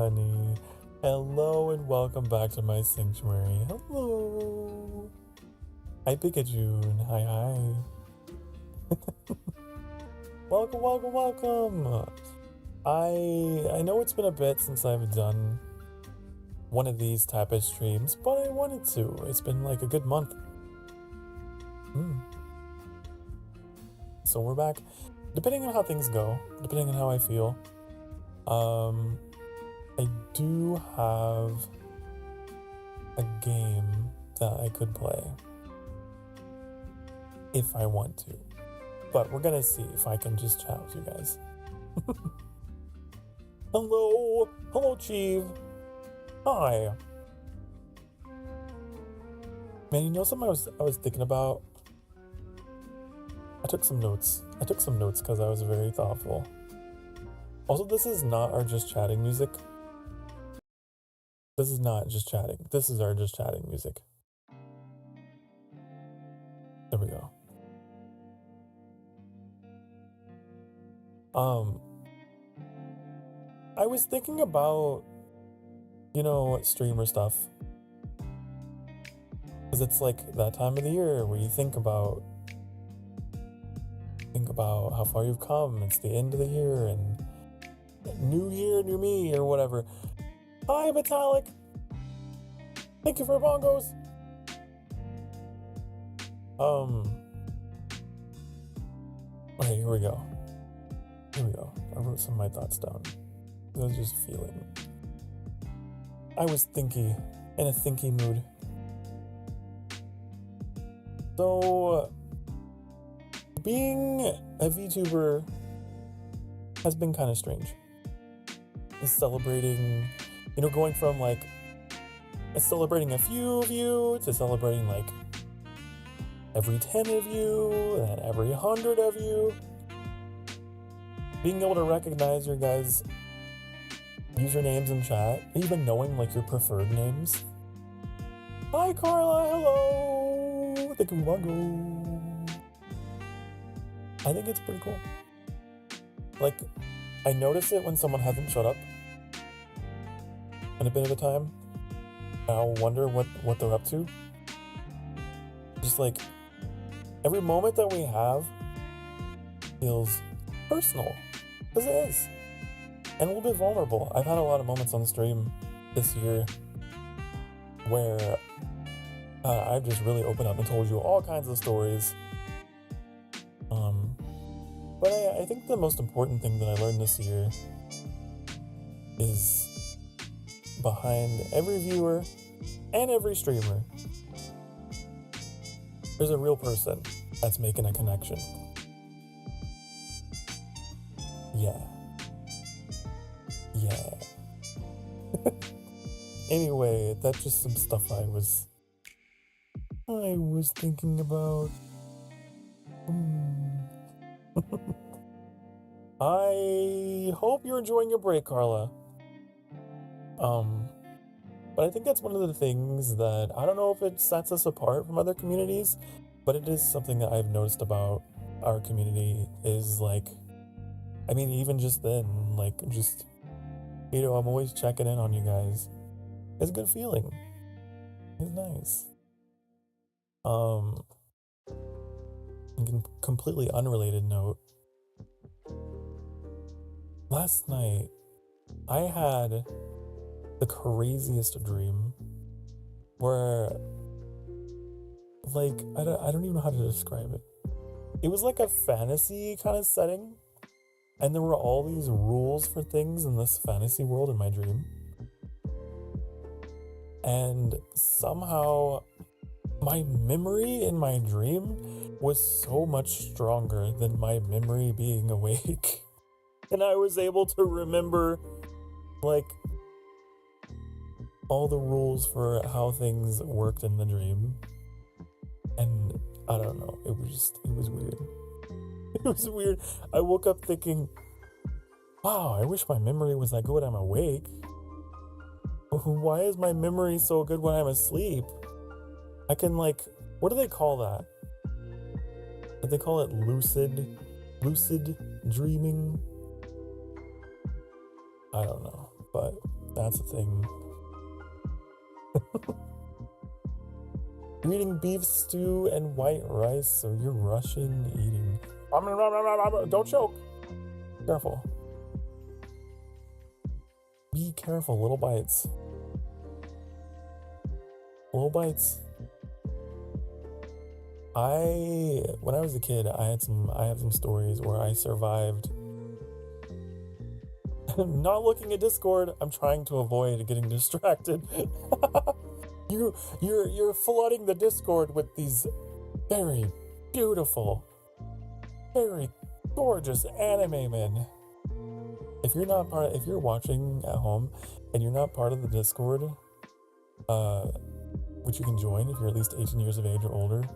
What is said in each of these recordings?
honey. Hello and welcome back to my sanctuary. Hello. Hi, Pikachu. Hi. Welcome. I know it's been a bit since I've done one of these type of streams, but I wanted to. It's been like a good month. So we're back. Depending on how things go, depending on how I feel, I do have a game that I could play if I want to, but we're gonna see if I can just chat with you guys. Hello, Chief. Hi. Man, you know something I was thinking about? I took some notes because I was very thoughtful. Also, this is not our just chatting music. This is not just chatting. This is our just chatting music. There we go. I was thinking about, streamer stuff. Because it's like that time of the year where you think about how far you've come. It's the end of the year and new year, new me, or whatever. Hi, Metallic. Thank you for bongos. Okay, here we go. I wrote some of my thoughts down. I was just feeling. I was in a thinky mood. So, being a VTuber has been kind of strange. It's celebrating, going from celebrating a few of you to celebrating every 10 of you and every 100 of you. Being able to recognize your guys' usernames in chat, even knowing your preferred names. Hi Carla, hello! Thank you, Mongo. I think it's pretty cool. I notice it when someone hasn't showed up in a bit of a time. I'll wonder what they're up to. Just every moment that we have feels personal, because it is, and a little bit vulnerable. I've had a lot of moments on the stream this year where I've just really opened up and told you all kinds of stories. But I think the most important thing that I learned this year is behind every viewer and every streamer, there's a real person that's making a connection. Yeah. Anyway, that's just some stuff I was thinking about. I hope you're enjoying your break, Carla. But I think that's one of the things that, I don't know if it sets us apart from other communities, but it is something that I've noticed about our community is even just then, I'm always checking in on you guys. It's a good feeling. It's nice. Completely unrelated note. Last night, I had the craziest dream where, I don't even know how to describe it. It was like a fantasy kind of setting, and there were all these rules for things in this fantasy world in my dream. And somehow, my memory in my dream was so much stronger than my memory being awake. And I was able to remember, all the rules for how things worked in the dream. And I don't know, it was weird. It was weird. I woke up thinking, wow, I wish my memory was that good when I'm awake. Why is my memory so good when I'm asleep? I can what do they call that? Do they call it lucid dreaming? I don't know, but That's the thing. You're eating beef stew and white rice, so you're rushing eating. Don't choke. Careful. Be careful, little bites. Little bites. When I was a kid, I have some stories where I survived. Not looking at Discord. I'm trying to avoid getting distracted. You're flooding the Discord with these very beautiful, very gorgeous anime men. If you're watching at home and you're not part of the Discord, which you can join if you're at least 18 years of age or older.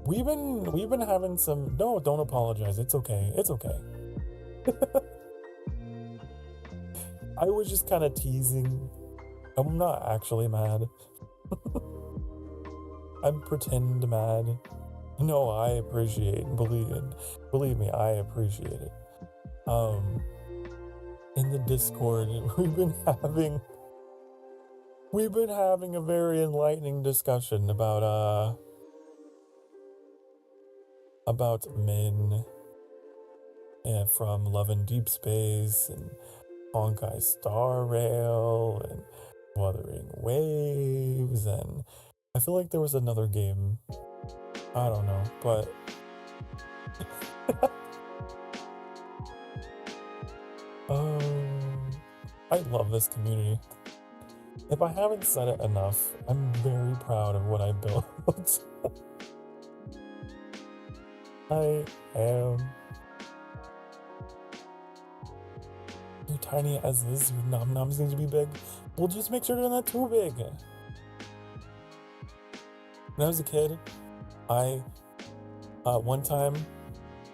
We've been having some. No, don't apologize. It's okay. It's okay. I was just kind of teasing. I'm not actually mad. I'm pretend mad. No, I appreciate. Believe me, I appreciate it. In the Discord, we've been having a very enlightening discussion about men from Love and Deep Space and Honkai Star Rail and Wuthering Waves, and I feel like there was another game. I don't know, but I love this community. If I haven't said it enough, I'm very proud of what I built. I am. You're tiny as is, your nom-noms need to be big. Well, just make sure they're not too big. When I was a kid, one time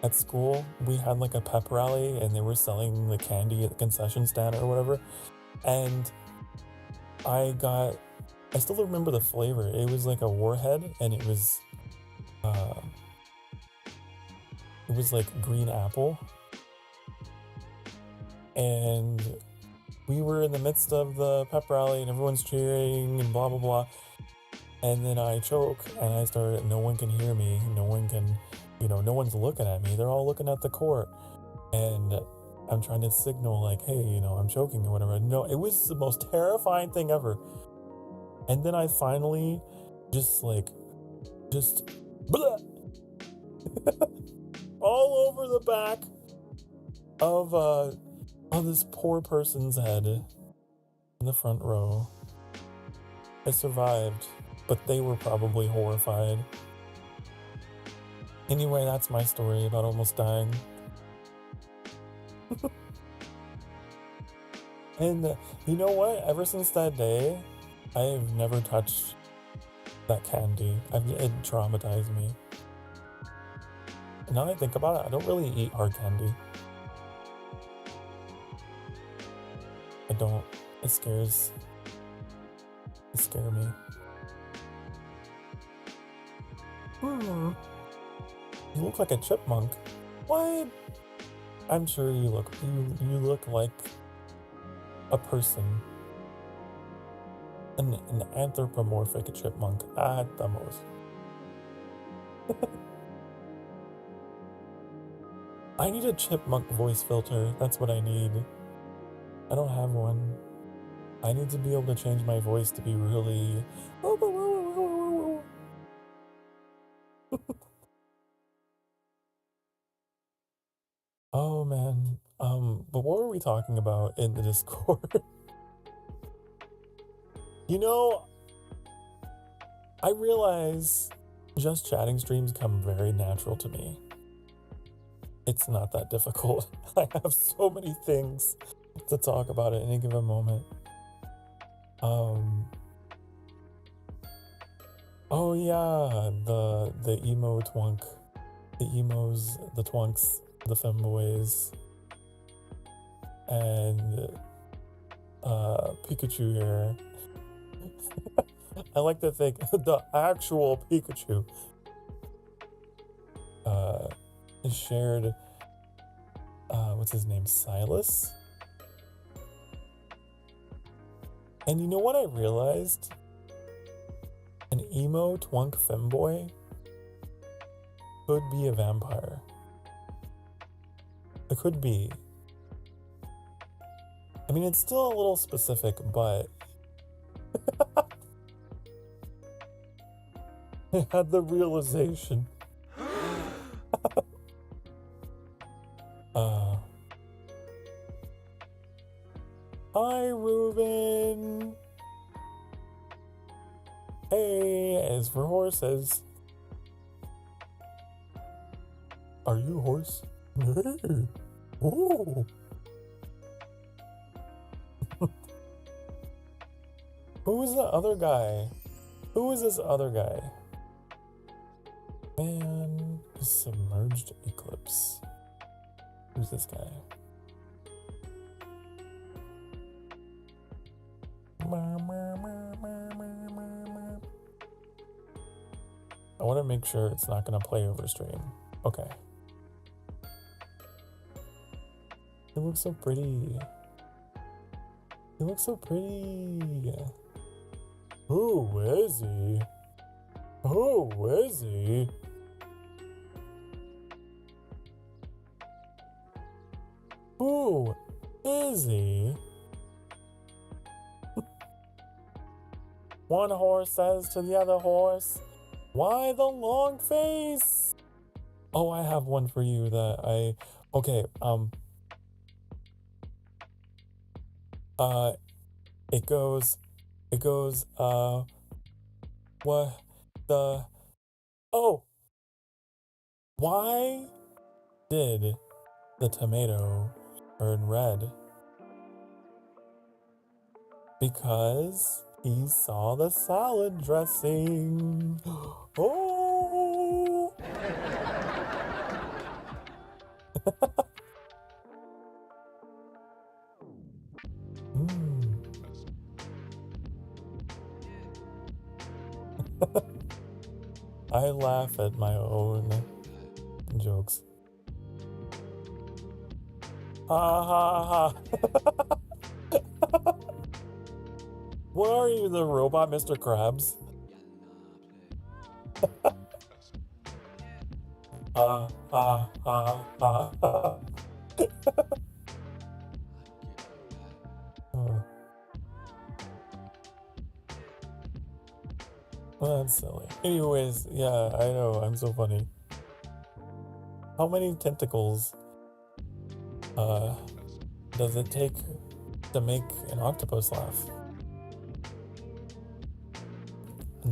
at school, we had like a pep rally and they were selling the candy at the concession stand or whatever. And I still remember the flavor. It was like a warhead and it was like green apple. And we were in the midst of the pep rally and everyone's cheering and blah, blah, blah. And then I choke and I start, no one can hear me. No one can, no one's looking at me. They're all looking at the court. And I'm trying to signal like, hey, I'm choking or whatever. No, it was the most terrifying thing ever. And then I finally just blah, all over the back of this poor person's head in the front row. I survived, but they were probably horrified. Anyway, that's my story about almost dying. And you know what? Ever since that day, I've never touched that candy. It traumatized me. Now that I think about it, I don't really eat hard candy. I don't. It scares me. You look like a chipmunk. What? I'm sure you look like a person. An anthropomorphic chipmunk at the most. I need a chipmunk voice filter. That's what I need. I don't have one. I need to be able to change my voice to be really... Oh man. But what were we talking about in the Discord? I realize just chatting streams come very natural to me. It's not that difficult. I have so many things to talk about at any given moment. Oh yeah, the emo twunk. The emos, the twunks, the femboys. And Pikachu here. I like to think the actual Pikachu is shared what's his name? Silas? And you know what I realized? An emo twunk femboy could be a vampire. It could be. I mean, it's still a little specific, but I had the realization. Hi, Ruben. Hey, as for horses. Are you a horse? Oh. Who is the other guy? Who is this other guy? Man, submerged eclipse. Who's this guy? I want to make sure it's not going to play over stream. Okay. He looks so pretty. He looks so pretty. Who is he? Who is he? Who is he? One horse says to the other horse, "Why the long face?" Oh, I have one for you that okay, it goes, what the, oh, why did the tomato turn red? Because he saw the salad dressing. Oh! I laugh at my own jokes. Ha ha ha. What are you, the robot Mr. Krabs? Ha ha ha ha ha. Well, that's silly. Anyways, yeah, I know, I'm so funny. How many tentacles does it take to make an octopus laugh?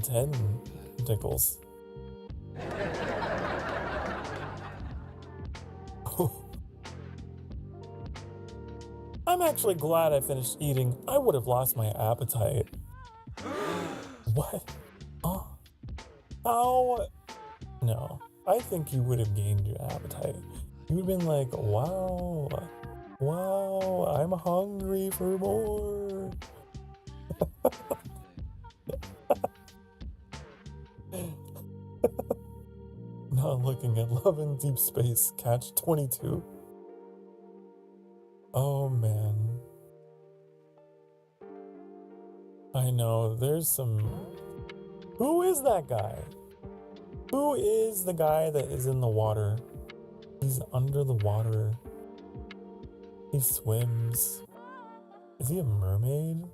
10 tentacles. I'm actually glad I finished eating. I would have lost my appetite. What? Oh. How? No. I think you would have gained your appetite. You would have been like, wow, I'm hungry for more. Not looking at Love in Deep Space, Catch 22. Oh man. I know, there's some... Who is that guy? Who is the guy that is in the water? He's under the water. He swims. Is he a mermaid?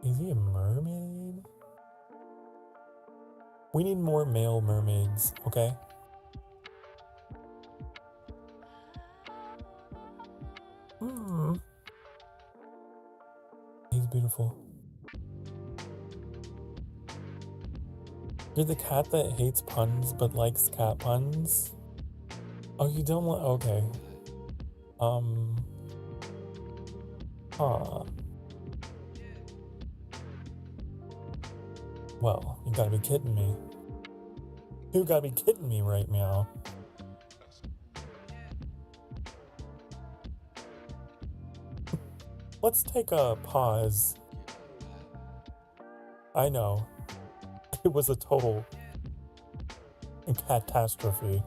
Is he a mermaid? We need more male mermaids, okay? He's beautiful. You're the cat that hates puns but likes cat puns? Oh, you don't like... Okay. Huh. Well, you gotta be kidding me. You gotta be kidding me right now. Let's take a pause. I know. It was a total catastrophe.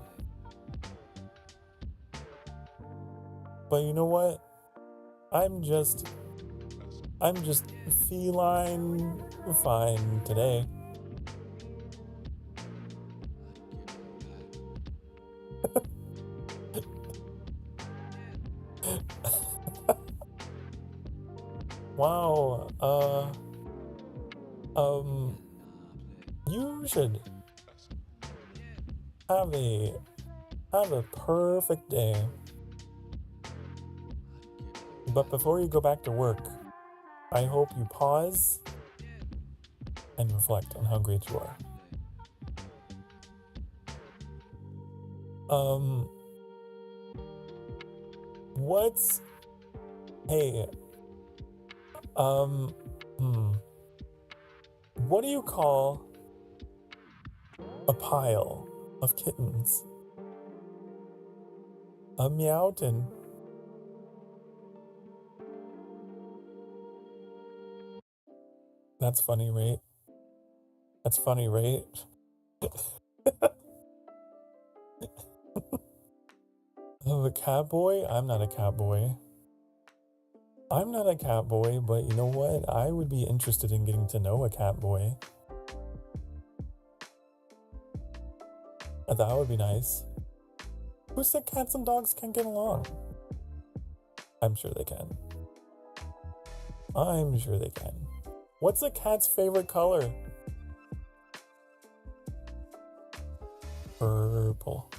But you know what? I'm just feline fine today. Wow, you should have a perfect day. But before you go back to work, I hope you pause and reflect on how great you are. What do you call a pile of kittens? A meowton. That's funny, right? That's funny, right? Of a cat boy? I'm not a cat boy. I'm not a cat boy, but you know what? I would be interested in getting to know a cat boy. That would be nice. Who said cats and dogs can't get along? I'm sure they can. I'm sure they can. What's a cat's favorite color? Purple.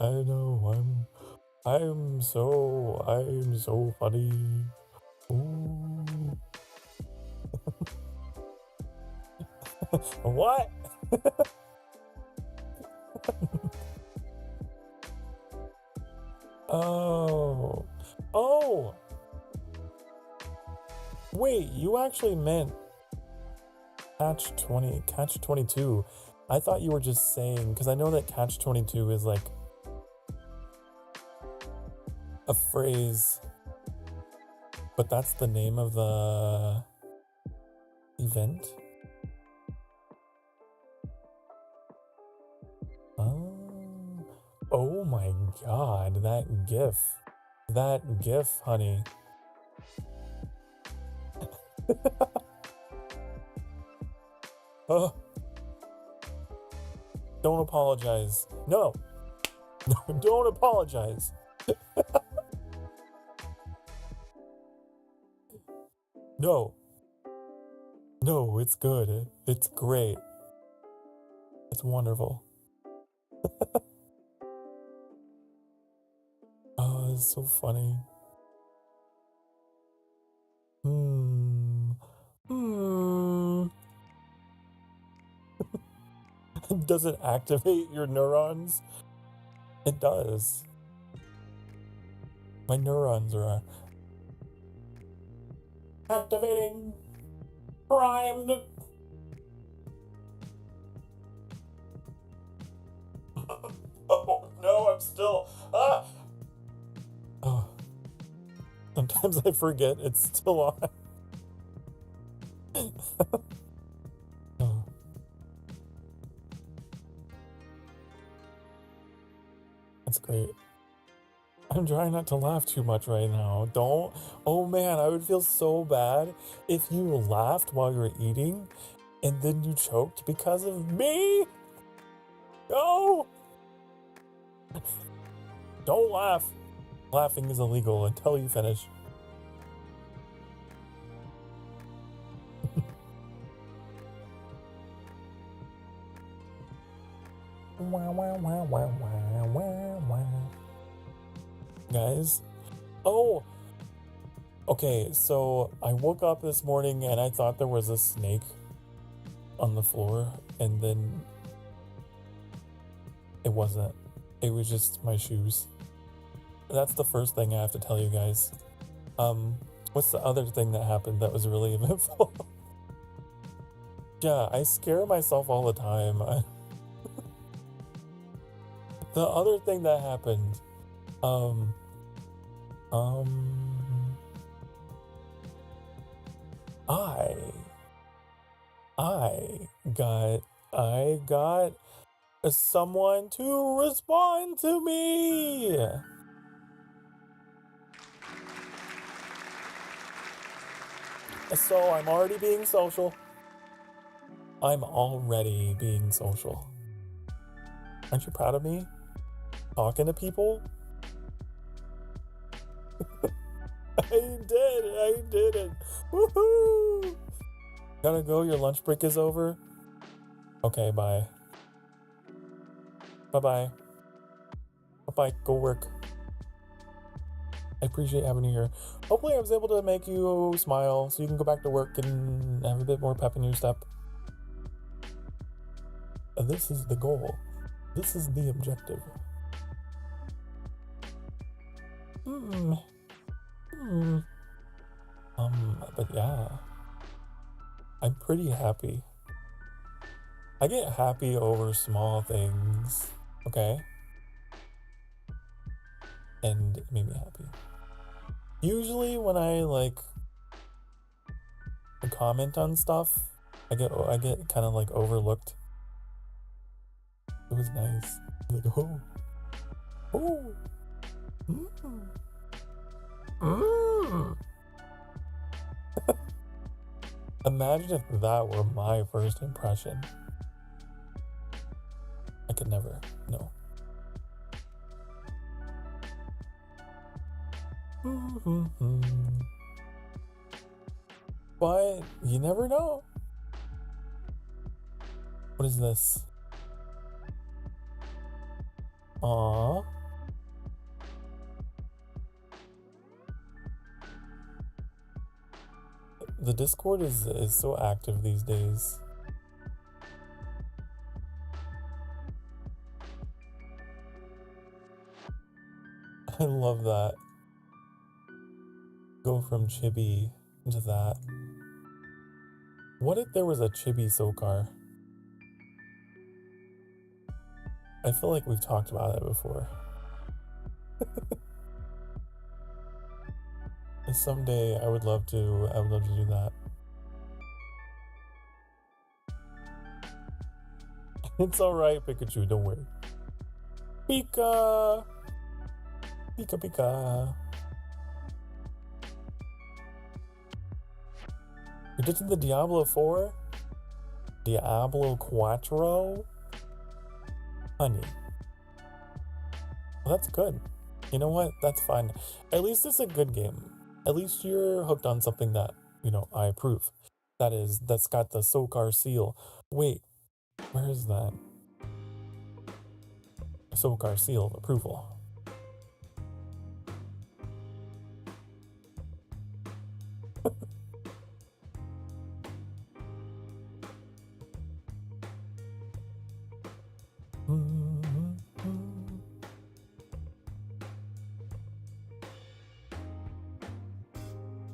I know, I'm so funny. Ooh. What? Oh. Wait, you actually meant Catch 22. I thought you were just saying, because I know that Catch 22 is like a phrase, but that's the name of the event? Oh my god, that GIF, honey. Don't apologize. No, don't apologize. No, it's good. It's great. It's wonderful. Oh, it's so funny. Does it activate your neurons? It does. My neurons are activating, primed. Oh no, I'm still. Oh. Sometimes I forget it's still on. Oh. That's great. I'm trying not to laugh too much right now. Don't. Oh man, I would feel so bad if you laughed while you were eating and then you choked because of me. No! Don't laugh. Laughing is illegal until you finish. Guys, okay, so I woke up this morning and I thought there was a snake on the floor, and then it wasn't. It was just my shoes. That's the first thing I have to tell you guys. What's the other thing that happened that was really eventful? Yeah, I scare myself all the time. The other thing that happened, I got someone to respond to me. So I'm already being social. I'm already being social. Aren't you proud of me? Talking to people? I did it. Woohoo! Gotta go, your lunch break is over. Okay, bye. Bye-bye. Bye-bye, go work. I appreciate having you here. Hopefully I was able to make you smile so you can go back to work and have a bit more pep in your step. This is the goal. This is the objective. But yeah. I'm pretty happy. I get happy over small things, okay? And it made me happy. Usually when I like comment on stuff, I get kind of like overlooked. It was nice. Like, oh. Imagine if that were my first impression. I could never, no. But you never know. What is this? Aww. The Discord is so active these days. I love that. Go from chibi to that. What if there was a chibi Sokar? I feel like we've talked about it before. Someday I would love to do that. It's alright, Pikachu, don't worry. Pika! Pika Pika. You're ditching the Diablo 4? Diablo Quattro? Honey. Well, that's good. You know what? That's fine. At least it's a good game. At least you're hooked on something that, you know, I approve. That's got the Sokar seal. Wait, where is that? Sokar seal of approval.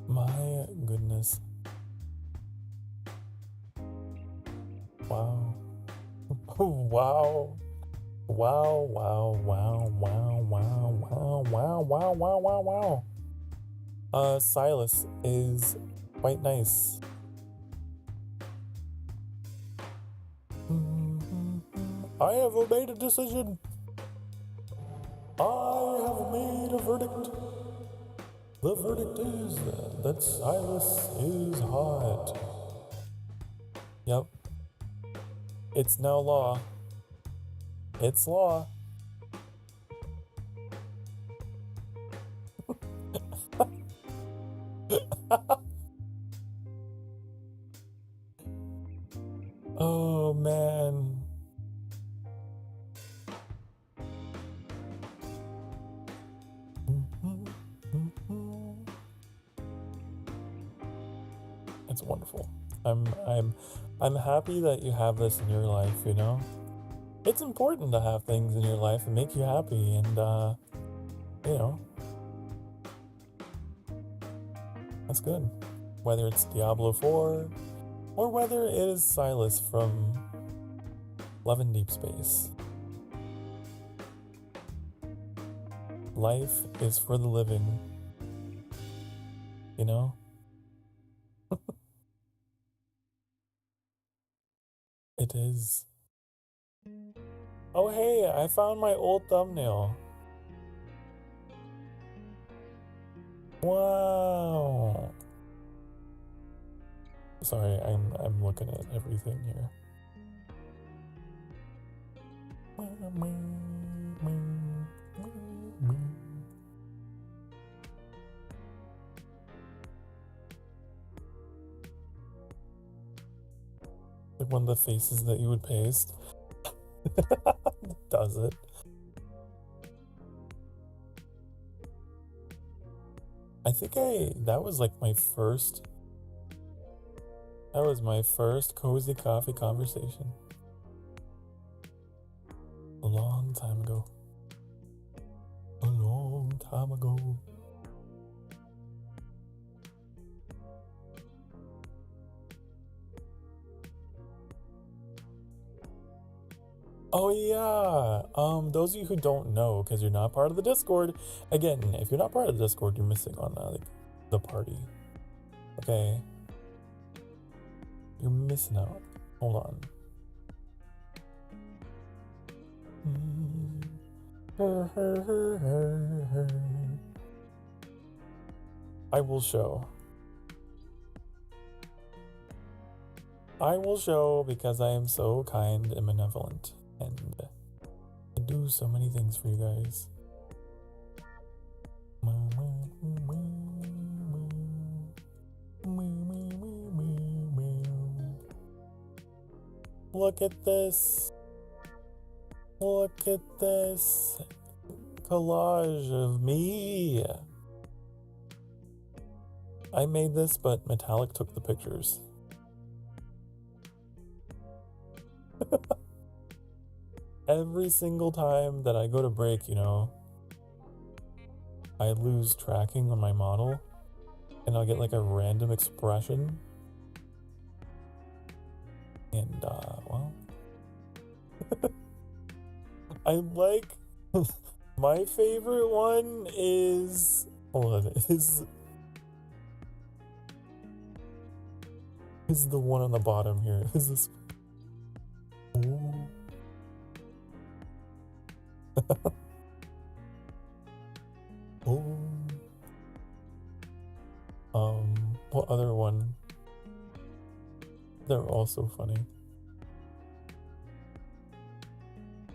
My goodness. Wow. Wow. Wow, wow, wow, wow, wow, wow, wow, wow, wow, wow, wow. Silas is quite nice. I have made a decision. I have made a verdict. The verdict is that Silas is hot. Yep. It's now law. It's law. Oh, man. That's wonderful. I'm happy that you have this in your life, you know? It's important to have things in your life that make you happy, and you know, that's good. Whether it's Diablo 4 or whether it is Silas from Love in Deep Space. Life is for the living, you know? It is. Oh hey, I found my old thumbnail. Wow. Sorry, I'm looking at everything here. Like one of the faces that you would paste. Does it? I think that was like my first. That was my first cozy coffee conversation. A long time ago. A long time ago. Oh yeah. Those of you who don't know, because you're not part of the Discord, again, if you're not part of the Discord, you're missing on like the party. Okay. You're missing out. Hold on. I will show. I will show because I am so kind and benevolent and I do so many things for you guys. Look at this. Look at this collage of me. I made this, but Metallic took the pictures. Every single time that I go to break, you know, I lose tracking on my model and I'll get like a random expression. And, well, I like, my favorite one is, hold on, is the one on the bottom here. Is this? Ooh. Oh. What other one? They're all so funny.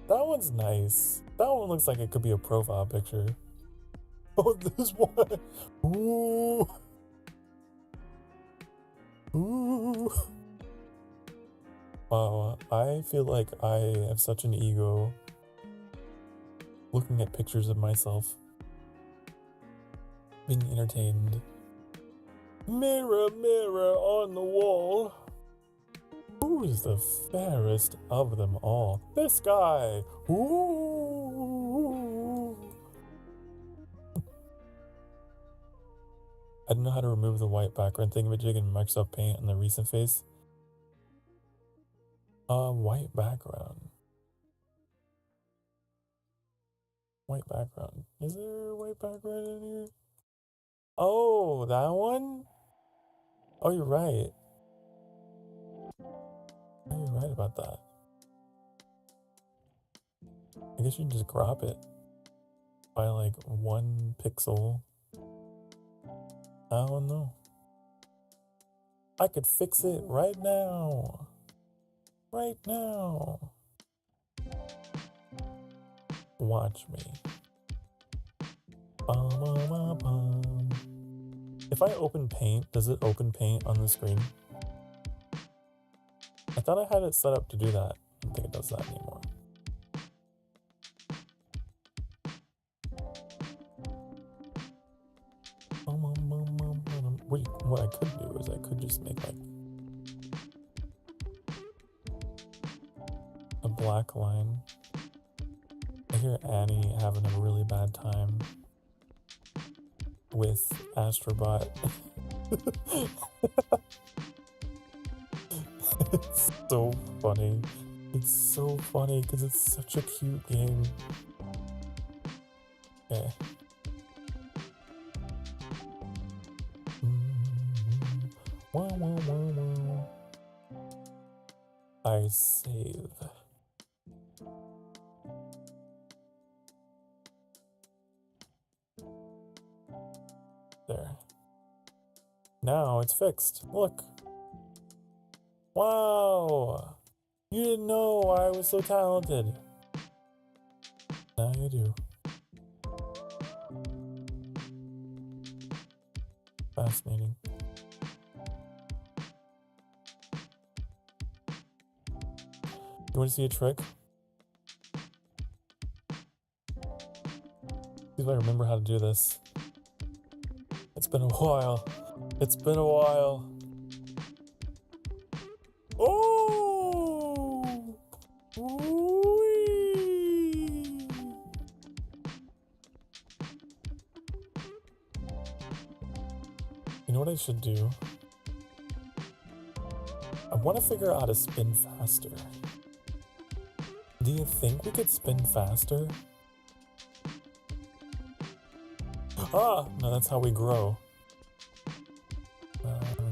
That one's nice. That one looks like it could be a profile picture. Oh, this one. Ooh. Ooh. Wow, I feel like I have such an ego looking at pictures of myself being entertained. Mirror, mirror on the wall, who's the fairest of them all? This guy. Ooh. I don't know how to remove the white background thingamajig in Microsoft Paint on the recent face. White background. White background. Is there a white background in here? Oh, that one? Oh, you're right. Oh, you're right about that. I guess you can just crop it by like 1 pixel. I don't know. I could fix it right now. Right now. Watch me. If I open Paint, does it open Paint on the screen? I thought I had it set up to do that. I don't think it does that anymore. Wait, what I could do is I could just make like a black line. I hear Annie having a really bad time with Astrobot. It's so funny. It's so funny because it's such a cute game. Okay. I save. There. Now it's fixed. Look. Wow! You didn't know I was so talented. Now you do. Fascinating. You want to see a trick? See if I remember how to do this. It's been a while. It's been a while. Oh! Whee! You know what I should do? I want to figure out how to spin faster. Do you think we could spin faster? Ah! No, that's how we grow.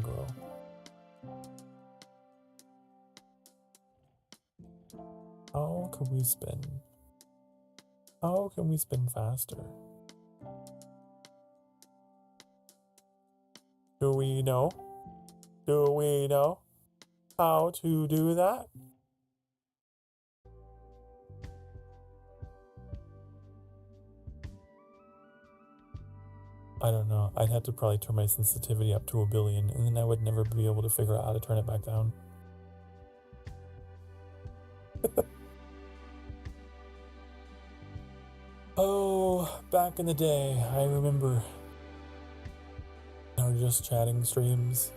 Grow. How can we spin? How can we spin faster? Do we know? Do we know how to do that? I don't know. I'd have to probably turn my sensitivity up to 1,000,000,000, and then I would never be able to figure out how to turn it back down. Oh, back in the day, I remember our Just Chatting streams.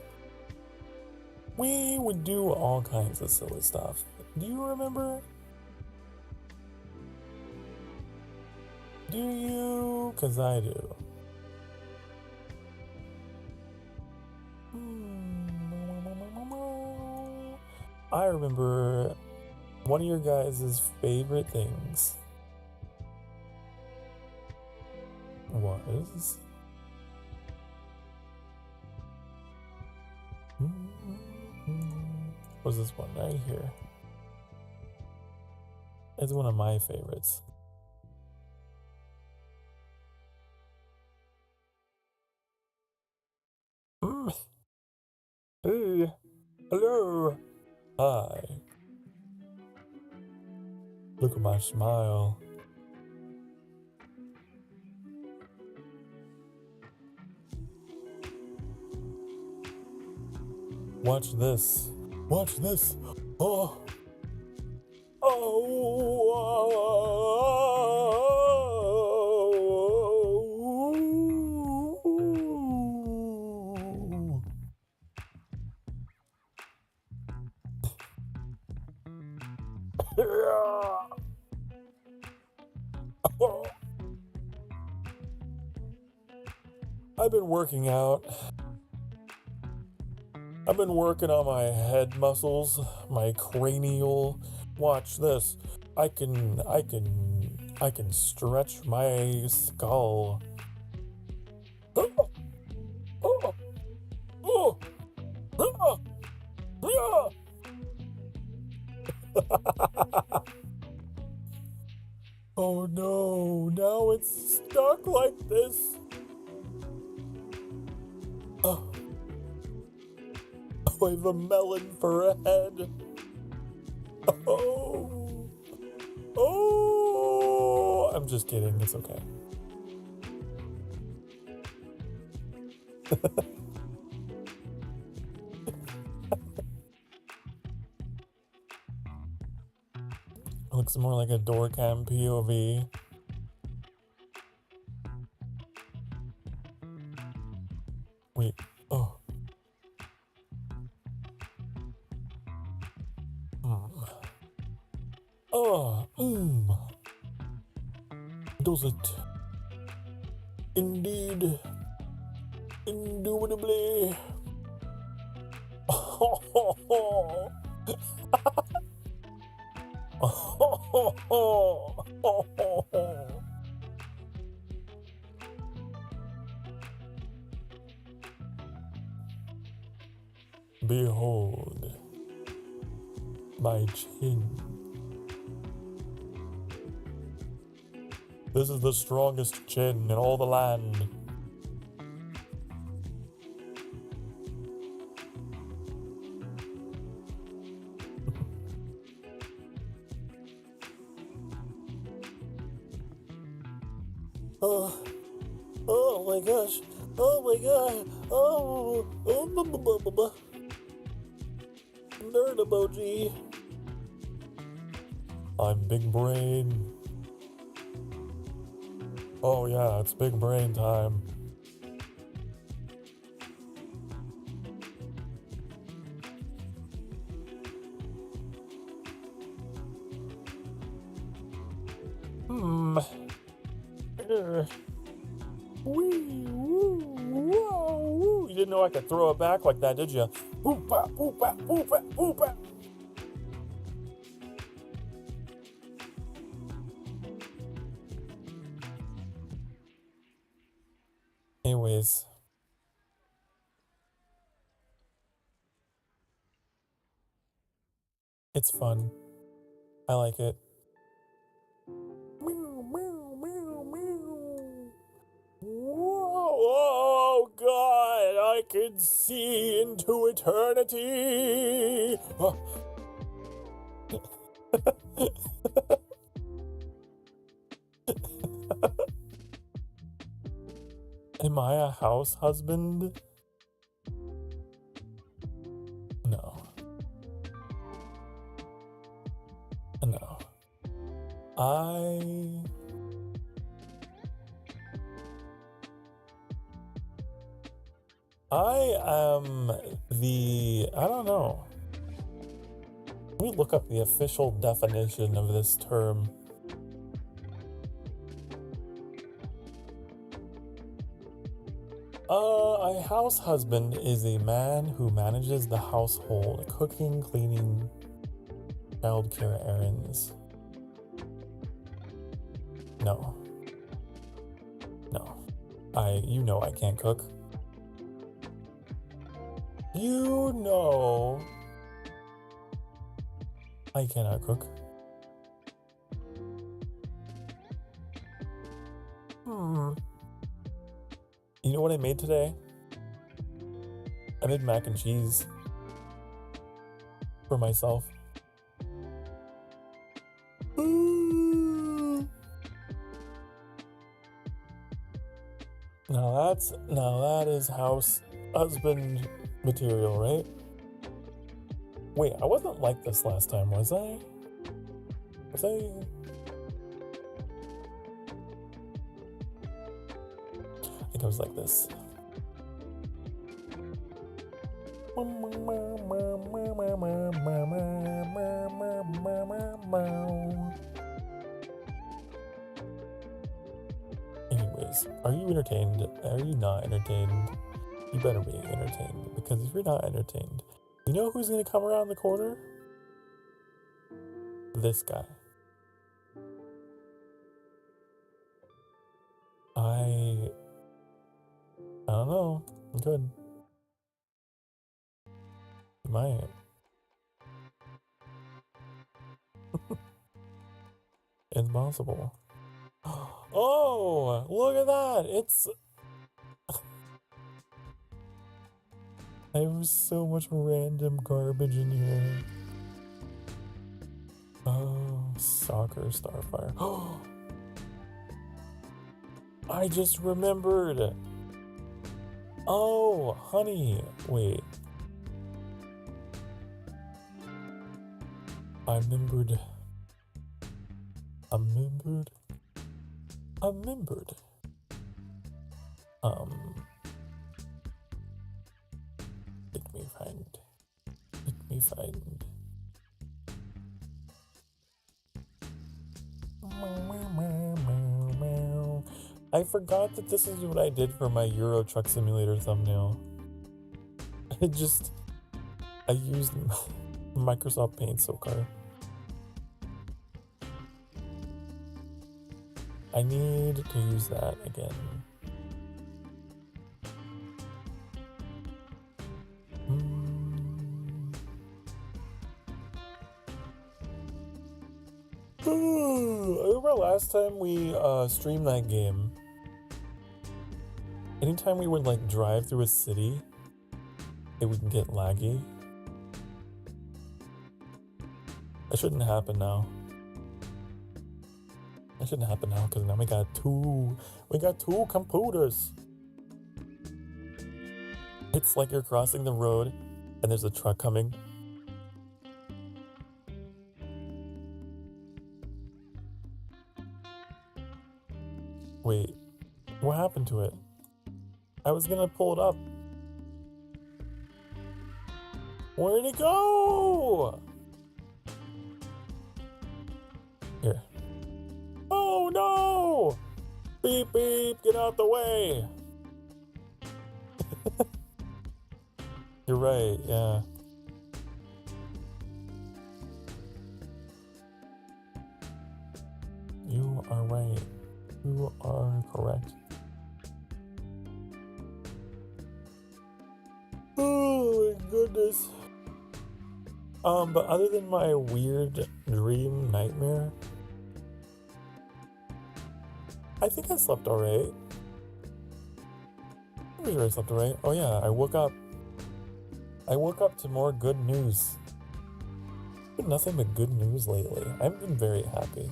We would do all kinds of silly stuff. Do you remember? Do you? 'Cause I do. I remember one of your guys' favorite things was this one right here. It's one of my favorites. Hey, hello. Hi. Look at my smile. Watch this. Watch this. Oh. I've been working out. I've been working on my head muscles, my cranial. Watch this. I can stretch my skull. Oh no, now it's stuck like this. Oh, I have a melon for a head. Oh, I'm just kidding, it's okay. Looks more like a door cam POV. Wait, oh. Does it? Indeed. Indubitably. Behold. my chin. This is the strongest chin in all the land. Oh my gosh. Oh my god. Oh. Nerd emoji. I'm big brain. Oh yeah, it's big brain time. Wee, woo, whoa, woo. You didn't know I could throw it back like that, did you? Boop, bop, boop, bop, boop, bop, boop, bop. Anyways. It's fun. I like it. Whoa, oh God, I can see into eternity. Am I a house husband? No. No. I am I don't know. Let me look up the official definition of this term. A house husband is a man who manages the household, cooking, cleaning, childcare errands. No. You know I can't cook. You know I cannot cook. You know what I made today? I made mac and cheese for myself. Now that is house husband material, right? Wait, I wasn't like this last time, was I? Was I? I think I was like this. Anyways, are you entertained? Are you not entertained? You better be entertained, because if you're not entertained, you know who's gonna come around the corner? This guy. I don't know. Good. You might. It's possible. Oh, look at that! It's... I have so much random garbage in here. Oh, Sokar Starfire. Oh, I just remembered. Oh, honey. Wait. I remembered. Let me find. I forgot that this is what I did for my Euro Truck Simulator thumbnail. I used Microsoft Paint Sokar. I need to use that again. remember last time we streamed that game? Anytime we would like drive through a city, it would get laggy. That shouldn't happen now. That shouldn't happen now because now we got two computers. It's like you're crossing the road and there's a truck coming. Wait, what happened to it? I was gonna pull it up. Where'd it go? Here. Oh no! Beep beep, get out the way! You're right, yeah. You are right. You are correct. Oh my goodness. But other than my weird dream nightmare, I think I slept alright. I'm pretty sure I slept alright. Oh yeah, I woke up to more good news. Been nothing but good news lately. I've been very happy.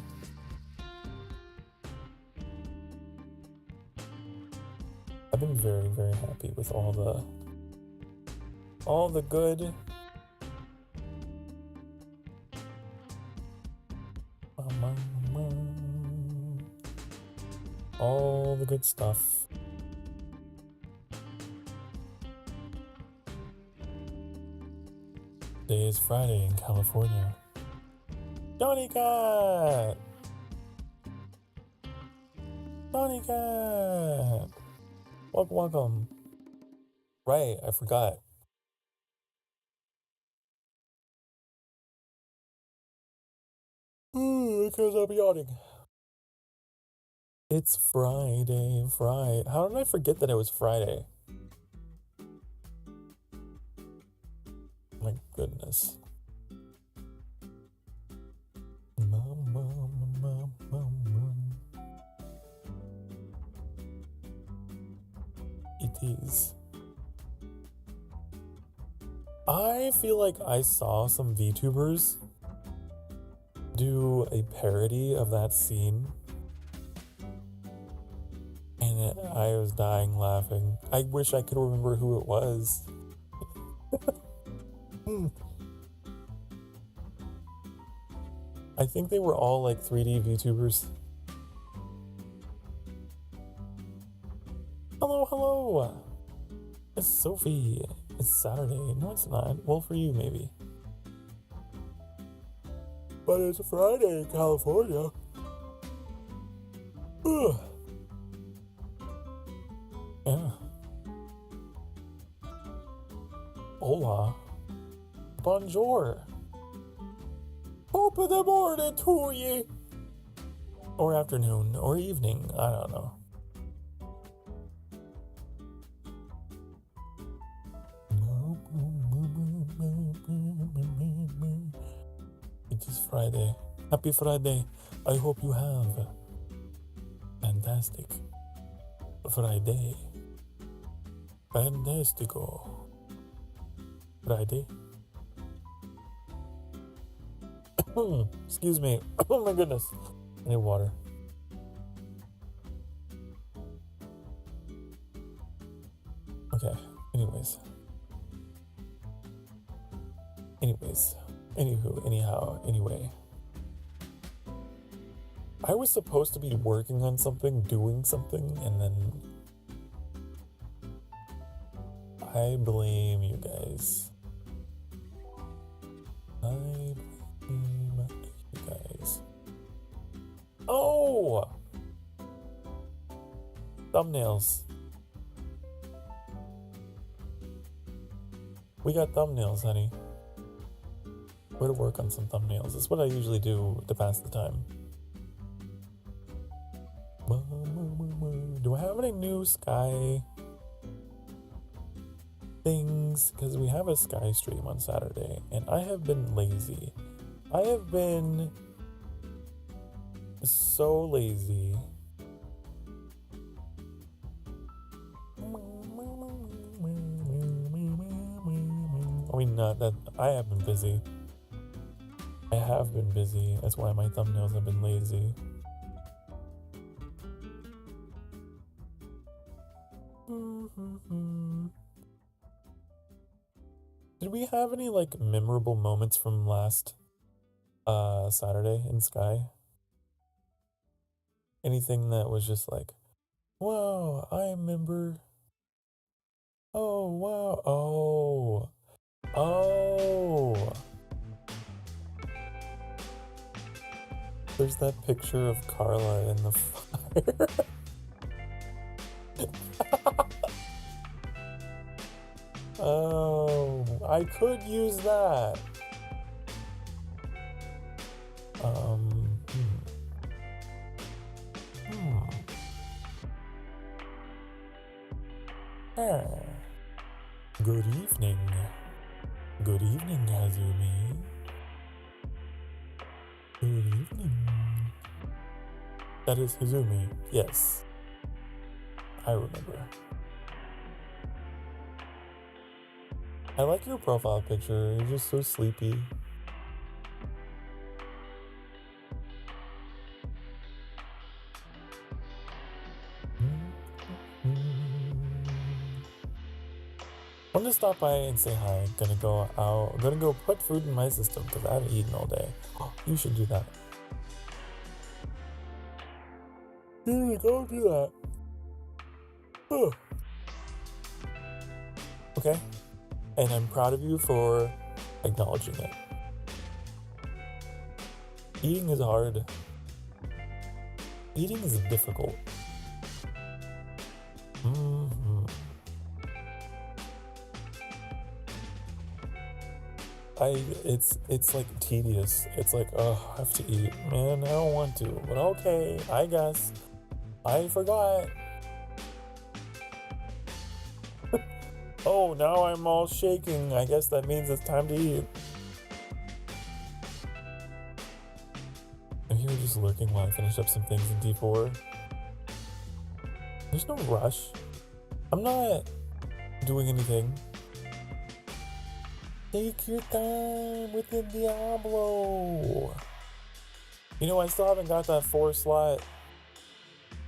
I've been very, very happy with all the good. All the good stuff. Today is Friday in California. Johnny Cat! Johnny Cat! Welcome, welcome. Right, I forgot. Because I'm yawning. It's Friday. How did I forget that it was Friday? My goodness. It is. I feel like I saw some VTubers do a parody of that scene. And I was dying laughing. I wish I could remember who it was. I think they were all like 3D VTubers. Hello, hello! It's Sophie. It's Saturday. No, it's not. Well, for you, maybe. But it's a Friday in California. Ugh. Yeah. Hola. Bonjour. Top of the morning to ye. Or afternoon, or evening. I don't know. It is Friday. Happy Friday. I hope you have fantastic Friday. Fantastico Friday. Excuse me. Oh my goodness. I need water. Okay. Anyway. I was supposed to be working on something, doing something, and then I blame you guys. Oh! Thumbnails. We got thumbnails, honey. Way to work on some thumbnails. That's what I usually do to pass the time. Do I have any new Sky things? Because we have a Sky stream on Saturday, and I have been lazy. I have been so lazy. I mean, not that I have been busy. I have been busy. That's why my thumbnails have been lazy. Did we have any like memorable moments from last Saturday in Sky? Anything that was just like, wow, I remember. Oh, wow. Oh. Oh. There's that picture of Carla in the fire. Oh, I could use that. Good evening. Good evening, Hazumi. Good evening. That is Hazumi. Yes. I remember. I like your profile picture. You're just so sleepy. I'm gonna stop by and say hi. Gonna go out. I'm gonna go put food in my system because I haven't eaten all day. Oh, you should do that. Here, go do that. Oh. Okay. And I'm proud of you for acknowledging it. Eating is hard. Eating is difficult. It's like tedious. It's like, oh, I have to eat. Man, I don't want to. But okay, I guess. I forgot. Oh, now I'm all shaking. I guess that means it's time to eat. I'm here just lurking while I finish up some things in D4. There's no rush. I'm not doing anything. Take your time with the Diablo. You know, I still haven't got that 4-slot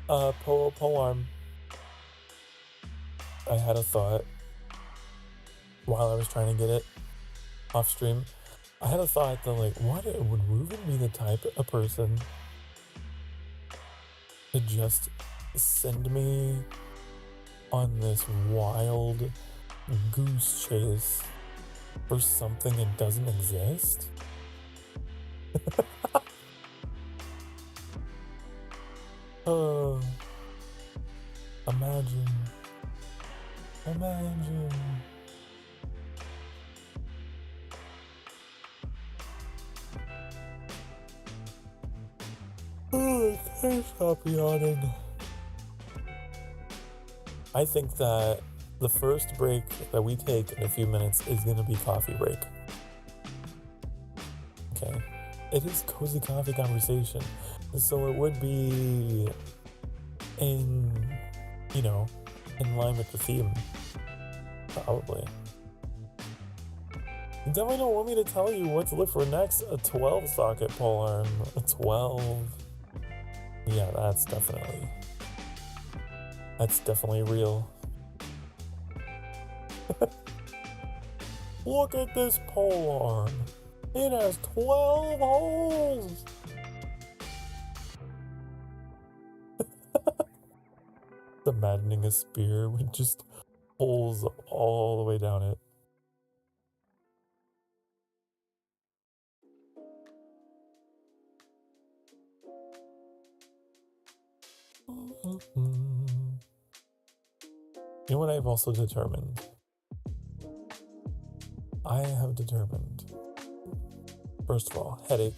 polearm. I had a thought while I was trying to get it off stream. I had a thought that, like, what would Ruben be the type of person to just send me on this wild goose chase for something that doesn't exist? Imagine. Oh, I can't stop yawning. I think that the first break that we take in a few minutes is going to be coffee break. Okay. It is cozy coffee conversation. So it would be in line with the theme. Probably. You definitely don't want me to tell you what to look for next. A 12 socket polearm. A 12. Yeah, that's definitely real. Look at this polearm. It has 12 holes. Imagining a spear with just holes all the way down it. You know what I've also determined? I have determined, first of all, headache.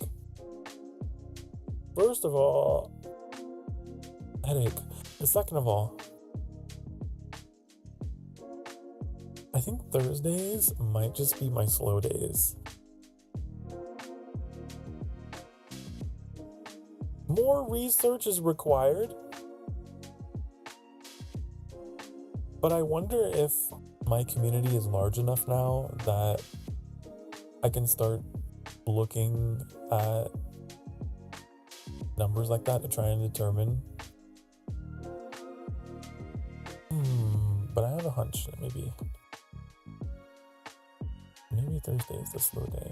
The second of all, I think Thursdays might just be my slow days. More more research is required. But I wonder if my community is large enough now that I can start looking at numbers like that to try and determine. But I have a hunch that maybe Thursday is the slow day.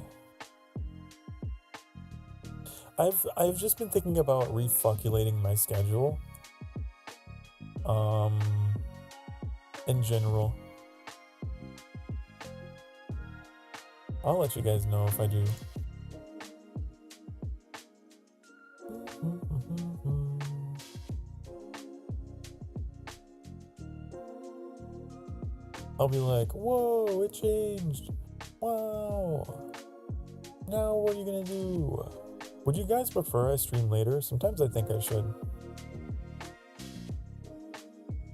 I've just been thinking about refuculating my schedule. In general. I'll let you guys know if I do. I'll be like, whoa, it changed. Wow. Now what are you gonna do? Would you guys prefer I stream later? Sometimes I think I should.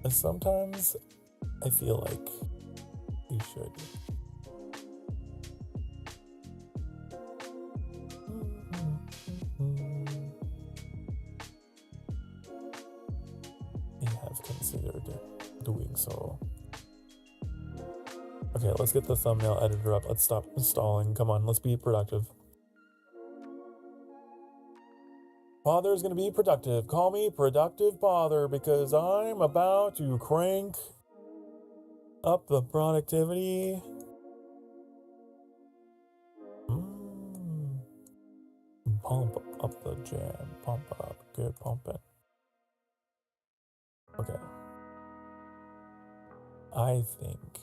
And sometimes I feel like you should. You have considered doing so. Okay, let's get the thumbnail editor up. Let's stop stalling. Come on, let's be productive. Father's gonna be productive. Call me Productive Father because I'm about to crank up the productivity. Pump up the jam. Pump it up. Good, pump it. Okay. I think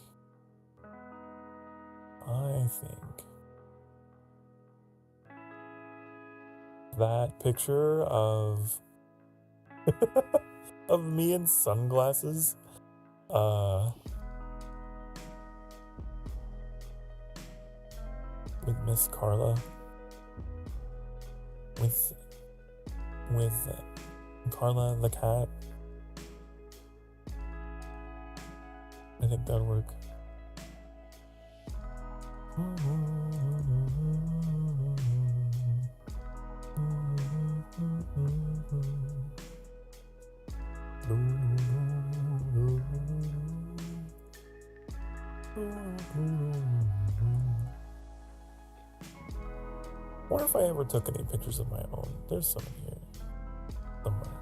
that picture of of me in sunglasses with Miss Carla with Carla the cat. I think that'll work. I wonder if I ever took any pictures of my own. There's some in here somewhere.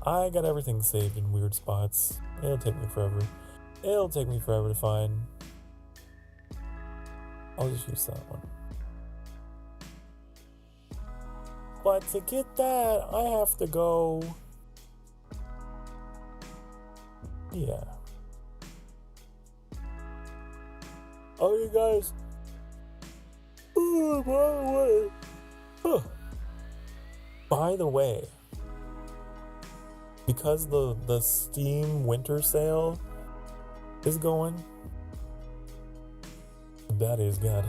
I got everything saved in weird spots. It'll take me forever. It'll take me forever to find. I'll just use that one. But to get that, I have to go. Yeah. Oh, you guys. Oh, by the way. Huh. By the way, because the Steam winter sale is going, Daddy's got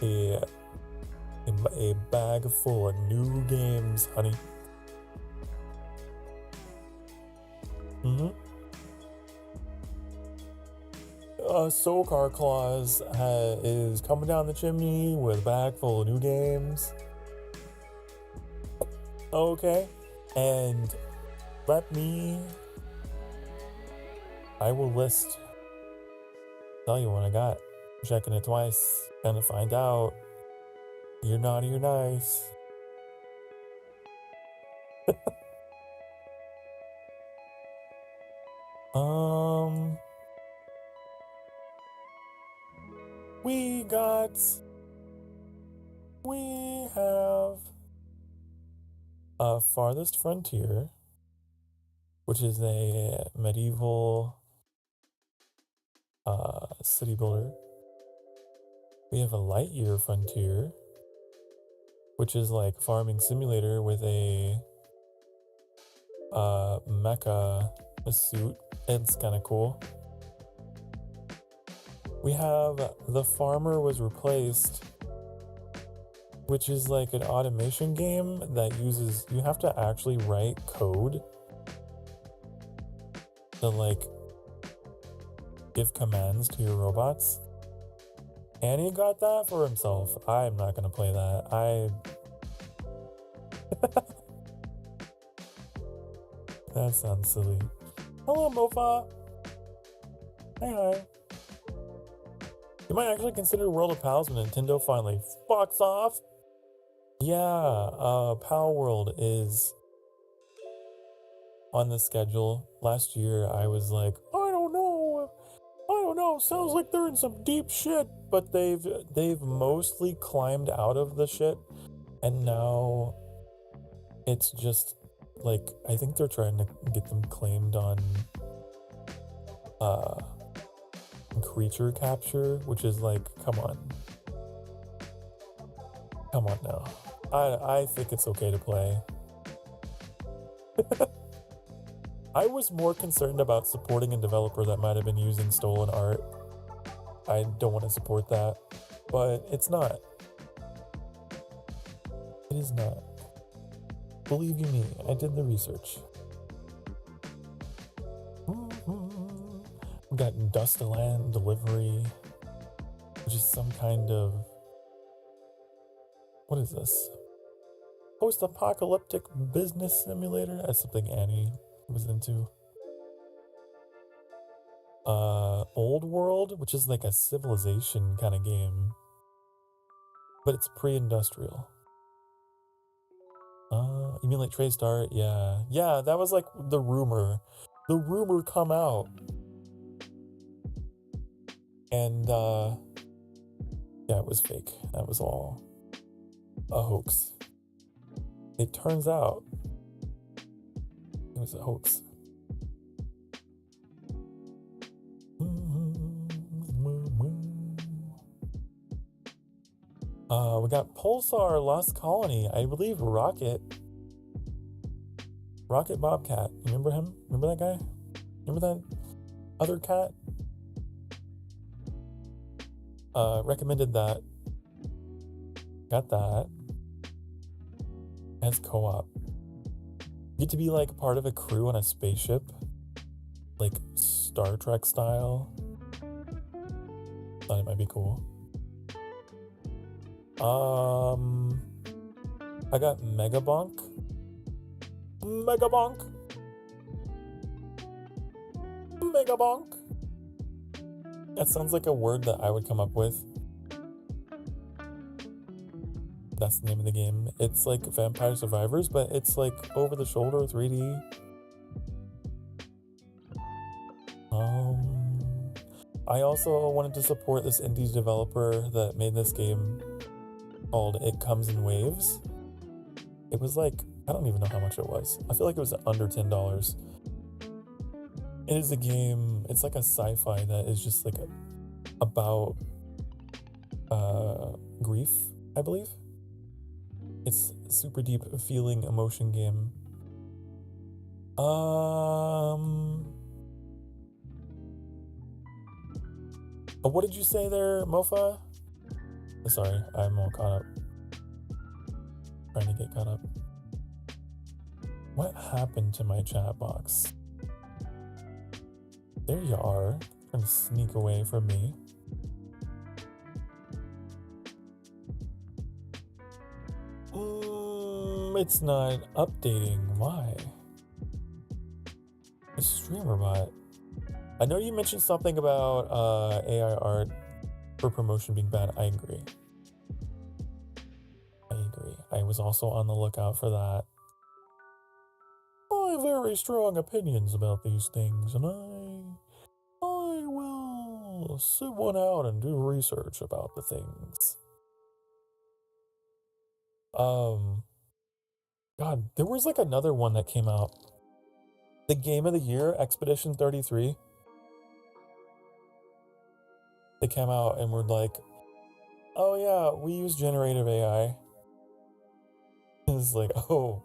a bag full of new games, honey. Sokar Claus is coming down the chimney with a bag full of new games. Okay, and I will tell you what I got. Checking it twice, gonna find out you're naughty or nice. We have a Farthest Frontier, which is a medieval city builder. We have a Lightyear Frontier, which is like farming simulator with a mecha suit. It's kind of cool. We have The Farmer Was Replaced, which is like an automation game that uses, you have to actually write code to like give commands to your robots. And he got that for himself. I'm not gonna play that. That sounds silly. Hello, Mofa. Hi. You might actually consider World of Pals when Nintendo finally fucks off. Yeah, Pal World is on the schedule. Last year, I was like, I don't know. Sounds like they're in some deep shit. But they've mostly climbed out of the shit, and now it's just like I think they're trying to get them claimed on creature capture, which is like, come on now. I think it's okay to play. I was more concerned about supporting a developer that might have been using stolen art. I don't want to support that, but it's not. It is not. Believe you me, I did the research. We got Dustaland Delivery, which is some kind of... What is this? Post-apocalyptic business simulator? That's something Annie was into. Old World, which is like a civilization kind of game, but it's pre-industrial. You mean like Traced Art? Yeah, that was like the rumor come out, and yeah, it was fake. That was all a hoax. It turns out it was a hoax. We got Pulsar Lost Colony. I believe Rocket Bobcat. You remember him? Remember that guy? Remember that other cat? Recommended that. Got that. As co-op. You get to be like part of a crew on a spaceship. Like Star Trek style. Thought it might be cool. I got Megabonk. That sounds like a word that I would come up with. That's the name of the game. It's like Vampire Survivors, but it's like over the shoulder 3D. I also wanted to support this indie developer that made this game called It Comes in Waves. It was like, I don't even know how much it was. I feel like it was under $10. It is a game, it's like a sci-fi that is just like about grief, I believe. It's a super deep feeling emotion game. What did you say there, Mofa? Sorry, I'm all caught up. Trying to get caught up. What happened to my chat box? There you are, trying to sneak away from me. It's not updating. Why? A streamer bot. I know you mentioned something about AI art for promotion being bad. I agree. I was also on the lookout for that. I have very strong opinions about these things, and I will sit one out and do research about the things. God, there was like another one that came out. The Game of the Year, Expedition 33. They came out and were like, oh yeah, we use generative AI. It's like, oh,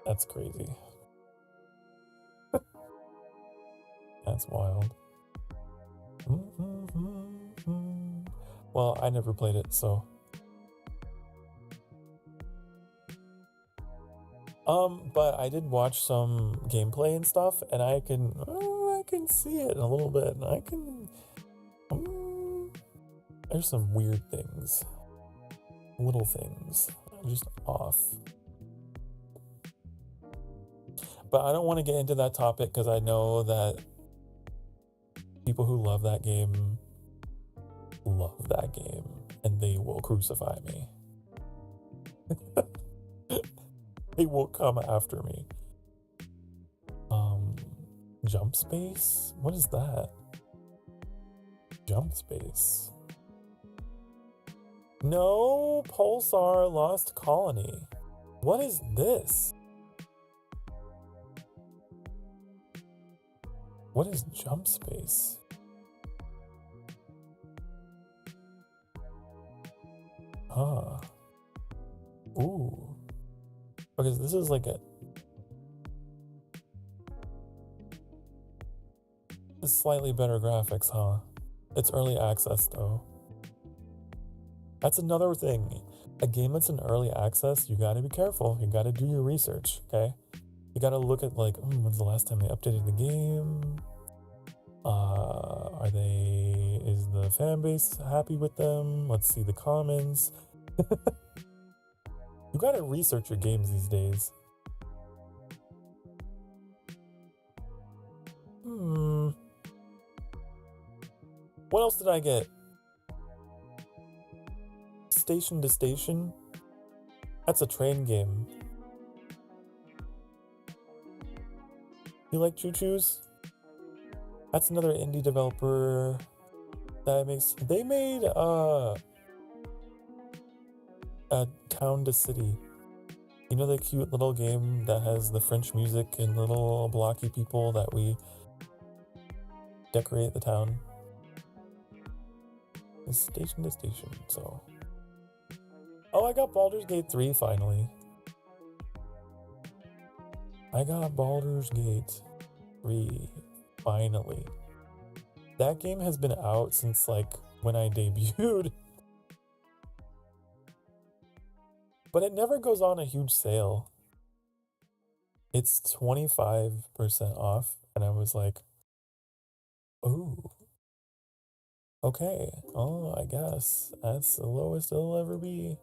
that's crazy. That's wild. Well, I never played it, so. But I did watch some gameplay and stuff, and I can see it a little bit, and I can, there's some weird things, little things. just off. But I don't want to get into that topic because I know that people who love that game and they will crucify me. They will come after me. Jump space? What is that? Jump space. No, Pulsar Lost Colony. What is this? What is jump space? Huh. Ooh. Because this is like a slightly better graphics, huh? It's early access though. That's another thing. A game that's in early access, you gotta be careful. You gotta do your research, okay? You gotta look at like, when's the last time they updated the game? Is the fan base happy with them? Let's see the comments. You gotta research your games these days. What else did I get? Station to Station? That's a train game. You like choo-choos? That's another indie developer that makes... They made a Town to City. You know the cute little game that has the French music and little blocky people that we decorate the town? It's Station to Station, so... Oh, I got Baldur's Gate 3 finally. I got Baldur's Gate 3 finally. That game has been out since like when I debuted. But it never goes on a huge sale. It's 25% off, and I was like, ooh. Okay, oh, I guess that's the lowest it'll ever be.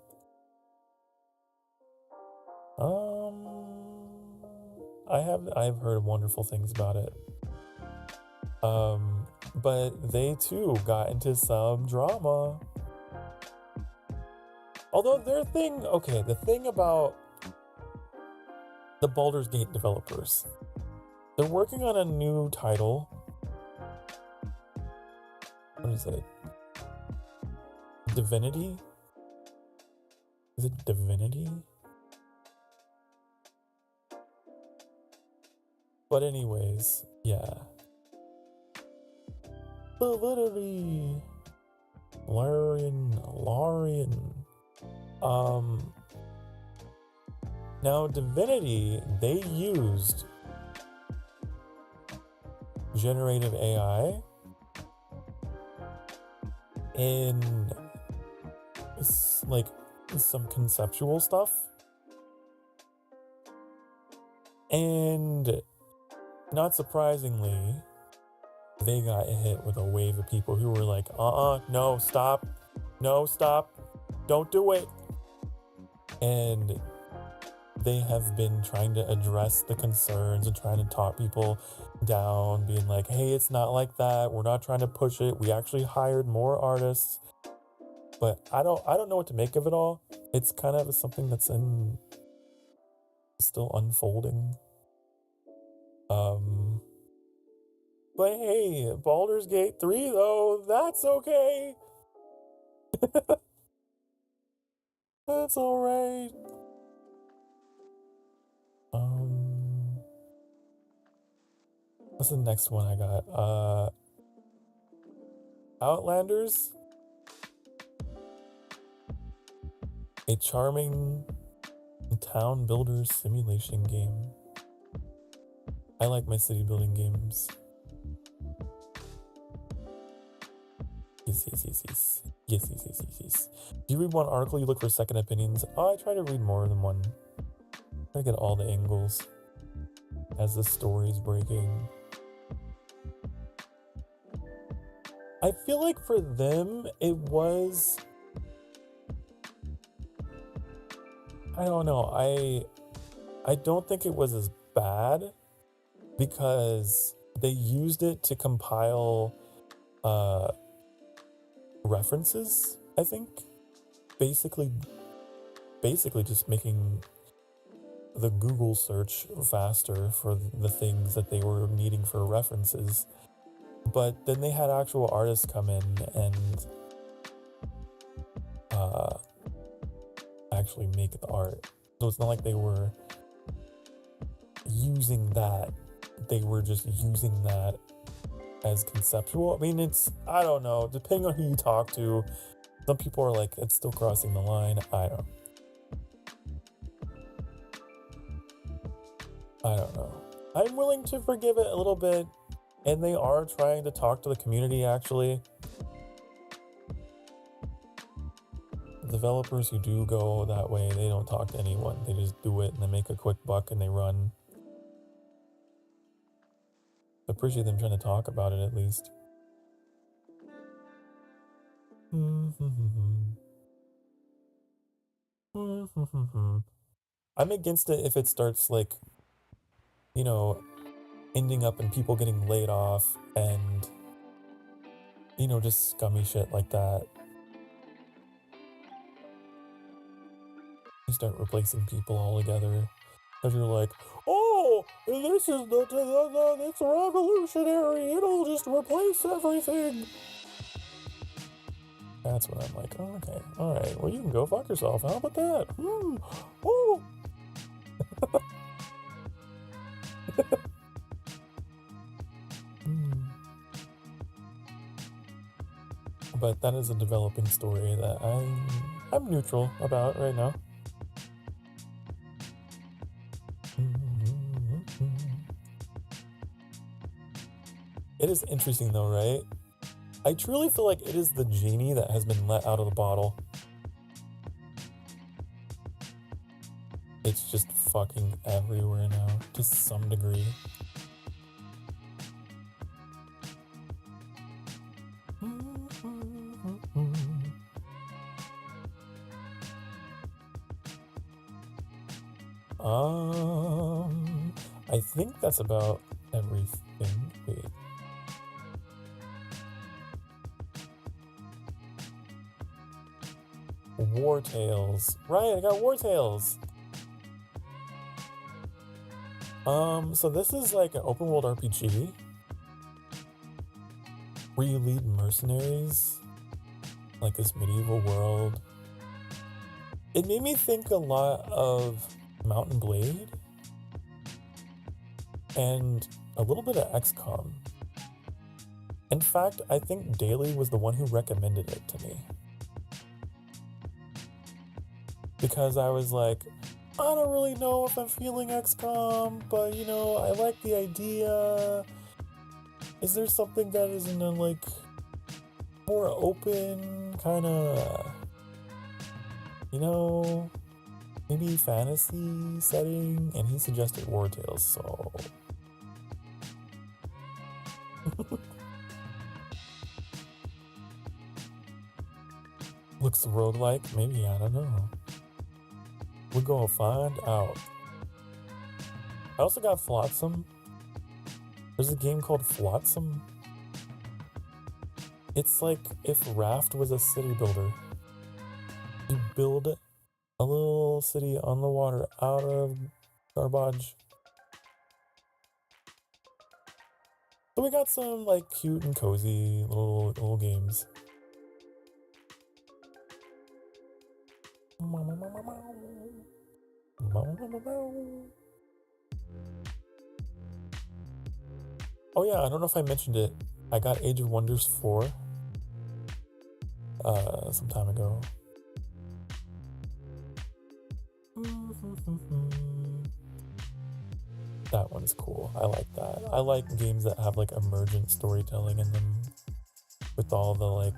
I've heard wonderful things about it. But they too got into some drama. Although the thing about the Baldur's Gate developers, they're working on a new title. What is it? Divinity? Is it Divinity? But anyways, yeah. Divinity. Larian. Now Divinity, they used generative AI in like some conceptual stuff, and not surprisingly, they got hit with a wave of people who were like, no, stop, don't do it. And they have been trying to address the concerns and trying to talk people down, being like, hey, it's not like that. We're not trying to push it. We actually hired more artists. But I don't know what to make of it all. It's kind of something that's still unfolding. But hey, Baldur's Gate 3 though, that's okay. That's alright. What's the next one I got? Outlanders? A charming town builder simulation game. I like my city building games. Yes. Do you read one article, you look for second opinions? Oh, I try to read more than one. Try to get all the angles as the story's breaking. I feel like for them, it was I don't know. I don't think it was as bad because they used it to compile references, I think. Basically just making the Google search faster for the things that they were needing for references. But then they had actual artists come in and actually make the art. So it's not like they were using that. They were just using that as conceptual. I mean, I don't know. Depending on who you talk to, some people are like, it's still crossing the line. I don't know. I'm willing to forgive it a little bit. And they are trying to talk to the community, actually. Developers who do go that way, they don't talk to anyone. They just do it and they make a quick buck and they run. I appreciate them trying to talk about it at least. I'm against it if it starts like, you know, ending up in people getting laid off and, you know, just scummy shit like that. You start replacing people altogether. Because you're like, oh, this is it's revolutionary. It'll just replace everything. That's when I'm like, oh, okay, all right. Well, you can go fuck yourself. How about that? Oh. But that is a developing story that I'm neutral about right now. It is interesting though, right? I truly feel like it is the genie that has been let out of the bottle. It's just fucking everywhere now, to some degree. I think that's about everything. Wait. War Tales. Right, I got War Tales. So this is like an open world RPG where you lead mercenaries, like this medieval world. It made me think a lot of Mountain Blade and a little bit of XCOM. In fact, I think Daly was the one who recommended it to me. Because I was like, I don't really know if I'm feeling XCOM, but you know, I like the idea. Is there something that is in a like more open kind of, you know, maybe fantasy setting? And he suggested War Tales, so looks roguelike, maybe, I don't know. We're gonna find out. I also got Flotsam. There's a game called Flotsam. It's like if Raft was a city builder. You build a little city on the water out of garbage. So we got some like cute and cozy little games. Oh yeah, I don't know if I mentioned it. I got Age of Wonders 4 some time ago. That one's cool. I like that. I like games that have like emergent storytelling in them with all the like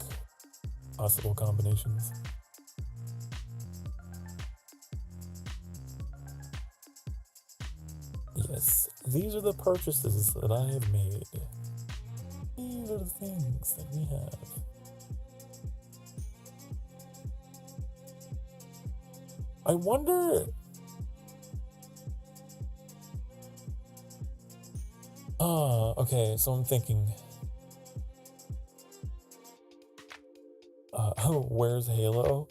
possible combinations. Yes, these are the purchases that I have made. These are the things that we have. I wonder... okay, so I'm thinking... where's Halo?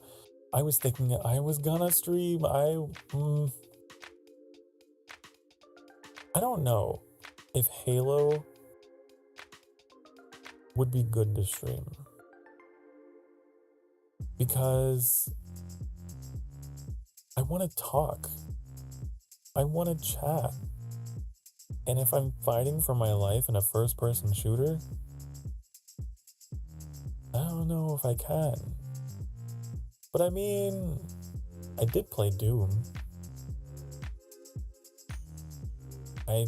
I was thinking I was gonna stream. I don't know if Halo would be good to stream. Because I want to talk. I want to chat. And if I'm fighting for my life in a first-person shooter, I don't know if I can. But I mean, I did play Doom. I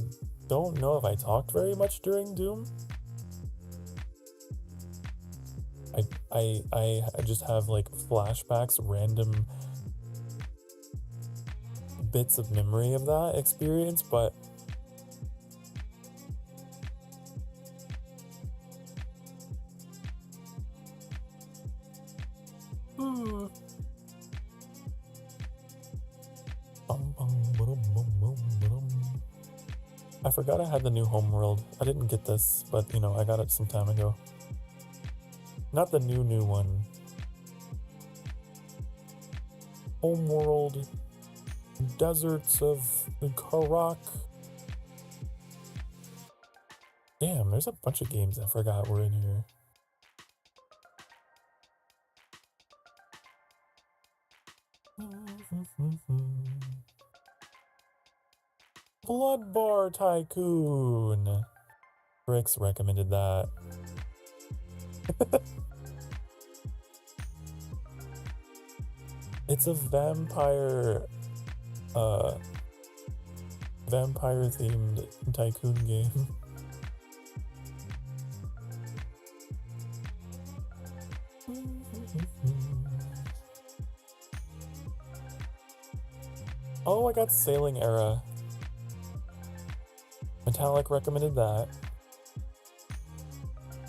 don't know if I talked very much during Doom. I just have like flashbacks, random bits of memory of that experience, but I forgot I had the new Homeworld. I didn't get this, but you know, I got it some time ago. Not the new one. Homeworld, Deserts of Karak. Damn, there's a bunch of games I forgot were in here. Blood Bar Tycoon. Bricks recommended that. It's a vampire themed tycoon game. Oh, I got Sailing Era. Metallic recommended that.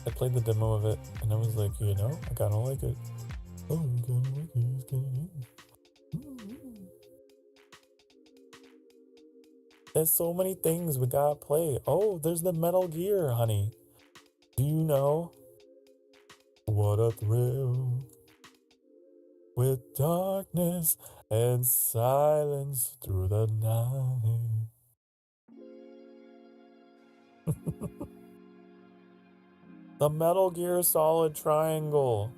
I played the demo of it and I was like, you know, I kinda like it. Oh, I kinda like it. It's kinda There's so many things we gotta play. Oh, there's the Metal Gear, honey. Do you know? What a thrill. With darkness and silence through the night. The Metal Gear Solid Triangle.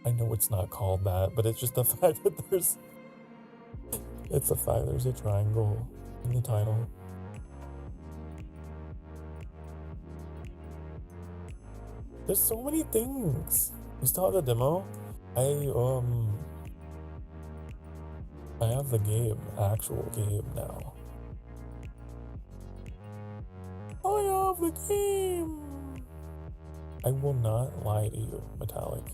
I know it's not called that, but it's just the fact that there's a triangle in the title. There's so many things. You still have the demo? I have the game, actual game now. I have the game! I will not lie to you, Metallic.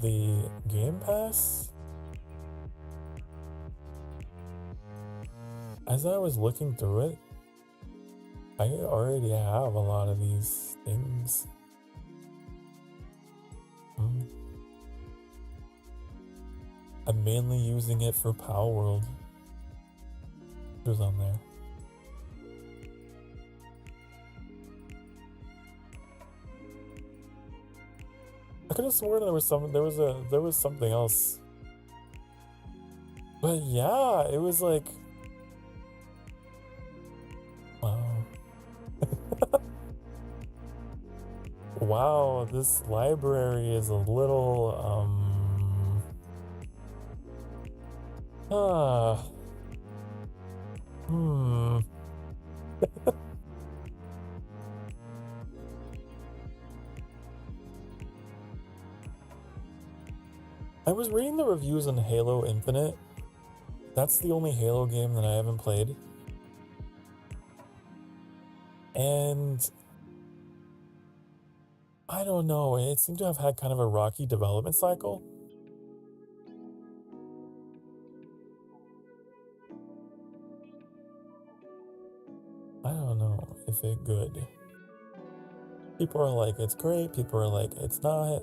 The Game Pass? As I was looking through it, I already have a lot of these things. I'm mainly using it for Power World. It was on there. I could have sworn there was something else. But yeah, it was like, wow. Wow, this library is a little I was reading the reviews on Halo Infinite. That's the only Halo game that I haven't played. And I don't know, it seemed to have had kind of a rocky development cycle. I don't know if it's good. People are like, it's great. People are like, it's not.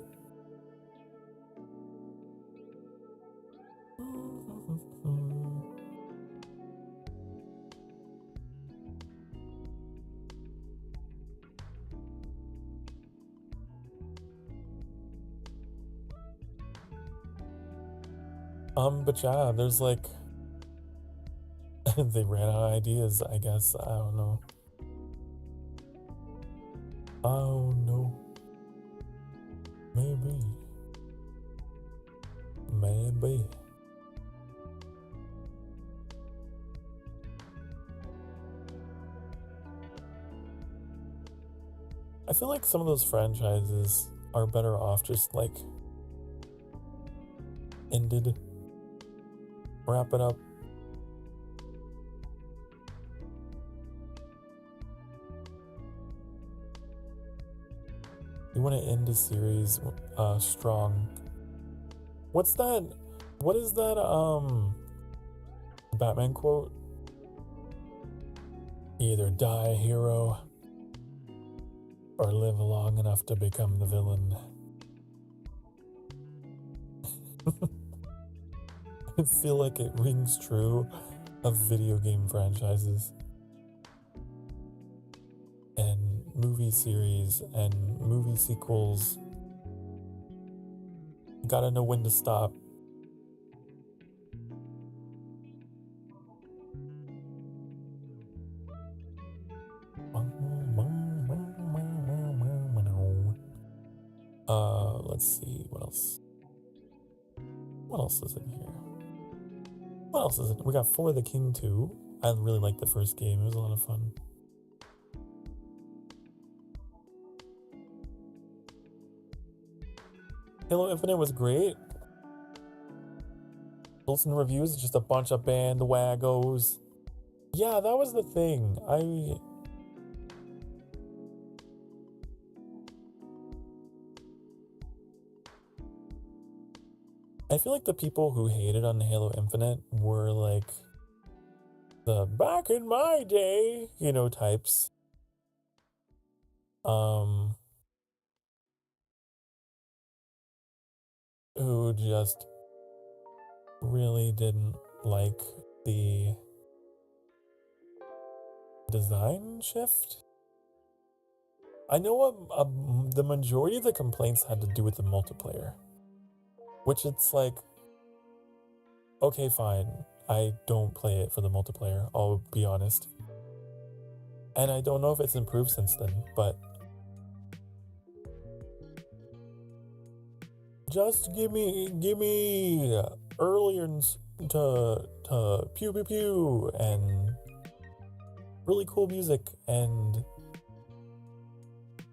But yeah, there's like, they ran out of ideas, I guess. I don't know. Oh no. Maybe. Maybe. I feel like some of those franchises are better off just like ended. Wrap it up. You want to end a series strong. What's that? What is that Batman quote? Either die a hero or live long enough to become the villain. I feel like it rings true of video game franchises and movie series and movie sequels. You gotta know when to stop. Let's see, what else? What else is in here? What else is it? We got For the King 2. I really liked the first game. It was a lot of fun. Halo Infinite was great. Listen to reviews, just a bunch of bandwaggos. Yeah, that was the thing. I feel like the people who hated on Halo Infinite were like the back in my day, you know, types. Who just really didn't like the design shift. I know the majority of the complaints had to do with the multiplayer, which it's like, okay, fine. I don't play it for the multiplayer, I'll be honest. And I don't know if it's improved since then, but just give me earlier to pew pew pew and really cool music and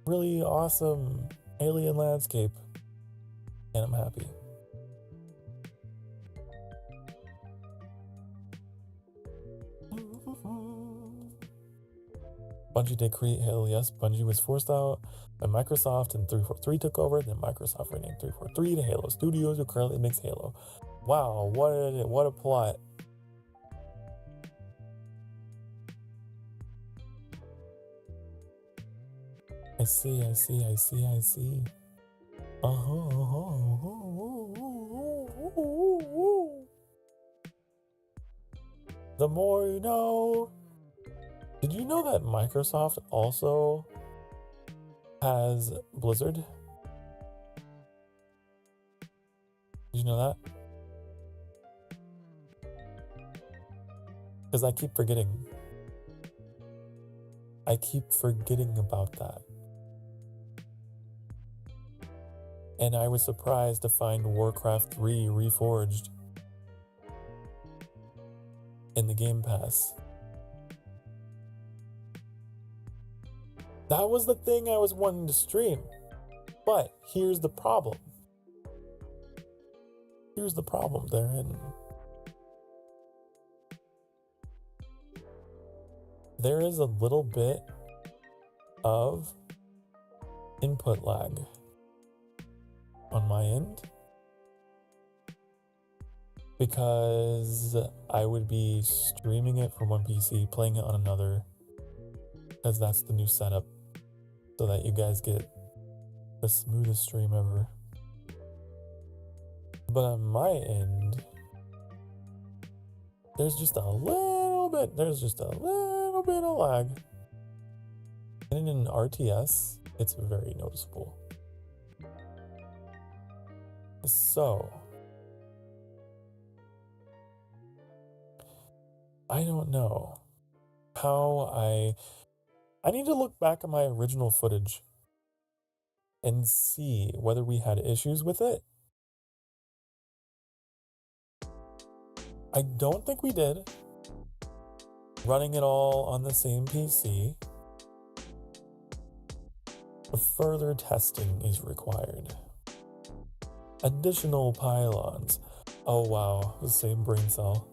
really awesome alien landscape, and I'm happy. Bungie did create Halo, yes. Bungie was forced out by Microsoft and 343 took over, then Microsoft renamed 343 to Halo Studios, who currently makes Halo. Wow, what a plot. I see. The more you know. Did you know that Microsoft also has Blizzard? Did you know that? Because I keep forgetting. I keep forgetting about that. And I was surprised to find Warcraft 3 Reforged in the Game Pass. That was the thing I was wanting to stream. But here's the problem. Here's the problem therein. There is a little bit of input lag on my end because I would be streaming it from one PC, playing it on another, because that's the new setup. so that you guys get the smoothest stream ever. But on my end, there's just a little bit of lag. And in RTS, it's very noticeable. So, I don't know how I need to look back at my original footage and see whether we had issues with it. I don't think we did. Running it all on the same PC. Further testing is required. Additional pylons. Oh wow, the same brain cell.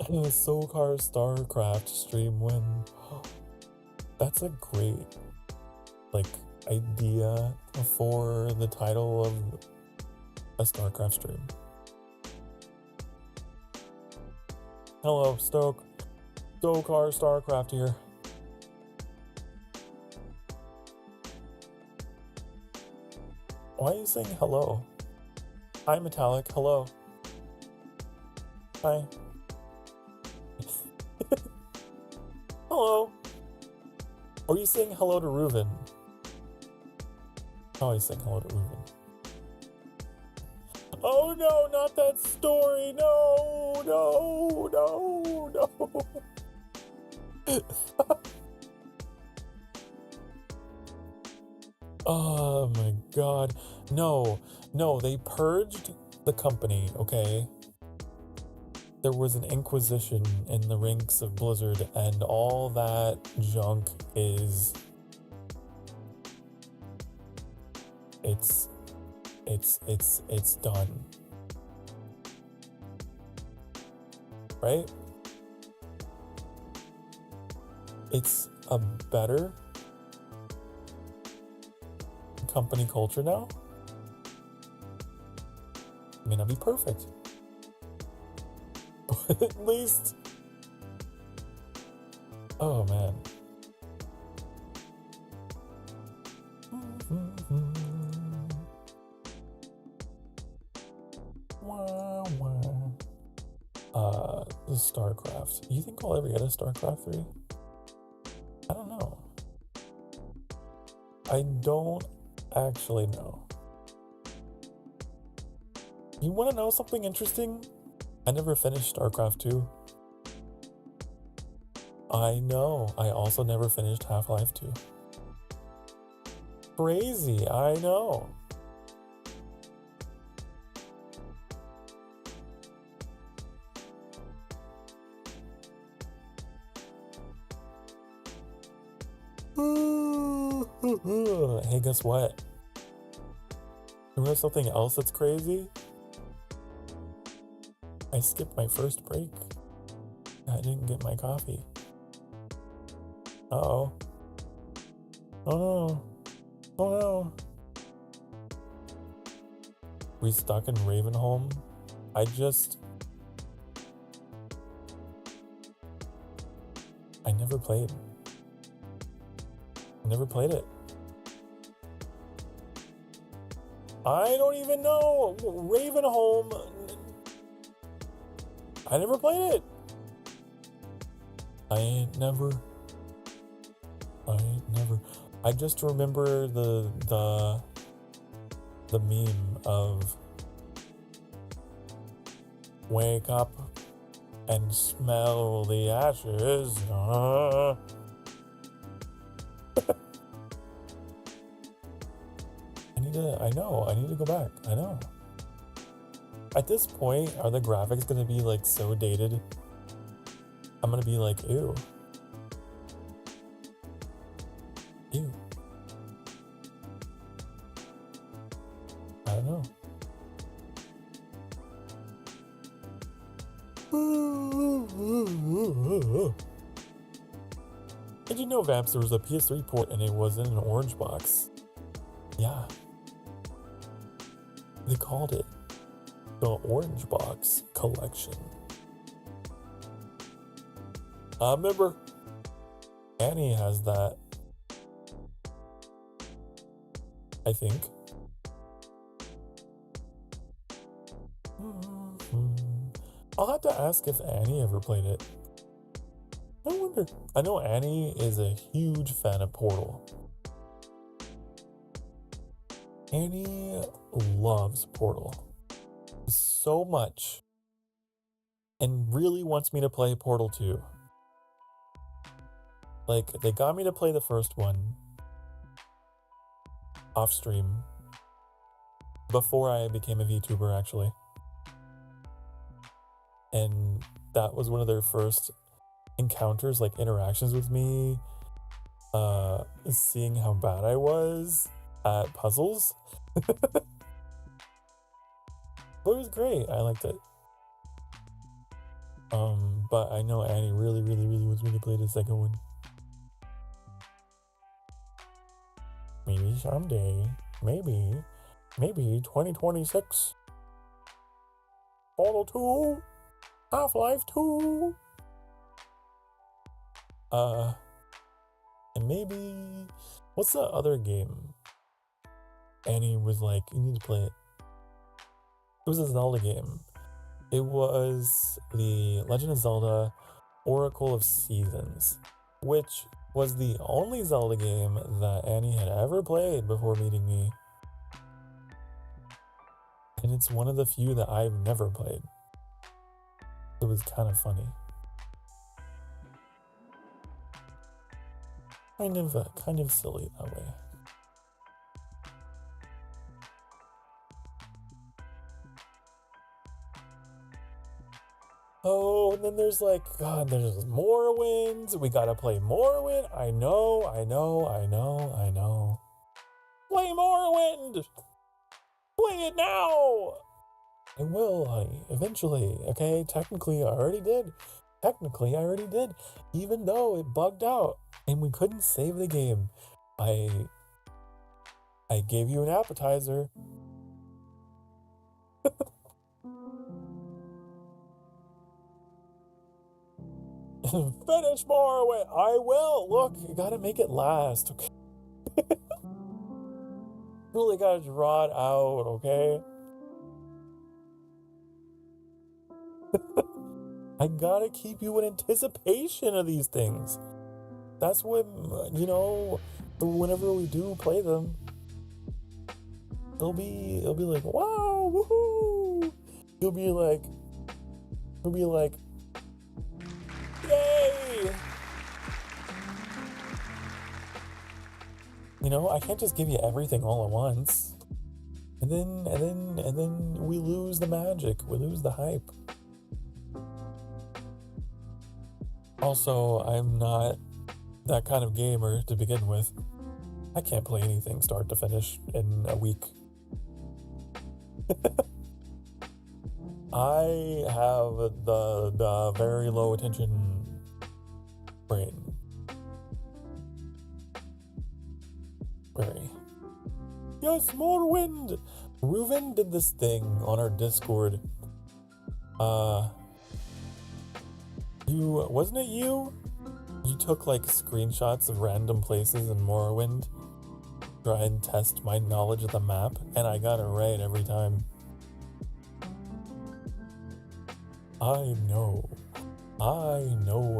Sokar StarCraft stream win. That's a great idea for the title of a StarCraft stream. Hello, Sokar StarCraft here. Why are you saying hello? Hi, Metallic. Hello. Hi. Hello. Or are you saying hello to Reuven? Oh, he's saying hello to Reuven. Oh no, not that story. No, no, no, no. Oh my god. No, they purged the company, okay? There was an inquisition in the ranks of Blizzard, and all that junk is... It's done. Right? It's a better company culture now. It may not be perfect, but at least, oh man. The StarCraft. You think I'll ever get a StarCraft 3? I don't know. I don't actually know. You want to know something interesting? I never finished StarCraft 2. I know. I also never finished Half-Life 2. Crazy, I know. Hey, guess what? You know something else that's crazy? I skipped my first break. I didn't get my coffee. Uh-oh. Oh no. Oh no. We stuck in Ravenholm? I never played. I never played it. I don't even know. Ravenholm. I never played it. I never. I just remember the meme of wake up and smell the ashes. I need to go back. I know. At this point, are the graphics gonna be like so dated? I'm gonna be like, ew. Ew. I don't know. Did you know, Vamps, there was a PS3 port and it was in an orange box? Yeah. They called it the Orange Box Collection. I remember Annie has that, I think. I'll have to ask if Annie ever played it. I wonder. I know Annie is a huge fan of Portal. Annie loves Portal so much and really wants me to play Portal 2. Like, they got me to play the first one off stream before I became a VTuber, actually. And that was one of their first encounters, like interactions with me, seeing how bad I was at puzzles. But it was great. I liked it. But I know Annie really wants me to play the second one. Maybe someday. Maybe 2026. Portal 2. Half-Life 2. And maybe, what's the other game? Annie was like, you need to play it. It was a Zelda game. It was the Legend of Zelda Oracle of Seasons, which was the only Zelda game that Annie had ever played before meeting me. And it's one of the few that I've never played. It was kind of funny. Kind of silly that way. Oh, and then there's like, God, there's Morrowind. We gotta play Morrowind. I know. Play Morrowind! Play it now! I will, honey, eventually, okay? Technically, I already did. Even though it bugged out and we couldn't save the game. I gave you an appetizer. Finish Morrowind! I will! Look, you gotta make it last, okay? Really gotta draw it out, okay? I gotta keep you in anticipation of these things. That's what, you know, whenever we do play them, it'll be like, wow, woohoo! You'll be like, yay! You know, I can't just give you everything all at once. And then we lose the magic. We lose the hype. Also, I'm not that kind of gamer to begin with. I can't play anything start to finish in a week. I have the very low attention brain. Very. Yes, Morrowind! Reuven did this thing on our Discord. Wasn't it you? You took like screenshots of random places in Morrowind, try and test my knowledge of the map, and I got it right every time. I know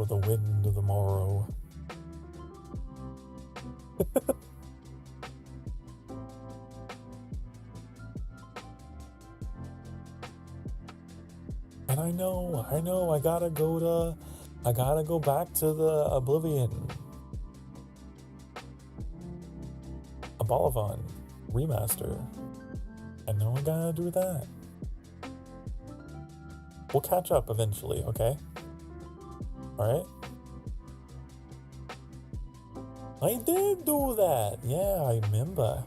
the wind of the morrow. And I know, I gotta go back to the Oblivion. Abolivon remaster. I know I gotta do that. We'll catch up eventually, okay? Alright? I did do that! Yeah, I remember.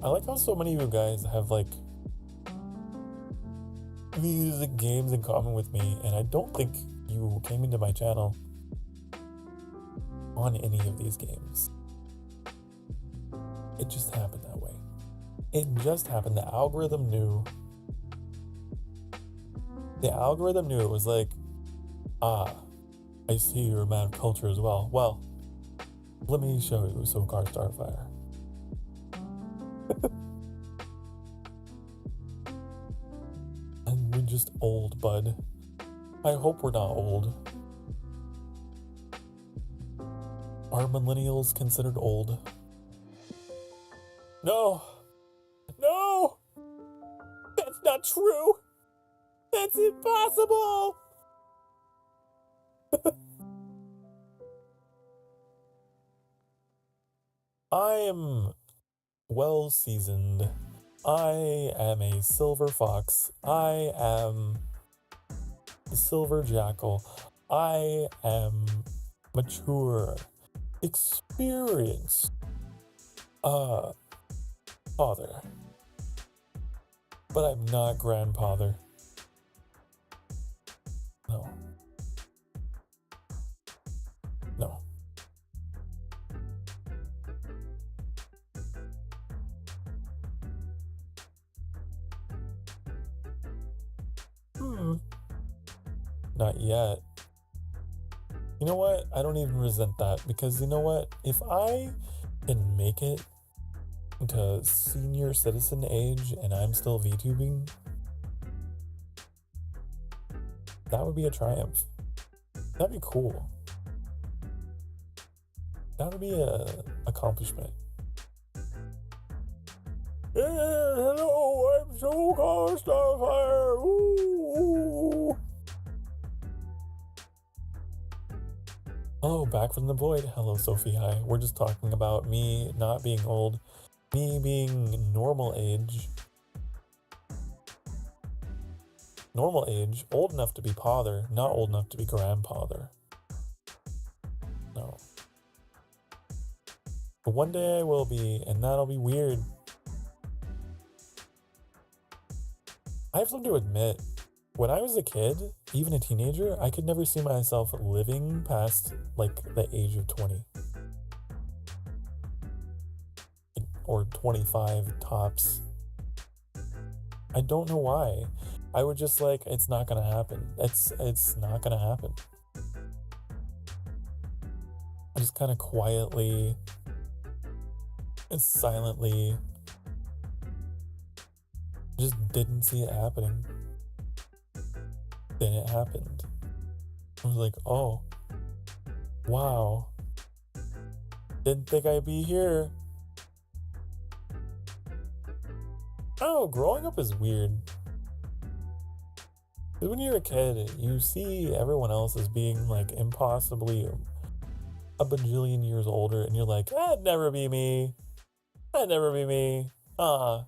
I like how so many of you guys have like these games in common with me, and I don't think you came into my channel on any of these games. It just happened that way. It just happened. The algorithm knew. The algorithm knew. It was like, I see you're a man of culture as well. Well, let me show you Sokar Starfire. And we're just old, bud. I hope we're not old. Are millennials considered old? No! No! That's not true! That's impossible! I am well seasoned. I am a silver fox. I am a silver jackal. I am mature, experienced, father. But I'm not grandfather. No. No. Not yet. You know what? I don't even resent that, because you know what? If I can make it to senior citizen age and I'm still VTubing, that would be a triumph. That'd be cool. That would be a accomplishment. Yeah, hello, I'm Sokar Starfire. Ooh. Hello, back from the void. Hello, Sophie. Hi. We're just talking about me not being old, me being normal age. Normal age, old enough to be father, not old enough to be grandfather. No. But one day I will be, and that'll be weird. I have something to admit. When I was a kid, even a teenager, I could never see myself living past, like, the age of 20. Or 25 tops. I don't know why. I would just like, it's not gonna happen. It's not gonna happen. I just kind of quietly and silently just didn't see it happening. Then it happened. I was like, oh, wow. Didn't think I'd be here. Oh, growing up is weird. Because when you're a kid, you see everyone else as being like impossibly a bajillion years older, and you're like, that'd never be me. That'd never be me. Mm-mm.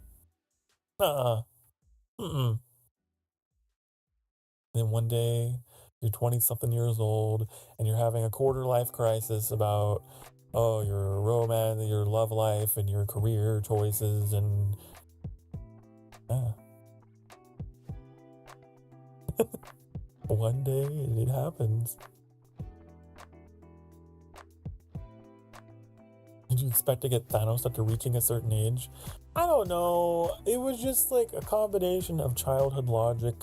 Then one day, you're 20-something years old, and you're having a quarter-life crisis about, oh, your romance, your love life, and your career choices, and yeah. One day, it happens. Did you expect to get Thanos after reaching a certain age? I don't know. It was just like a combination of childhood logic,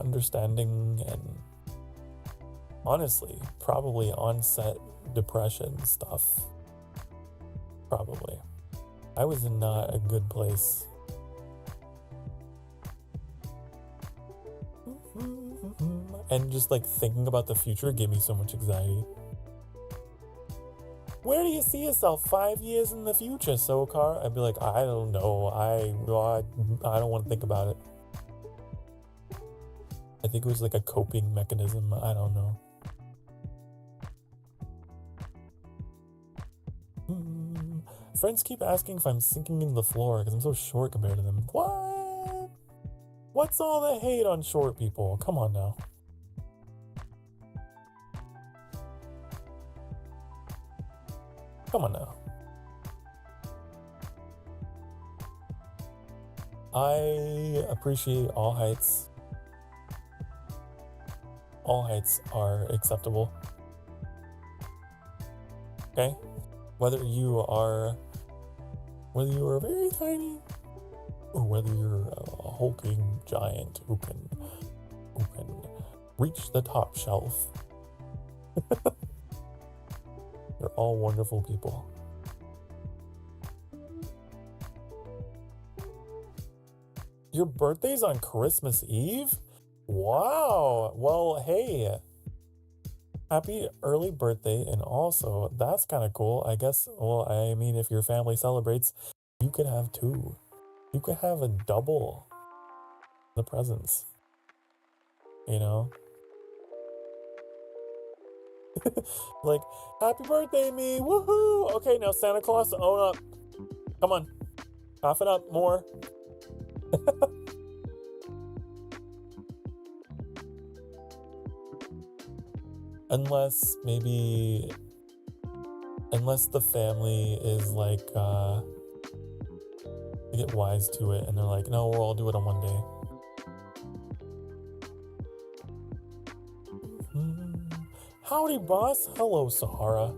understanding, and honestly, probably onset depression stuff. Probably. I was in not a good place. And just like thinking about the future gave me so much anxiety. Where do you see yourself 5 years in the future, Sokar? I'd be like, I don't know. I don't want to think about it. I think it was like a coping mechanism. I don't know. Friends keep asking if I'm sinking into the floor because I'm so short compared to them. What? What's all the hate on short people? Come on now. Come on now. I appreciate all heights. All heights are acceptable. Okay? Whether you are Whether you are very tiny or whether you're a hulking giant who can reach the top shelf. They're all wonderful people. Your birthday's on Christmas Eve? Wow. Well, hey. Happy early birthday, and also, that's kind of cool. I guess, well, I mean, if your family celebrates, you could have two. You could have a double the presents. You know? Like, happy birthday, me! Woohoo! Okay, now Santa Claus, own up. Come on. Cough it up more. Unless the family is like, they get wise to it and they're like, no, we'll all do it on one day. Howdy, boss. Hello, Sahara.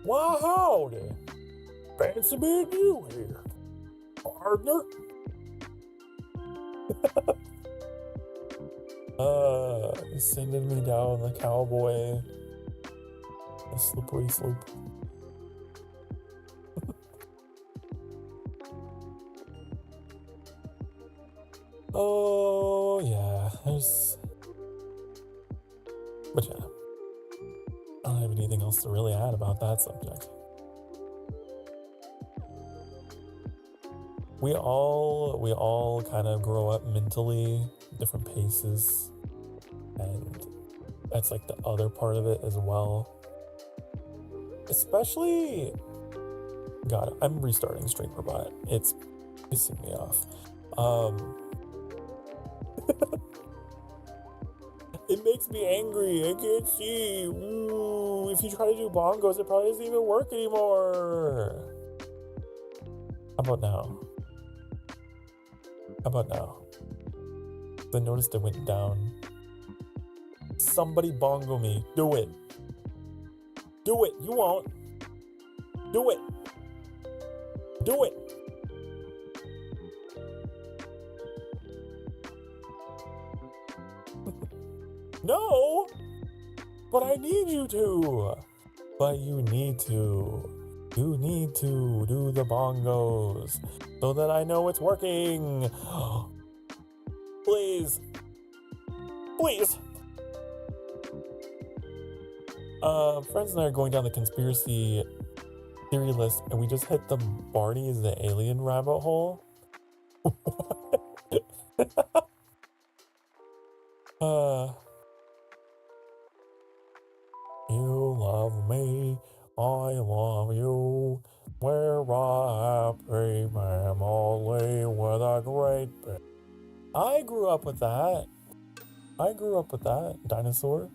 Why, howdy. Fancy being you here, partner. Sending me down the cowboy. A slippery slope. Oh, yeah. But yeah. I don't have anything else to really add about that subject. We all kind of grow up mentally, different paces. And that's like the other part of it as well. Especially, God, I'm restarting StreamerBot. It's pissing me off. It makes me angry. I can't see. Ooh, if you try to do bongos, it probably doesn't even work anymore. How about now? How about now? I noticed it went down. Somebody bongo me. Do it. Do it. You won't. Do it. Do it. No. But I need you to. But you need to. You need to do the bongos so that I know it's working. Please. Please. Friends and I are going down the conspiracy theory list, and we just hit the Barney is the alien rabbit hole. You love me, I love you. We're happy family with a great big. I grew up with that. Dinosaur.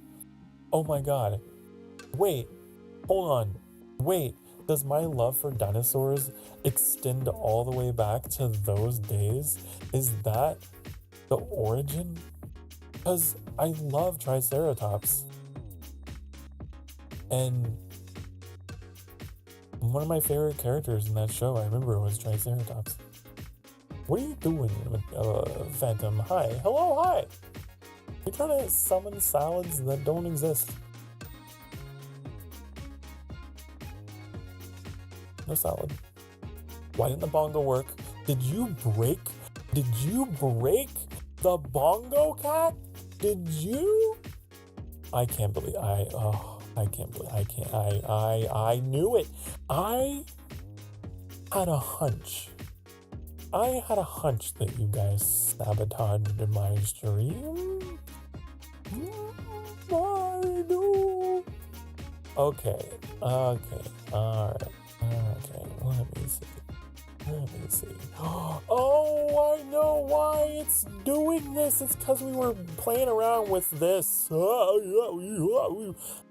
Oh my god. Wait, hold on. Wait, does my love for dinosaurs extend all the way back to those days? Is that the origin? Because I love Triceratops. And one of my favorite characters in that show, I remember, was Triceratops. What are you doing, Phantom? Hi. Hello, hi. You're trying to summon salads that don't exist. No salad. Why didn't the bongo work? Did you break the bongo cat? Did you? I can't believe I knew it. I had a hunch. that you guys sabotaged my stream. I do. Okay, alright. Okay, let me see. Oh, I know why it's doing this. It's because we were playing around with this.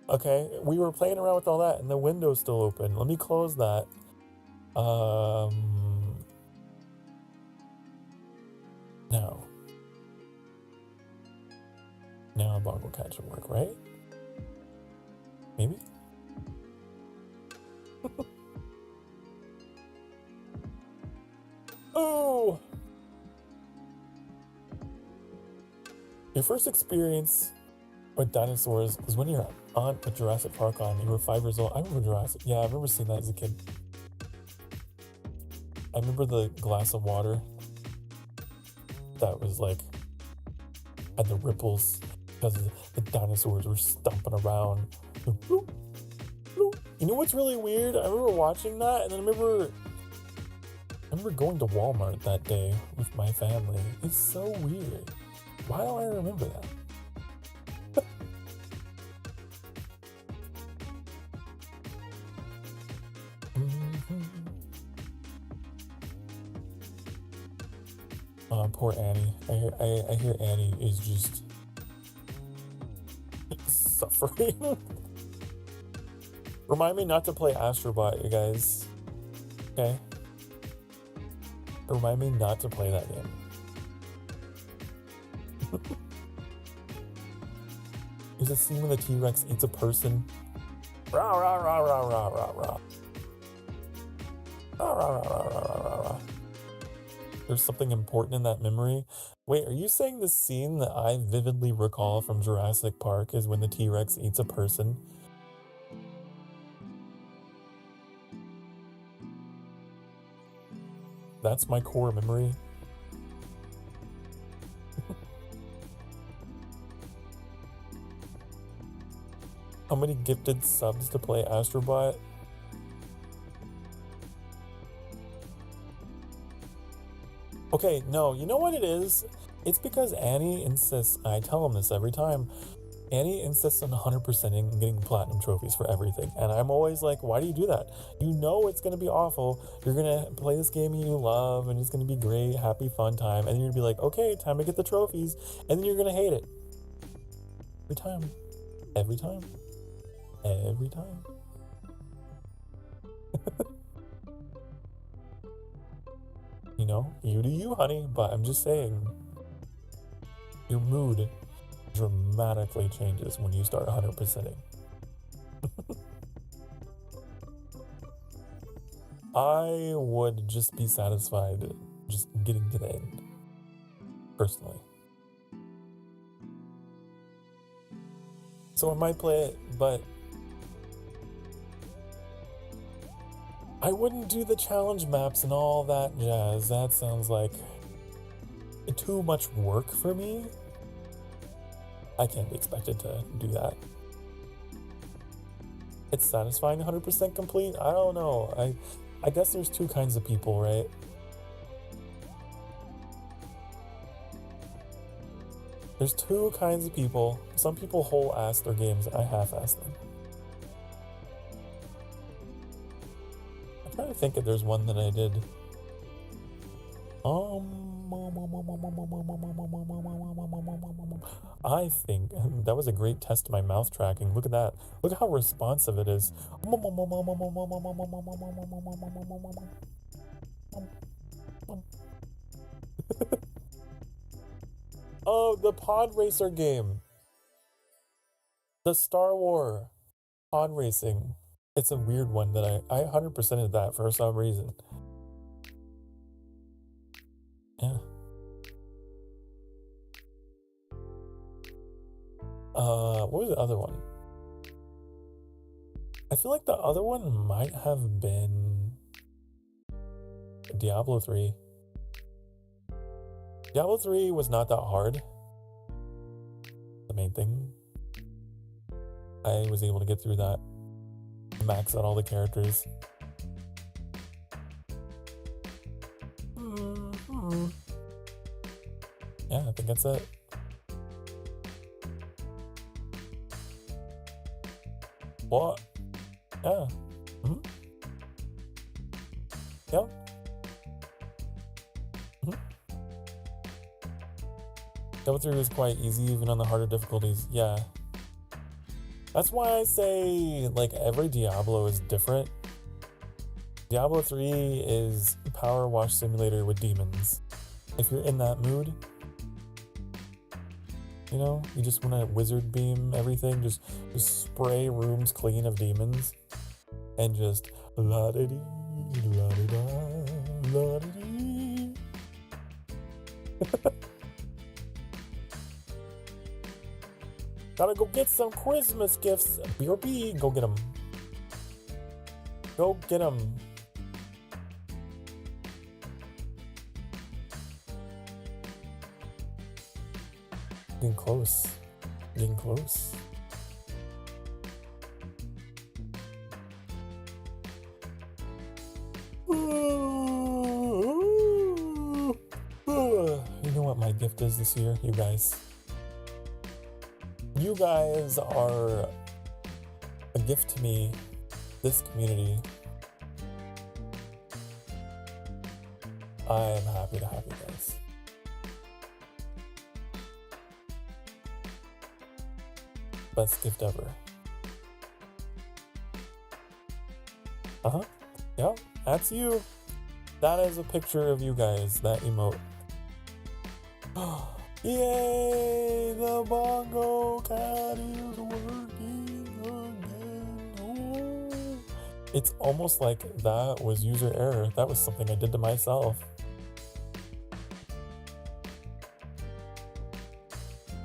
Okay, we were playing around with all that, and the window's still open. Let me close that. Now a bongo cat should work, right? Maybe? Your first experience with dinosaurs is when you're on a Jurassic Park on. You were 5 years old. I remember Jurassic. Yeah, I remember seeing that as a kid. I remember the glass of water that was like had the ripples because the dinosaurs were stomping around. You know what's really weird? I remember watching that, and then I remember going to Walmart that day with my family. It's so weird. Why do I remember that? Poor Annie. I hear Annie is just suffering. Remind me not to play Astrobot, you guys. Okay? Remind me not to play that game. There's a scene when the T-Rex eats a person. Rah, rah, rah, rah, rah, rah, rah. Rah, rah, rah, rah, rah, rah, rah. There's something important in that memory. Wait, are you saying the scene that I vividly recall from Jurassic Park is when the T-Rex eats a person? That's my core memory. How many gifted subs to play Astrobot? Okay, no, you know what it is? It's because Annie insists, I tell him this every time, Annie insists on 100%ing and getting platinum trophies for everything. And I'm always like, why do you do that? You know it's going to be awful. You're going to play this game you love, and it's going to be great, happy, fun time. And then you're going to be like, okay, time to get the trophies. And then you're going to hate it. Every time. Every time. Every time. You know, you do you, honey. But I'm just saying, your mood dramatically changes when you start 100%ing. I would just be satisfied just getting to the end, personally. So I might play it, but I wouldn't do the challenge maps and all that jazz. That sounds like too much work for me. I can't be expected to do that. It's satisfying 100% complete? I don't know. I guess there's two kinds of people, right? There's two kinds of people. Some people whole-ass their games. I half-ass them. I'm trying to think if there's one that I did. I think that was a great test of my mouth tracking. Look at that. Look at how responsive it is. Oh, the pod racer game. The Star Wars pod racing. It's a weird one that I 100%ed that for some reason. Yeah. What was the other one? I feel like the other one might have been Diablo 3. Diablo 3 was not that hard. The main thing. I was able to get through that. Max out all the characters. Yeah, I think that's it. What? Yeah. Yep. Diablo 3 was quite easy, even on the harder difficulties. Yeah. That's why I say, like, every Diablo is different. Diablo 3 is Power Wash Simulator with demons. If you're in that mood, you know, you just want to wizard beam everything, just spray rooms clean of demons, and just la-da-dee, la-da-da, la-da-dee. Gotta go get some Christmas gifts. BRB, go get them. Go get them. Getting close. Getting close. You know what my gift is this year, you guys? You guys are a gift to me, this community. I am happy to have you guys. Best gift ever. Yeah, that's you. That is a picture of you guys, that emote. Yay! The bongo cat is working again. Oh. It's almost like that was user error. That was something I did to myself.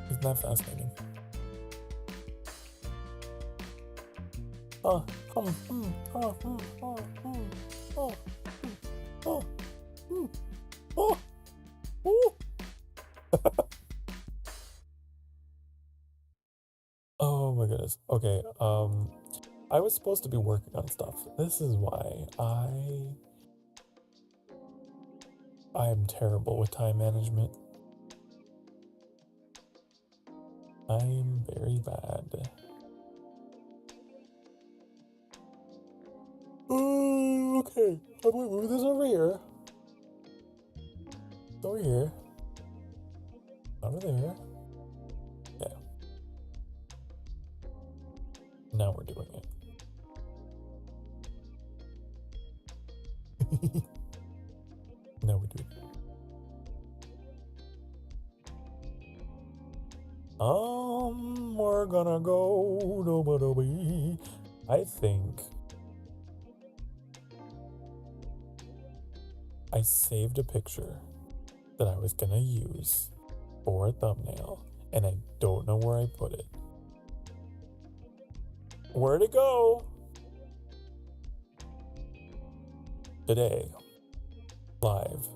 Isn't that fascinating? Oh my goodness. Okay, I was supposed to be working on stuff. This is why I am terrible with time management. I am very bad. Oh, okay. How do I move this over here? Over here. Over there. Yeah. Now we're doing it. Now we're doing it. We're gonna go do. I think I saved a picture that I was gonna use for a thumbnail, and I don't know where I put it. Where'd it go? Today, live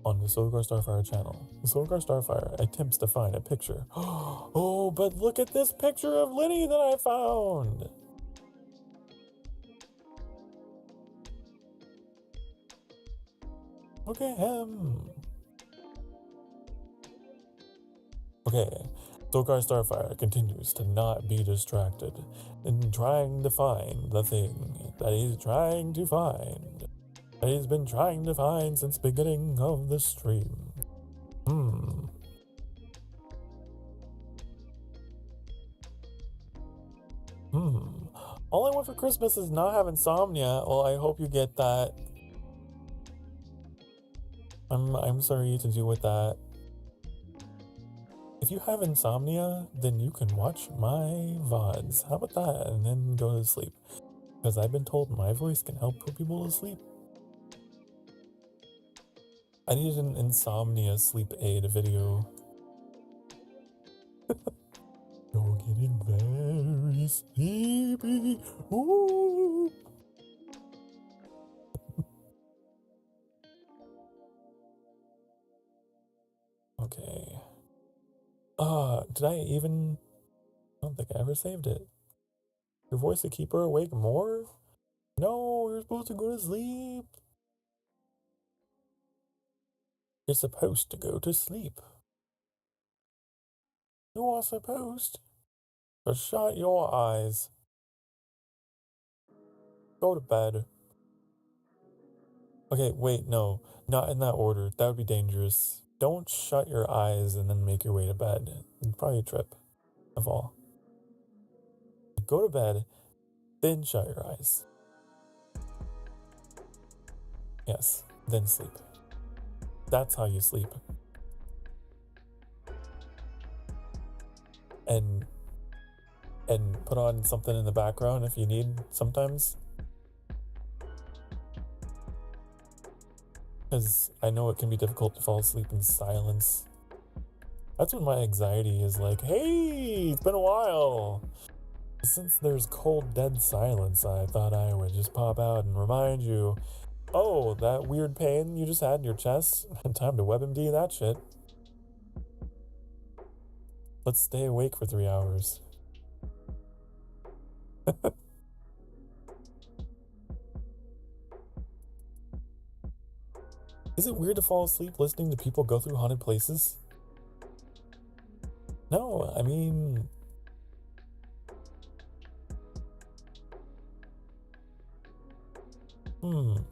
on the Sokar Starfire channel, the Sokar Starfire attempts to find a picture. Oh, but look at this picture of Linny that I found. Look at him. Okay, Sokar Starfire continues to not be distracted in trying to find the thing that he's trying to find, that he's been trying to find since the beginning of the stream. All I want for Christmas is not have insomnia. Well, I hope you get that. I'm sorry to do with that. If you have insomnia, then you can watch my VODs. How about that? And then go to sleep. Because I've been told my voice can help put people to sleep. I need an insomnia sleep aid video. You're getting very sleepy. Ooh. Okay. Did I even... I don't think I ever saved it. Your voice to keep her awake more? No, you're supposed to go to sleep. You're supposed to go to sleep. You are supposed to shut your eyes. Go to bed. Okay, wait, no. Not in that order. That would be dangerous. Don't shut your eyes and then make your way to bed. You'd probably trip and fall. Go to bed, then shut your eyes. Yes, then sleep. That's how you sleep. And put on something in the background if you need sometimes. Because I know it can be difficult to fall asleep in silence. That's when my anxiety is like, hey, it's been a while. Since there's cold, dead silence, I thought I would just pop out and remind you, oh, that weird pain you just had in your chest? Time to WebMD that shit. Let's stay awake for 3 hours. Is it weird to fall asleep listening to people go through haunted places? No, I mean...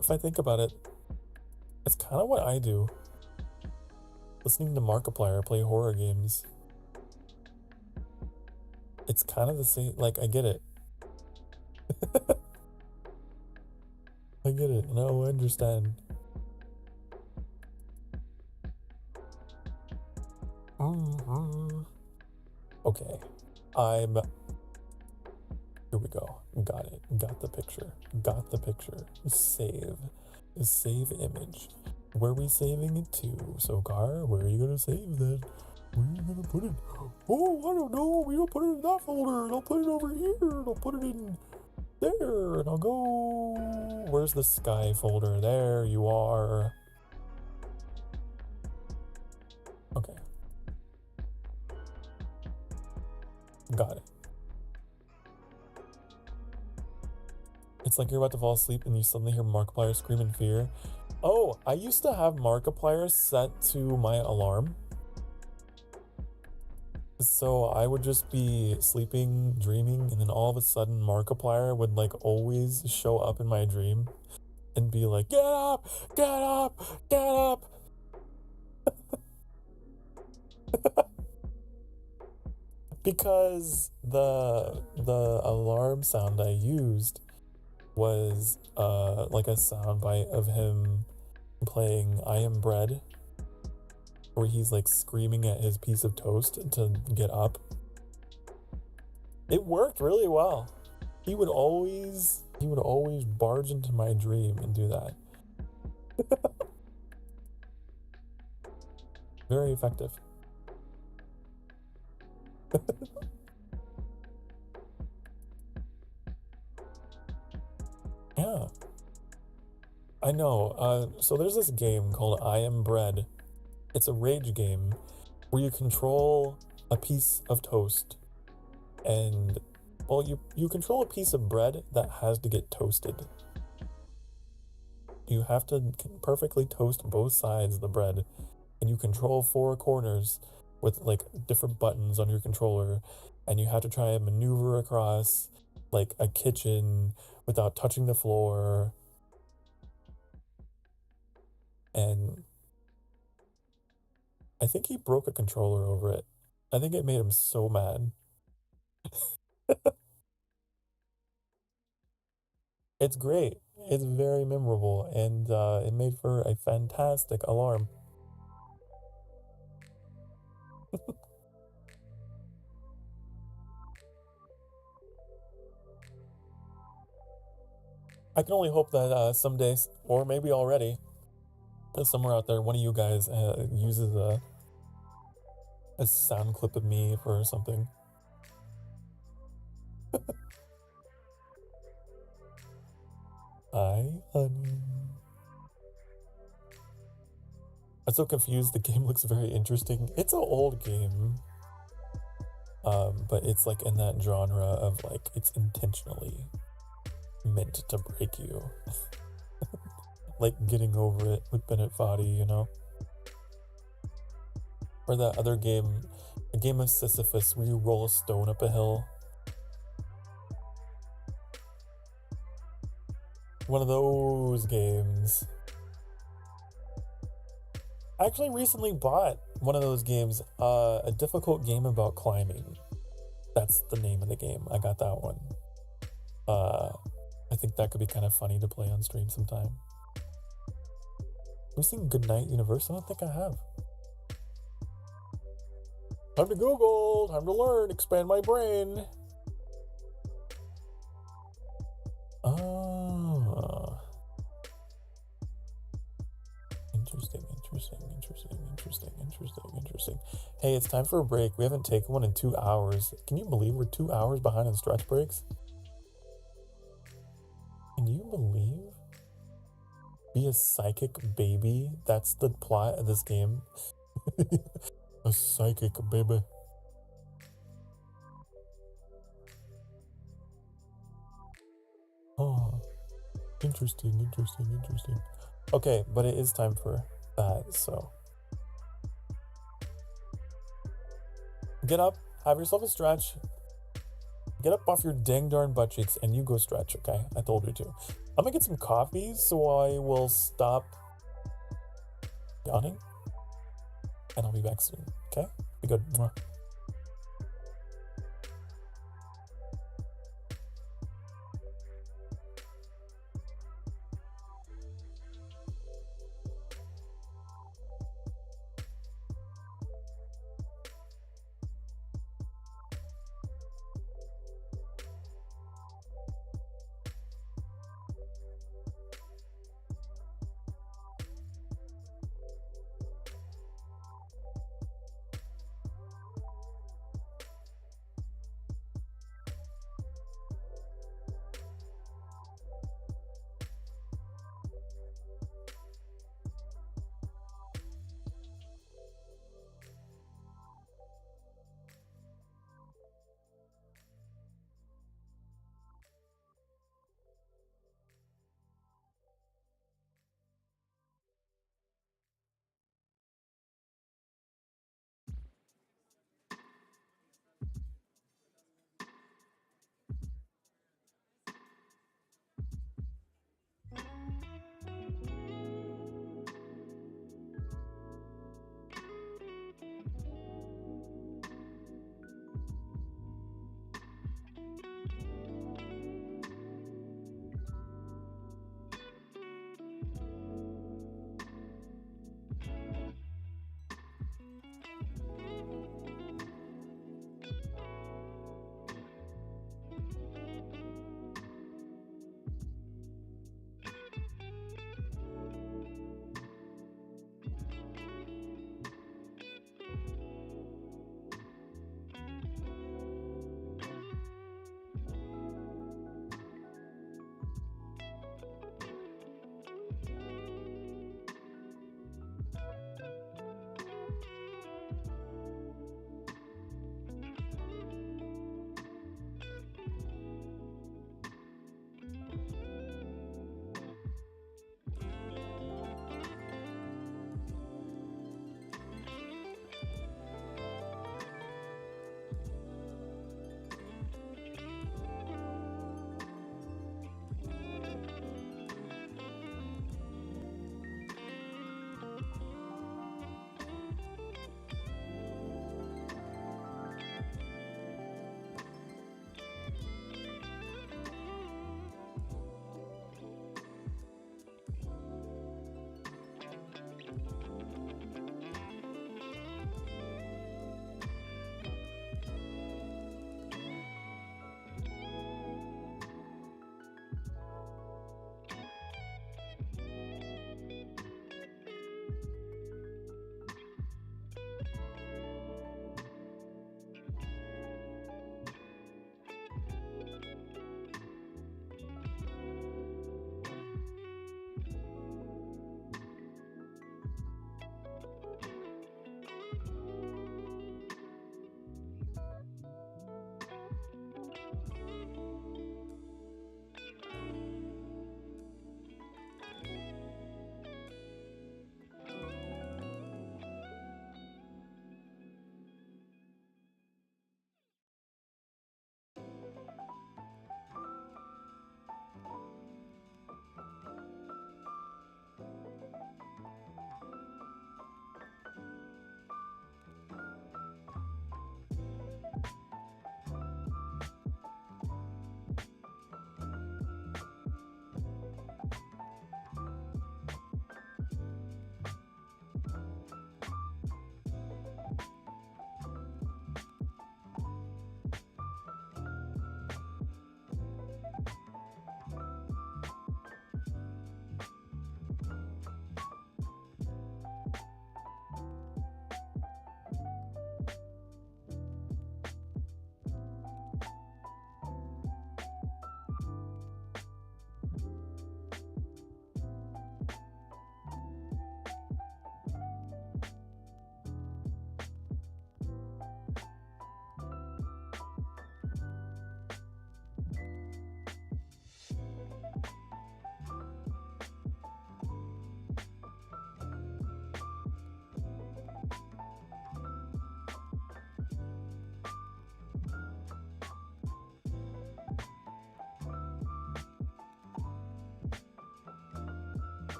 if I think about it, it's kind of what I do. Listening to Markiplier play horror games. It's kind of the same, like, I get it. I get it, no, I understand. Okay, here we go. Got it. Got the picture. Got the picture. Save. Save image. Where are we saving it to? Sokar, where are you gonna save that? Where are you gonna put it? Oh, I don't know. We don't put it in that folder, and I'll put it over here, and I'll put it in there, and I'll go... Where's the sky folder? There you are. Okay. Got it. It's like you're about to fall asleep and you suddenly hear Markiplier scream in fear. Oh, I used to have Markiplier set to my alarm. So I would just be sleeping, dreaming, and then all of a sudden Markiplier would like always show up in my dream and be like, get up, get up, get up. Because the alarm sound I used was like a soundbite of him playing I Am Bread, where he's like screaming at his piece of toast to get up. It worked really well. He would always barge into my dream and do that. Very effective. Yeah. I know. So there's this game called I Am Bread. It's a rage game where you control a piece of toast and, well, you control a piece of bread that has to get toasted. You have to perfectly toast both sides of the bread, and you control 4 corners with like different buttons on your controller, and you have to try and maneuver across like a kitchen without touching the floor. And I think he broke a controller over it. I think it made him so mad. It's great. It's very memorable, and it made for a fantastic alarm. I can only hope that someday, or maybe already, somewhere out there, one of you guys uses a sound clip of me for something. Hi, honey. I'm so confused. The game looks very interesting. It's an old game. But it's like in that genre of like, it's intentionally meant to break you. Like Getting Over It with Bennett Foddy, you know? Or that other game, a game of Sisyphus where you roll a stone up a hill. One of those games. I actually recently bought one of those games, a difficult game about climbing. That's the name of the game. I got that one. I think that could be kind of funny to play on stream sometime. Have you seen Goodnight Universe? I don't think I have. Time to Google, time to learn, expand my brain. Ah. Interesting. Hey, it's time for a break. We haven't taken one in 2 hours. Can you believe we're 2 hours behind on stretch breaks? Can you believe? Be a psychic baby? That's the plot of this game. A psychic baby. Oh, interesting. Okay, but it is time for that, so. Get up, have yourself a stretch. Get up off your dang darn butt cheeks and you go stretch, okay? I told you to. I'm gonna get some coffee so I will stop yawning. And I'll be back soon, okay? Be good. Mwah.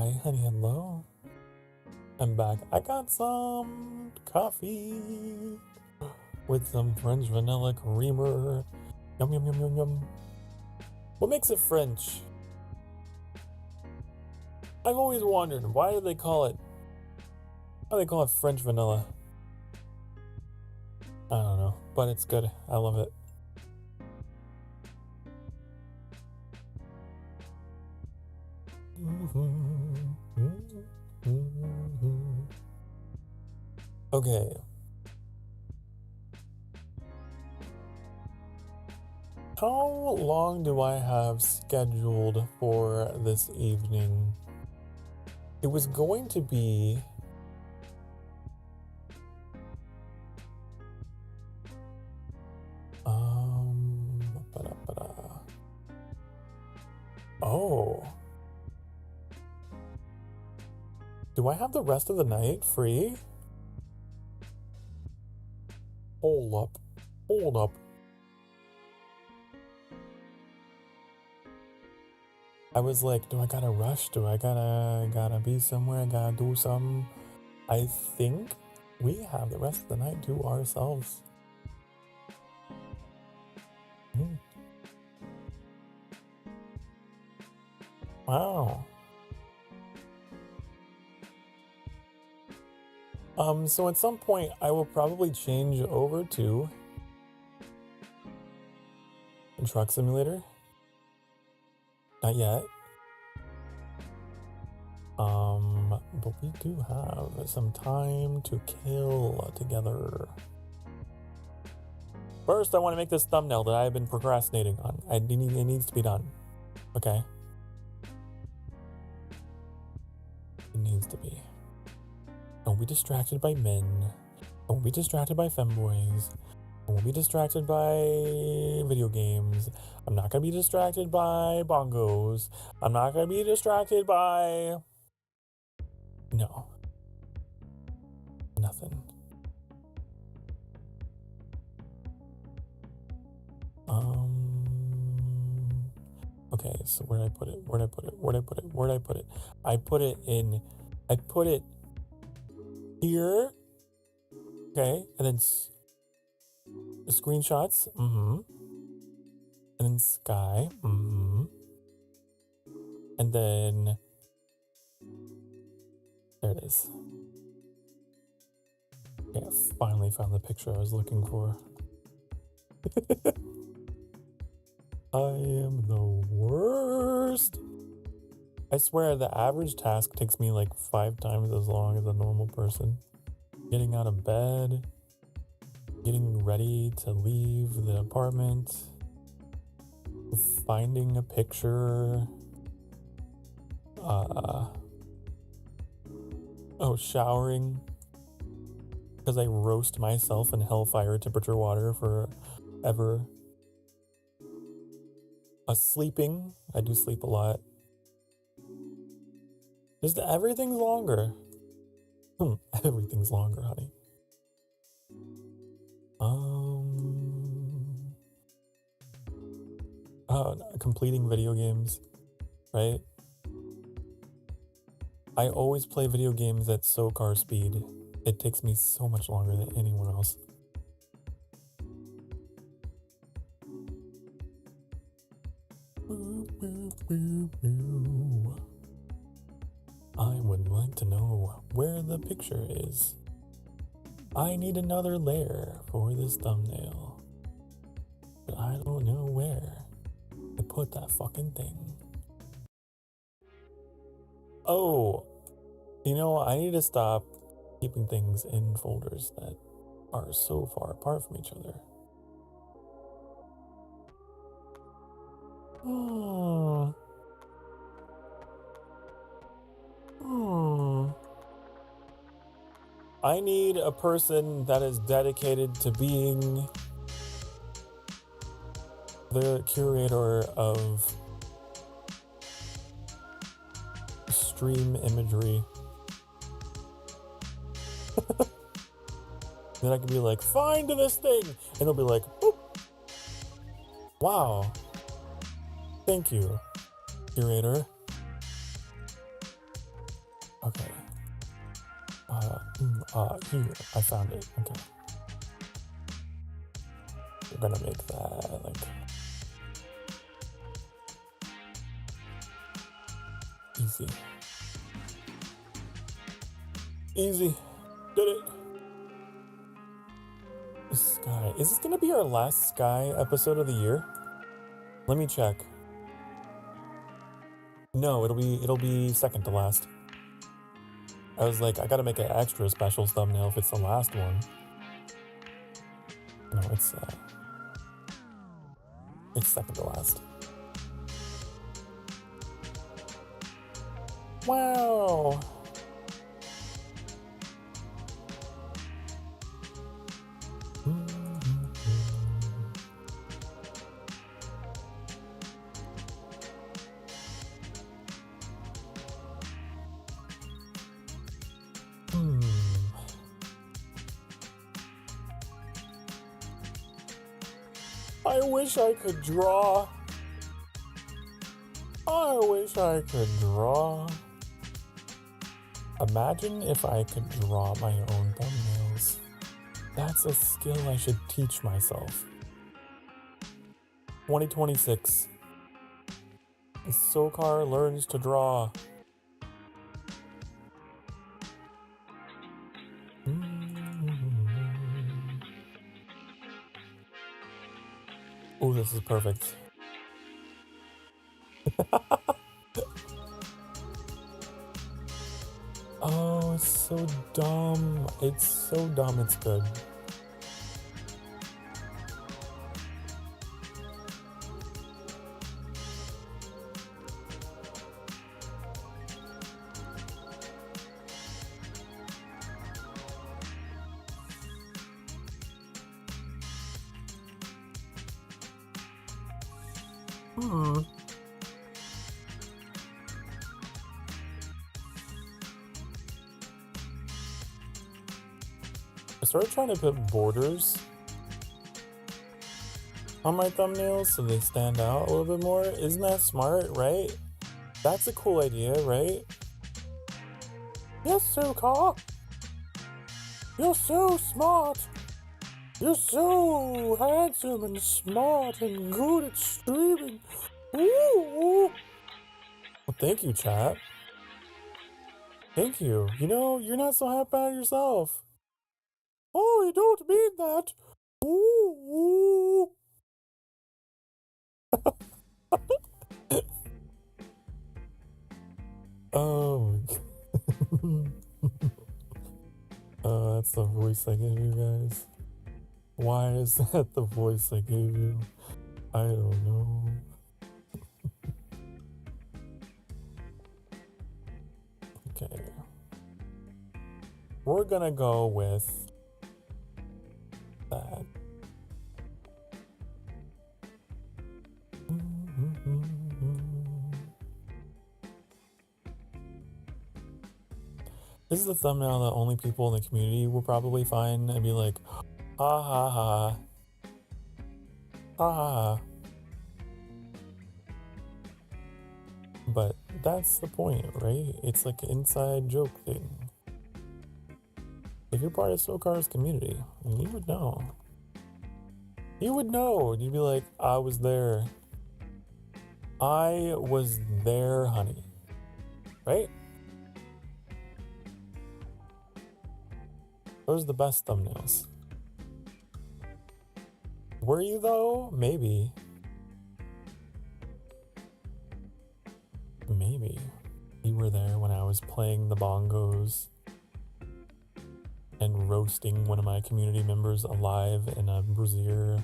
Hi, honey, hello. I'm back. I got some coffee with some French vanilla creamer. Yum, yum, yum, yum, yum. What makes it French? I've always wondered, why do they call it French vanilla? I don't know, but it's good. I love it. Okay. How long do I have scheduled for this evening? It was going to be oh. Do I have the rest of the night free? Hold up. Hold up. I was like, do I gotta rush? Do I gotta be somewhere? Gotta do something? I think we have the rest of the night to ourselves. Wow. So at some point I will probably change over to Truck Simulator. Not yet. But we do have some time to kill together. First, I want to make this thumbnail that I've been procrastinating on. It needs to be done. Okay? It needs to be. Don't be distracted by men. Don't be distracted by femboys. Don't be distracted by video games. I'm not gonna be distracted by bongos. I'm not gonna be distracted by... No. Nothing. Okay, so where'd I put it? Where'd I put it? Where'd I put it? Where'd I put it? I put it here. Okay, and then the screenshots. And then sky. And then there it is. Okay, I finally found the picture I was looking for. I am the worst. I swear the average task takes me like 5 times as long as a normal person. Getting out of bed, getting ready to leave the apartment, finding a picture, showering, because I roast myself in hellfire temperature water forever. Sleeping, I do sleep a lot. Just everything's longer. Everything's longer, honey. Completing video games, right? I always play video games at Sokar speed. It takes me so much longer than anyone else. I would like to know where the picture is. I need another layer for this thumbnail. But I don't know where to put that fucking thing. Oh, you know, I need to stop keeping things in folders that are so far apart from each other. I need a person that is dedicated to being the curator of stream imagery. Then I can be like, find this thing! And they'll be like, boop! Wow. Thank you, curator. Okay. Here, I found it. Okay. We're gonna make that like easy. Easy. Did it. Sky. Is this gonna be our last Sky episode of the year? Let me check. No, it'll be second to last. I was like, I gotta make an extra special thumbnail if it's the last one. No, it's second to last. Wow. I wish I could draw. I wish I could draw. Imagine if I could draw my own thumbnails. That's a skill I should teach myself. 2026. Sokar learns to draw. Oh, this is perfect. Oh, it's so dumb. It's so dumb, it's good. I started trying to put borders on my thumbnails so they stand out a little bit more. Isn't that smart, right? That's a cool idea, right? Yes, Sokar! You're so smart! You're so handsome and smart and good at streaming. Ooh. Well, thank you, chat. Thank you. You know, you're not so happy about yourself. Oh, you don't mean that. Ooh. Oh. That's the voice I gave you guys. Why is that the voice I gave you? I don't know. Okay. We're gonna go with that. This is the thumbnail that only people in the community will probably find and be like, ha ha ha. Ha ha ha. But that's the point, right? It's like an inside joke thing. If you're part of Sokar's community, you would know. You would know. You'd be like, I was there. I was there, honey. Right? Those are the best thumbnails. Were you though? Maybe. Maybe. You were there when I was playing the bongos and roasting one of my community members alive in a brazier.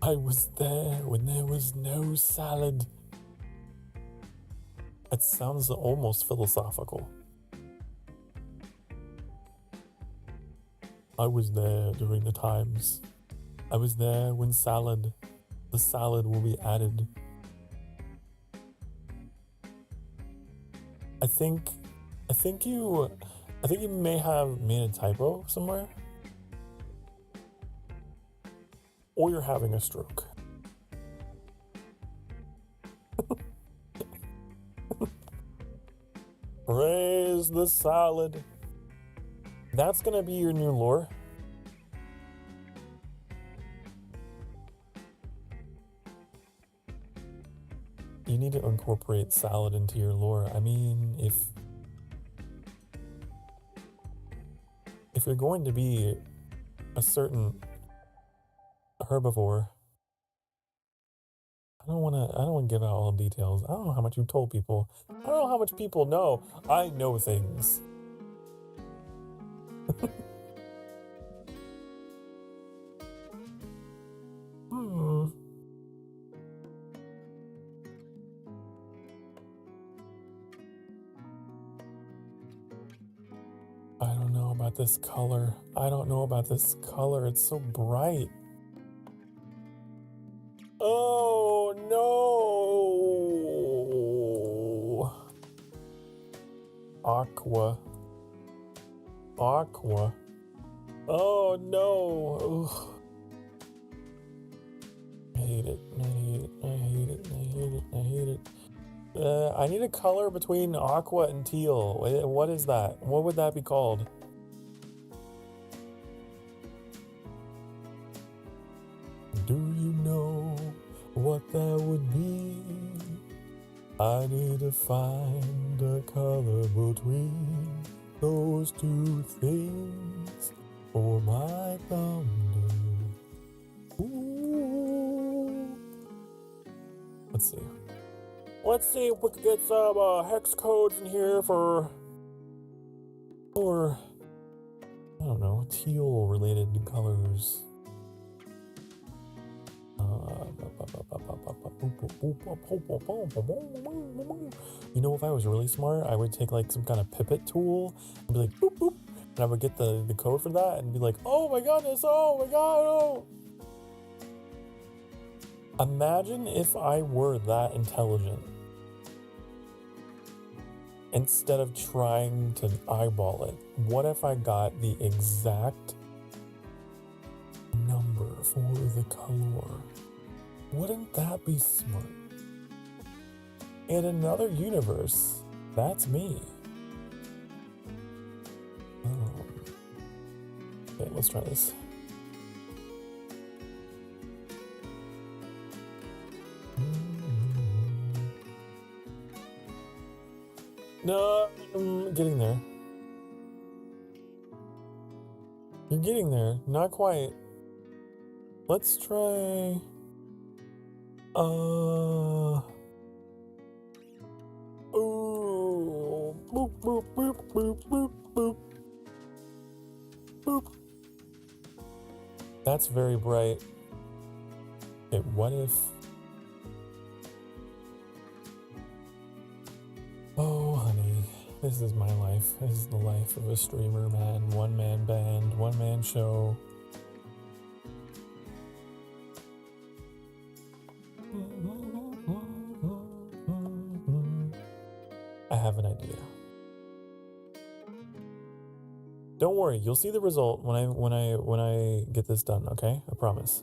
I was there when there was no salad. It sounds almost philosophical. I was there during the times. I was there when the salad will be added. I think you may have made a typo somewhere. Or you're having a stroke. Praise the salad. That's gonna be your new lore. You need to incorporate salad into your lore. I mean, if you're going to be a certain herbivore, I don't want to give out all details. I don't know how much you told people. I don't know how much people know. I know things. I don't know about this color. I don't know about this color. It's so bright. Oh no! Aqua. Oh no! Ugh. I hate it. I need a color between aqua and teal. What is that? What would that be called? Do you know what that would be? I need to find a color between those two things for my thunder. Ooh. Let's see. Let's see if we can get some hex codes in here for I don't know, teal related colors. You know, if I was really smart, I would take like some kind of pipette tool and be like boop boop, and I would get the code for that and be like, oh my goodness, oh my god, oh. Imagine if I were that intelligent. Instead of trying to eyeball it, what if I got the exact number for the color? Wouldn't that be smart? In another universe, that's me. Okay, let's try this. No, I'm getting there. You're getting there. Not quite. Let's try... Ooh. Boop, boop, boop, boop, boop, boop. Boop. That's very bright. Okay, what if... Oh, honey, this is my life. This is the life of a streamer, man. One-man band, one-man show. I have an idea. Don't worry, you'll see the result when I get this done, okay? I promise.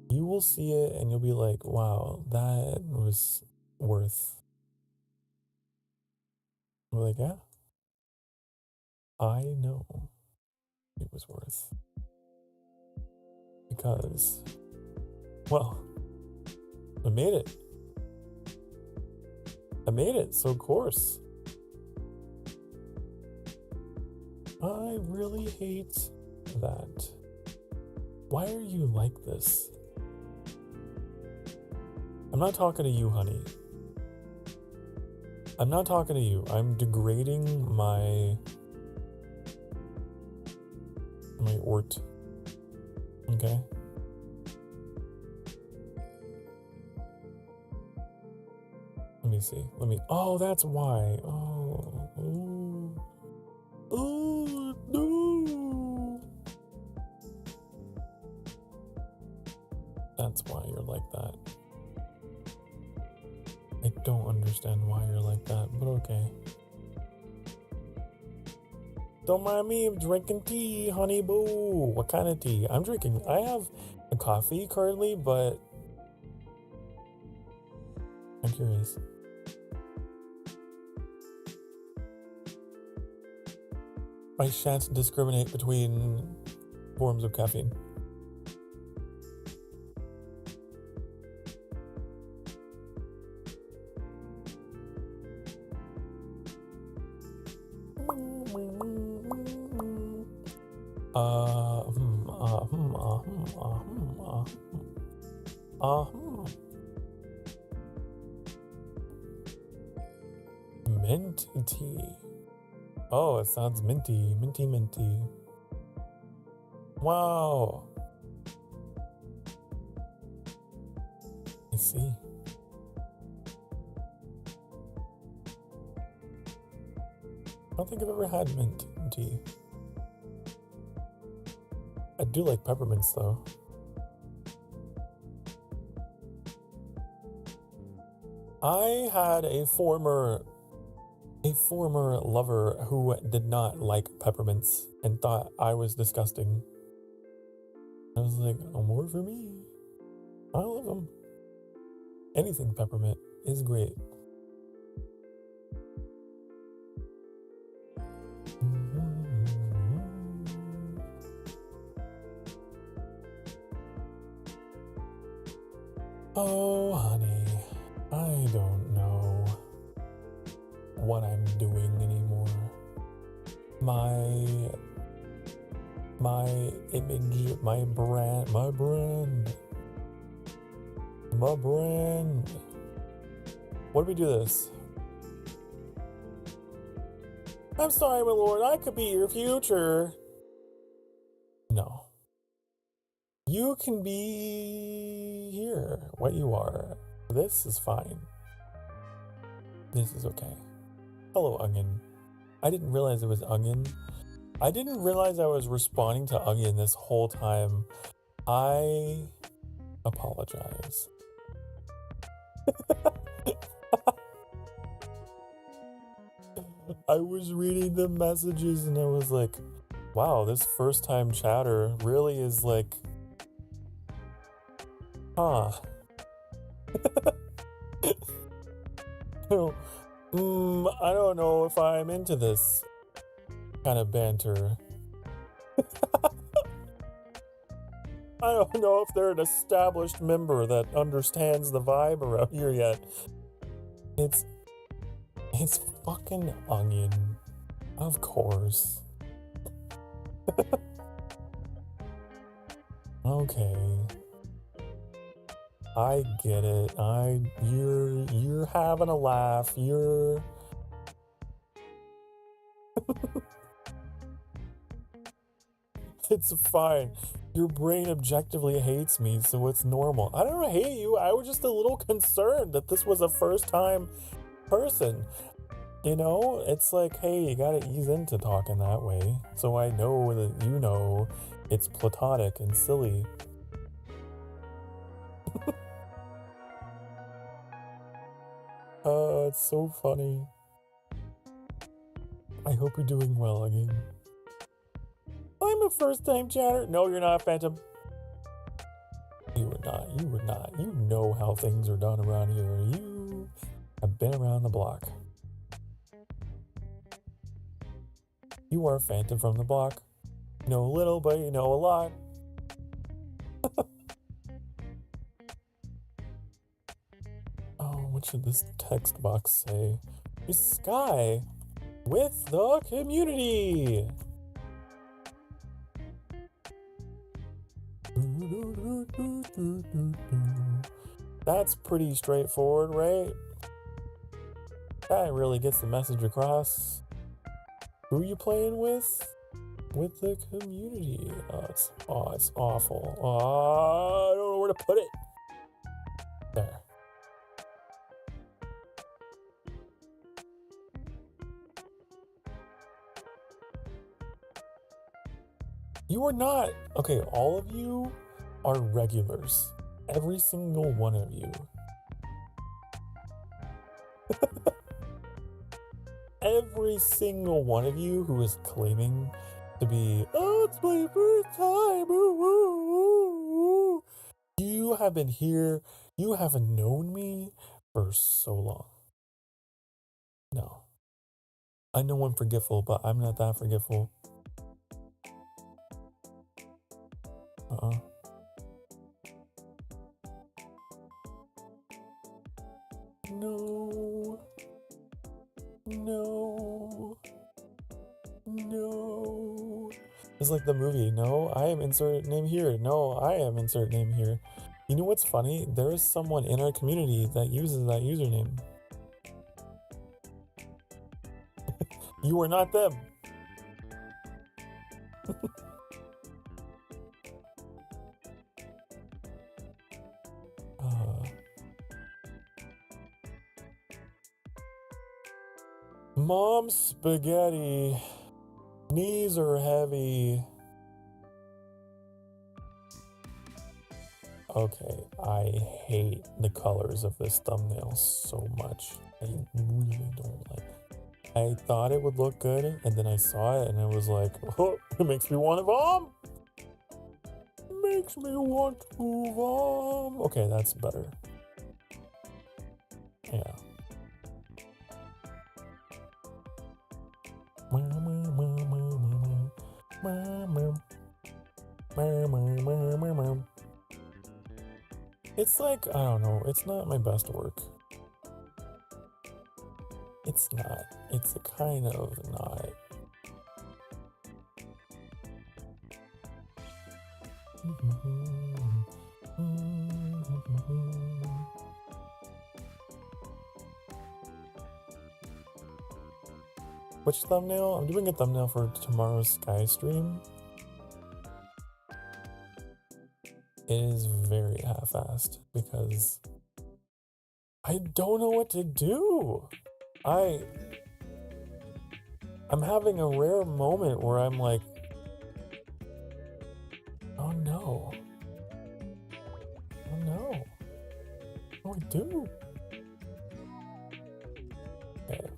You will see it and you'll be like, wow, that was worth. I'm like, yeah, I know it was worth. Because, well, I made it. I made it, so of course. I really hate that. Why are you like this? I'm not talking to you, honey. I'm not talking to you. I'm degrading my ort. Okay? Let me see. Oh, that's why. Oh. Ooh. Oh, no. That's why you're like that. I don't understand why you're like that, but okay. Don't mind me, I'm drinking tea, honey boo. What kind of tea? I have a coffee currently, but I'm curious. I shan't discriminate between forms of caffeine. Mint tea. Oh, it sounds minty, minty, minty. Wow. I see. I don't think I've ever had mint tea. I do like peppermints though. I had a former lover who did not like peppermints and thought I was disgusting. I was like, oh, more for me. I love them. Anything peppermint is great. Oh, honey, I don't know what I'm doing anymore. My image, my brand. What do we do this? I'm sorry, my lord, I could be your future. No. You can be here, what you are. This is fine. This is okay. Hello, Onion. I didn't realize it was Onion. I didn't realize I was responding to Onion this whole time. I apologize. I was reading the messages and I was like, wow, this first time chatter really is like, huh. I don't know if I'm into this kind of banter. I don't know if they're an established member that understands the vibe around here yet. It's fucking Onion. Of course. Okay. I get it. You're having a laugh. It's fine. Your brain objectively hates me, so it's normal. I don't hate you. I was just a little concerned that this was a first-time person. You know, it's like, hey, you gotta ease into talking that way. So I know that you know it's platonic and silly. It's so funny. I hope you're doing well again. I'm a first-time chatter. No, you're not, Phantom. You were not. You know how things are done around here. You have been around the block. You are Phantom from the block. You know a little, but you know a lot. Oh, what should this text box say? It's Sky with the community. That's pretty straightforward, right? That really gets the message across. Who are you playing with? With the community. Oh, it's awful. I don't know where to put it. There. You are not. Okay, all of you are regulars. Every single one of you. Every single one of you who is claiming to be, oh, it's my first time. Ooh, ooh, ooh, ooh. You have been here. You haven't known me for so long. No. I know I'm forgetful, but I'm not that forgetful. No. No. No. It's like the movie. No, I am insert name here. No, I am insert name here. You know what's funny? There is someone in our community that uses that username. You are not them. Mom spaghetti. Knees are heavy. Okay, I hate the colors of this thumbnail so much. I really don't like it. I thought it would look good, and then I saw it, and I was like, oh, it makes me want to vom. Makes me want to vom. Okay, that's better. Yeah. It's like, I don't know, it's not my best work. It's not. It's a kind of not. Which thumbnail? I'm doing a thumbnail for tomorrow's Sky stream. It is very half-assed because I don't know what to do. I'm having a rare moment where I'm like, oh no. Oh no. What do I do? Okay.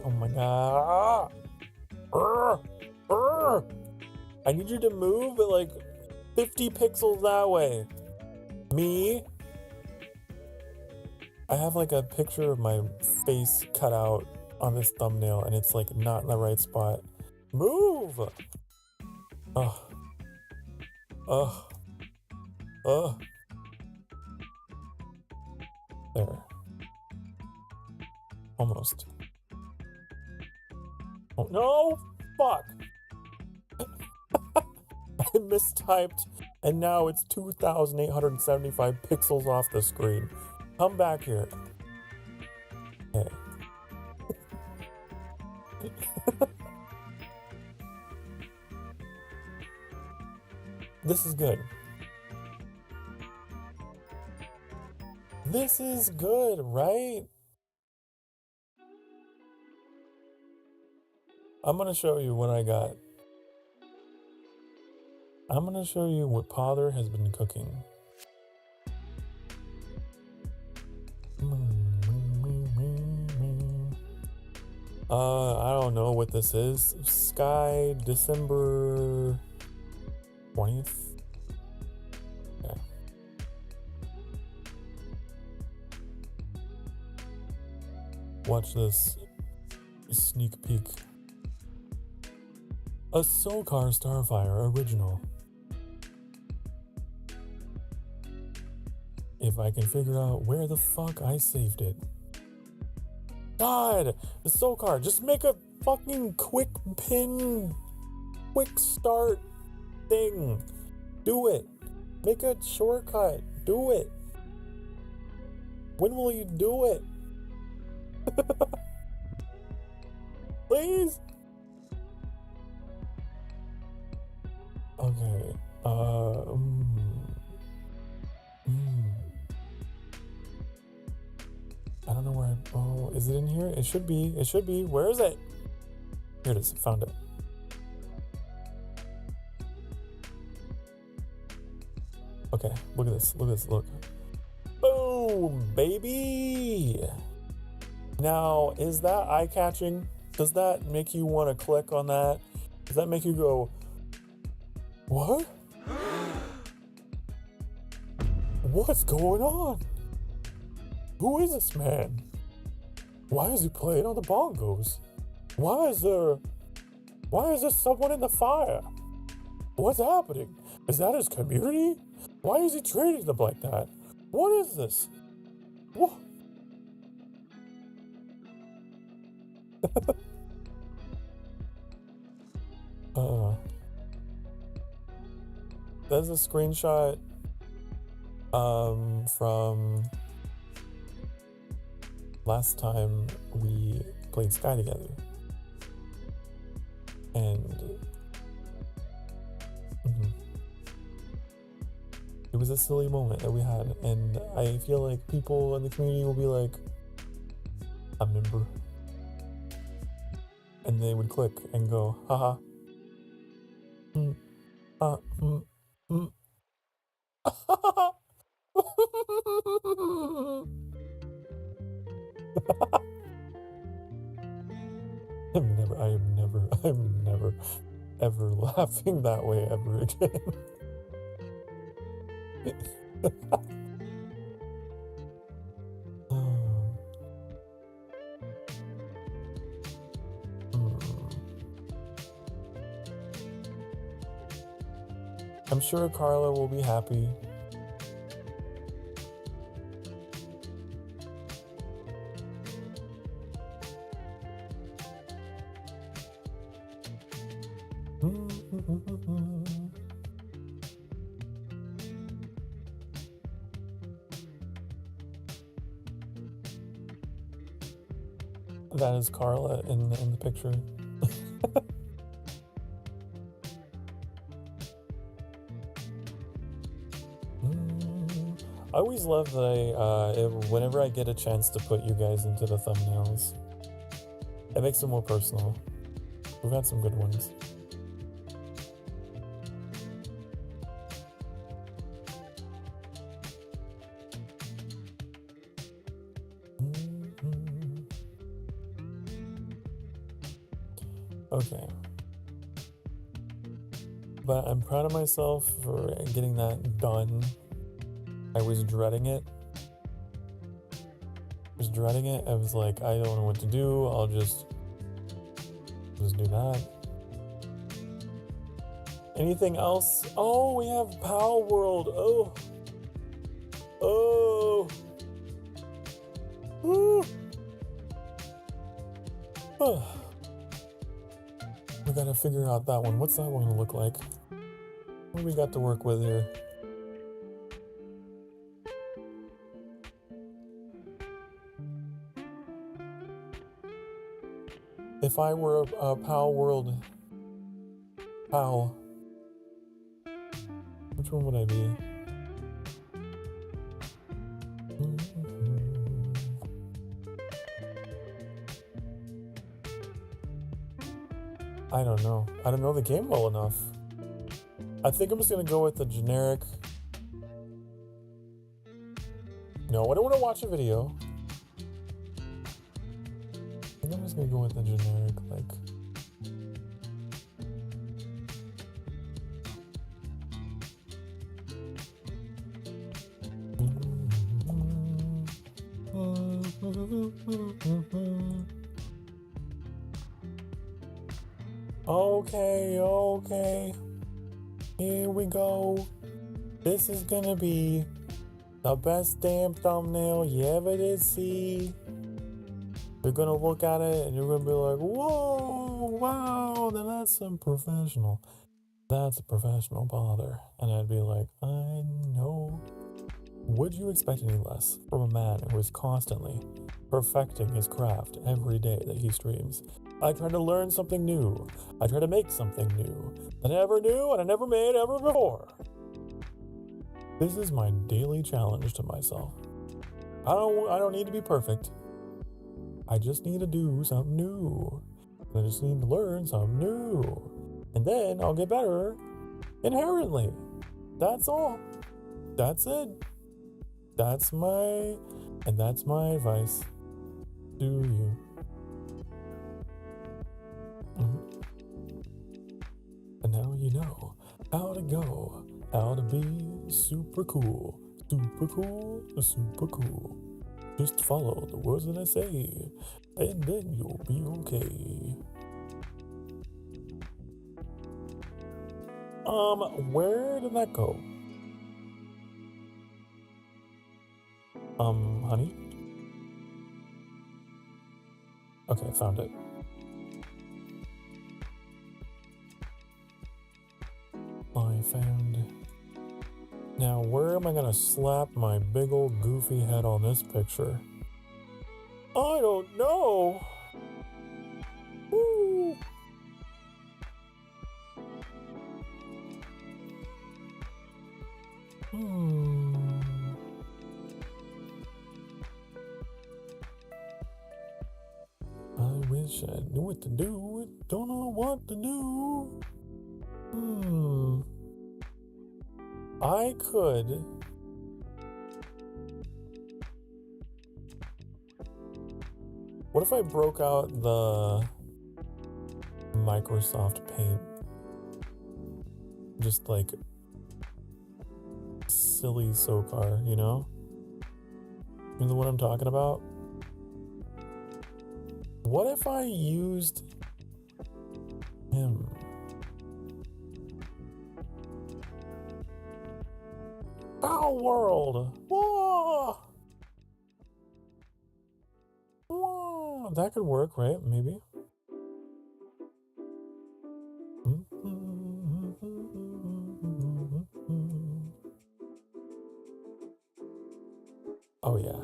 Oh my god. I need you to move at like 50 pixels that way. Me? I have like a picture of my face cut out on this thumbnail and it's like not in the right spot. Move! Ugh. Ugh. Ugh. There. Almost. Oh, no! Fuck! I mistyped, and now it's 2,875 pixels off the screen. Come back here. Okay. This is good. This is good, right? I'm gonna show you what I got. I'm gonna show you what Father has been cooking. I don't know what this is. Sky, December 20th. Okay. Watch this sneak peek. A Sokar Starfire original. If I can figure out where the fuck I saved it. God, the Sokar, just make a fucking quick pin, quick start thing. Do it. Make a shortcut. Do it. When will you do it? Please? Okay. I don't know where oh, is it in here? It should be. It should be. Where is it? Here it is. Found it. Okay, look at this. Look at this. Look. Boom, baby. Now, is that eye-catching? Does that make you want to click on that? Does that make you go, what? What's going on? Who is this man? Why is he playing on the bongos? Why is there someone in the fire? What's happening? Is that his community? Why is he treating them like that? What is this? What? There's a screenshot from last time we played Sky together, and it was a silly moment that we had, and I feel like people in the community will be like, a member, and they would click and go, haha. I'm never, ever laughing that way ever again. I'm sure Carla will be happy. That is Carla in the picture. I always love that whenever I get a chance to put you guys into the thumbnails, it makes them more personal. We've had some good ones. Okay. But I'm proud of myself for getting that done. I was dreading it. I was like, I don't know what to do. I'll just do that. Anything else? Oh, we have Pow World. Oh. Woo. We gotta figure out that one. What's that one gonna look like? What do we got to work with here? If I were a Pow World Pow, which one would I be? I don't know. I don't know the game well enough. I think I'm just gonna go with the generic. No, I don't want to watch a video. I think I'm just gonna go with the generic, like. Okay. Here we go. This is gonna be the best damn thumbnail you ever did see. You're gonna look at it and you're gonna be like, whoa, wow, then that's some professional. That's a professional bother. And I'd be like, I know. Would you expect any less from a man who is constantly perfecting his craft every day that he streams? I try to learn something new. I try to make something new that I never knew and I never made ever before. This is my daily challenge to myself. I don't need to be perfect. I just need to do something new. I just need to learn something new. And then I'll get better inherently. That's all. That's it. That's my advice to you. And now you know how to go, how to be super cool, super cool, super cool. Just follow the words that I say, and then you'll be okay. Where did that go? Honey? Okay, found it. I found. Now, where am I gonna slap my big old goofy head on this picture? I don't know. Woo. I wish I knew what to do. Don't know what to do. I could. What if I broke out the Microsoft Paint? Just like silly Sokar, you know? You know what I'm talking about? What if I used him? Our world! Whoa! Whoa! That could work, right? Maybe. Oh yeah.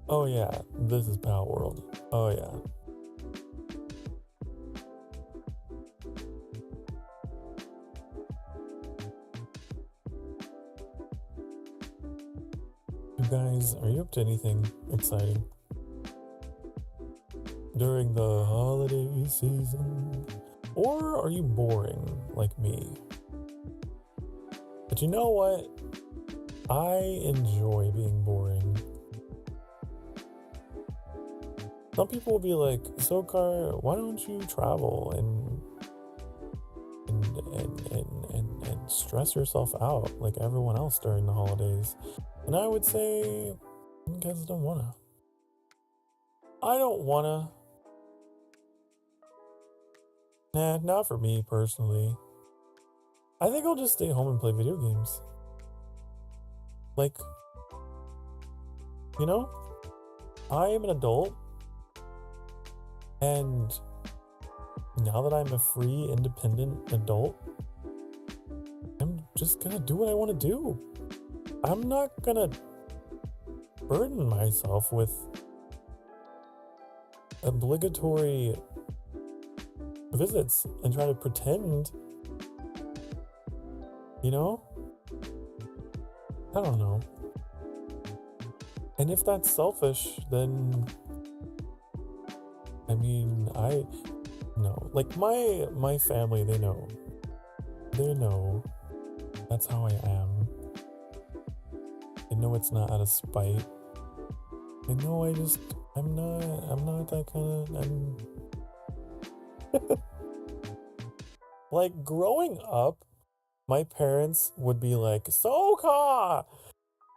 Oh yeah, this is Power World. Oh yeah. You guys, are you up to anything exciting during the holiday season? Or are you boring like me? But you know what? I enjoy being boring. Some people will be like, Sokar, why don't you travel and stress yourself out like everyone else during the holidays? And I would say, because I don't wanna. I don't wanna. Nah, not for me personally. I think I'll just stay home and play video games. Like, you know, I am an adult. And now that I'm a free, independent adult, I'm just gonna do what I want to do. I'm not gonna burden myself with obligatory visits and try to pretend, you know? I don't know. And if that's selfish, then I mean, no, like my family, they know that's how I am. They know it's not out of spite. They know I'm not that kind of, like growing up, my parents would be like, Sokar,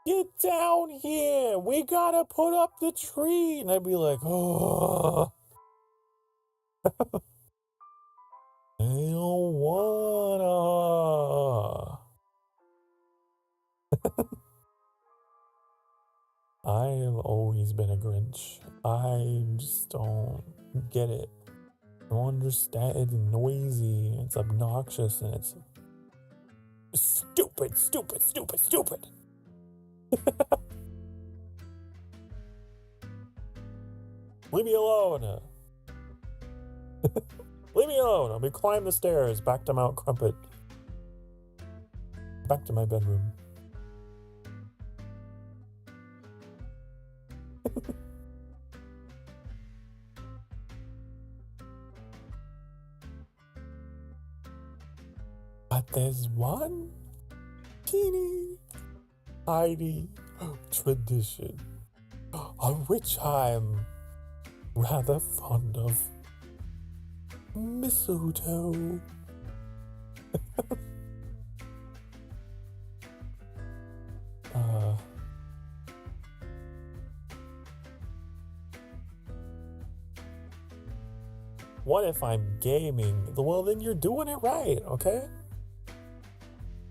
get down here, we gotta put up the tree. And I'd be like, oh, I don't wanna. I have always been a Grinch. I just don't get it. I don't understand. It's noisy, it's obnoxious, and it's stupid. Leave me alone. Leave me alone. Let me climb the stairs back to Mount Crumpet. Back to my bedroom. But there's one teeny, tiny tradition of which I'm rather fond of. Mistletoe. What if I'm gaming? Well, then you're doing it right, okay?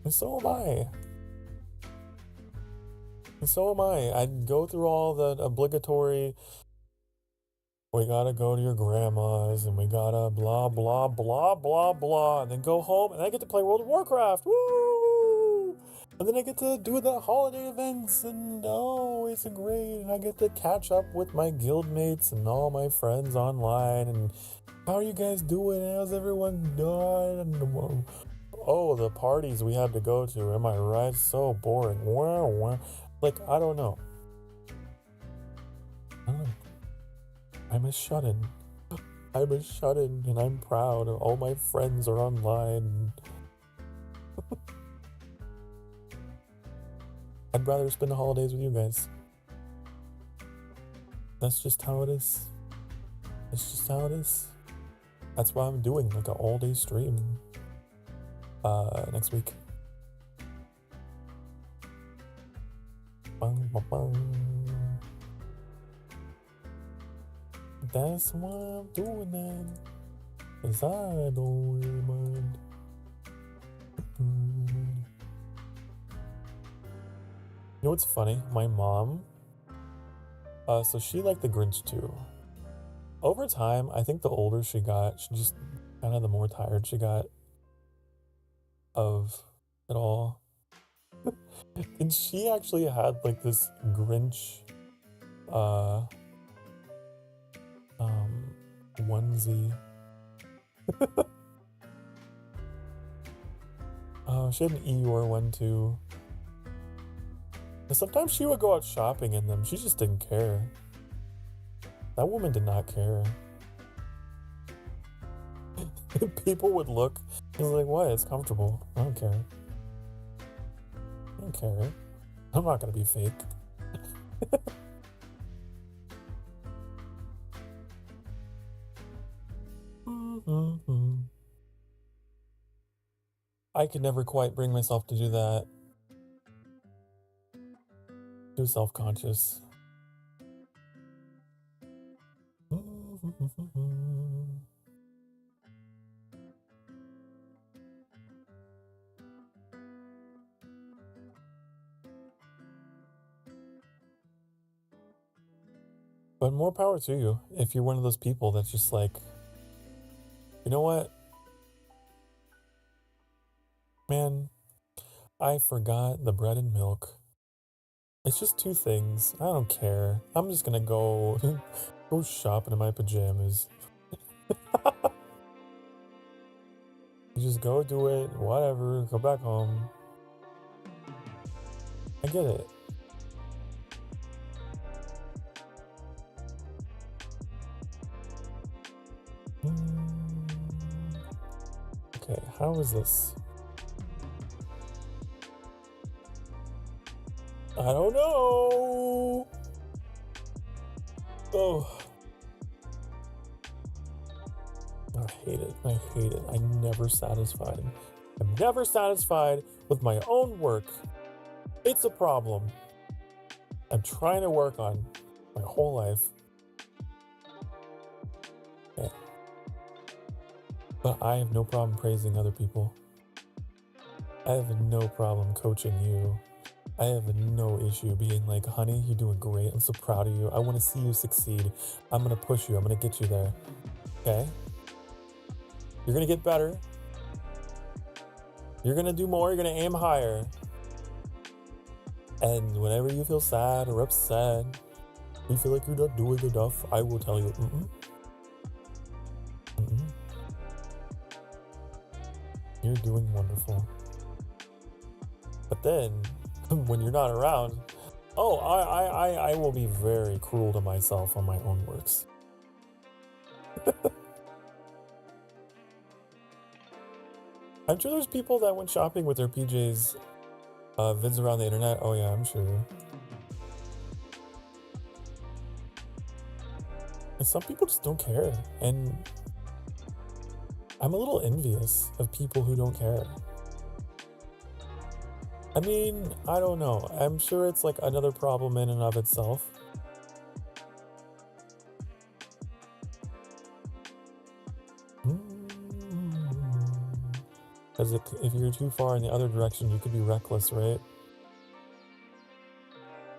And so am I. And so am I. I'd go through all the obligatory, we gotta go to your grandma's, and we gotta blah, blah, blah, blah, blah, and then go home, and I get to play World of Warcraft. Woo! And then I get to do the holiday events, and oh, it's great. And I get to catch up with my guildmates and all my friends online, and how are you guys doing? How's everyone doing? Oh, the parties we had to go to. Am I right? So boring. Like, I don't know. I'm a shut-in. I'm a shut-in, and I'm proud. All my friends are online. I'd rather spend the holidays with you guys. That's just how it is. It's just how it is. That's why I'm doing like an all-day stream next week. Bang, bang, bang. That's why I'm doing that. 'Cause I don't really mind. You know what's funny? My mom, so she liked the Grinch too. Over time, I think the older she got, she just kind of the more tired she got of it all. And she actually had like this Grinch onesie. She had an Eeyore one too. And sometimes she would go out shopping in them. She just didn't care. That woman did not care. People would look. I was like, what? It's comfortable. I don't care. I don't care. I'm not gonna be fake. I could never quite bring myself to do that. Too self-conscious. But more power to you if you're one of those people that's just like, you know what? Man, I forgot the bread and milk. It's just two things. I don't care. I'm just gonna go go shopping in my pajamas. You just go do it, whatever, go back home. I get it. Okay, how is this? I don't know. Oh. I hate it. I hate it. I'm never satisfied. I'm never satisfied with my own work. It's a problem. I'm trying to work on my whole life. Yeah. But I have no problem praising other people. I have no problem coaching you. I have no issue being like, honey, you're doing great. I'm so proud of you. I want to see you succeed. I'm going to push you. I'm going to get you there. Okay? You're going to get better. You're going to do more. You're going to aim higher. And whenever you feel sad or upset, you feel like you're not doing enough, I will tell you, you're doing wonderful. But then, when you're not around, oh, I will be very cruel to myself on my own works. I'm sure there's people that went shopping with their PJs Vids around the internet. Oh yeah, I'm sure. And some people just don't care, and I'm a little envious of people who don't care. I mean, I don't know. I'm sure it's like another problem in and of itself. Because if you're too far in the other direction, you could be reckless, right?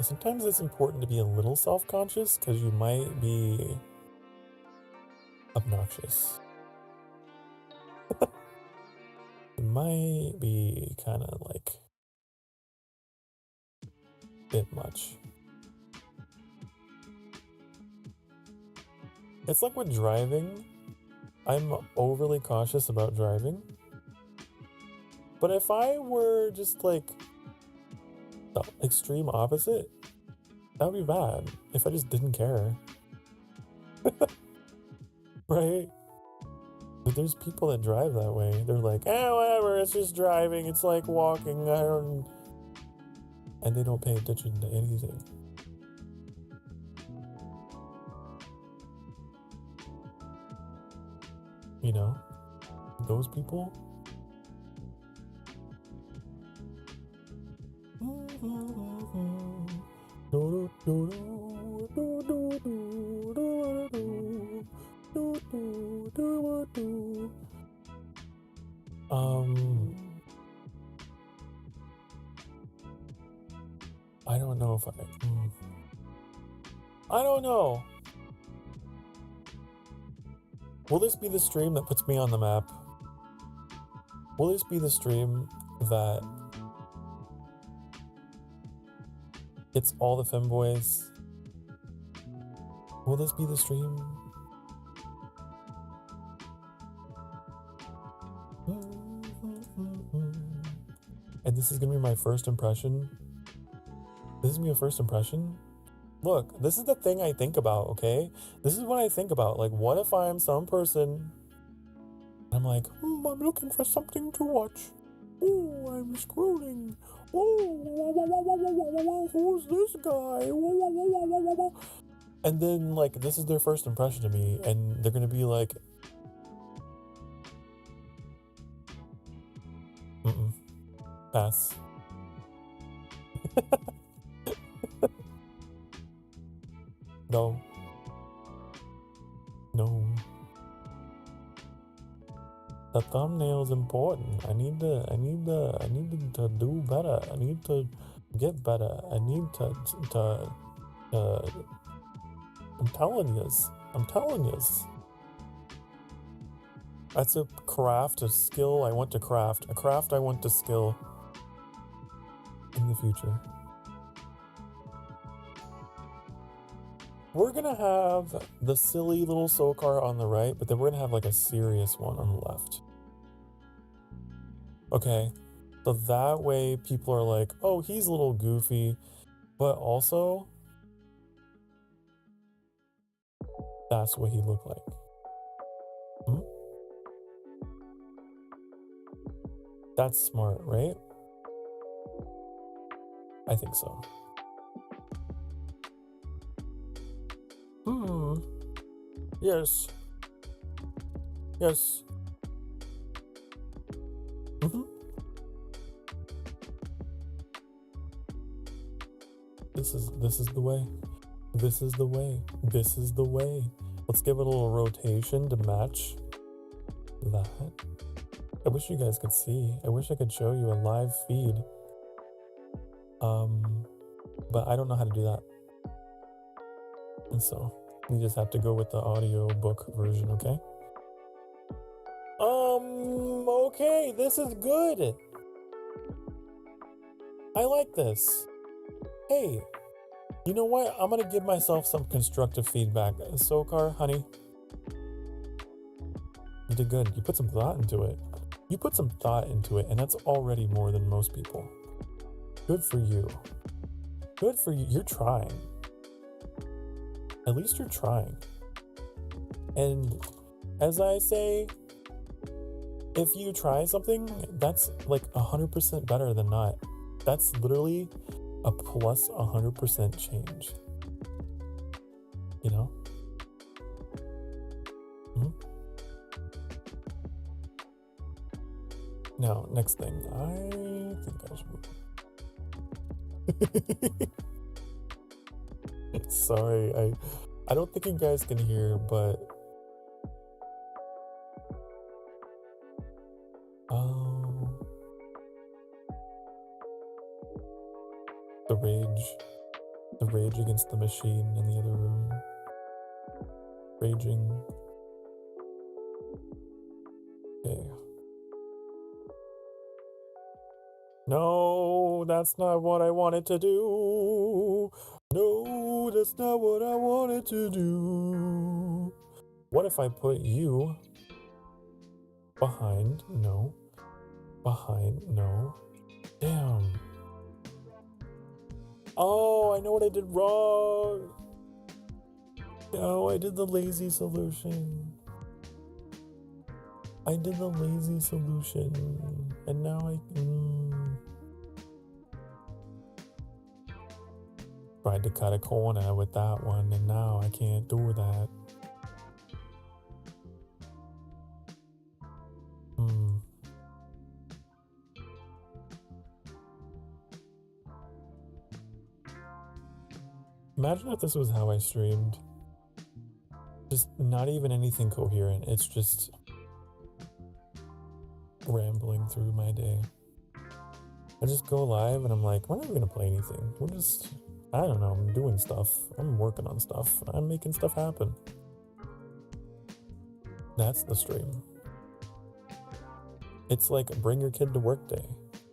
Sometimes it's important to be a little self-conscious because you might be obnoxious. You might be kind of like a bit much. It's like with driving, I'm overly cautious about driving. But if I were just like the extreme opposite, that would be bad. If I just didn't care. Right? But there's people that drive that way. They're like, whatever, it's just driving. It's like walking. And they don't pay attention to anything. You know? Those people. I don't know if I don't know. Will this be the stream that puts me on the map? Will this be the stream that it's all the femboys? Will this be the stream? And this is gonna be my first impression. This is gonna be a first impression. Look, this is the thing I think about, okay? This is what I think about. Like, what if I'm some person? I'm like, I'm looking for something to watch. Oh, I'm scrolling. Oh, who's this guy? And then, like, this is their first impression of me, and they're gonna be like, pass. No. The thumbnail's important. I need to do better. I need to get better. I need to I'm telling yous. That's a craft, a skill I want to craft. A craft I want to skill in the future. We're gonna have the silly little Sokar on the right, but then we're gonna have like a serious one on the left. Okay, so that way people are like, oh, he's a little goofy, but also that's what he looked like. That's smart, right? I think so. Yes. This is the way. This is the way. Let's give it a little rotation to match that. I wish you guys could see. I wish I could show you a live feed. But I don't know how to do that. And so you just have to go with the audio book version, okay? Okay, this is good. I like this. Hey, you know what? I'm gonna give myself some constructive feedback. Sokar, honey, you did good. You put some thought into it. And that's already more than most people. Good for you. You're trying. At least you're trying. And as I say, if you try something, that's like 100% better than not. That's literally a plus 100% change. You know? Now, next thing, I think I should move. Sorry, I don't think you guys can hear, but the rage against the machine in the other room, raging. Okay. No, that's not what I wanted to do. No, that's not what I wanted to do. What if I put you behind? No. Behind? No. Damn. Oh, I know what I did wrong. No, I did the lazy solution. I did the lazy solution. And now I... Tried to cut a corner with that one, and now I can't do that. Imagine if this was how I streamed. Just not even anything coherent. It's just rambling through my day. I just go live and I'm like, we're not even gonna play anything. We're just, I don't know, I'm doing stuff. I'm working on stuff. I'm making stuff happen. That's the stream. It's like bring your kid to work day.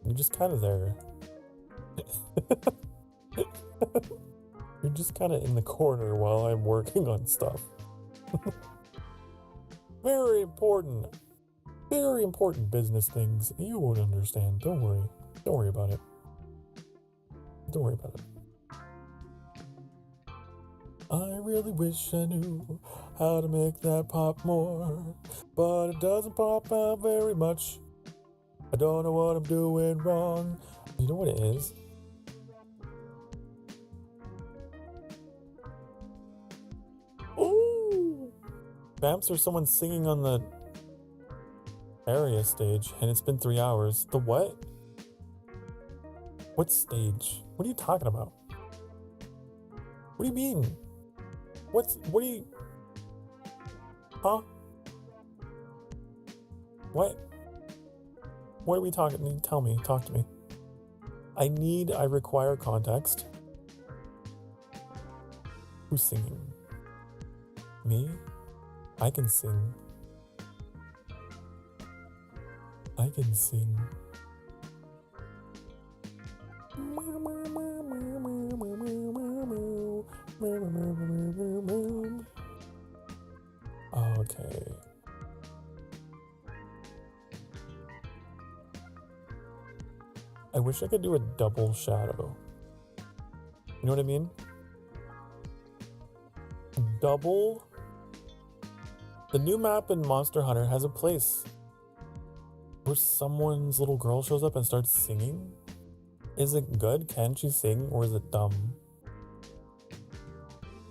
You're just kind of there. You're just kind of in the corner while I'm working on stuff. Very important business things. You won't understand. Don't worry. Don't worry about it. Don't worry about it. I really wish I knew how to make that pop more, but it doesn't pop out very much. I don't know what I'm doing wrong. You know what it is? Ooh! Bamps, or someone singing on the area stage, and it's been 3 hours. The what? What stage? What are you talking about? What do you mean? What do you... Huh? What? What are we talking? Tell me. Talk to me. I require context. Who's singing? Me? I can sing. I can sing. Okay. I wish I could do a double shadow. You know what I mean? Double. The new map in Monster Hunter has a place where someone's little girl shows up and starts singing. Is it good? Can she sing, or is it dumb?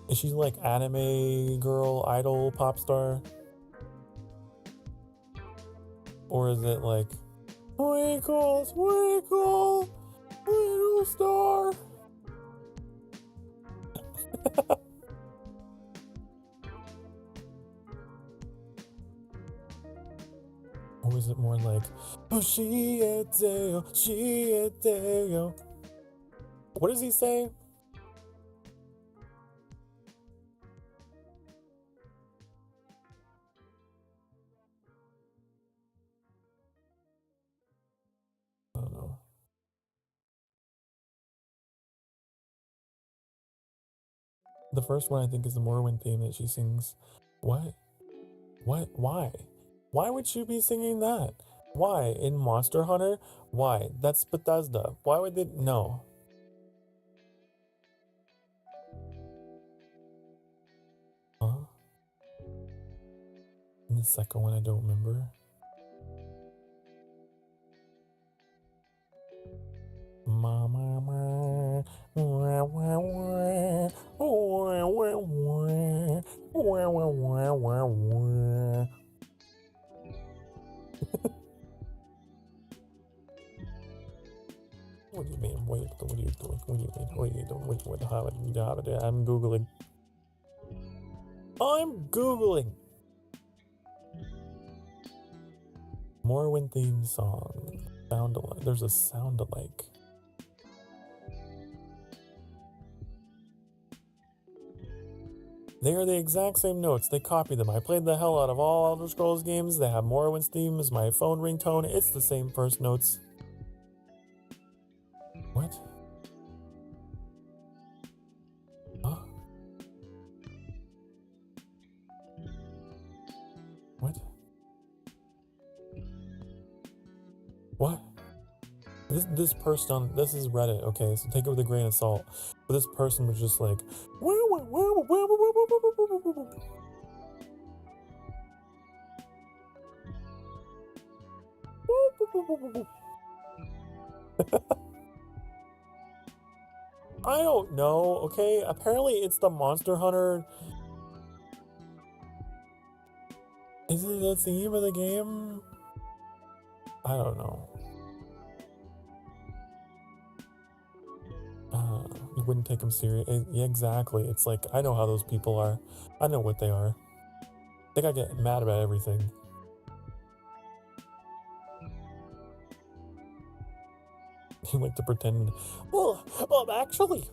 Is she like anime girl, idol, pop star? Or is it like Twinkle, twinkle, little star? Or is it more like Shieteo? What does he say? I don't know. The first one I think is the Morrowind theme that she sings. What? What? Why? Why would she be singing that? Why? In Monster Hunter? Why? That's Bethesda. Why would they? No. Huh? And the second one I don't remember. What do you mean? What are you doing? What do you mean? What are you doing? What, I'm Googling. I'm Googling! Morrowind theme song. Sound alike. There's a sound alike. They are the exact same notes. They copy them. I played the hell out of all Elder Scrolls games. They have Morrowind's theme as my phone ringtone. It's the same first notes. What? Huh? What? What? This person this is Reddit, okay, so take it with a grain of salt. But this person was just like, I don't know, okay? Apparently it's the Monster Hunter. Is it the theme of the game? I don't know. You wouldn't take them serious. Yeah, exactly. It's like, I know how those people are. I know what they are. I think I get mad about everything. You like to pretend, well, actually,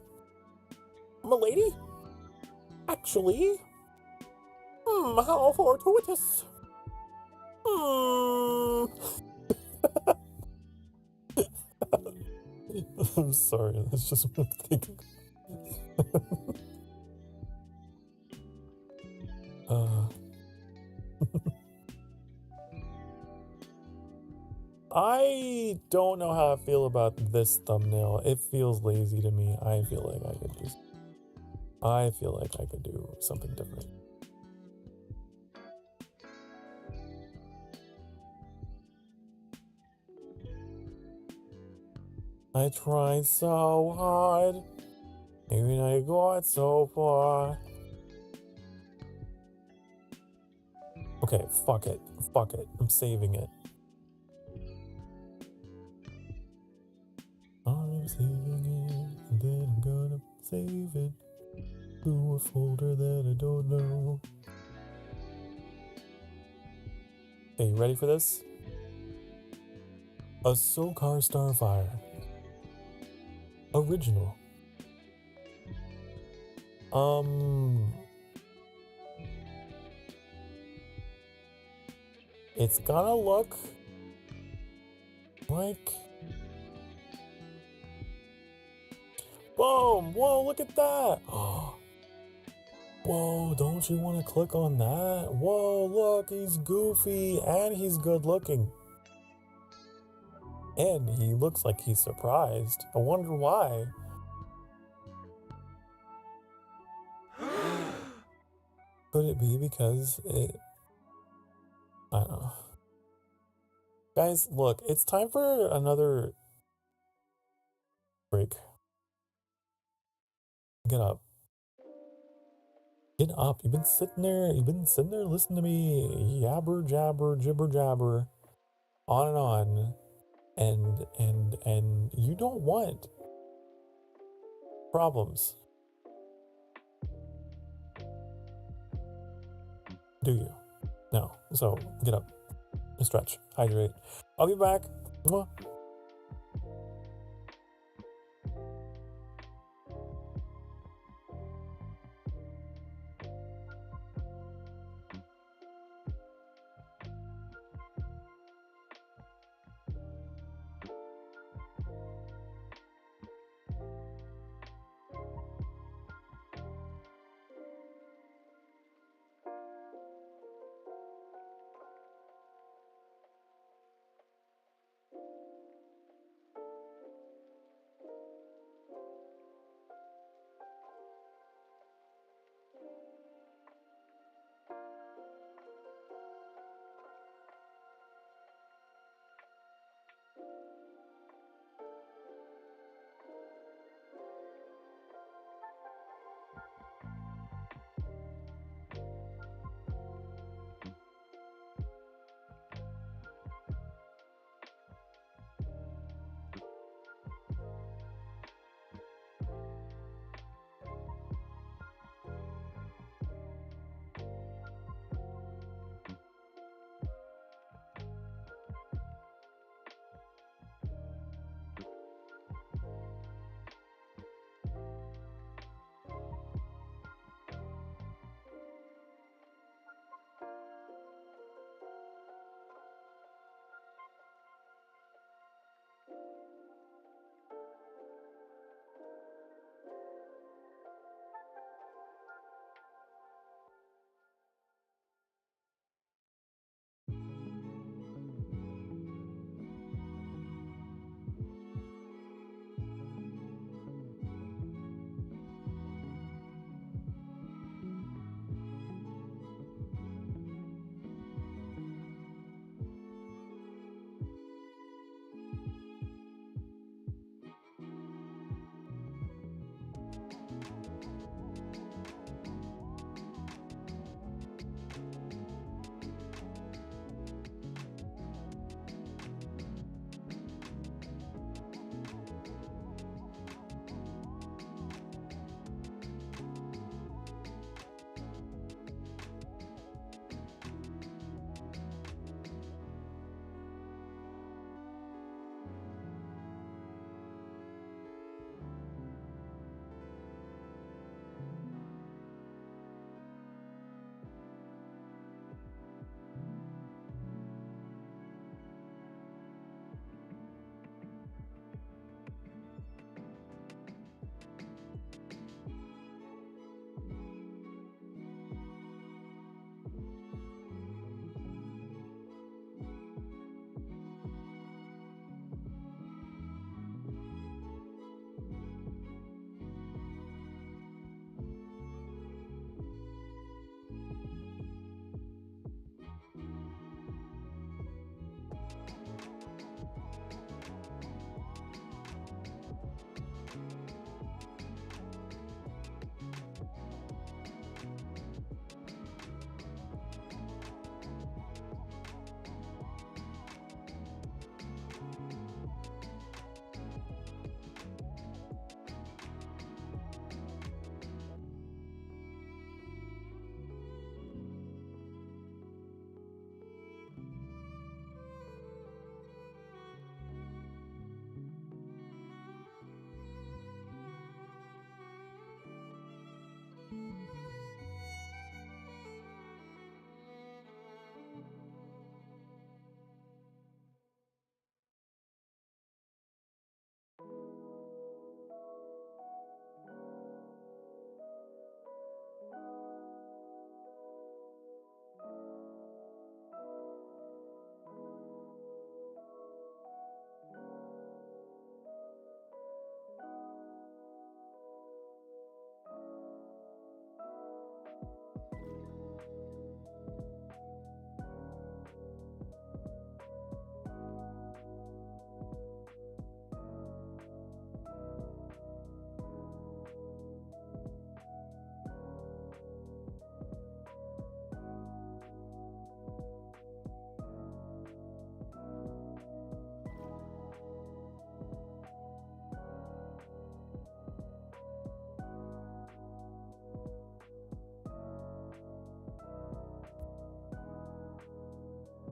I'm a lady? Actually? How fortuitous. I'm sorry, that's just what I'm thinking. I don't know how I feel about this thumbnail. It feels lazy to me. I feel like I could do something different. I tried so hard, and I got so far. Okay, fuck it. I'm saving it. I'm saving it, and then I'm gonna save it to a folder that I don't know. Okay, you ready for this? A Sokar Starfire. Original. It's gonna look like... Boom! Whoa, look at that! Whoa, don't you want to click on that? Whoa, look, he's goofy and he's good looking. And he looks like he's surprised. I wonder why. Could it be because it... I don't know. Guys, look, it's time for another break. Get up. Get up. You've been sitting there listening to me yabber jabber jibber jabber on and on. And you don't want problems. Do you? No. So get up. Stretch. Hydrate. I'll be back. Mwah.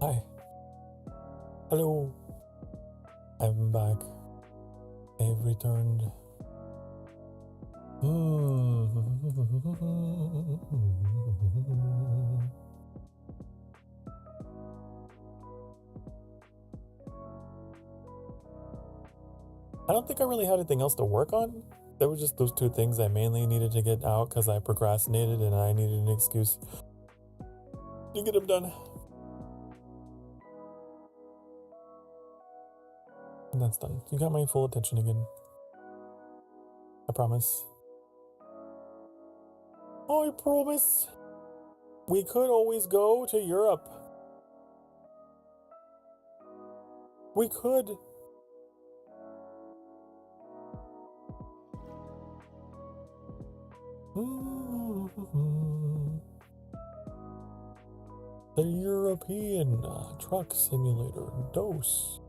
Hi. Hello. I'm back. I've returned. I don't think I really had anything else to work on. There were just those two things I mainly needed to get out because I procrastinated and I needed an excuse to get them done. And that's done. You got my full attention again. I promise. I promise. We could always go to Europe. We could. The European truck simulator dose.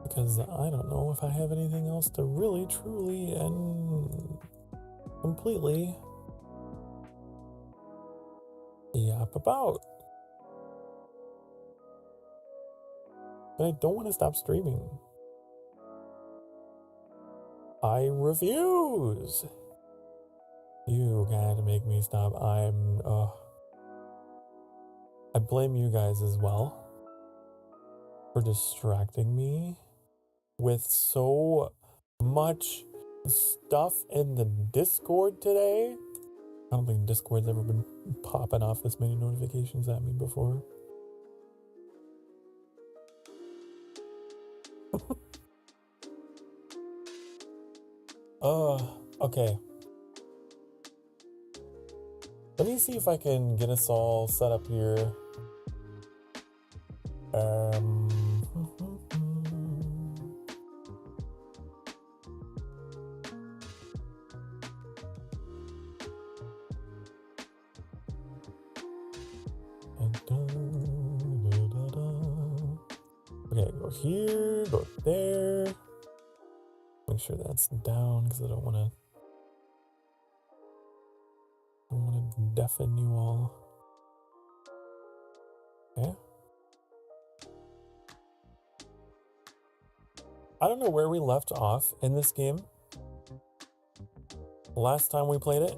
Because I don't know if I have anything else to really, truly, and completely yap about. But I don't want to stop streaming. I refuse. You can't make me stop. I blame you guys as well for distracting me with so much stuff in the Discord today. I don't think Discord's ever been popping off this many notifications at me before. Okay. Let me see if I can get us all set up here. Okay, go here, go there. Make sure that's down because I don't want to deafen you all. Okay. I don't know where we left off in this game. Last time we played it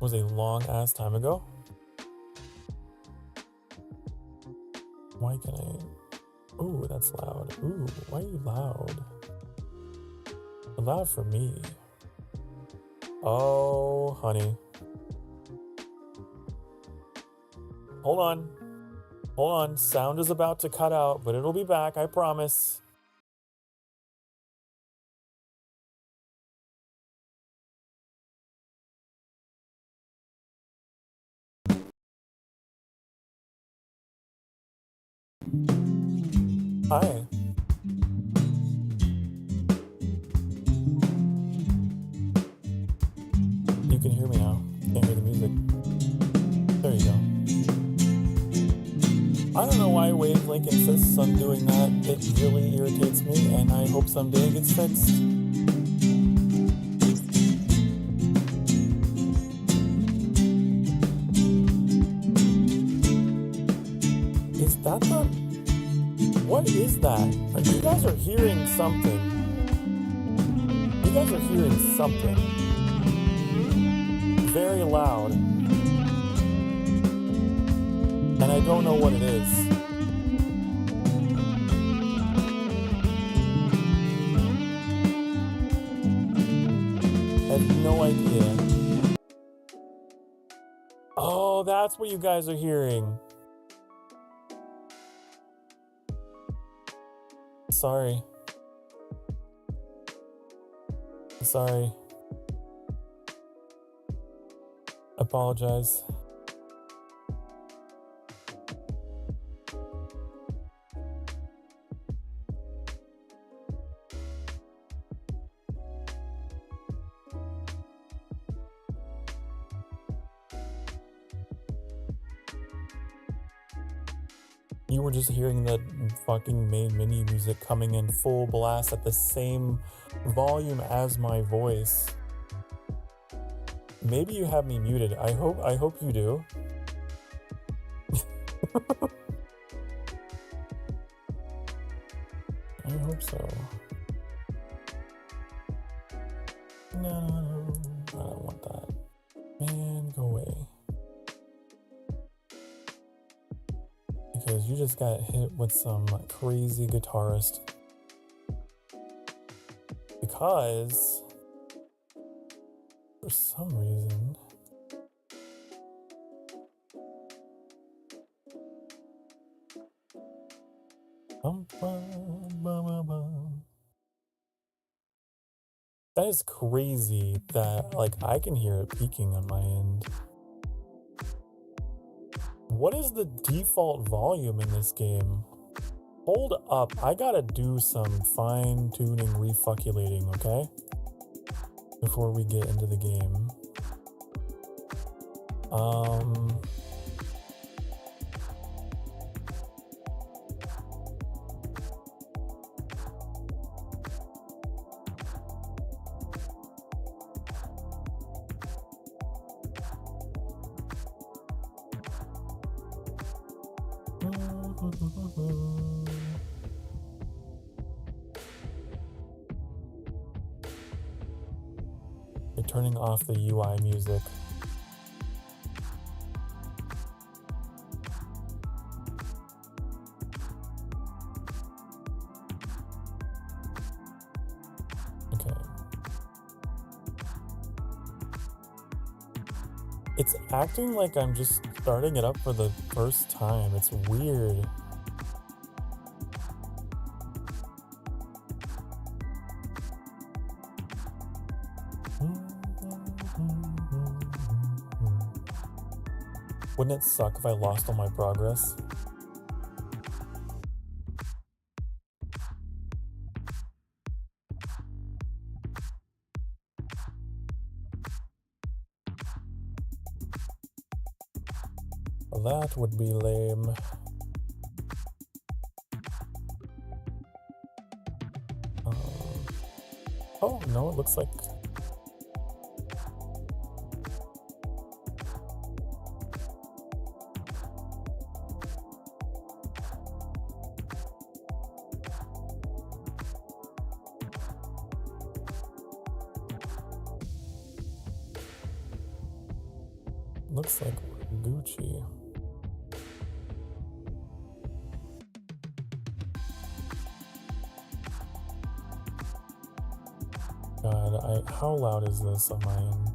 was a long ass time ago. Why can I? Ooh, that's loud. Ooh, why are you loud? You're loud for me. Oh, honey. Hold on. Hold on. Sound is about to cut out, but it'll be back, I promise. Hi. You can hear me now. Can't hear the music. There you go. I don't know why Wavelink insists on doing that. It really irritates me, and I hope someday it gets fixed. Is that the... What is that? You guys are hearing something. You guys are hearing something. Very loud. And I don't know what it is. I have no idea. Oh, that's what you guys are hearing. Sorry. Sorry. Apologize. You were just hearing that fucking main menu music coming in full blast at the same volume as my voice. Maybe you have me muted. I hope you do. I hope so. No, I don't want that. Man, go away. Because you just got hit with some crazy guitarist. Because for some reason that is crazy that like I can hear it peaking on my end. What is the default volume in this game? Hold up, I gotta do some fine-tuning refuculating, okay? Before we get into the game. You're turning off the UI music. Okay. It's acting like I'm just starting it up for the first time. It's weird. Wouldn't it suck if I lost all my progress? That would be lame. Oh, no, it looks like... Looks like we're Gucci. God, how loud is this on my end?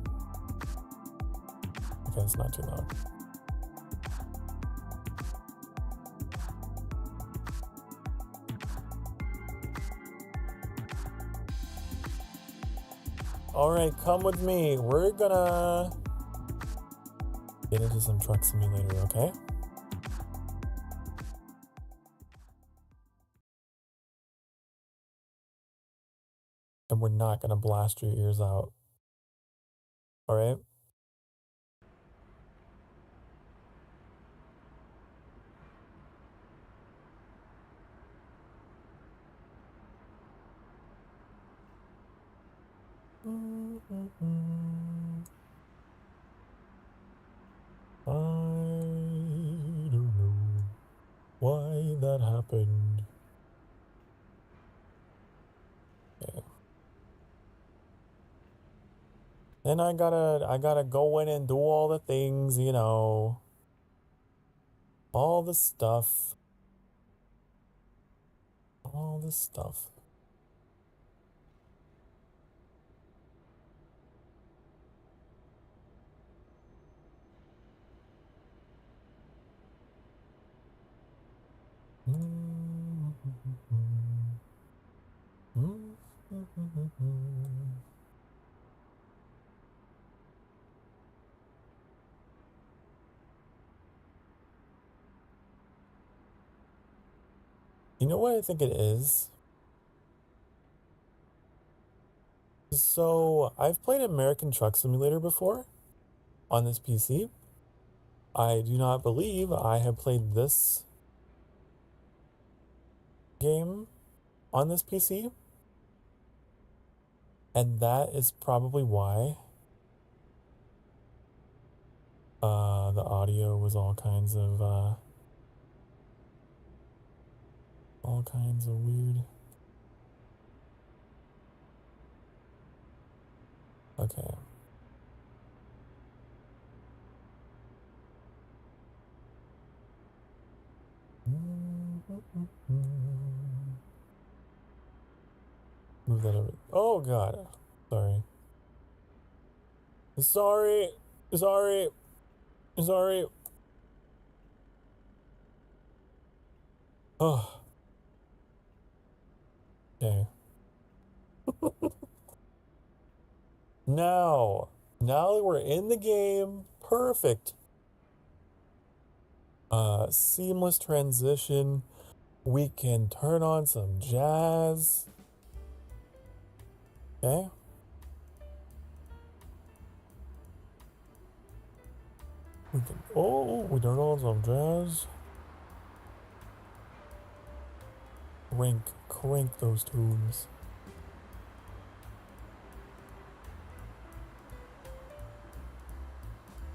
Okay, it's not too loud. All right, come with me. We're gonna get into some truck simulator, okay? And we're not gonna blast your ears out. All right? I don't know why that happened. Okay. Then I gotta go in and do all the things, you know. All the stuff. All the stuff. You know what I think it is? So, I've played American Truck Simulator before on this PC. I do not believe I have played this game on this PC. And that is probably why The audio was all kinds of weird. Okay. Move that over. Oh god. Sorry. Sorry. Sorry. Sorry. Oh. Okay. Now that we're in the game, perfect. Seamless transition. We can turn on some jazz. Okay. We turn on some jazz. Crank those tunes.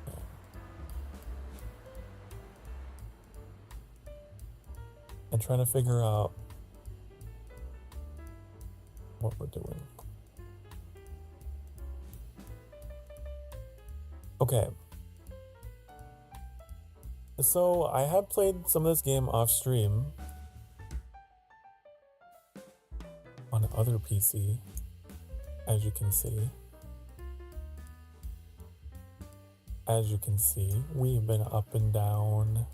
Okay. And trying to figure out what we're doing. Okay. So I had played some of this game off stream on other PC, as you can see. As you can see, we've been up and down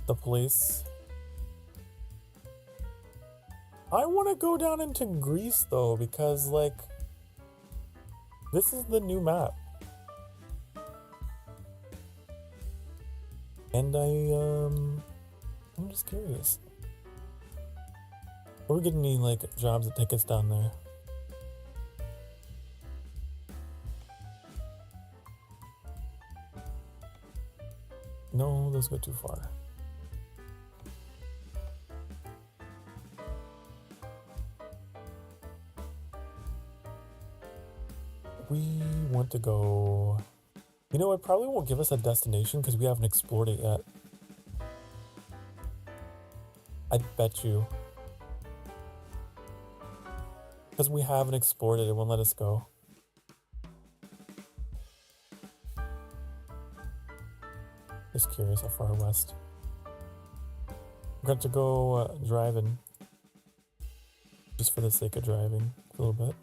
the place. I want to go down into Greece though, because like this is the new map. And I'm just curious. Are we getting any like jobs that take us down there? No, those go too far. We want to go... You know, it probably won't give us a destination because we haven't explored it yet. I bet you. Because we haven't explored it, it won't let us go. Just curious how far west. We're going to go driving. Just for the sake of driving a little bit.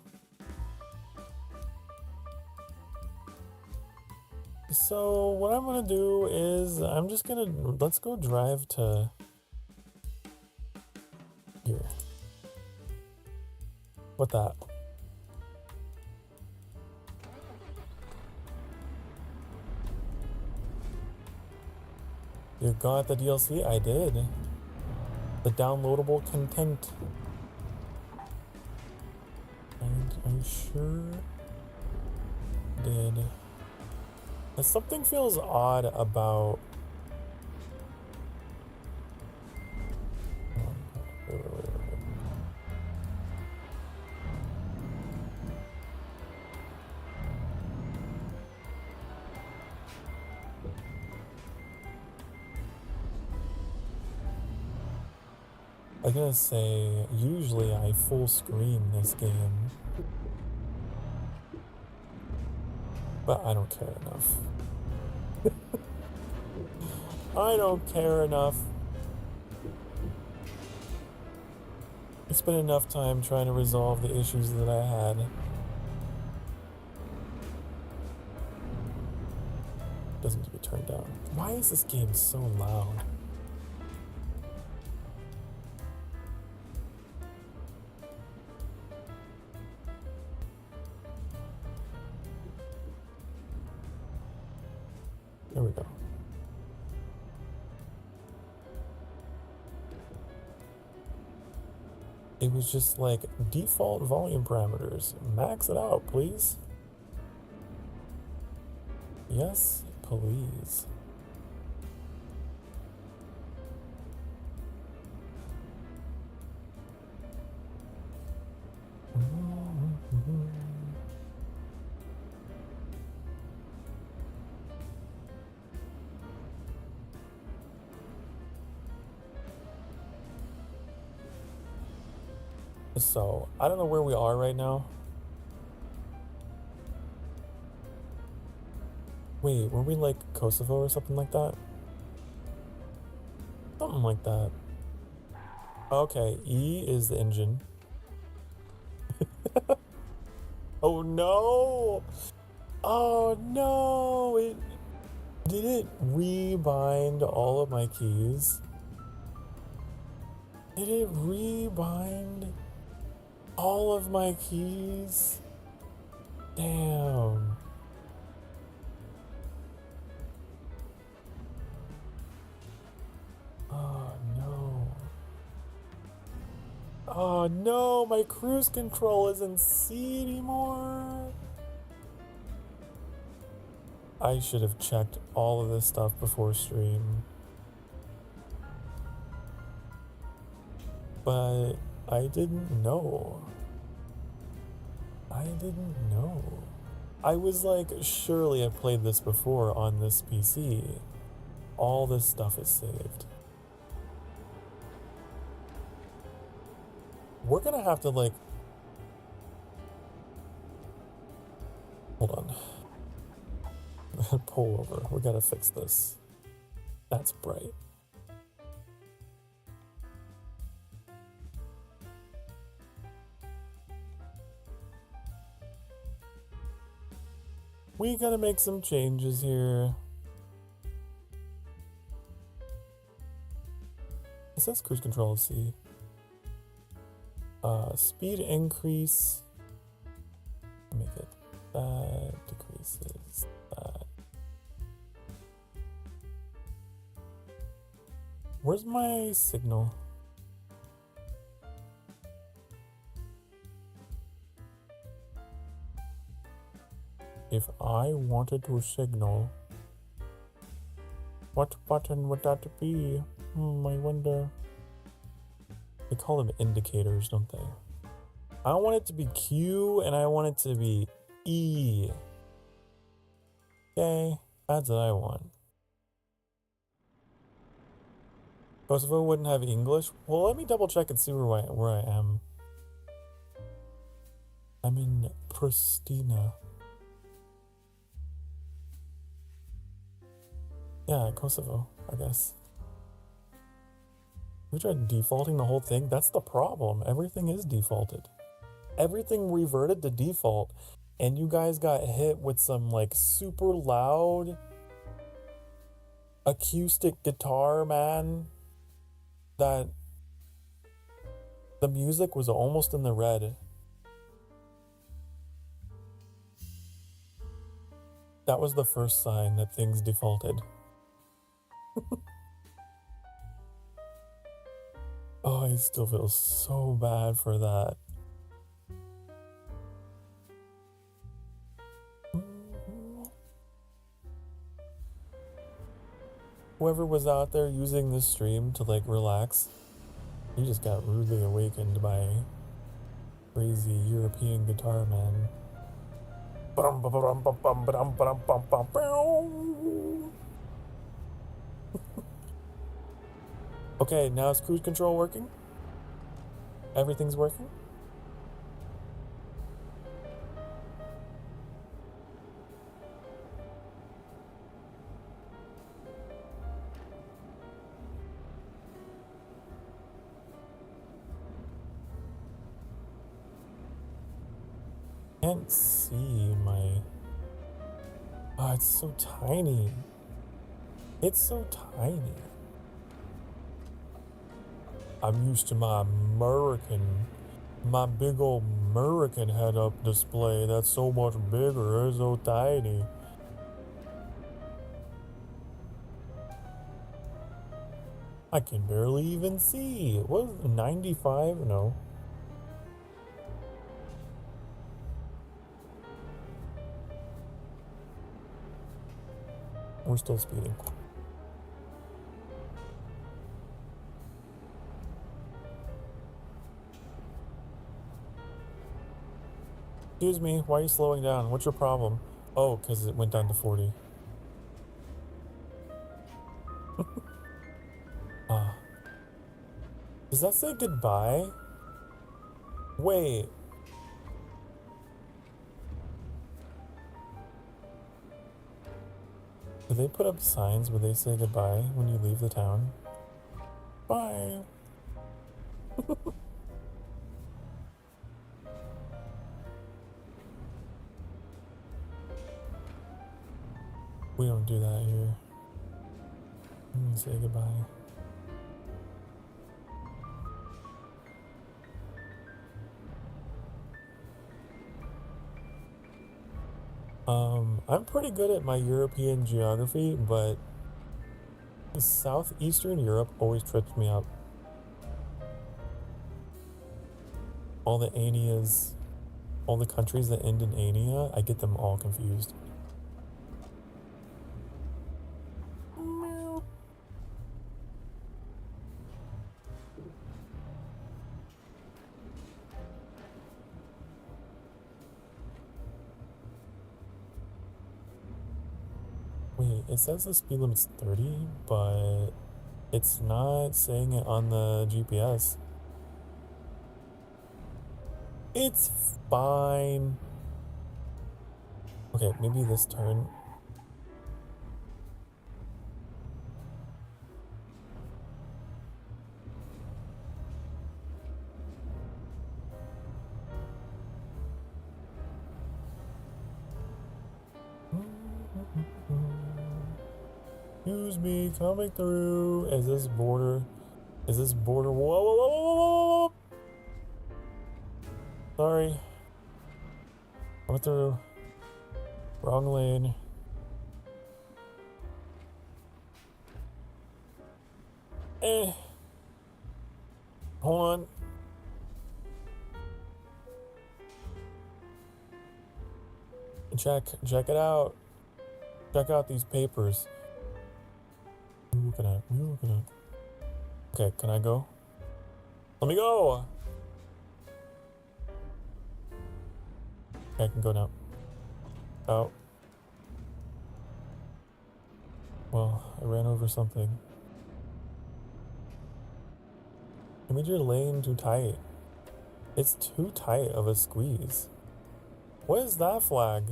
So what I'm gonna do is let's go drive to here. What that? You got the DLC? I did. The downloadable content. I sure did. Something feels odd about... Wait. I was gonna say, usually I full screen this game. But I don't care enough. I don't care enough. It's been enough time trying to resolve the issues that I had. Doesn't need to be turned down. Why is this game so loud? There we go. It was just like default volume parameters. Max it out, please. Yes, please. So, I don't know where we are right now. Wait, were we like Kosovo or something like that? Something like that. Okay, E is the engine. Oh no! Oh no! Did it rebind all of my keys? Did it rebind all of my keys? Damn. Oh no. Oh no, my cruise control isn't C anymore. I should have checked all of this stuff before stream. But I didn't know. I didn't know. I was like, surely I've played this before on this PC. All this stuff is saved. We're gonna have to like... Hold on. Pull over. We gotta fix this. That's bright. We gotta make some changes here. It says cruise control C. Speed increase. Make it that. Decreases that. Where's my signal? If I wanted to signal, what button would that be? I wonder. They call them indicators, don't they? I want it to be Q and I want it to be E. Okay, that's what I want. Kosovo wouldn't have English? Well, let me double check and see where I am. I'm in Pristina. Yeah, Kosovo, I guess. We tried defaulting the whole thing. That's the problem. Everything is defaulted. Everything reverted to default. And you guys got hit with some like super loud acoustic guitar, man. That the music was almost in the red. That was the first sign that things defaulted. Oh, I still feel so bad for that. Whoever was out there using this stream to like relax, you just got rudely awakened by crazy European guitar man. Okay, now is cruise control working? Everything's working? Can't see my... Oh, it's so tiny. It's so tiny. I'm used to my big old American head-up display. That's so much bigger. It's so tiny. I can barely even see. What is it, 95? No. We're still speeding. Excuse me, why are you slowing down? What's your problem? Oh, because it went down to 40. Does that say goodbye? Wait. Do they put up signs where they say goodbye when you leave the town? Bye. We don't do that here. We say goodbye. I'm pretty good at my European geography, but Southeastern Europe always trips me up. All the Anias, all the countries that end in Ania, I get them all confused. Wait, it says the speed limit's 30, but it's not saying it on the GPS. It's fine. Okay, maybe this turn. Excuse me, coming through. Is this border? Is this border? Whoa, whoa, whoa, whoa, whoa, whoa. Sorry. Coming through. Wrong lane. Hold on. Check it out. Check out these papers. What are you looking at? What are you looking at? Okay, can I go? Let me go! Okay, I can go now. Out. Well, I ran over something. You made your lane too tight. It's too tight of a squeeze. What is that flag?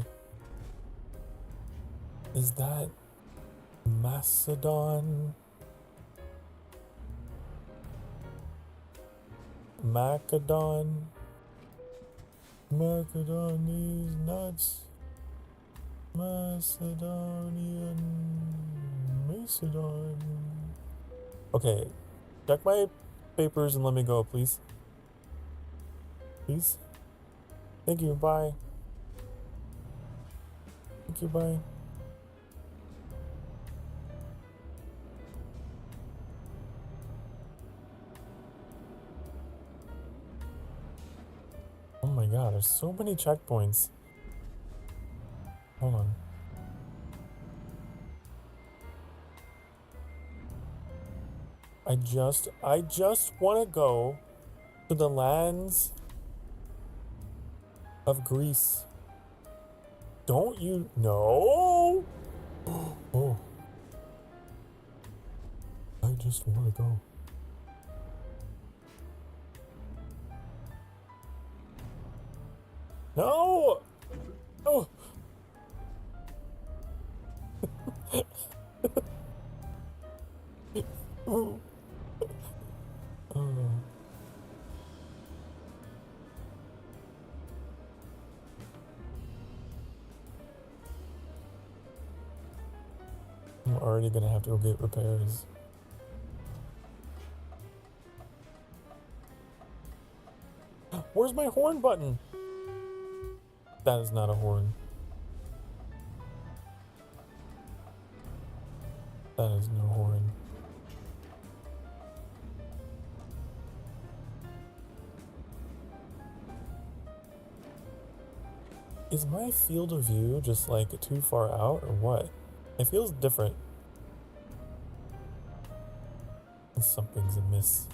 Is that Macedon? Macedon? Macedon is nuts. Macedonian. Macedon. Okay, check my papers and let me go, please. Please? Thank you, bye. Thank you, bye. Oh my god, there's so many checkpoints. Hold on. I just want to go to the lands of Greece. Don't you know? Oh. I just want to go. No! Oh! Oh. I'm already gonna have to go get repairs. Where's my horn button? That is not a horn. That is no horn. Is my field of view just like too far out or what? It feels different. Something's amiss.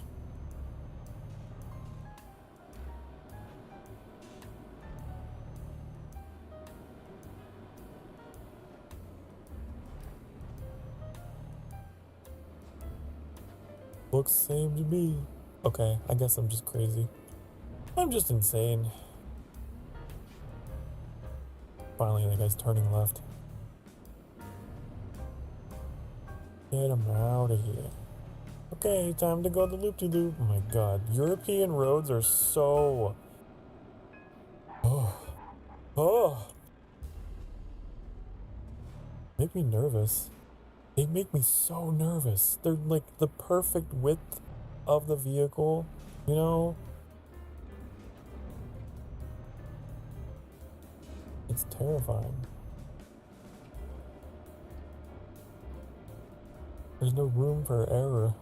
Looks same to me. Okay, I guess I'm just crazy. I'm just insane. Finally, that guy's turning left. Get him out of here. Okay, time to go to loop-de-loop. Oh my god, European roads are so... Oh. Make me nervous. They make me so nervous. They're like the perfect width of the vehicle, you know? It's terrifying. There's no room for error.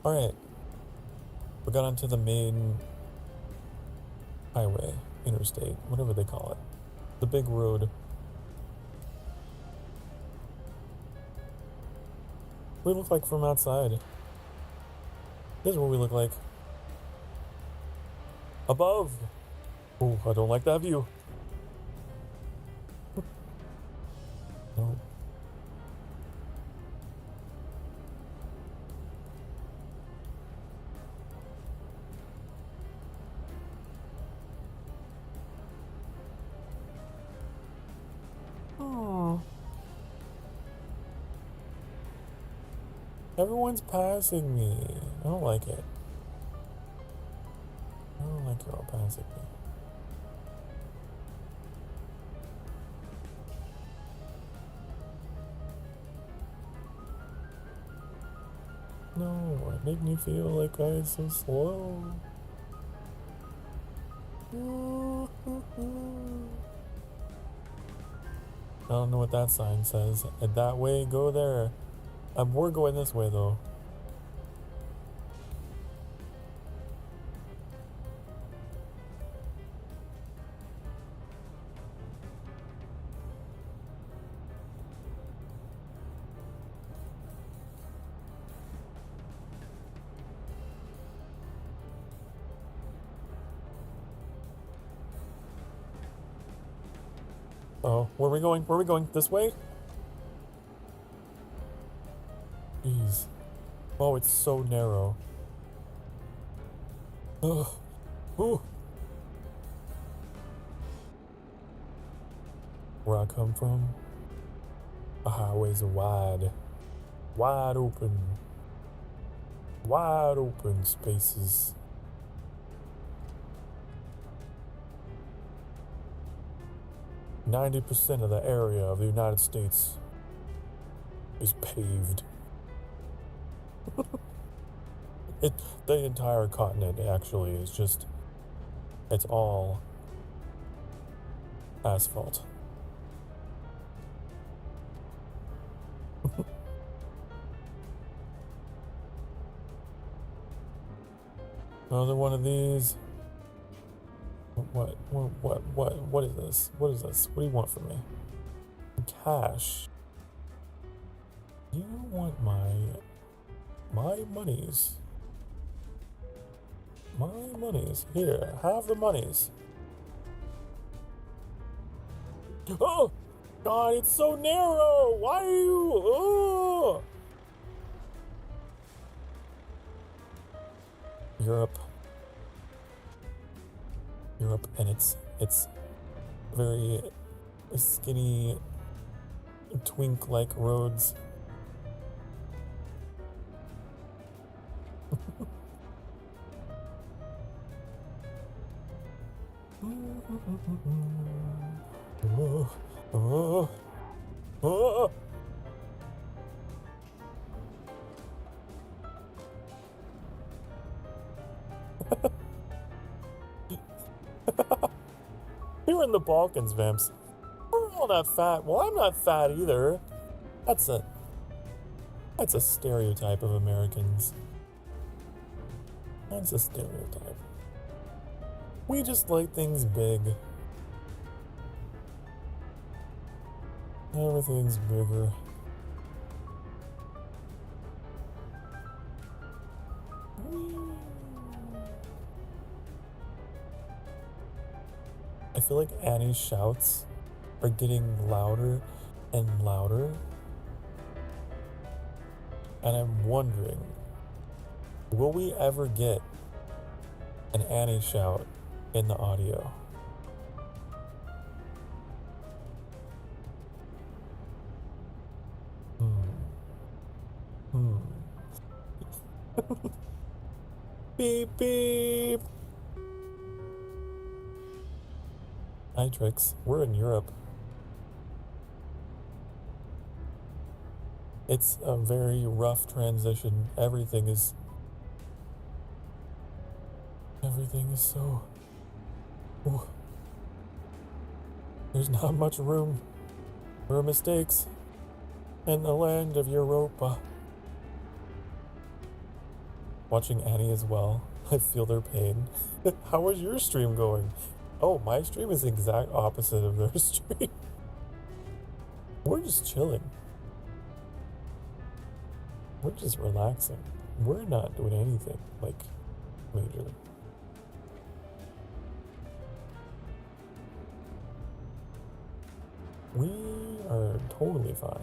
Alright. We got onto the main highway, interstate, whatever they call it. The big road. We look like from outside. This is what we look like. Above! Oh, I don't like that view. No. Everyone's passing me. I don't like it. I don't like you all passing me. No, it made me feel like I was so slow. I don't know what that sign says. Head that way, go there. We're going this way though. Oh, where are we going? Where are we going? This way? Jeez. Oh, it's so narrow. Ugh. Ooh. Where I come from, the highways are wide. Wide open. Wide open spaces. %of the area of the United States is paved. The entire continent actually is just, it's all asphalt. Another one of these. What is this? What is this? What do you want from me? Cash. You want my monies. My monies. Here, have the monies. Oh! God, it's so narrow! Why are you... Oh! Europe, and it's very skinny, twink-like roads. You're in the Balkans, Vamps. We're all not fat. Well, I'm not fat either. That's a stereotype of Americans. That's a stereotype. We just like things big. Everything's bigger. feel like Annie's shouts are getting louder and louder. And I'm wondering, will we ever get an Annie shout in the audio? Beep beep. Hi Trix, we're in Europe. It's a very rough transition. Everything is so... Ooh. There's not much room for mistakes in the land of Europa. Watching Annie as well, I feel their pain. How is your stream going? Oh, my stream is the exact opposite of their stream. We're just chilling. We're just relaxing. We're not doing anything, like, major. We are totally fine.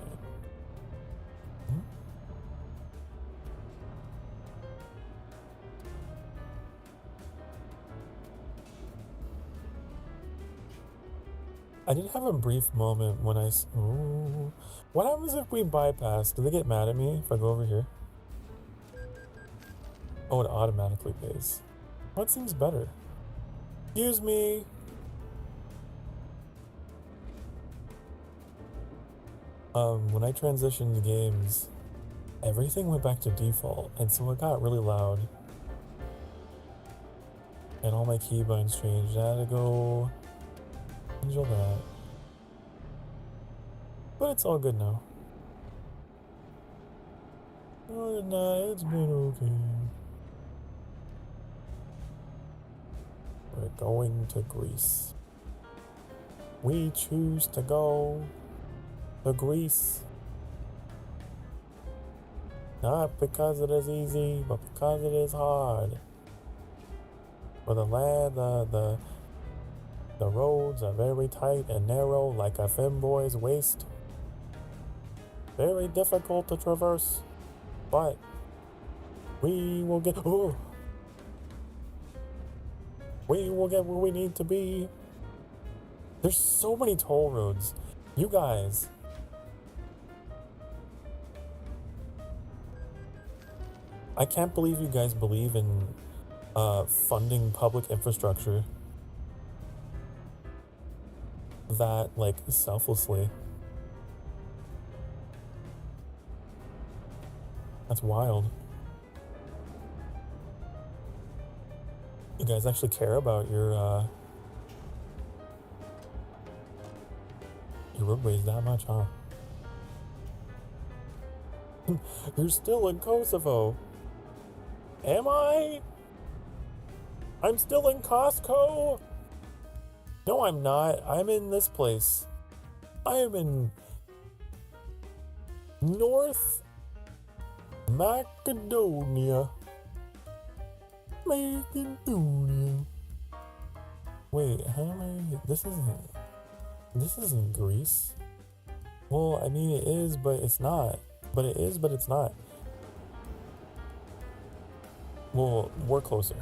I did have a brief moment when ooh. What happens if we bypass? Do they get mad at me if I go over here? Oh, it automatically pays. What seems better? Excuse me. When I transitioned games, everything went back to default, and so it got really loud. And all my keybinds changed. I had to go change all that. But it's all good now. Other than that, it's been okay. We're going to Greece. We choose to go to Greece. Not because it is easy, but because it is hard. For the land, the roads are very tight and narrow like a femboy's waist. Very difficult to traverse, but we will get, we will get where we need to be. There's so many toll roads. You guys. I can't believe you guys believe in funding public infrastructure that, like, selflessly. That's wild. You guys actually care about your roadways that much, huh? You're still in Kosovo. Am I? I'm still in Costco? No, I'm not. I'm in this place. I am in North Macedonia. Wait, how am I? This isn't Greece. Well, I mean, it is, but it's not. But it is, but it's not. Well, we're closer.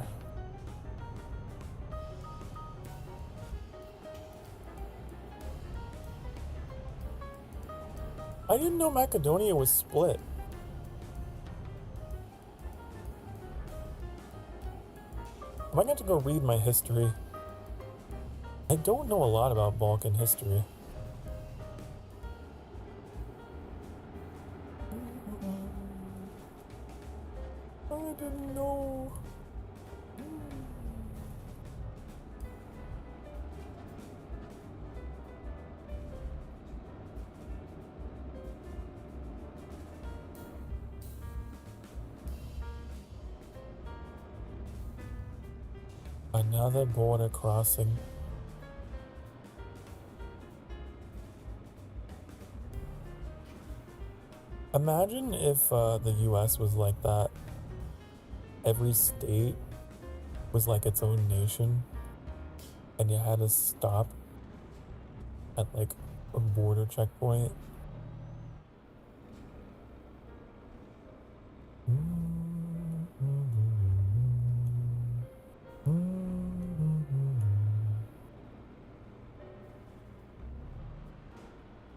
I didn't know Macedonia was split. I might have to go read my history. I don't know a lot about Balkan history. I didn't know. Another border crossing. Imagine if the US was like that. Every state was like its own nation. and you had to stop at like a border checkpoint.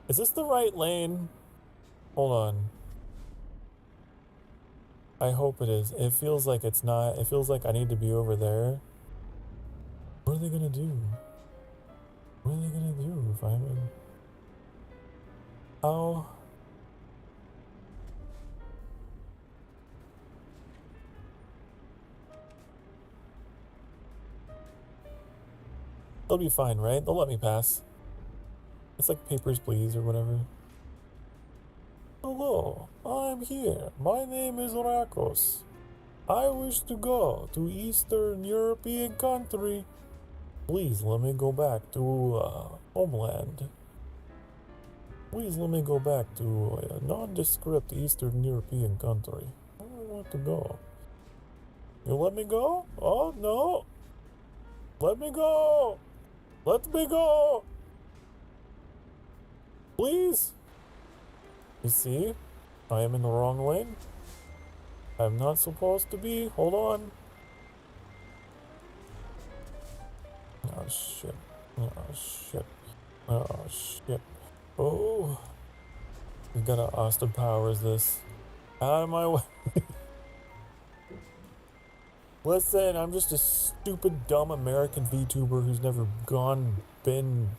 Is this the right lane? Hold on. I hope it is. It feels like it's not. It feels like I need to be over there. What are they gonna do? What are they gonna do if I'm in? How? They'll be fine, right? They'll let me pass. It's like papers, please, or whatever. Hello, I'm here. My name is Rakos. I wish to go to Eastern European country. Please let me go back to homeland. Please let me go back to a nondescript Eastern European country. I want to go. You let me go? Oh, no. Let me go. Let me go. Please. You see? I am in the wrong lane. I'm not supposed to be. Hold on. Oh, shit. Oh, shit. Oh, shit. Oh. We gotta Austin Powers this. Out of my way. Listen, I'm just a stupid, dumb American VTuber who's never been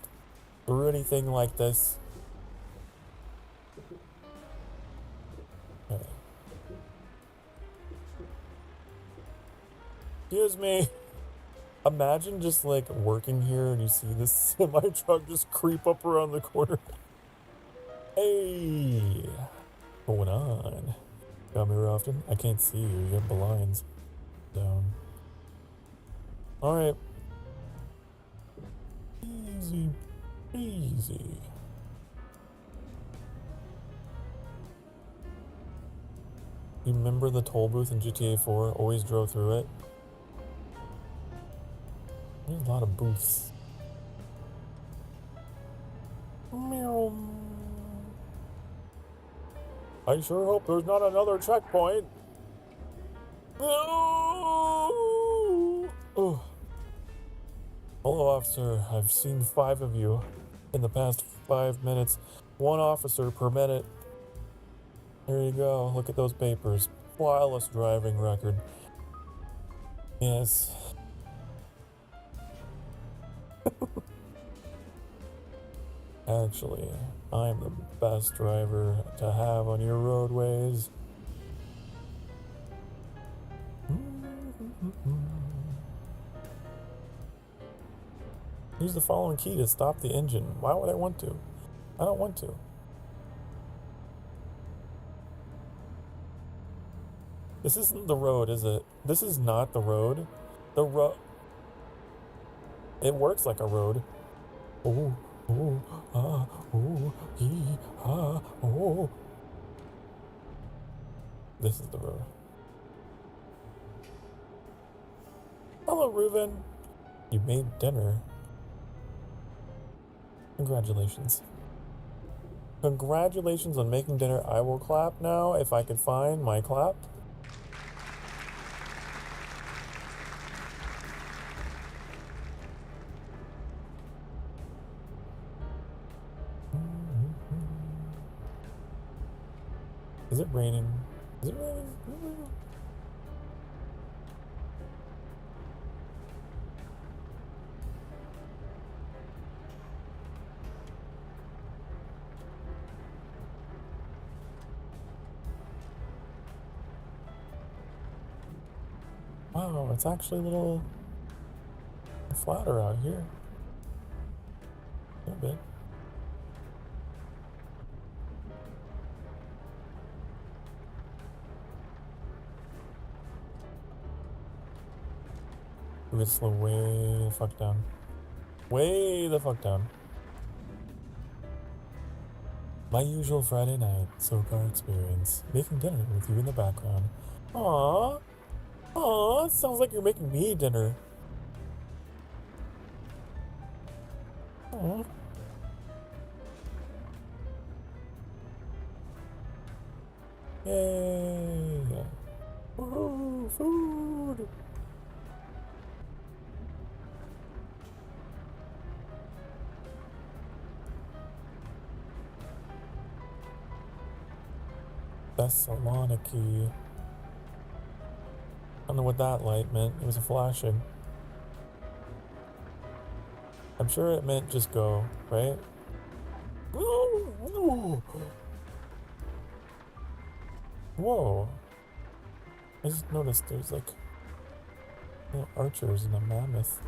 through anything like this. Okay. Excuse me. Imagine just like working here and you see this semi truck just creep up around the corner. Hey, what's going on? Come here often? I can't see you. You have blinds down. All right. Easy, easy. You remember the toll booth in GTA 4? Always drove through it. There's a lot of booths. Meow. I sure hope there's not another checkpoint. No! Oh. Hello, officer. I've seen 5 of you in the past 5 minutes. 1 officer per minute. There you go. Look at those papers. Flawless driving record. Yes. Actually, I'm the best driver to have on your roadways. Use the following key to stop the engine. Why would I want to? I don't want to. This isn't the road, is it? This is not the road. The road... It works like a road. Oh, oh, ah, oh, oh. This is the road. Hello, Reuben. You made dinner. Congratulations. Congratulations on making dinner. I will clap now if I can find my clap. Is it raining? Is it raining? Wow, it's actually a little flatter out here. A little bit. We're gonna slow way the fuck down. Way the fuck down. My usual Friday night Sokar experience. Making dinner with you in the background. Aww. Aww, sounds like you're making me dinner. Aw. Yay! Woohoo! Food! Thessaloniki. I don't know what that light meant. It was a flashing. I'm sure it meant just go, right? Whoa. I just noticed there's like little archers and a mammoth.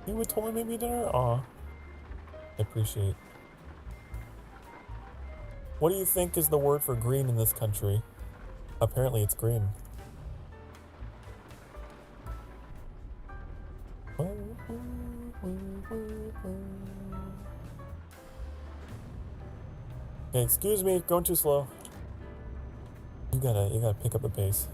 You would totally make me dinner? Aw. I appreciate. What do you think is the word for green in this country? Apparently it's green. Okay, excuse me, going too slow. You gotta pick up the pace.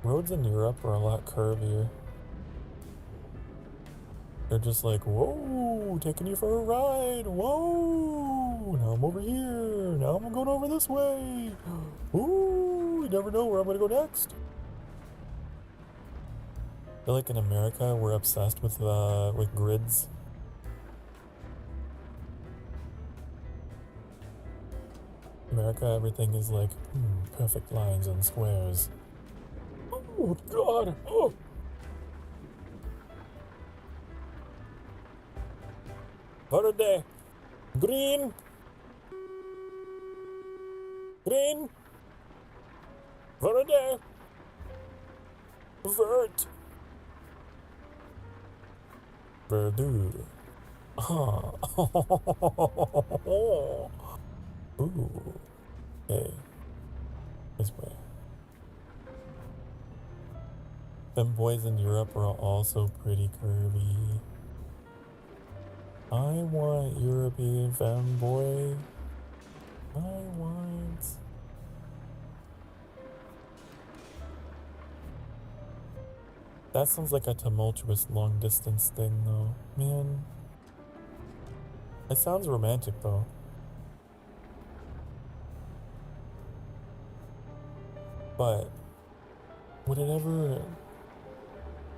Roads in Europe are a lot curvier. They're just like, whoa, taking you for a ride. Whoa, now I'm over here. Now I'm going over this way. Ooh, you never know where I'm gonna go next. I feel like in America, we're obsessed with grids. America, everything is like, perfect lines and squares. Oh, God. Oh. Verde. Green. Green. Verde. Vert. Verdure. Ah. Ooh. Okay. This way. Femboys in Europe are also pretty curvy. I want European femboy. I want... That sounds like a tumultuous long distance thing though. Man. It sounds romantic though. But would it ever...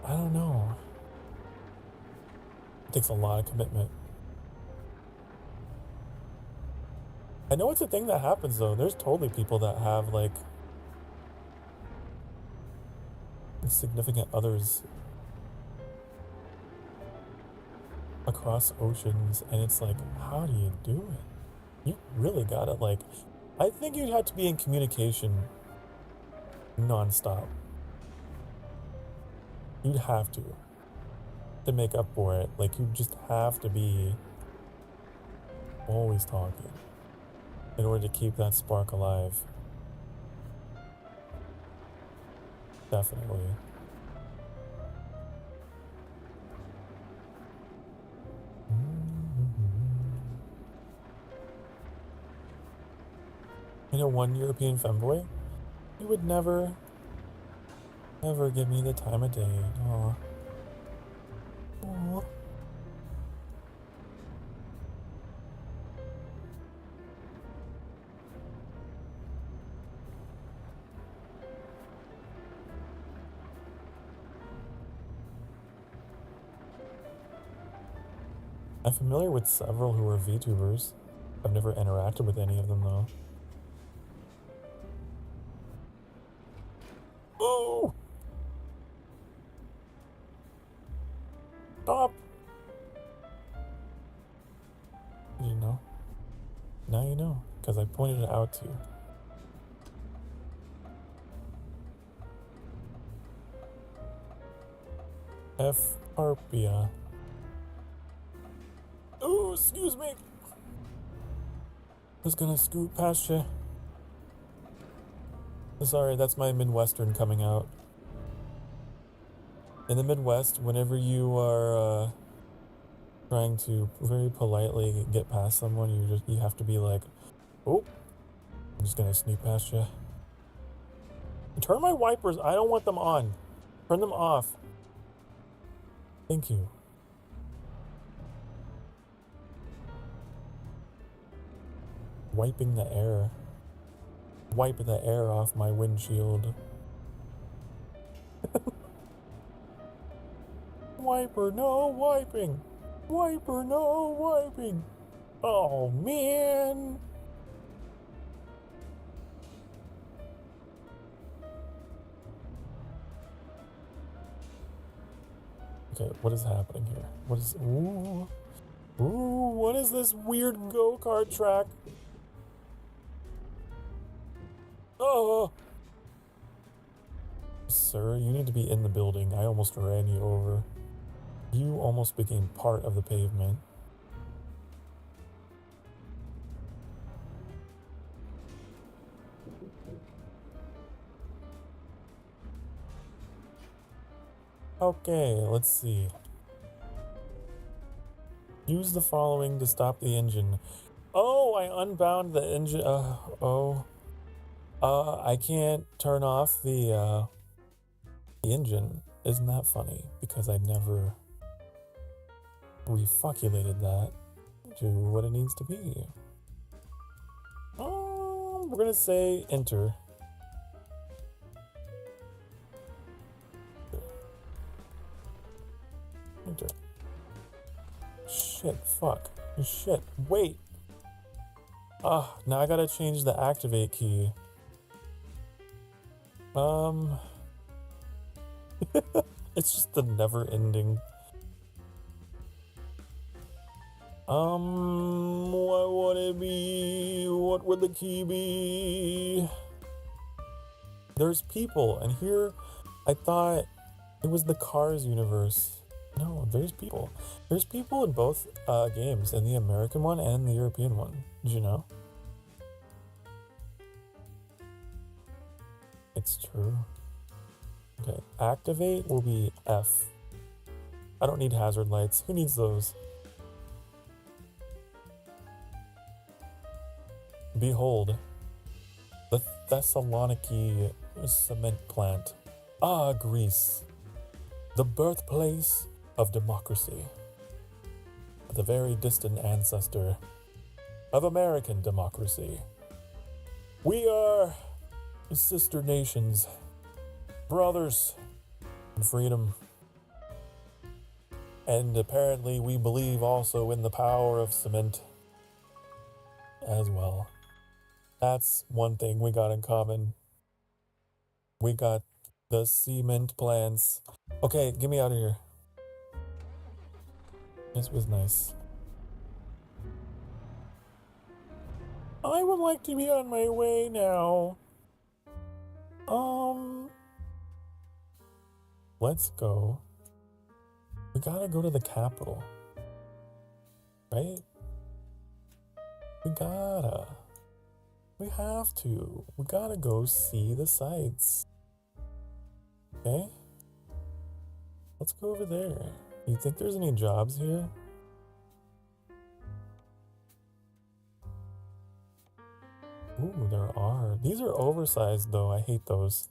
I don't know. It takes a lot of commitment. I know it's a thing that happens though. There's totally people that have like significant others across oceans, and it's like, how do you do it? You really gotta like, I think you'd have to be in communication non-stop. You'd have to make up for it. Like, you just have to be always talking in order to keep that spark alive. Definitely. You know, one European femboy, he would never give me the time of day. Aw. Aw. I'm familiar with several who are VTubers. I've never interacted with any of them though. Oh! Stop! Did you know? Now you know, because I pointed it out to you. F. Arpia. Oh, excuse me! Just gonna scoot past you. Sorry, that's my Midwestern coming out. In the Midwest, whenever you are trying to very politely get past someone, you have to be like, oh, I'm just gonna sneak past you. Turn my wipers. I don't want them on. Turn them off. Thank you. Wiping the air. Wipe the air off my windshield. Wiper, no wiping. Wiper, no wiping. Oh, man. Okay, what is happening here? What is... Ooh. Ooh, what is this weird go-kart track? Oh! Sir, you need to be in the building. I almost ran you over. You almost became part of the pavement. Okay, let's see. Use the following to stop the engine. Oh, I unbound the engine. I can't turn off the engine. Isn't that funny? Because I never refuculated that to what it needs to be. We're gonna say enter. Enter. Shit, fuck. Shit, wait. Now I gotta change the activate key. It's just the never ending. What would it be? What would the key be? There's people, and here I thought it was the Cars universe. No, there's people. There's people in both games, in the American one and the European one. Did you know? It's true. Okay, activate will be F. I don't need hazard lights. Who needs those? Behold, the Thessaloniki cement plant. Ah, Greece, the birthplace of democracy. The very distant ancestor of American democracy. We are sister nations, brothers in freedom. And apparently we believe also in the power of cement as well. That's one thing we got in common. We got the cement plants. Okay, get me out of here. This was nice. I would like to be on my way now. Let's go. We gotta go to the capital. Right? We have to. We gotta go see the sights. Okay? Let's go over there. You think there's any jobs here? Ooh, there are. These are oversized though. I hate those.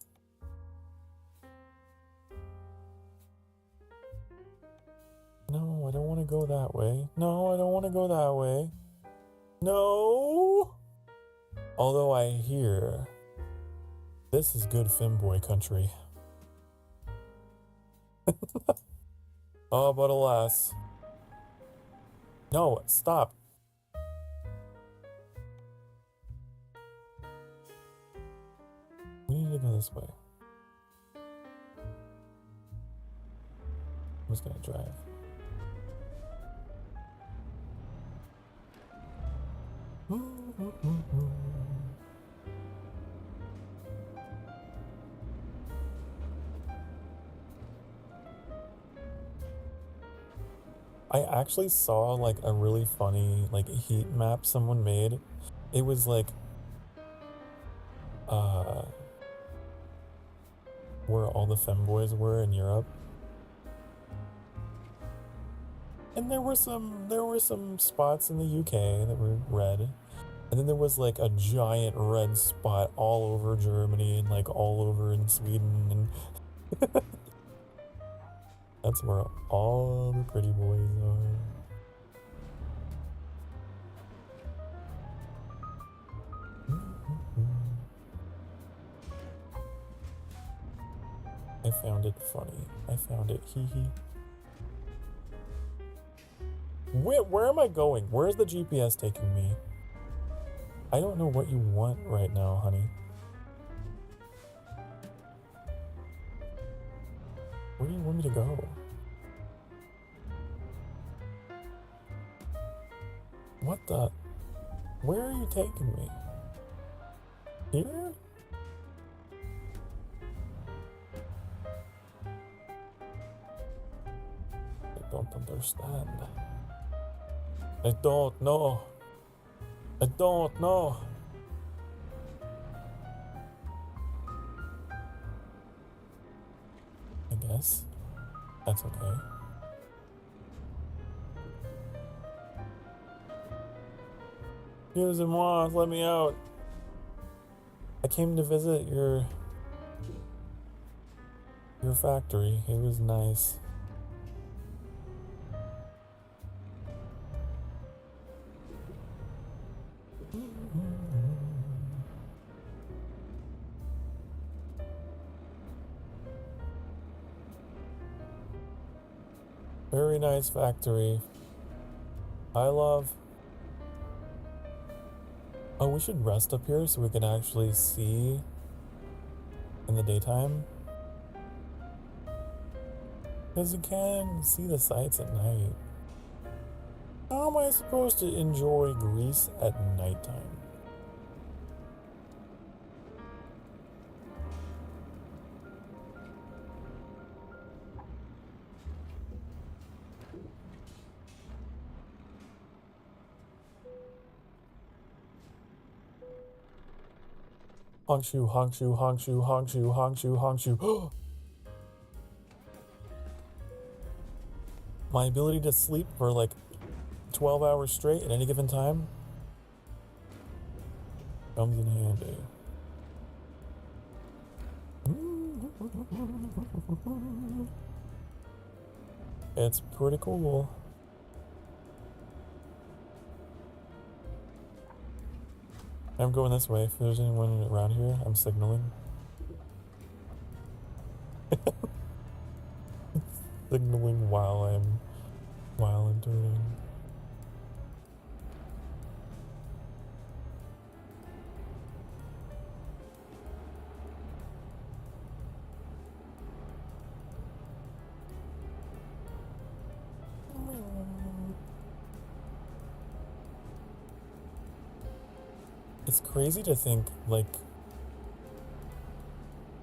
No, I don't want to go that way. No, I don't want to go that way. No! Although I hear this is good femboy country. Oh, but alas. No, stop. We need to go this way. I'm just gonna drive. I actually saw like a really funny like heat map someone made it was like where all the femboys were in Europe. And there were some spots in the UK that were red. And then there was like a giant red spot all over Germany and like all over in Sweden, and that's where all the pretty boys are. I found it funny. I found it hee hee. Where am I going? Where's the GPS taking me? I don't know what you want right now, honey. Where do you want me to go? What the? Where are you taking me? Here? I don't understand. I don't know. I don't know. I guess that's okay. Excusez-moi, let me out. I came to visit your factory. It was nice. Very nice factory. I love. Oh, we should rest up here so we can actually see in the daytime. Because you can see the sights at night. How am I supposed to enjoy Greece at nighttime? Hongshu, Hongshu, Hongshu, Hongshu, Hongshu, Hongshu. My ability to sleep for like 12 hours straight at any given time comes in handy. It's pretty cool. I'm going this way. If there's anyone around here, I'm signaling. Signaling while I'm turning. It's crazy to think, like,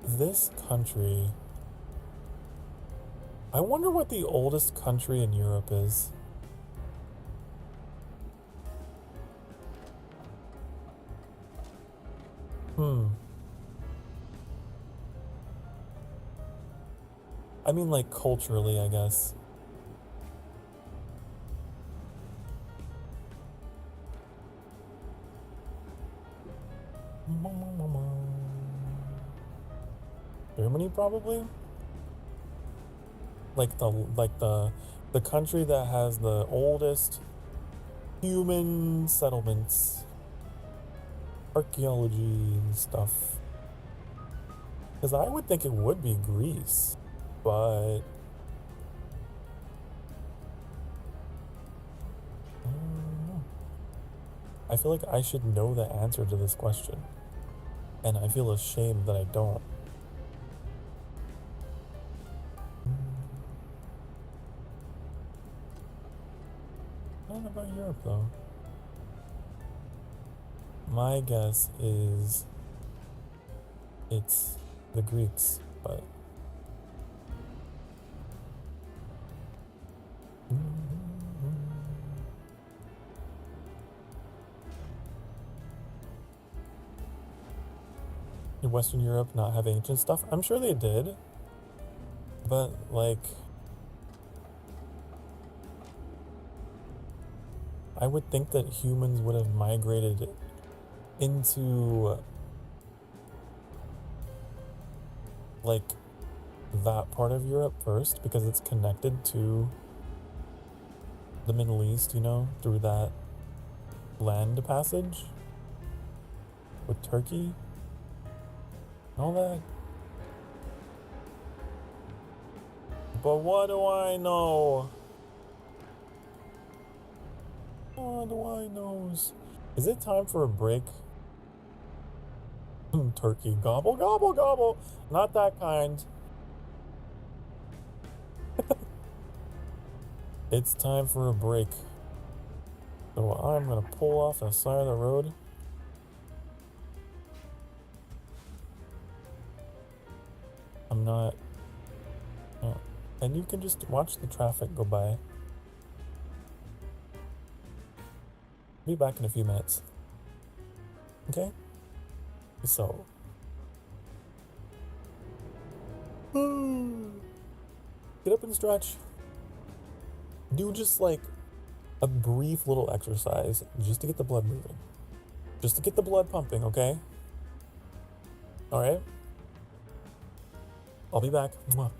this country. I wonder what the oldest country in Europe is. I mean, like, culturally, I guess. Germany, probably? Like the country that has the oldest human settlements, archaeology and stuff. Because I would think it would be Greece, but I feel like I should know the answer to this question, and I feel ashamed that I don't. I don't know about Europe, though. My guess is it's the Greeks, but... in Western Europe not have ancient stuff? I'm sure they did. But, like, I would think that humans would have migrated into, like, that part of Europe first because it's connected to the Middle East, you know, through that land passage with Turkey and all that. But what do I know? What do I know? Is it time for a break? Turkey, gobble, gobble, gobble. Not that kind. It's time for a break. So I'm gonna pull off the side of the road. I'm not... and you can just watch the traffic go by. Be back in a few minutes. Okay? So... get up and stretch. Do just like a brief little exercise just to get the blood moving. Just to get the blood pumping, okay? Alright? I'll be back. Mwah.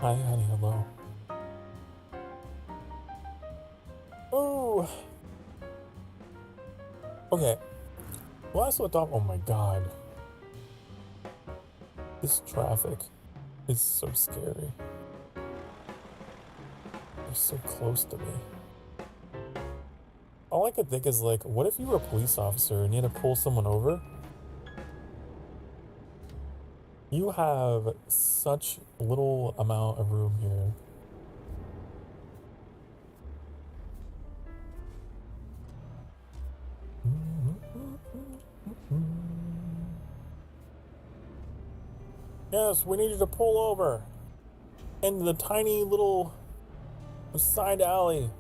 Hi, honey, hello. Oh, okay. Last one thought, oh my god. This traffic is so scary. They're so close to me. All I could think is like, what if you were a police officer and you had to pull someone over? You have such little amount of room here. Yes, we need you to pull over in the tiny little side alley.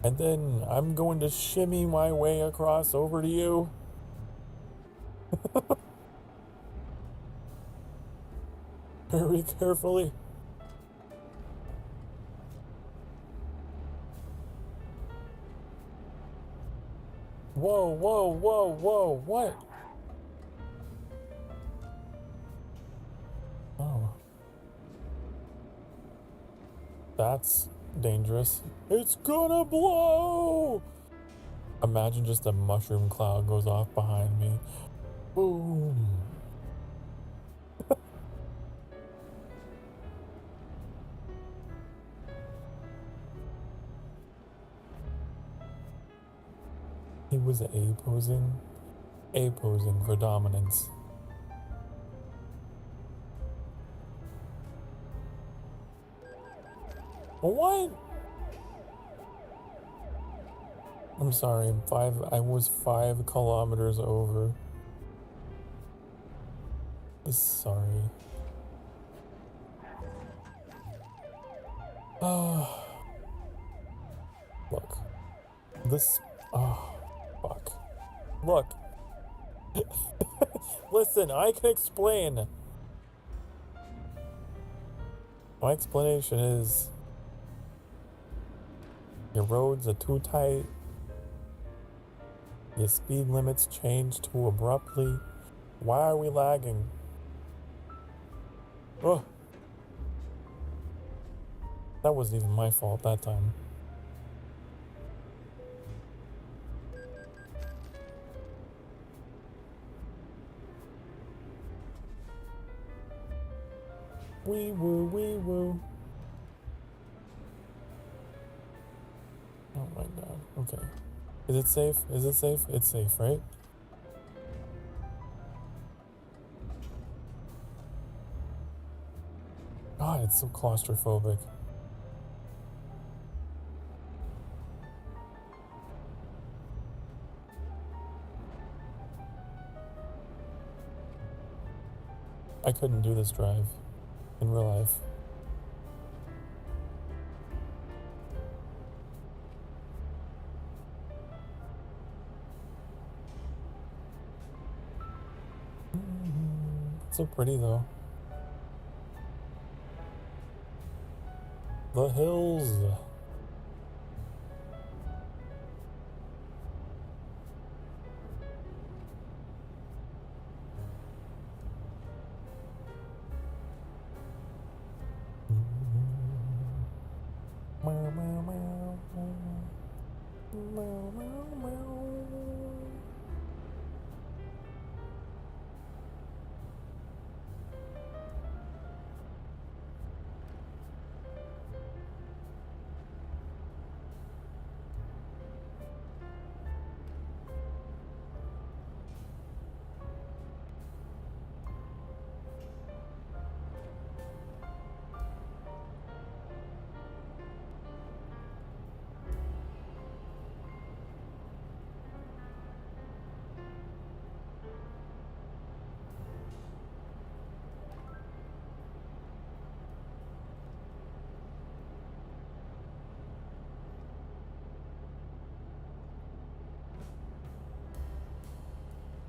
And then I'm going to shimmy my way across over to you. Very carefully. Whoa, whoa, whoa, whoa, what? Oh. That's dangerous. It's gonna blow! Imagine just a mushroom cloud goes off behind me. Boom. He was A-posing. A-posing for dominance. What? I'm sorry, I was 5 kilometers over. Sorry. Oh. Look. This, oh, fuck. Look. Listen, I can explain. My explanation is your roads are too tight. Your speed limits change too abruptly. Why are we lagging? Oh. That wasn't even my fault that time. Wee woo, wee woo. Oh my god, okay. Is it safe? Is it safe? It's safe, right? God, it's so claustrophobic. I couldn't do this drive in real life. It's so pretty though. The hills.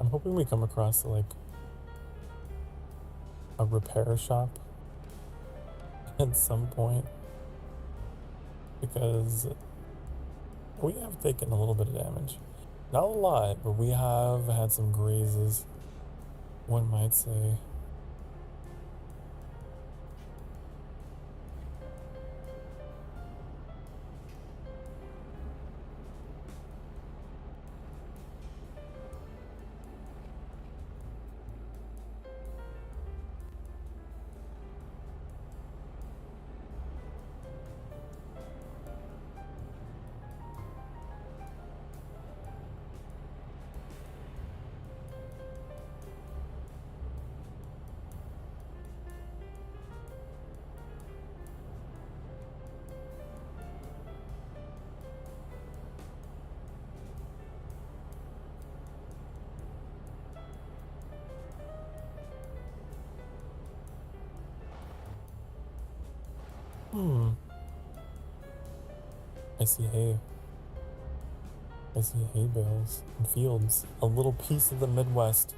I'm hoping we come across like a repair shop at some point, because we have taken a little bit of damage. Not a lot, but we have had some grazes, one might say. I see hay. I see hay bales and fields. A little piece of the Midwest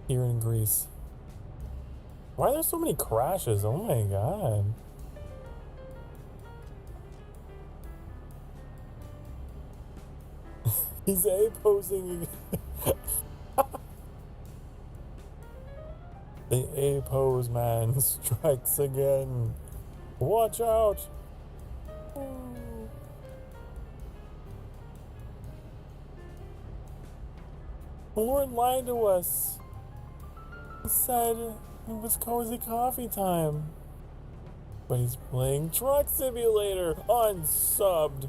here in Greece. Why are there so many crashes? Oh my god. He's A-posing. The A-pose man strikes again. Watch out! Lord lied to us. He said it was cozy coffee time. But he's playing Truck Simulator unsubbed.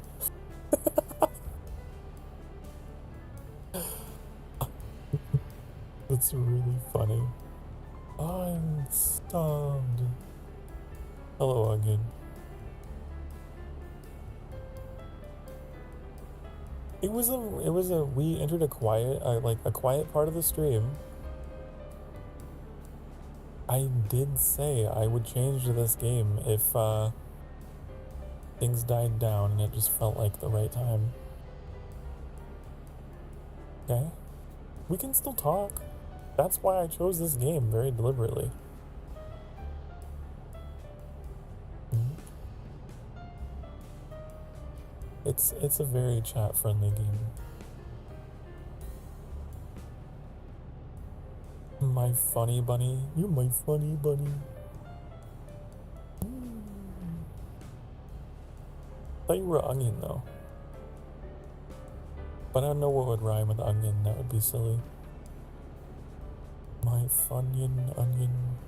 That's really funny. Unsubbed. Hello again. We entered a quiet part of the stream. I did say I would change to this game if things died down and it just felt like the right time. Okay? We can still talk. That's why I chose this game very deliberately. It's a very chat-friendly game. My funny bunny. You're my funny bunny. Thought you were onion though. But I don't know what would rhyme with onion. That would be silly. My Funyun onion.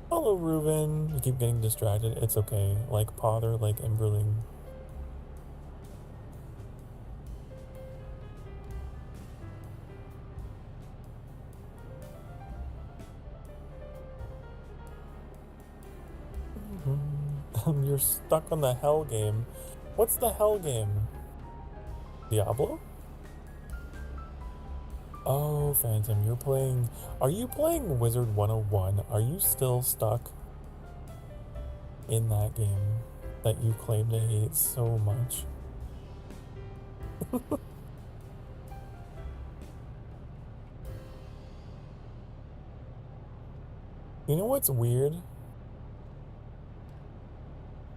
Hello, Ruben. You keep getting distracted. It's okay. Like Pother, like Emberling. You're stuck on the hell game. What's the hell game? Diablo? Oh, Phantom, you're playing... Are you playing Wizard 101? Are you still stuck in that game that you claim to hate so much? You know what's weird?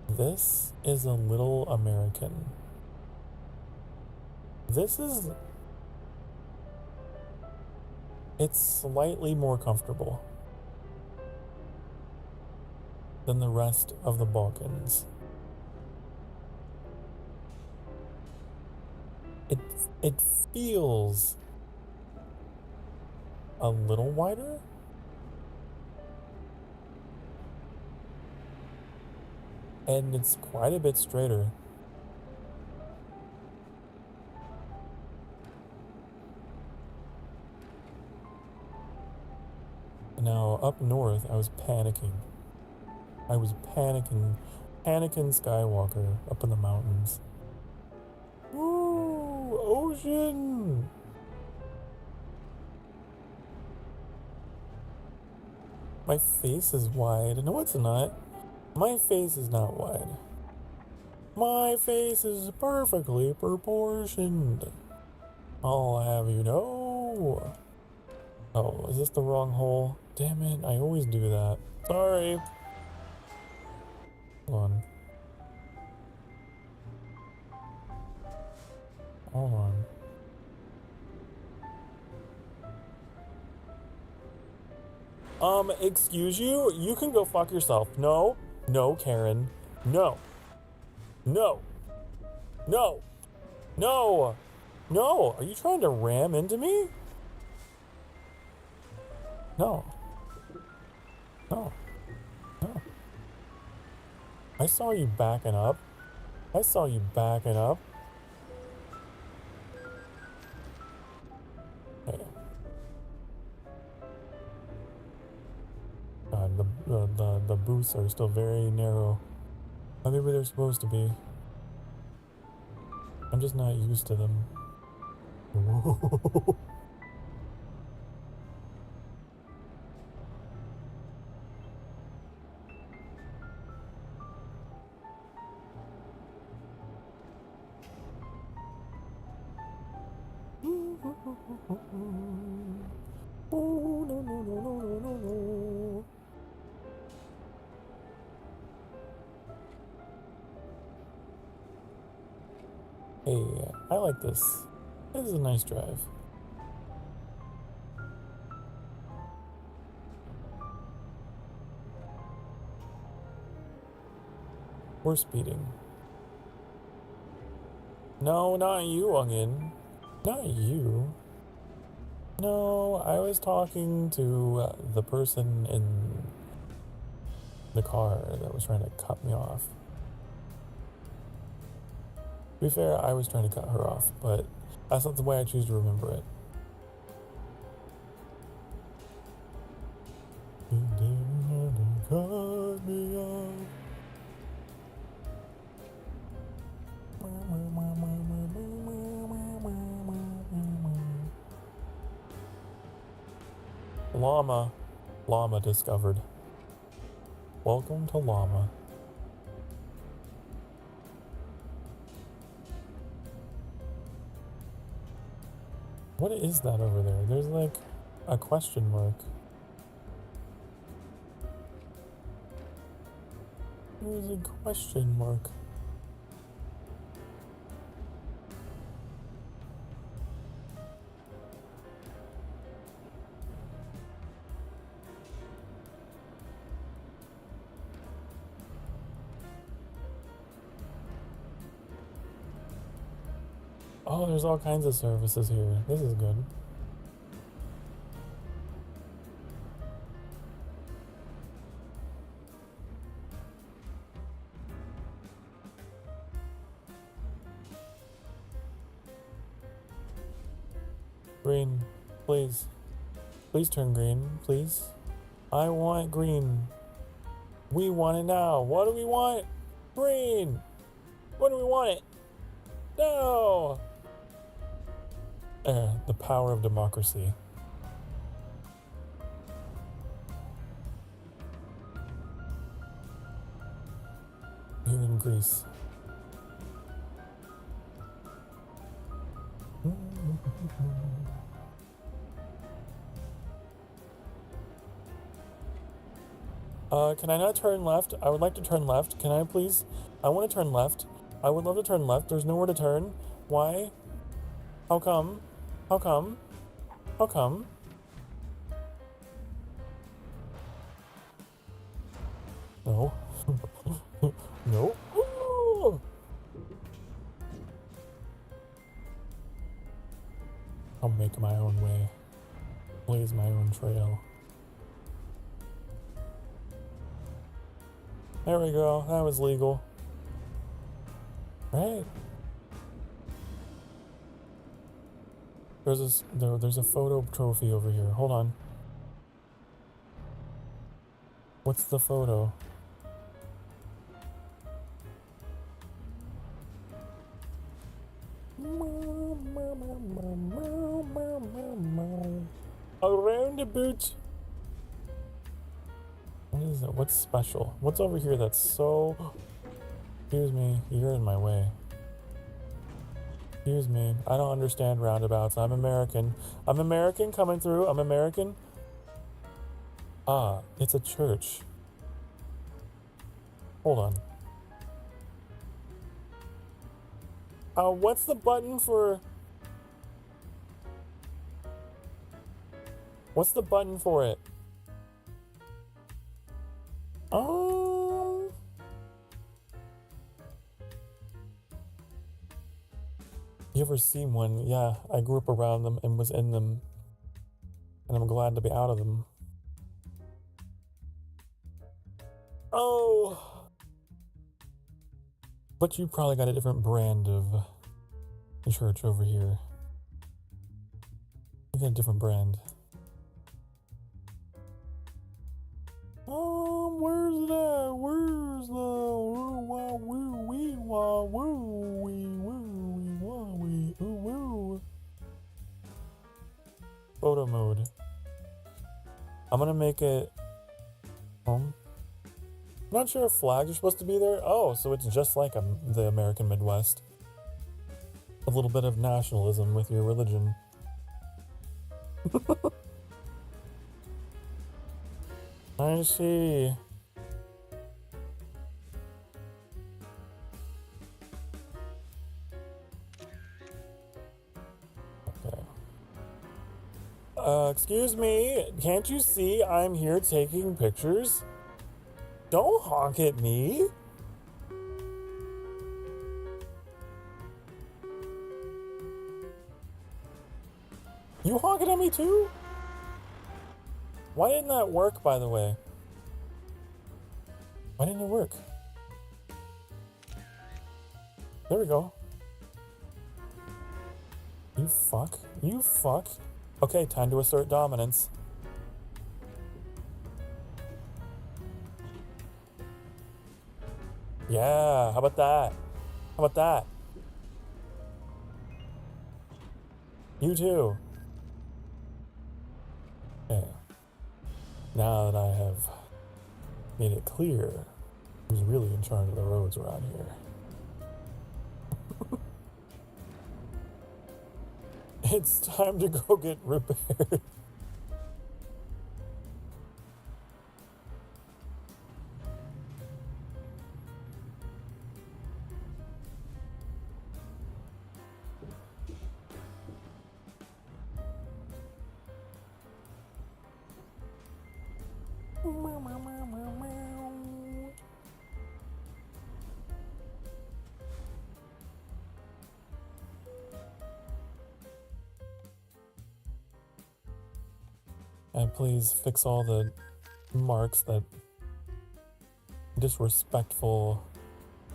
This is a little American. It's slightly more comfortable than the rest of the Balkans. It feels a little wider. And it's quite a bit straighter. Now, up north, I was panicking. Panicking Skywalker up in the mountains. Woo! Ocean! My face is wide. No, it's not. My face is not wide. My face is perfectly proportioned. I'll have you know. Oh, is this the wrong hole? Damn it, I always do that. Sorry. Hold on. Hold on. Excuse you? You can go fuck yourself. No. No, Karen. No. No. No. No. No. Are you trying to ram into me? No. No. No. I saw you backing up. I saw you backing up. Hey. God, the booths are still very narrow. Maybe they're supposed to be. I'm just not used to them. Hey, I like this. This is a nice drive. We're speeding. No, not you, Onion. Not you. No, I was talking to the person in the car that was trying to cut me off. To be fair, I was trying to cut her off, but that's not the way I choose to remember it. You didn't have to cut me off. Llama discovered. Welcome to Llama. What is that over there? There's like a question mark. There's a question mark. Oh, there's all kinds of services here. This is good. Green, please. Please turn green, please. I want green. We want it now. What do we want? Green. When do we want it? No. The power of democracy. Here in Greece. Can I not turn left? I would like to turn left. Can I please? I want to turn left. I would love to turn left. There's nowhere to turn. Why? How come? How come? How come? No. No. Ooh. I'll make my own way. Blaze my own trail. There we go. That was legal. Right? There's a photo trophy over here. Hold on. What's the photo? Around about. What is it? What's special? What's over here that's so... Excuse me, you're in my way. Excuse me, I don't understand roundabouts. I'm American. I'm American coming through. I'm American. Ah, it's a church. Hold on. What's the button for... What's the button for it? You ever seen one? Yeah, I grew up around them and was in them. And I'm glad to be out of them. Oh! But you probably got a different brand of church over here. You got a different brand. Where's it at? Where's the woo wah woo wee wah woo wee woo wee wah wee ooh woo? Photo mode. I'm gonna make it home. I'm not sure if flags are supposed to be there. Oh, so it's just like the American Midwest. A little bit of nationalism with your religion. I see. Okay. Excuse me, can't you see I'm here taking pictures? Don't honk at me. You honking at me too? Why didn't that work, by the way? Why didn't it work? There we go. You fuck. You fuck. Okay, time to assert dominance. Yeah, how about that? How about that? You too. Okay. Now that I have made it clear who's really in charge of the roads around here. It's time to go get repaired. And please fix all the marks that disrespectful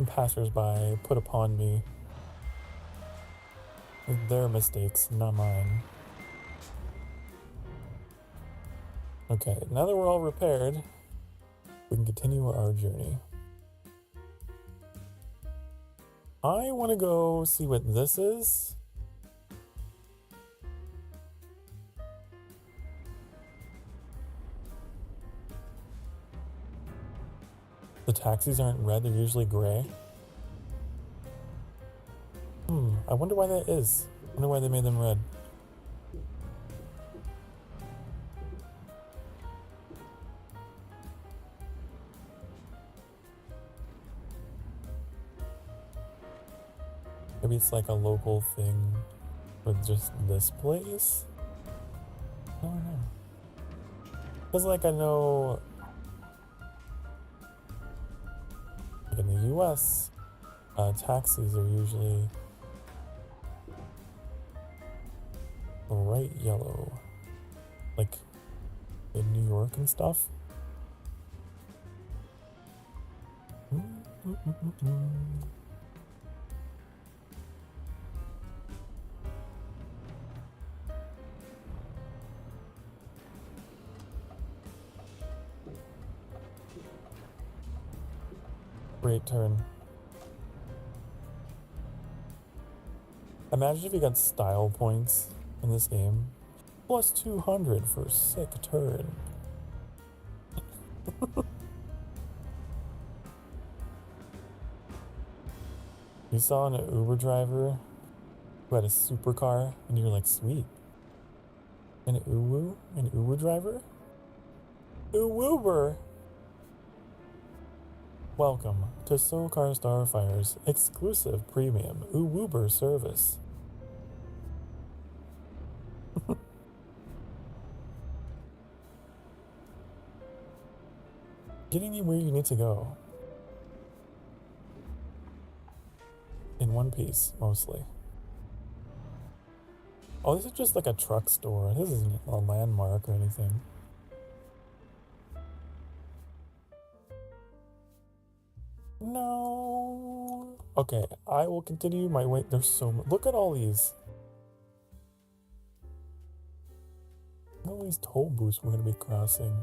passersby put upon me. Their mistakes, not mine. Okay, now that we're all repaired, we can continue our journey. I want to go see what this is. The taxis aren't red, they're usually gray. I wonder why that is. I wonder why they made them red. Maybe it's like a local thing with just this place? I don't know. Because like I know in the US, taxis are usually bright yellow, like in New York and stuff. Great turn. Imagine if you got style points in this game. Plus 200 for sick turn. You saw an Uber driver who had a supercar and you were like, sweet. An Uber driver? Uber? Welcome to Sokar Starfire's exclusive premium vtuber service. Getting you where you need to go. In one piece, mostly. Oh, this is just like a truck store. This isn't a landmark or anything. No. Okay, I will continue my way. There's so much. Look at all these. All these toll booths we're going to be crossing.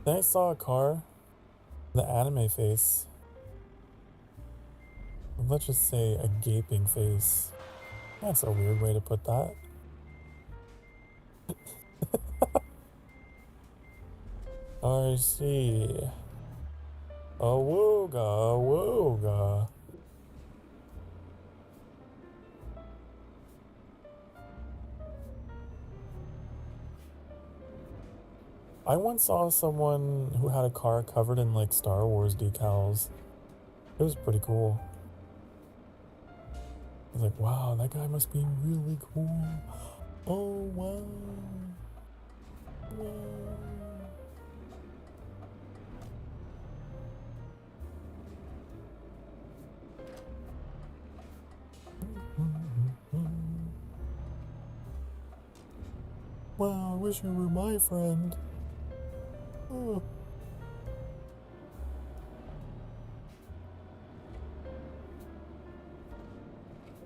Then I saw a car. The anime face. Let's just say a gaping face. That's a weird way to put that. I see. Awooga, awooga. I once saw someone who had a car covered in like Star Wars decals. It was pretty cool. I was like, wow, that guy must be really cool. Oh, wow. Wow. Wow, I wish you were my friend. Oh.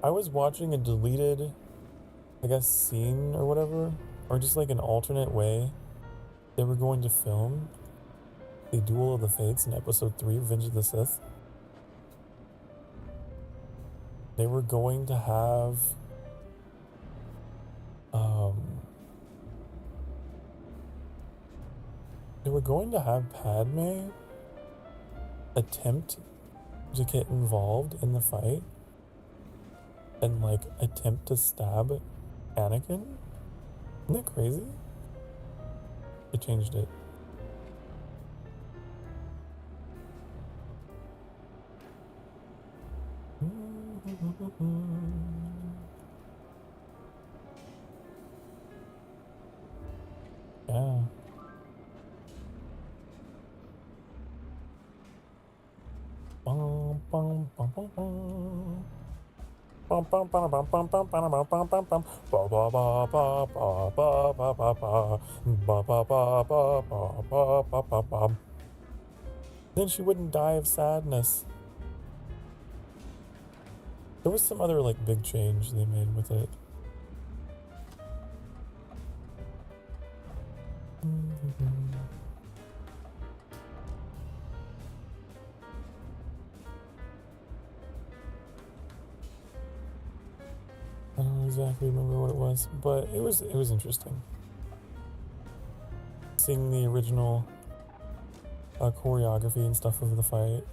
I was watching a deleted, I guess, scene or whatever, or just like an alternate way they were going to film the Duel of the Fates in episode 3, Revenge of the Sith. They were going to have Padme attempt to get involved in the fight and like attempt to stab Anakin. Isn't that crazy? They changed it. Yeah. Then she wouldn't die of sadness. There was some other like big change they made with it. I don't exactly remember what it was, but it was interesting. Seeing the original choreography and stuff of the fight.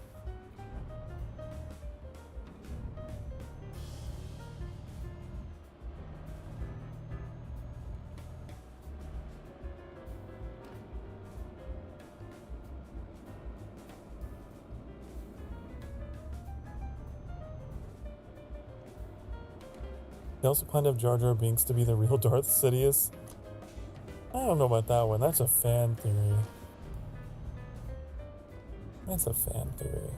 They also planned to have Jar Jar Binks to be the real Darth Sidious. I don't know about that one. That's a fan theory. That's a fan theory.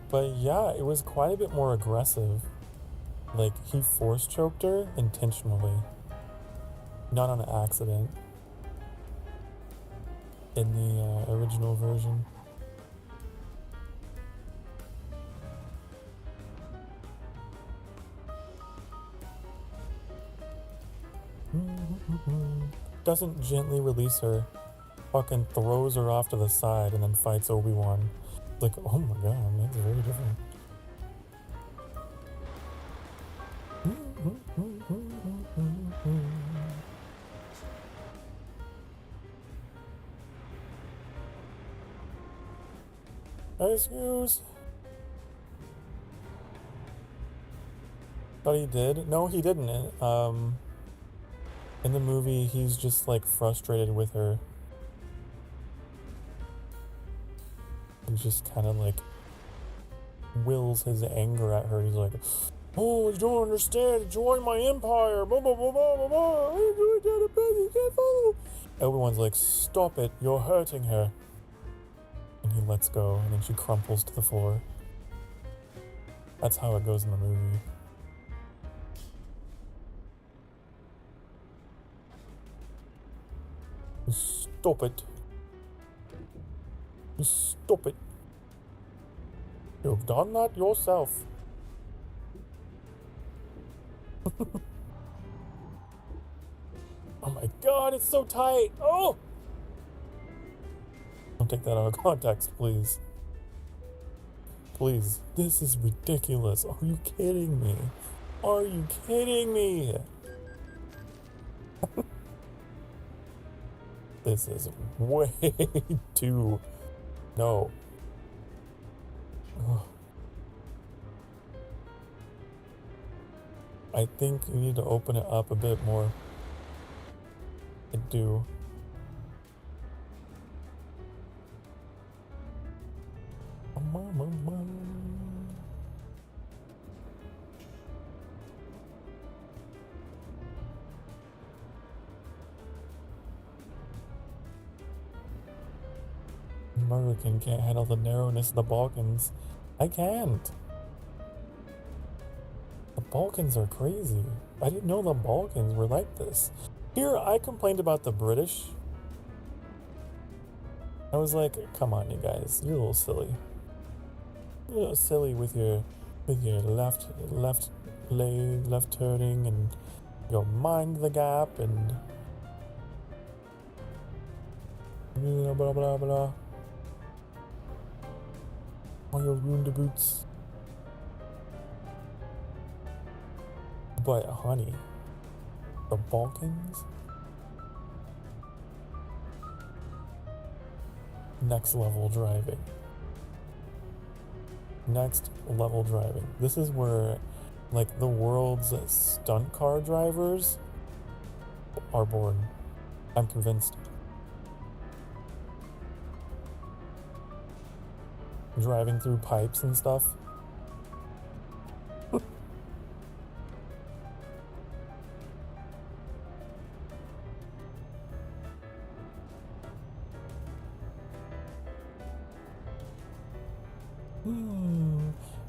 But yeah, it was quite a bit more aggressive. Like, he force choked her intentionally. Not on accident. In the original version. Doesn't gently release her. Fucking throws her off to the side and then fights Obi-Wan. Like, oh my god, that's very different. Excuse. Thought he did? No, he didn't. In the movie, he's just like frustrated with her. He just kind of like wills his anger at her. He's like, "Oh, you don't understand. Join my empire. Blah blah blah blah blah blah. I'm doing that, you can't follow." Everyone's like, "Stop it! You're hurting her." And he lets go, and then she crumples to the floor. That's how it goes in the movie. Stop it. Stop it. You've done that yourself. Oh my god, it's so tight. Oh! Don't take that out of context, please. Please. This is ridiculous. Are you kidding me? Are you kidding me? This is way too... No. Ugh. I think you need to open it up a bit more. I do. American can't handle the narrowness of the Balkans. I can't. The Balkans are crazy. I didn't know the Balkans were like this. Here, I complained about the British. I was like, come on, you guys, you're a little silly. You're a little silly with your left turning and your mind the gap and blah blah blah blah. All your wounded boots. But honey, the Balkans? Next level driving. Next level driving. This is where, like, the world's stunt car drivers are born. I'm convinced. Driving through pipes and stuff.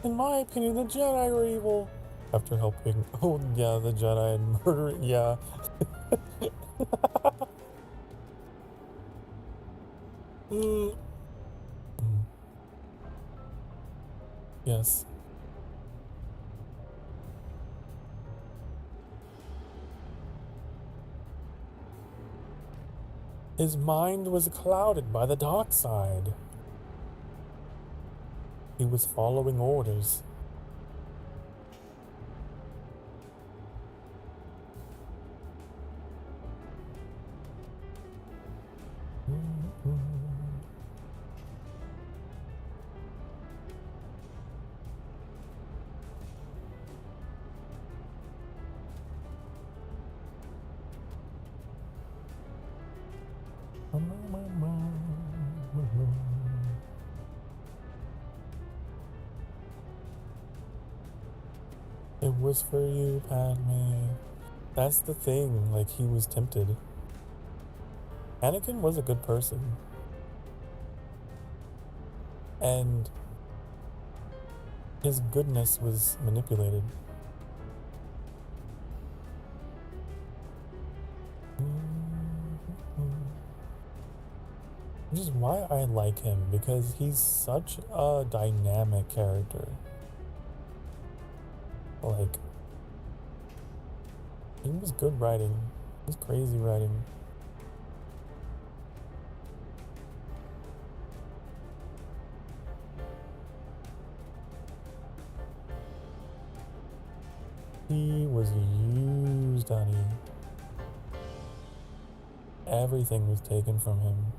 In my opinion, the Jedi are evil. After helping, oh yeah, the Jedi and murdering, yeah. Yes. His mind was clouded by the dark side. He was following orders. It was for you, Padme. That's the thing, like, he was tempted. Anakin was a good person. And his goodness was manipulated. Which is why I like him, because he's such a dynamic character. Like, he was good writing. He was crazy writing. He was used, honey. Everything was taken from him.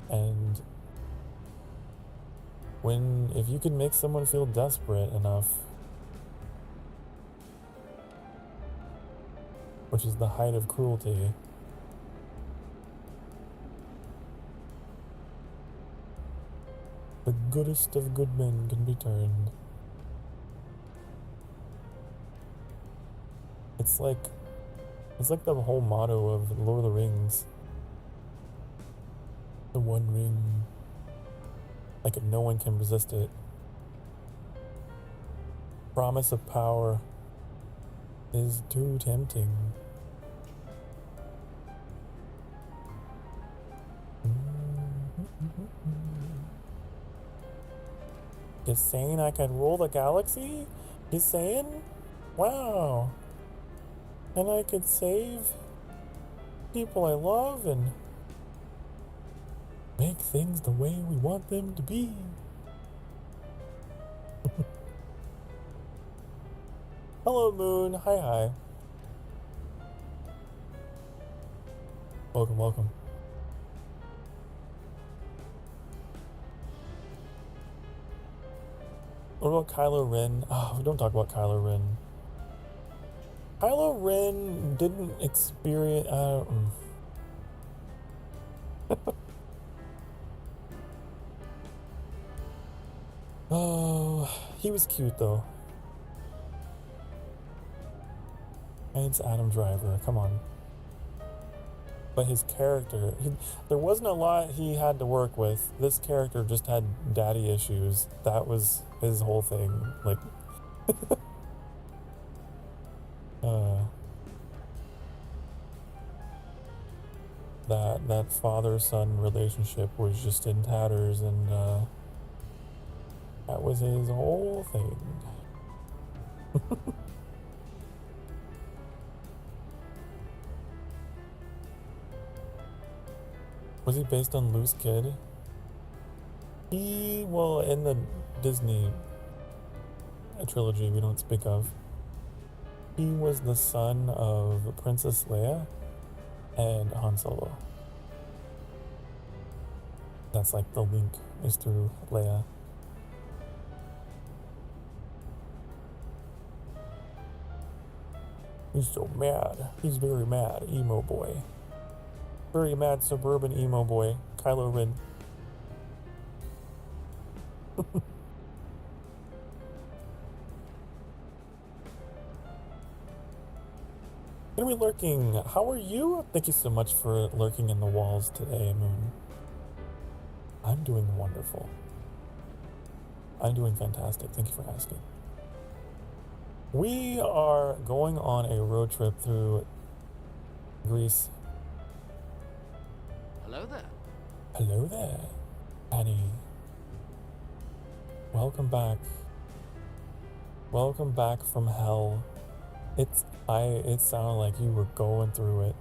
And if you can make someone feel desperate enough, which is the height of cruelty, the goodest of good men can be turned. It's like the whole motto of Lord of the Rings. The One Ring. Like no one can resist it. Promise of power is too tempting. Just saying I can rule the galaxy? Just saying? Wow. And I could save people I love and make things the way we want them to be. Hello, Moon. Hi, hi. Welcome, welcome. What about Kylo Ren? Oh, don't talk about Kylo Ren. Kylo Ren didn't experience... Oh, he was cute though. And it's Adam Driver, come on. But his character, there wasn't a lot he had to work with. This character just had daddy issues. That was his whole thing. Like, that father-son relationship was just in tatters, and that was his whole thing. Was he based on Loose Kid? Well, in the Disney trilogy we don't speak of, he was the son of Princess Leia and Han Solo. That's like the link is through Leia. He's so mad. He's very mad. Emo boy. Very mad suburban emo boy. Kylo Ren. Gonna be lurking. How are you? Thank you so much for lurking in the walls today, Moon. I'm doing wonderful. I'm doing fantastic. Thank you for asking. We are going on a road trip through Greece. Hello there. Hello there, Annie. Welcome back. Welcome back from hell. It sounded like you were going through it.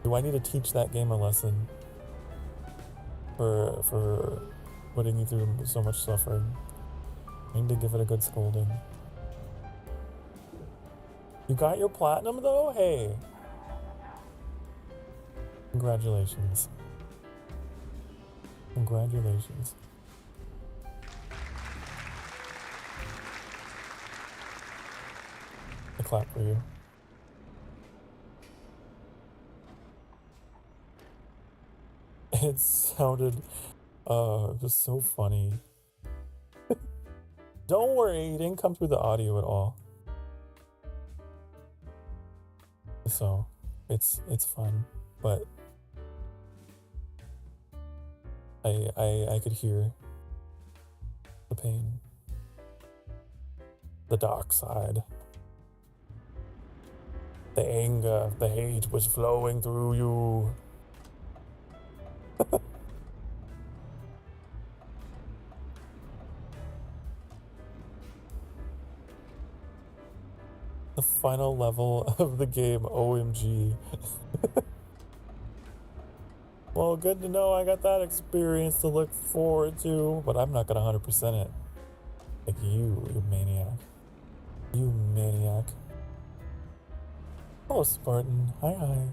Do I need to teach that game a lesson for putting you through so much suffering? I need to give it a good scolding. You got your platinum though? Hey. Congratulations. Congratulations. I clap for you. It sounded just so funny. Don't worry, it didn't come through the audio at all. So it's fun, but I could hear the pain. The dark side. The anger, the hate was flowing through you. The final level of the game, OMG. Well, good to know I got that experience to look forward to, but I'm not gonna 100% it. Like you maniac. You maniac. Hello, Spartan. Hi, hi.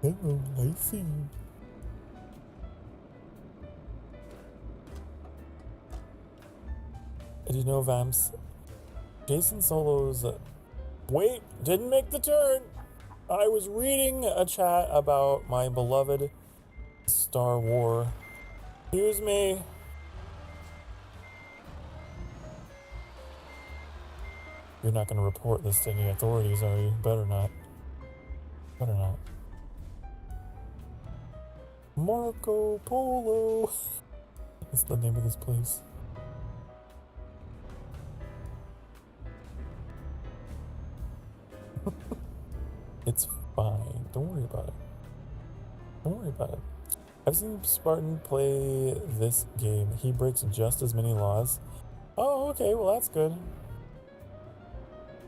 Hello, I see you. Did you know, Vamps? Jason Solo's... Wait, didn't make the turn! I was reading a chat about my beloved Star Wars. Excuse me. You're not going to report this to any authorities, are you? Better not. Better not. Marco Polo. That's the name of this place. It's fine. Don't worry about it. Don't worry about it. I've seen Spartan play this game. He breaks just as many laws. Oh, okay. Well, that's good.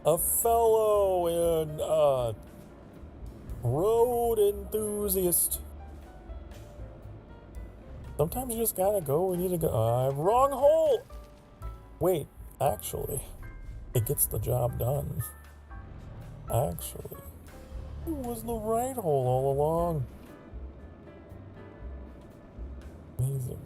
A fellow in road enthusiast. Sometimes you just gotta go when you need to go. Wrong hole! Wait, actually, it gets the job done. Actually, it was the right hole all along. Amazing.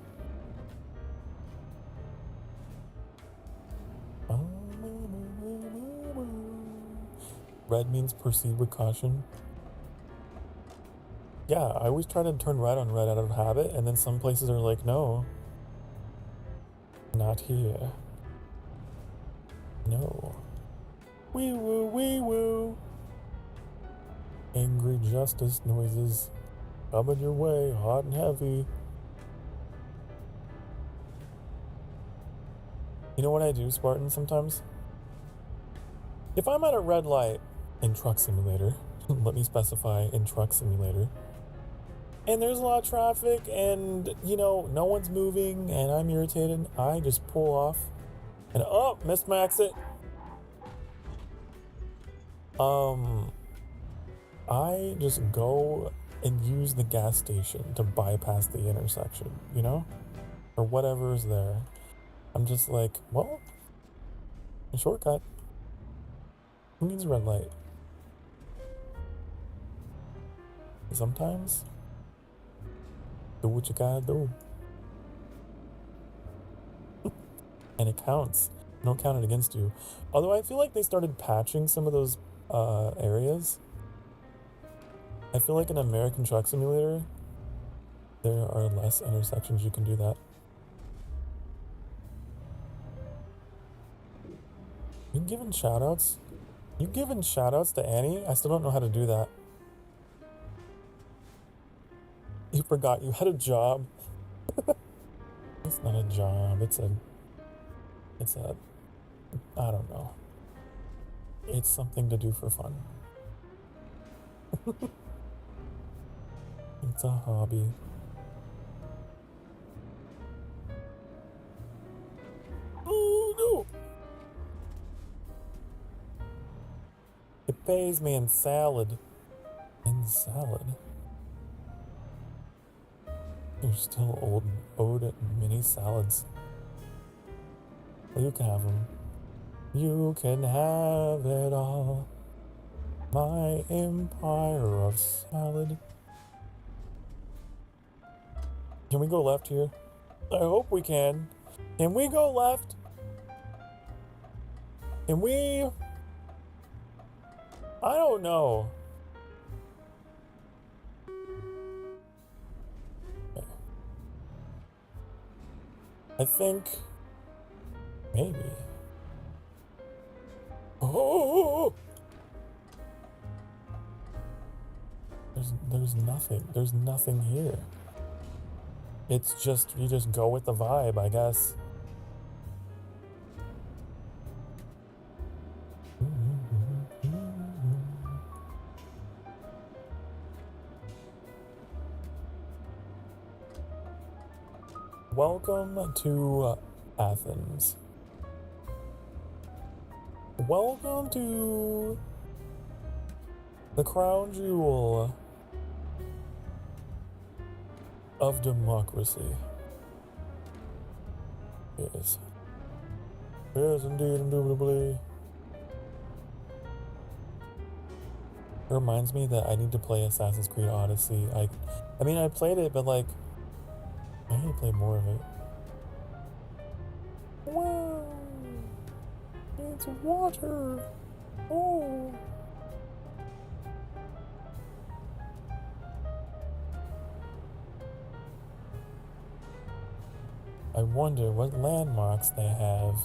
Red means proceed with caution. Yeah, I always try to turn red on red out of habit, and then some places are like, no. Not here. No. Wee woo, wee woo. Angry justice noises coming your way, hot and heavy. You know what I do, Spartan, sometimes? If I'm at a red light in Truck Simulator, let me specify in Truck Simulator, and there's a lot of traffic and, you know, no one's moving and I'm irritated, I just pull off and, oh, missed my exit. I just go and use the gas station to bypass the intersection, you know? Or whatever is there. I'm just like, well, a shortcut. Who needs a red light? Sometimes, do what you gotta do. And it counts. Don't count it against you. Although I feel like they started patching some of those areas. I feel like in American Truck Simulator, there are less intersections you can do that. You giving shoutouts? You giving shoutouts to Annie? I still don't know how to do that. You forgot you had a job. It's not a job. It's a, I don't know. It's something to do for fun. It's a hobby. Oh no! It pays me in salad. In salad? There's still old mini salads. You can have them. You can have it all. My empire of salad. Can we go left here? I hope we can. Can we go left? Can we? I don't know. Okay. I think maybe. Oh! There's nothing. There's nothing here. It's just, you just go with the vibe, I guess. Welcome to Athens. Welcome to the crown jewel of democracy. Yes. Yes, indeed, indubitably. It reminds me that I need to play Assassin's Creed Odyssey. I mean, I played it, but like, I need to play more of it. Wow! It's water! Oh! I wonder what landmarks they have.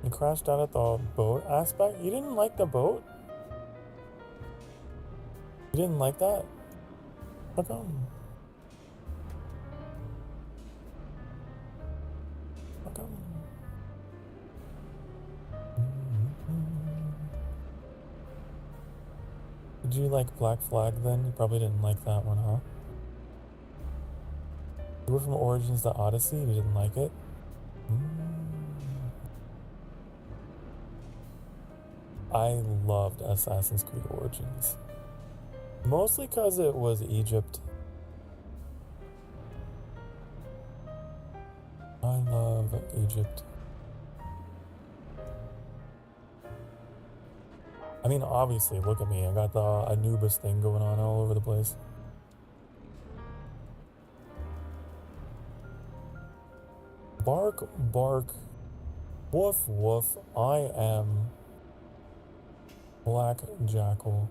You crashed out at the boat aspect? You didn't like the boat? You didn't like that? How come? How come? Did you like Black Flag then? You probably didn't like that one, huh? You were from Origins to Odyssey and you didn't like it? I loved Assassin's Creed Origins. Mostly because it was Egypt. I love Egypt. I mean, obviously, look at me. I got the Anubis thing going on all over the place. Bark, bark. Woof, woof. I am Black Jackal.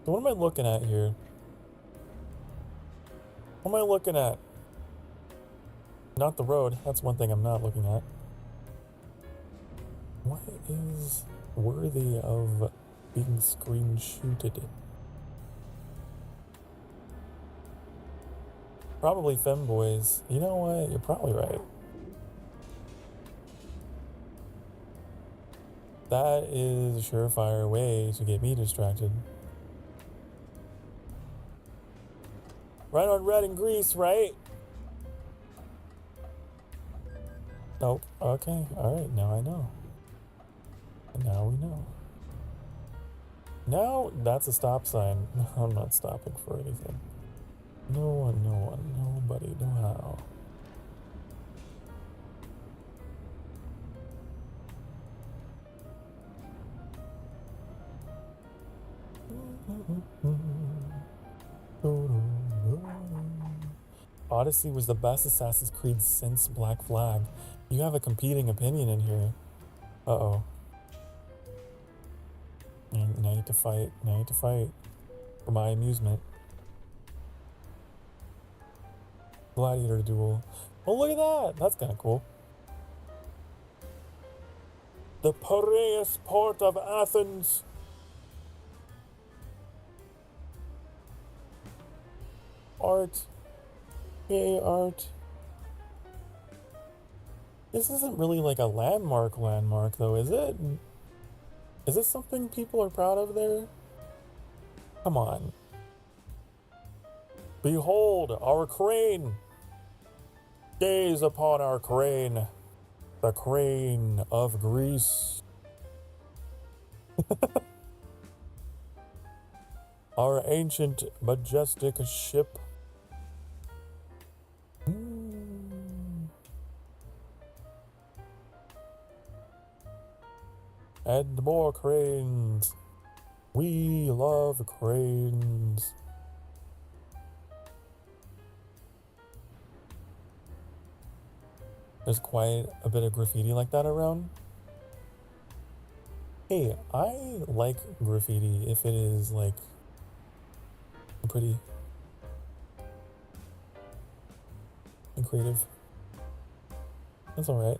So what am I looking at here? What am I looking at? Not the road. That's one thing I'm not looking at. What is worthy of being screenshotted? Probably femboys. You know what? You're probably right. That is a surefire way to get me distracted. Right on red and grease, right? Nope. Okay. Alright, now I know. Now we know. Now that's a stop sign. I'm not stopping for anything. No one, nobody, no how. Odyssey was the best Assassin's Creed since Black Flag. You have a competing opinion in here. Uh-oh. Now you have to fight. Now you have to fight. For my amusement. Gladiator duel. Oh, look at that! That's kind of cool. The Piraeus port of Athens. Art. Yay, art. This isn't really like a landmark though, is it? Is this something people are proud of there? Come on. Behold our crane. Gaze upon our crane. The crane of Greece. Our ancient, majestic ship. And more cranes. We love cranes. There's quite a bit of graffiti like that around. Hey, I like graffiti if it is like pretty and creative. That's alright.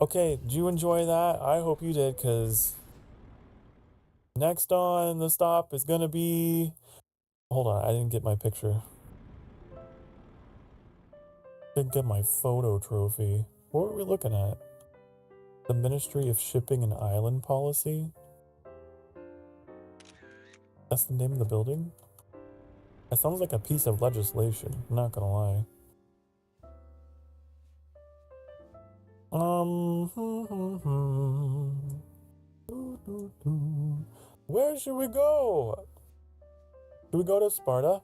Okay, did you enjoy that? I hope you did, because next on the stop is gonna be... Hold on, I didn't get my picture. Didn't get my photo trophy. What were we looking at? The Ministry of Shipping and Island Policy? That's the name of the building? That sounds like a piece of legislation, I'm not gonna lie. Where should we go? Should we go to Sparta?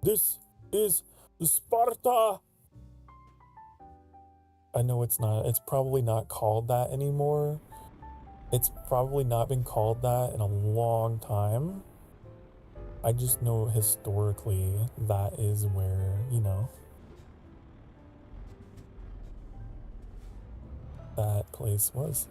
This is Sparta! I know it's not. It's probably not called that anymore. It's probably not been called that in a long time. I just know historically that is where, you know, that place was.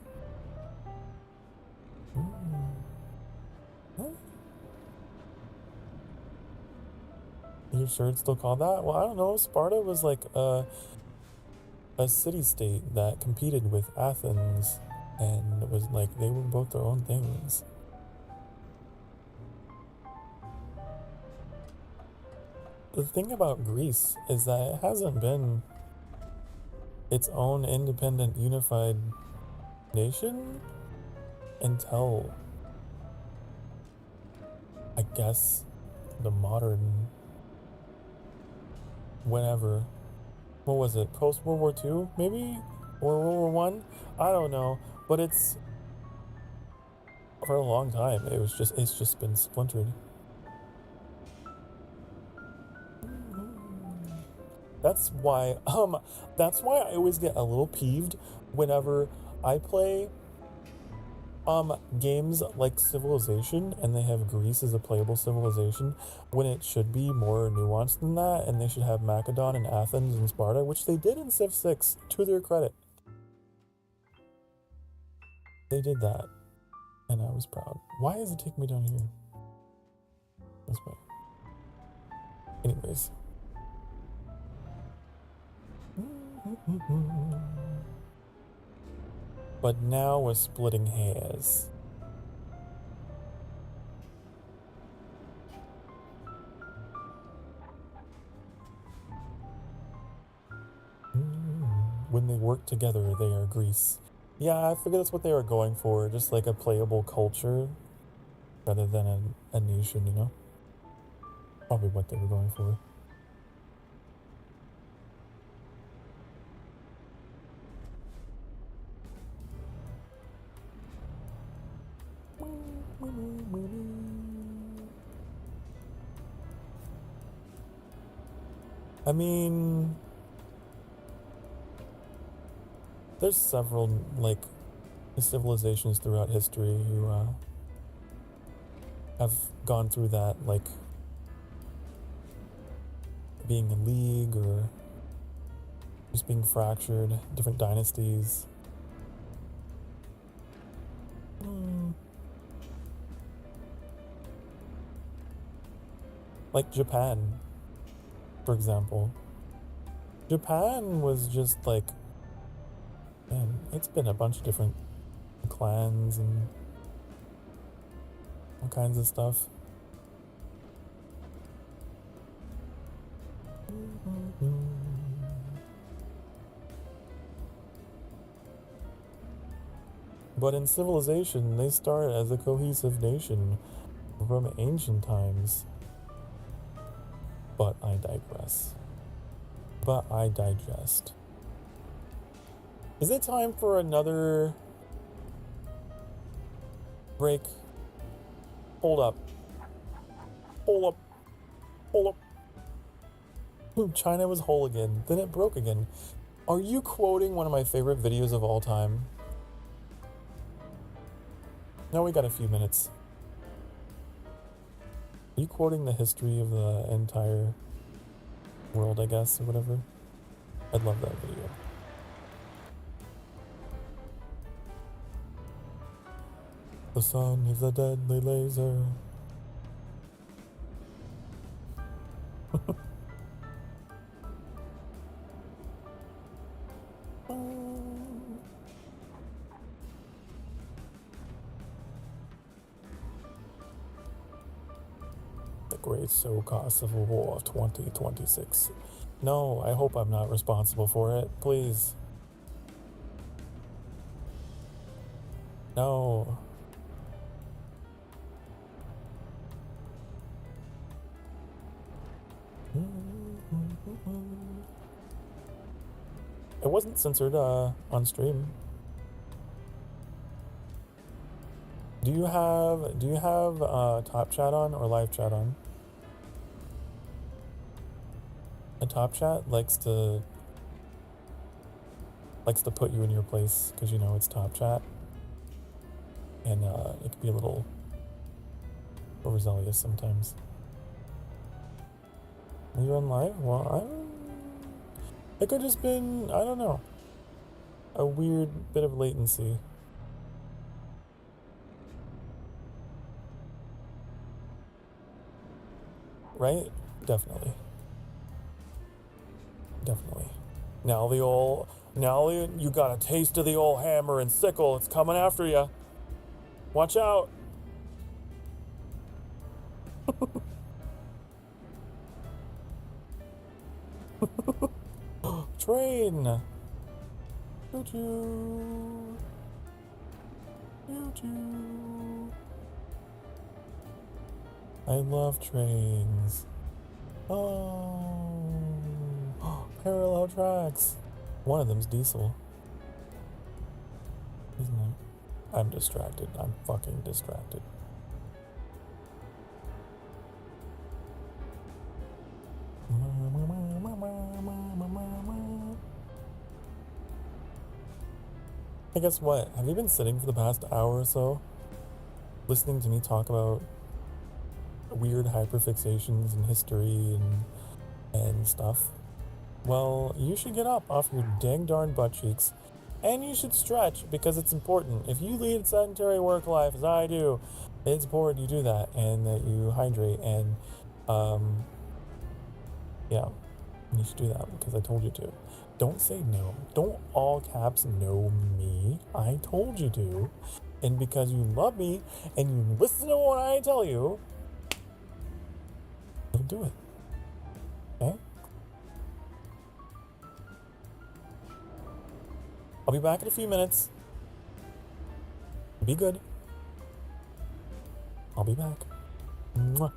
You sure it's still called that? Well, I don't know. Sparta was like a city-state that competed with Athens, and it was like they were both their own things. The thing about Greece is that it hasn't been its own independent, unified nation until, I guess, the modern, whenever. What was it? Post World War II, maybe? Or World War I? I don't know. But it's for a long time. It's just been splintered. That's why I always get a little peeved whenever I play games like Civilization and they have Greece as a playable civilization when it should be more nuanced than that, and they should have Macedon and Athens and Sparta, which they did in Civ 6, to their credit. They did that, and I was proud. Why does it take me down here? This way. Anyways. But now we're splitting hairs. When they work together, they are Greece. Yeah, I figured that's what they were going for, just like a playable culture rather than a nation, you know? Probably what they were going for. I mean, there's several, like, civilizations throughout history who have gone through that, like, being in league or just being fractured, different dynasties. Like Japan, for example. Japan was just like, man, it's been a bunch of different clans and all kinds of stuff. But in Civilization, they started as a cohesive nation from ancient times. But I digress. But I digest. Is it time for another break? Hold up. Hold up. Hold up. China was whole again. Then it broke again. Are you quoting one of my favorite videos of all time? No, we got a few minutes. Are you quoting the history of the entire world, I guess, or whatever? I'd love that video. The sun is a deadly laser. The Great Sokar Civil War of 2026. No, I hope I'm not responsible for it. Please. No. It wasn't censored on stream. Do you have top chat on or live chat on? A top chat likes to put you in your place because you know it's top chat, and it can be a little overzealous sometimes. Are you on live? Well, it could have just been, I don't know, a weird bit of latency. Right? Definitely. Definitely. Now you got a taste of the old hammer and sickle. It's coming after you. Watch out. Train. Choo-choo. Choo-choo. I love trains. Oh, parallel tracks. One of them's diesel. Isn't it? I'm distracted. I'm fucking distracted. Hey, guess what? Have you been sitting for the past hour or so listening to me talk about weird hyperfixations and history and stuff? Well, you should get up off your dang darn butt cheeks and you should stretch because it's important. If you lead a sedentary work life as I do, it's important you do that and that you hydrate and yeah, you should do that because I told you to. Don't say no. Don't all caps no me. I told you to. And because you love me and you listen to what I tell you, you'll do it. Okay? I'll be back in a few minutes. Be good. I'll be back. Mwah.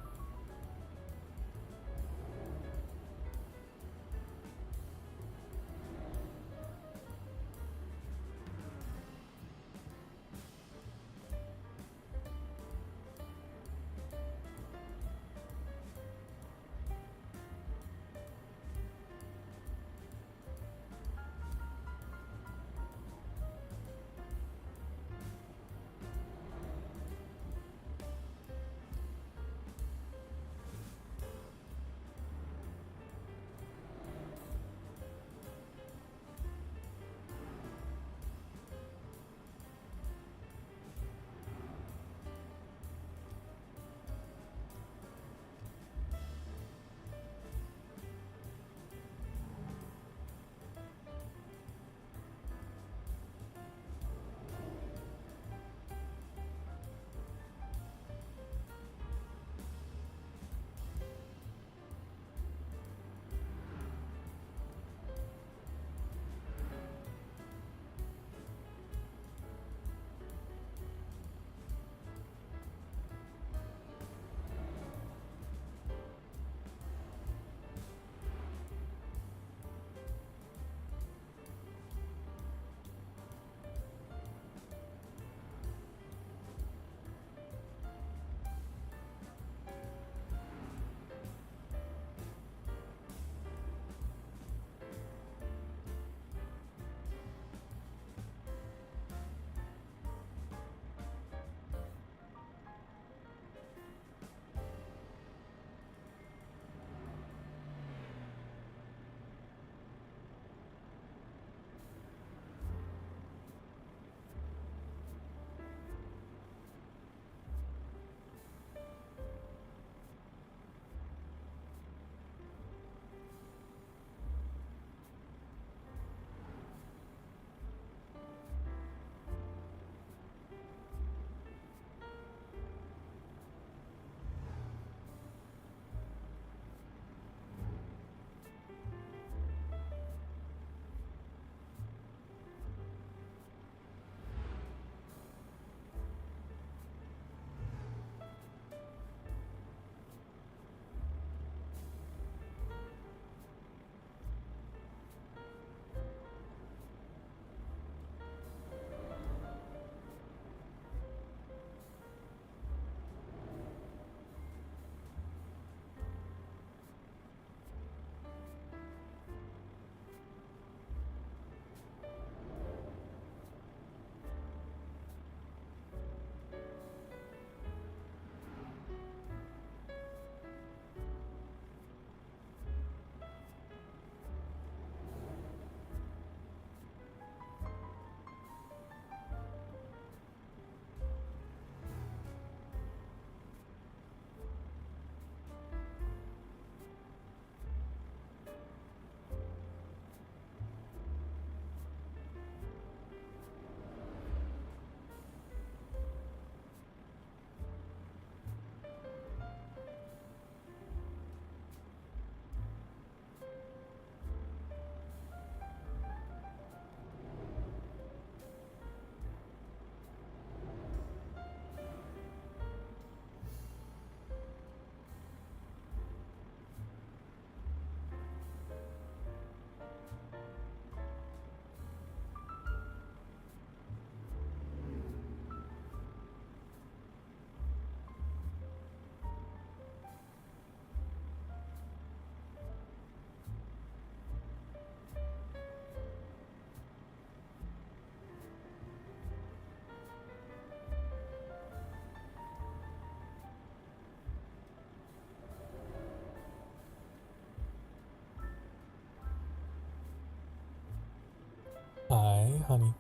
honey.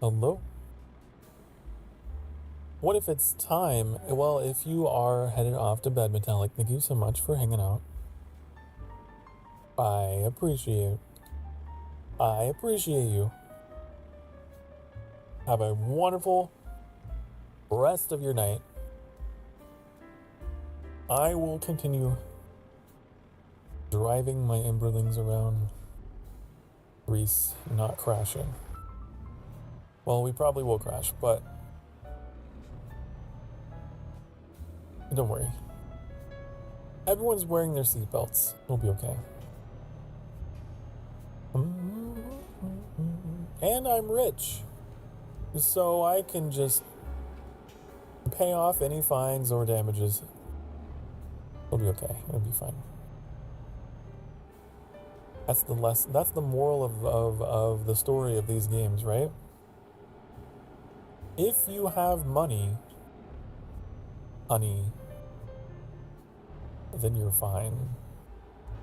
Hello? What if it's time? Well, if you are headed off to bed, Metallic, thank you so much for hanging out. I appreciate you. Have a wonderful rest of your night. I will continue driving my Emberlings around Greece, not crashing. Well, we probably will crash, but don't worry. Everyone's wearing their seatbelts. We'll be okay. And I'm rich, so I can just pay off any fines or damages. It'll be okay. It'll be fine. That's the moral of the story of these games, right? If you have money, honey, then you're fine.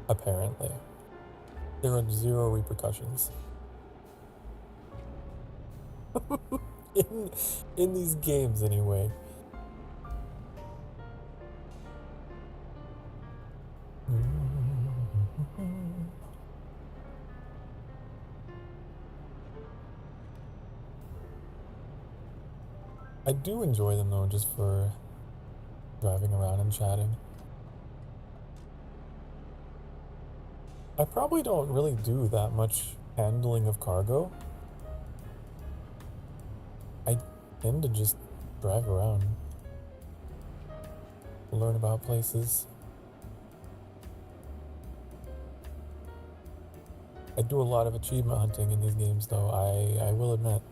Apparently. There are zero repercussions. in these games anyway. I do enjoy them though, just for driving around and chatting. I probably don't really do that much handling of cargo. I tend to just drive around, learn about places. I do a lot of achievement hunting in these games though, I will admit.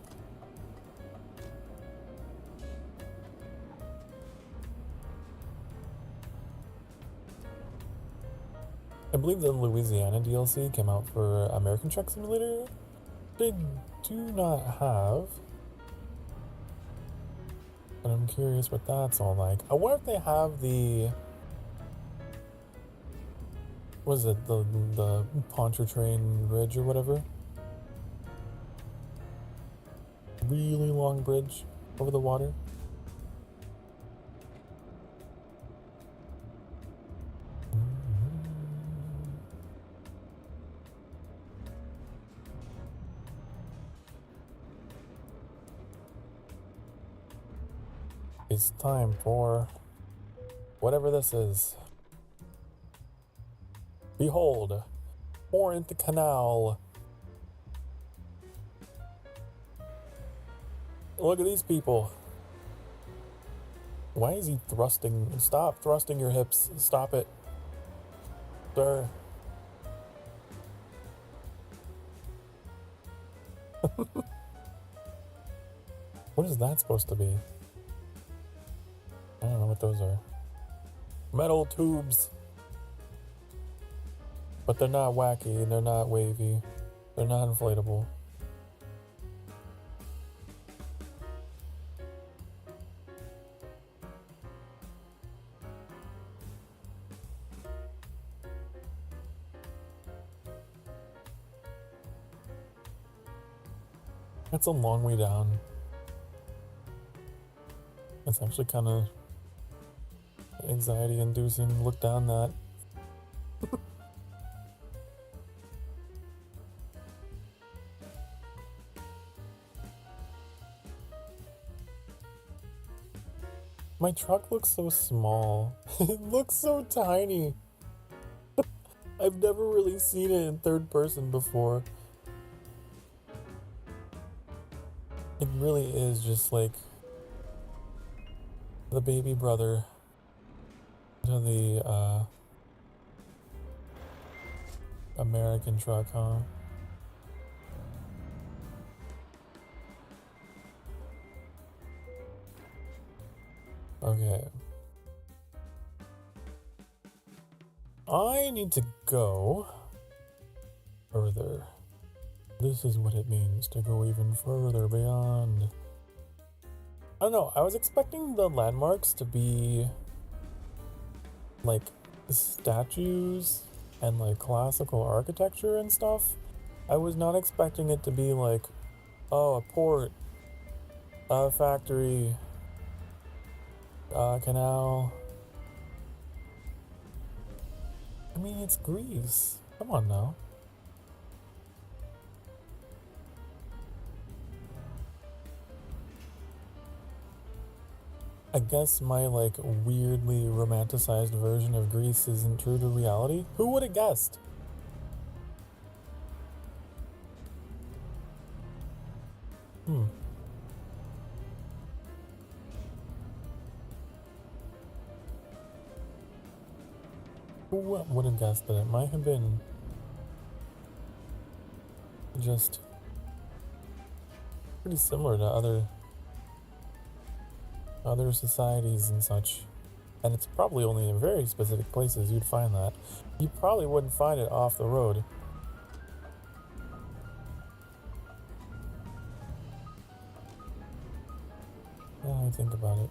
I believe the Louisiana DLC came out for American Truck Simulator. They do not have. And I'm curious what that's all like. I wonder if they have the... What is it? The Pontchartrain Bridge or whatever? Really long bridge over the water. It's time for whatever this is. Behold, pour into canal. Look at these people. Why is he thrusting? Stop thrusting your hips. Stop it. Sir. What is that supposed to be? I don't know what those are. Metal tubes. But they're not wacky, they're not wavy, they're not inflatable. That's a long way down. It's actually kind of anxiety inducing. Look down that. My truck looks so small. It looks so tiny. I've never really seen it in third person before. It really is just like the baby brother to the American truck, huh? Okay. I need to go further. This is what it means to go even further beyond. I don't know, I was expecting the landmarks to be like statues and like classical architecture and stuff. I was not expecting it to be like Oh, a port. A factory. Canal. I mean, it's Greece. Come on now. I guess my, like, weirdly romanticized version of Greece isn't true to reality. Who would have guessed? Who would have guessed that it might have been just pretty similar to other societies and such. And it's probably only in very specific places you'd find that. You probably wouldn't find it off the road. Now I think about it.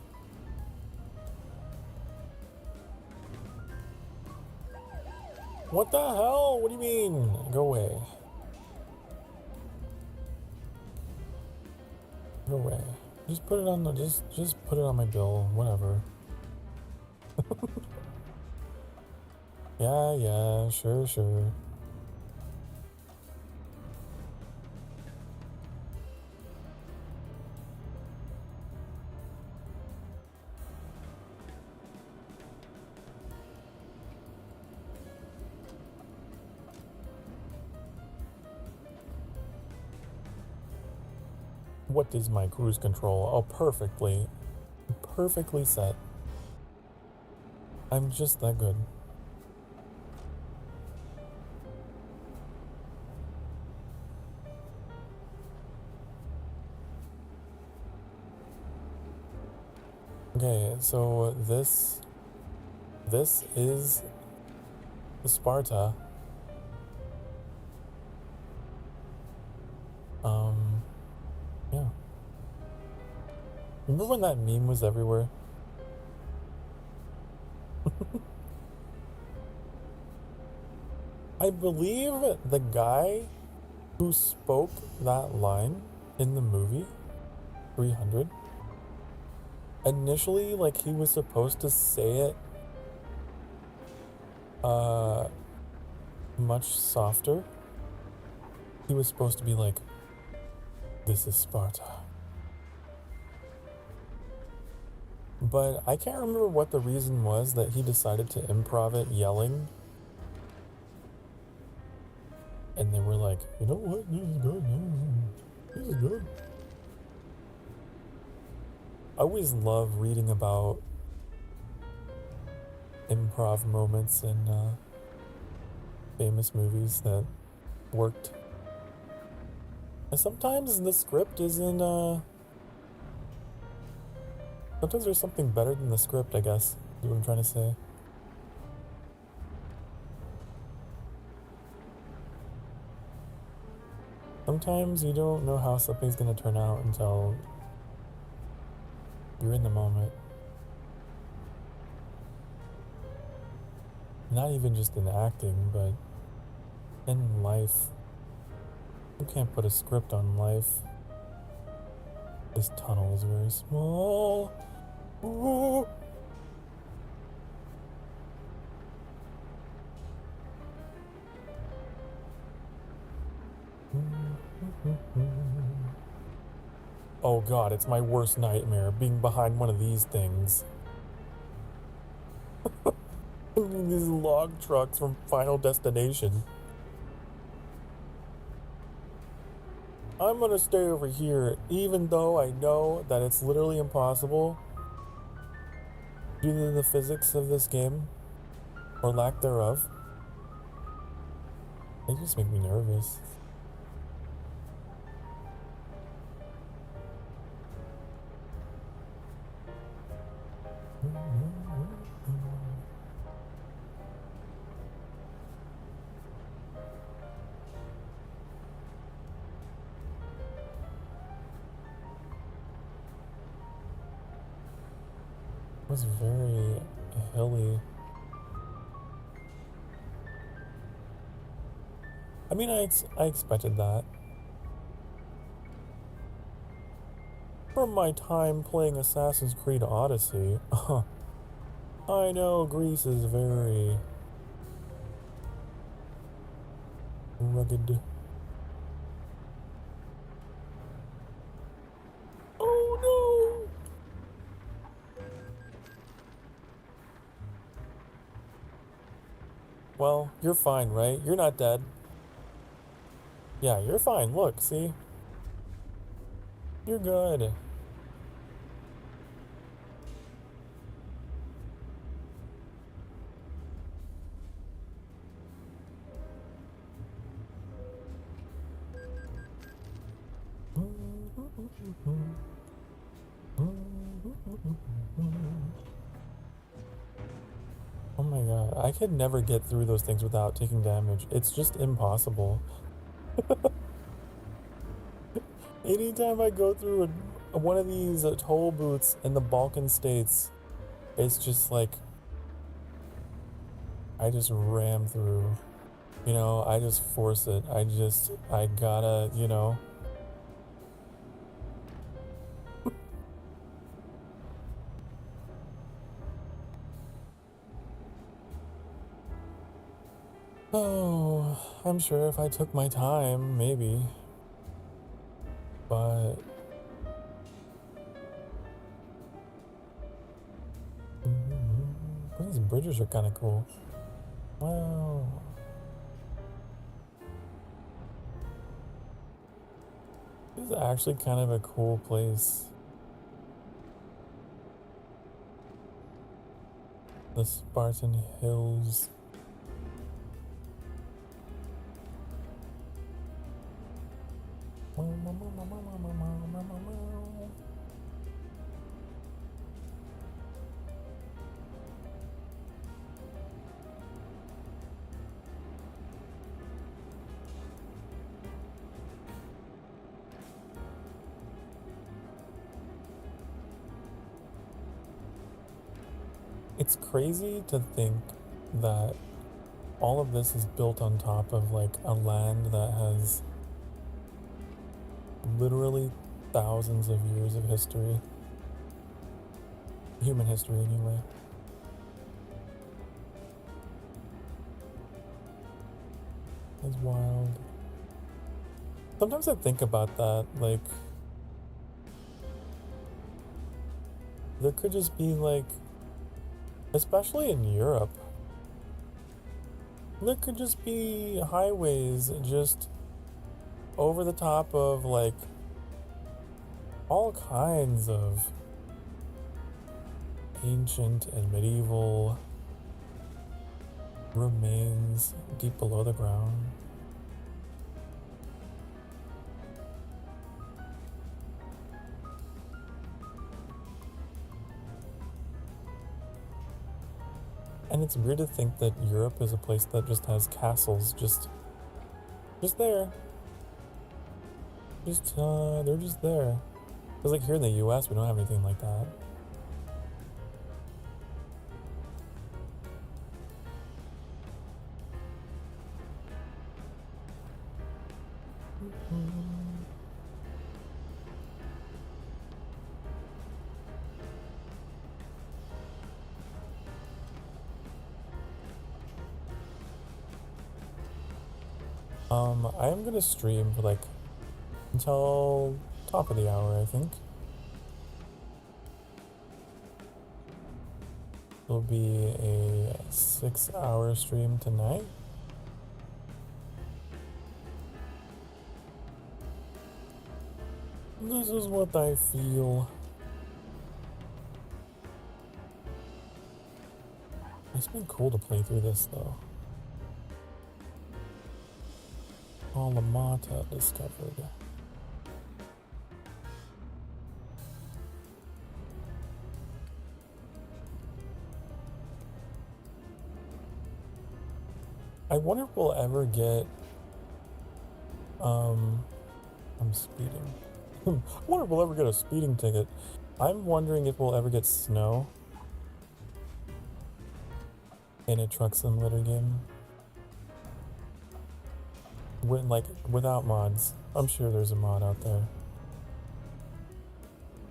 What the hell? What do you mean? Go away. Go away. Just put it on the just put it on my bill, whatever. Yeah, sure. What is my cruise control? Oh, perfectly set. I'm just that good. Okay, so this is the Sparta. Yeah. Remember when that meme was everywhere? I believe the guy who spoke that line in the movie 300, initially, like, he was supposed to say it much softer. He was supposed to be like, "This is Sparta." But I can't remember what the reason was that he decided to improv it yelling. And they were like, "You know what? This is good. This is good." I always love reading about improv moments in famous movies that worked. And sometimes the script isn't, sometimes there's something better than the script, I guess, is what I'm trying to say. Sometimes you don't know how something's gonna turn out until you're in the moment. Not even just in acting, but in life. You can't put a script on life. This tunnel is very small. Ooh. Oh god, it's my worst nightmare, being behind one of these things. These log trucks from Final Destination. I'm gonna stay over here, even though I know that it's literally impossible due to the physics of this game, or lack thereof. They just make me nervous. It was very hilly. I mean, I expected that. From my time playing Assassin's Creed Odyssey, I know Greece is very rugged. Oh no! Well, you're fine, right? You're not dead. Yeah, you're fine. Look, see? You're good. Oh my god, I could never get through those things without taking damage. It's just impossible. Anytime I go through one of these toll booths in the Balkan states, it's just like I just ram through. You know, I just force it. I gotta, you know. Oh, I'm sure if I took my time, maybe. But these bridges are kind of cool. Wow. This is actually kind of a cool place. The Spartan Hills. It's crazy to think that all of this is built on top of like a land that has literally thousands of years of history. Human history, anyway. It's wild. Sometimes I think about that, like, there could just be like, especially in Europe, there could just be highways just over the top of like all kinds of ancient and medieval remains deep below the ground. And it's weird to think that Europe is a place that just has castles just there. They're just there. Because like here in the US, we don't have anything like that. I am gonna stream for like until top of the hour, I think. It'll be a 6-hour stream tonight. This is what I feel. It's been cool to play through this though. Alamata discovered. I wonder if we'll ever get I'm speeding. I wonder if we'll ever get a speeding ticket. I'm wondering if we'll ever get snow in a truck simulator game. Like without mods. I'm sure there's a mod out there.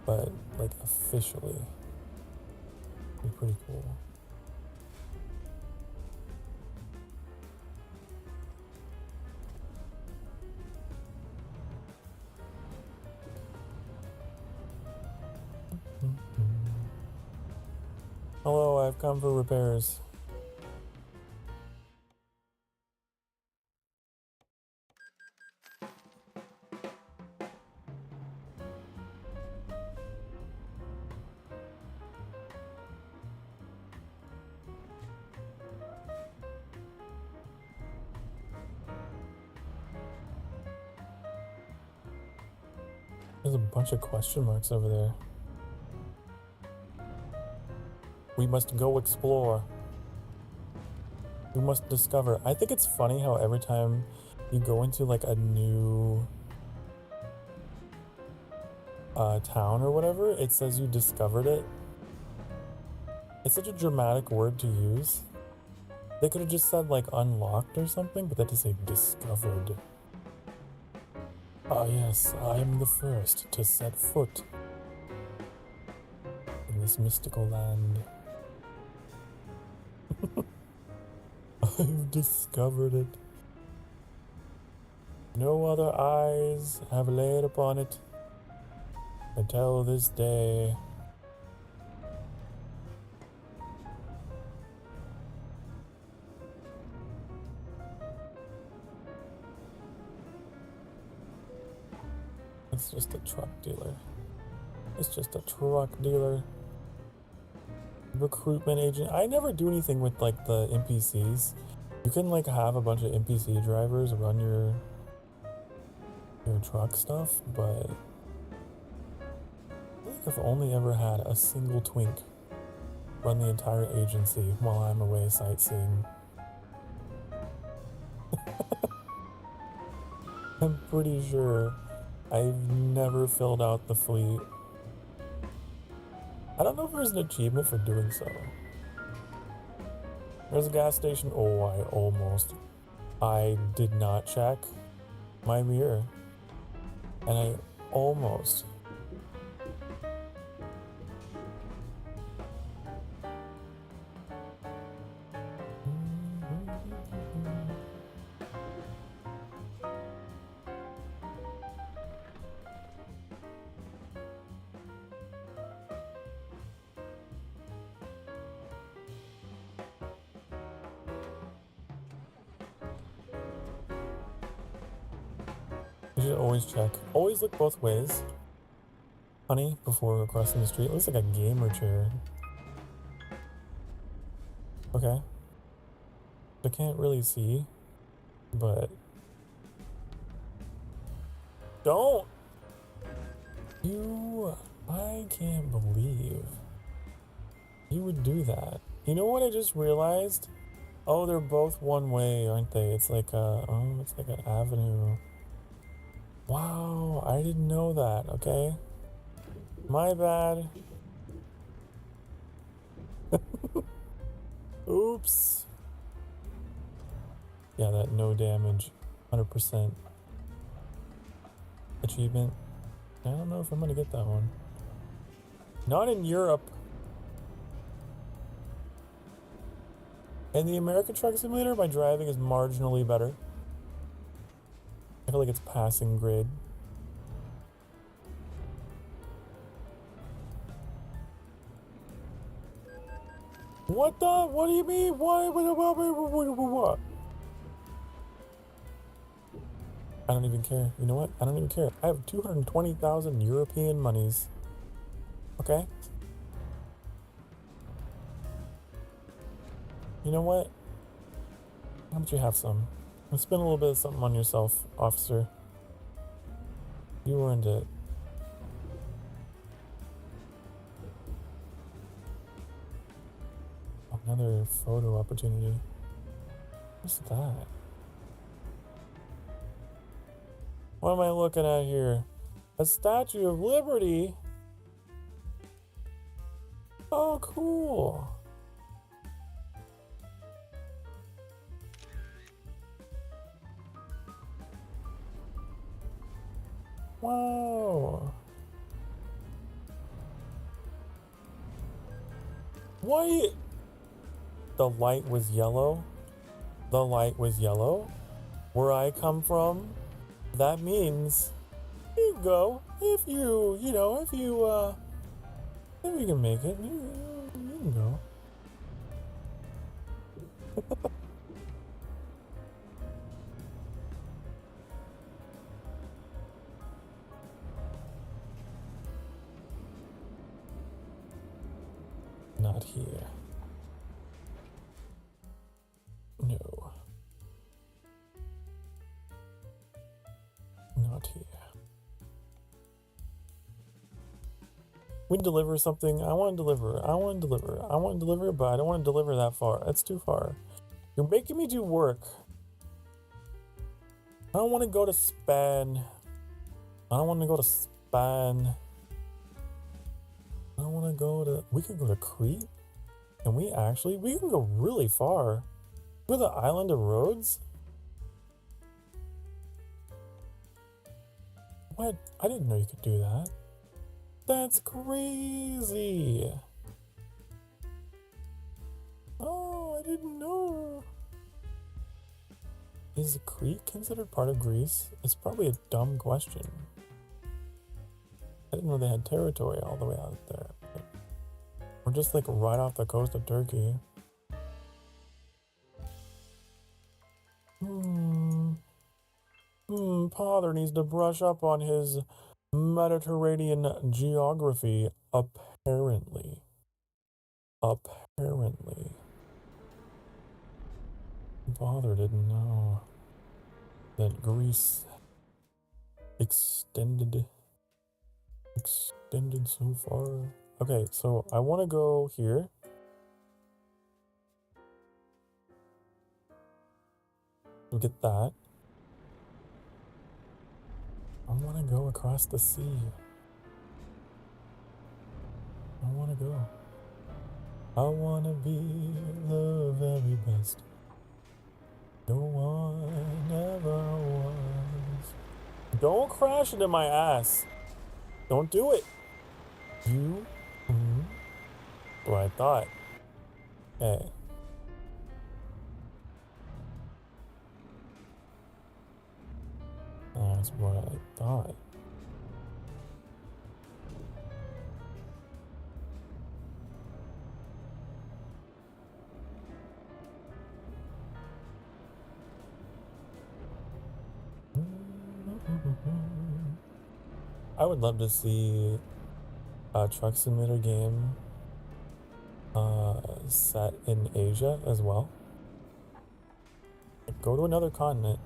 but like officially. It'd be pretty cool. Hello, I've come for repairs. There's a bunch of question marks over there. We must go explore. We must discover. I think it's funny how every time you go into like a new town or whatever, it says you discovered it. It's such a dramatic word to use. They could have just said like unlocked or something, but they had to say discovered. Ah yes, I am the first to set foot in this mystical land. I've discovered it. No other eyes have laid upon it until this day. It's just a truck dealer. It's just a truck dealer. Recruitment agent. I never do anything with like the NPCs. You can like have a bunch of NPC drivers run your truck stuff, but I think I've only ever had a single twink run the entire agency while I'm away sightseeing. I'm pretty sure I've never filled out the fleet. I don't know if there's an achievement for doing so. There's a gas station. Oh, I did not check my mirror. And I almost. You should always check. Always look both ways, honey, before crossing the street. It looks like a gamer chair. Okay. I can't really see, but... Don't! I can't believe you would do that. You know what I just realized? Oh, they're both one way, aren't they? It's like it's like an avenue. Wow, I didn't know that, okay? My bad. Oops. Yeah, that no damage, 100% achievement. I don't know if I'm gonna get that one. Not in Europe. In the American Truck Simulator, my driving is marginally better. I feel like it's passing grade. What the? What do you mean? What? I don't even care. You know what? I don't even care. I have 220,000 European monies. Okay? You know what? How about you have some? Let's spend a little bit of something on yourself, officer. You earned it. Another photo opportunity. What's that? What am I looking at here? A Statue of Liberty? Oh, cool. Wow. Why? The light was yellow. The light was yellow. Where I come from, that means you go. If you can make it, you can go. Not here. No. Not here. We deliver something. I want to deliver. I want to deliver. I want to deliver, but I don't want to deliver that far. That's too far. You're making me do work. I don't want to go to Spain. I don't want to go to Spain. I don't want to go to... We could go to Crete. And we can go really far. We're the island of Rhodes? What? I didn't know you could do that. That's crazy. Oh, I didn't know. Is Crete considered part of Greece? It's probably a dumb question. I didn't know they had territory all the way out there. We're just like right off the coast of Turkey. Father needs to brush up on his Mediterranean geography, apparently. Apparently. Father didn't know that Greece extended so far. Okay, so I want to go here. Look at that. I want to go across the sea. I want to go. I want to be the very best. No one ever was. Don't crash into my ass. Don't do it. You? What I thought. Hey. That's what I thought. I would love to see a truck simulator game set in Asia as well. Like, go to another continent.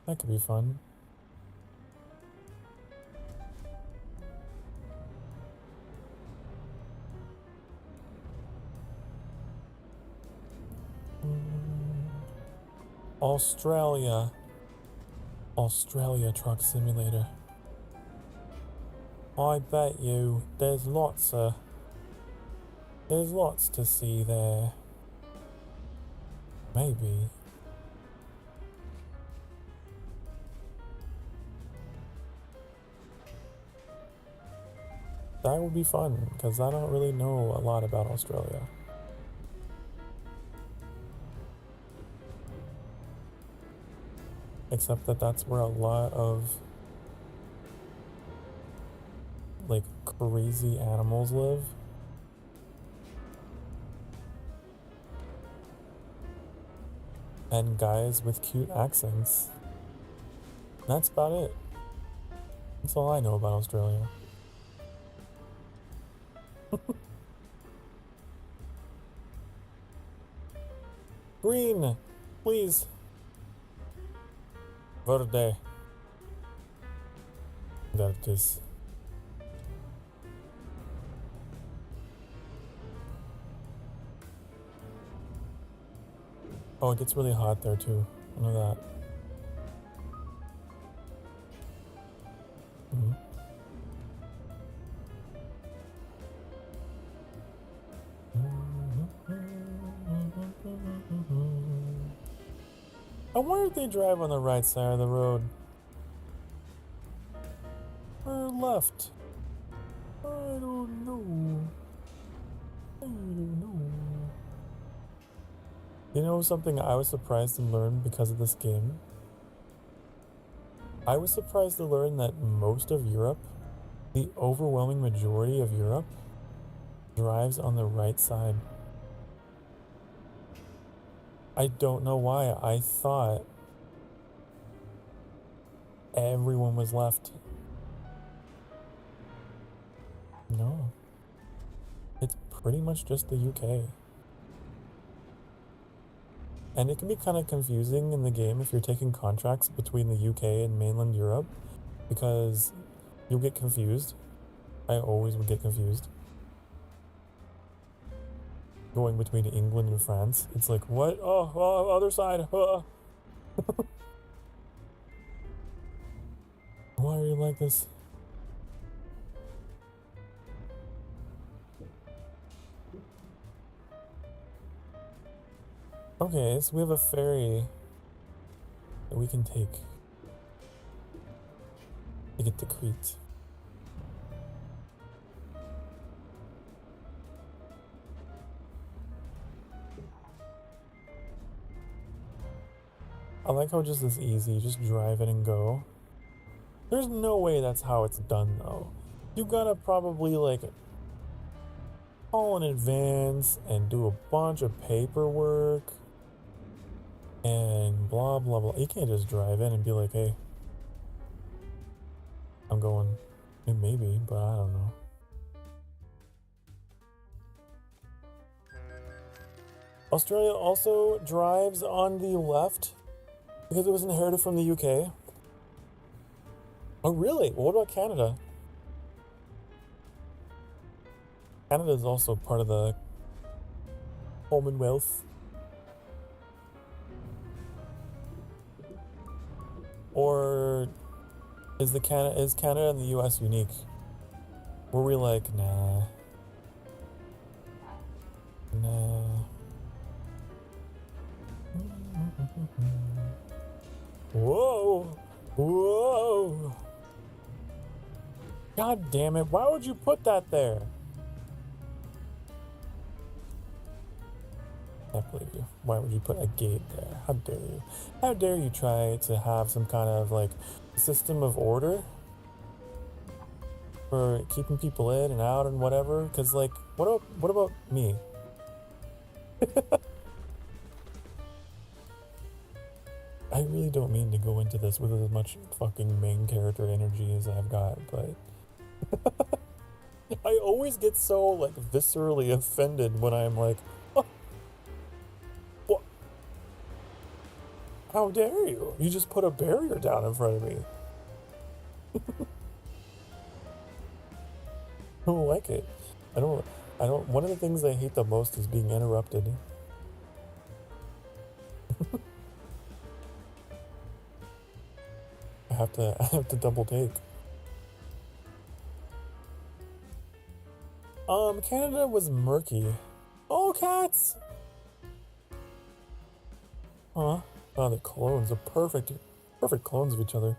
That could be fun. Australia truck simulator. I bet you there's lots to see there. Maybe. That would be fun, because I don't really know a lot about Australia. Except that that's where a lot of like crazy animals live. And guys with cute accents. That's about it. That's all I know about Australia. Green, please. Verde. Verdes. Oh, it gets really hot there too. I know that. I wonder if they drive on the right side of the road. Or left. don't know. I don't know. You know something I was surprised to learn because of this game? I was surprised to learn that most of Europe, the overwhelming majority of Europe, drives on the right side. I don't know why. I thought everyone was left. No. It's pretty much just the UK. And it can be kind of confusing in the game if you're taking contracts between the UK and mainland Europe, because you'll get confused. I always would get confused. Going between England and France. It's like, what? Oh, other side. Why are you like this? Okay, so we have a ferry that we can take to get to Crete. I like how just this easy, just drive it and go. There's no way that's how it's done though. You gotta probably like call in advance and do a bunch of paperwork and blah blah blah. You can't just drive in and be like, hey, I'm going. Maybe, but I don't know. Australia also drives on the left because it was inherited from the UK. Oh, really? Well, what about Canada? Canada is also part of the Commonwealth. Or is Canada and the US unique? Were we like, nah. Whoa! Whoa! God damn it, why would you put that there? I can't believe you. Why would you put a gate there? How dare you? How dare you try to have some kind of like system of order for keeping people in and out and whatever? Because like, what about me? I really don't mean to go into this with as much fucking main character energy as I've got, but I always get so like viscerally offended when I'm like, oh, what? How dare you? You just put a barrier down in front of me. I don't like it. I don't, one of the things I hate the most is being interrupted. I have to double take. Canada was murky. Oh, cats! Huh? Oh, the clones are perfect clones of each other.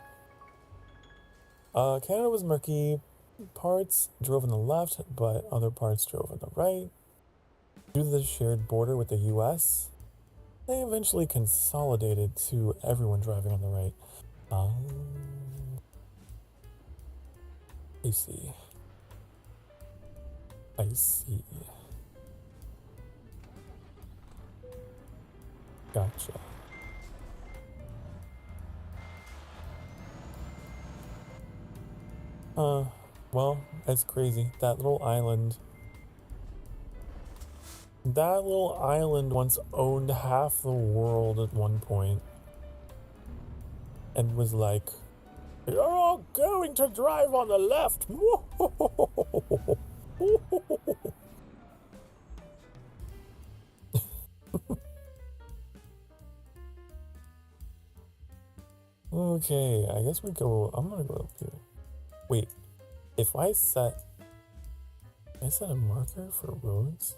Canada was murky. Parts drove on the left, but other parts drove on the right. Due to the shared border with the US, they eventually consolidated to everyone driving on the right. I see. I see. Gotcha. Well, that's crazy. That little island once owned half the world at one point. And was like, you're all going to drive on the left. Okay, I guess I'm gonna go up here. Wait, if I set a marker for roads?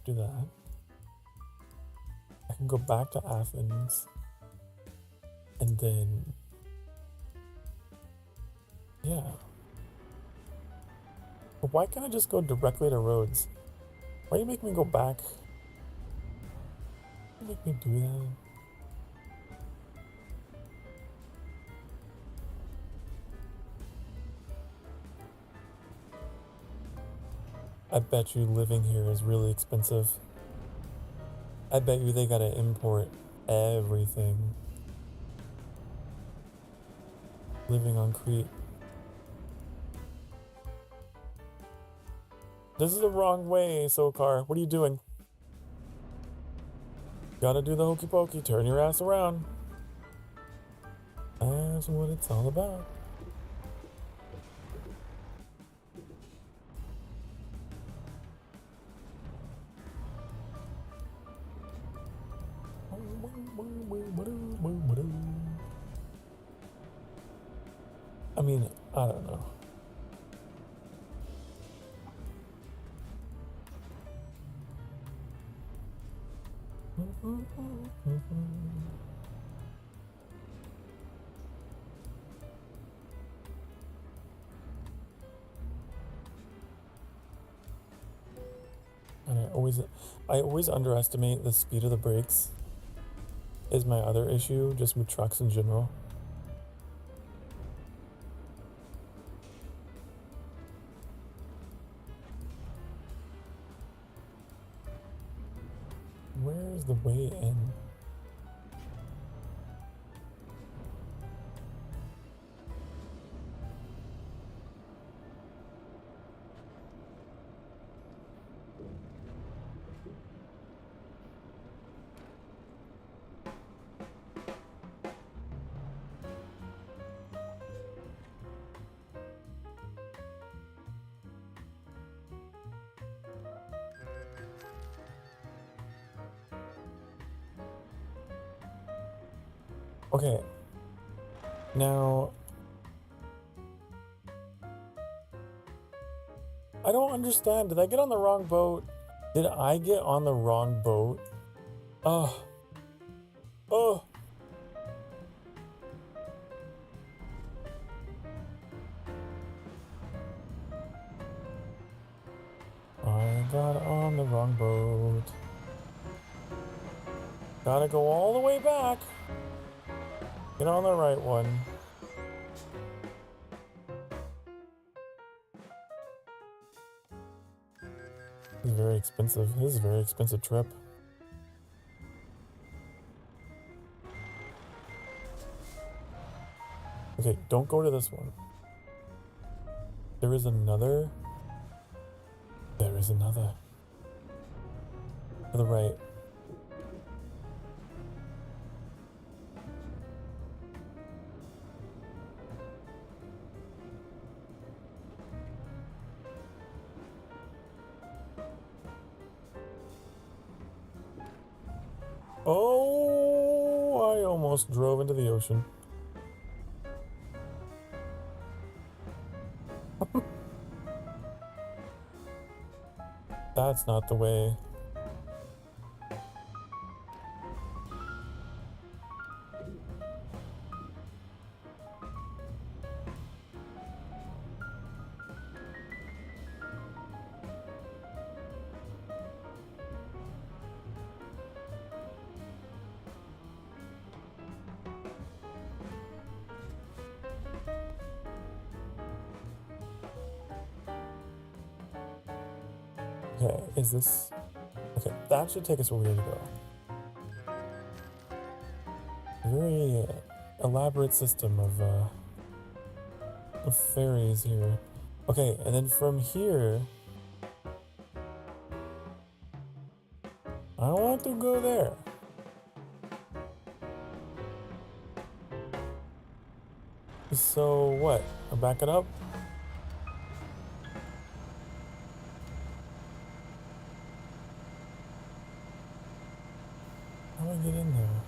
Do that. I can go back to Athens and then Yeah. But why can't I just go directly to roads? Why do you make me go back? Why do you make me do that? I bet you living here is really expensive. I bet you they gotta import everything. Living on Crete. This is the wrong way, Sokar. What are you doing? Gotta do the hokey pokey. Turn your ass around. That's what it's all about. I mean, I don't know. And I always underestimate the speed of the brakes. Is my other issue, just with trucks in general. Where is the way in? Okay. Now, I don't understand. Did I get on the wrong boat? Did I get on the wrong boat? Oh. Oh. I got on the wrong boat. Gotta go all the way back. Get on the right one. This is very expensive. This is a very expensive trip. Okay, don't go to this one. There is another. There is another. To the right. Oh, I almost drove into the ocean. That's not the way. Okay, is this... Okay, that should take us where we need to go. Very elaborate system of ferries here. Okay, and then from here... I want to go there. So what? I back it up? How do I get in there?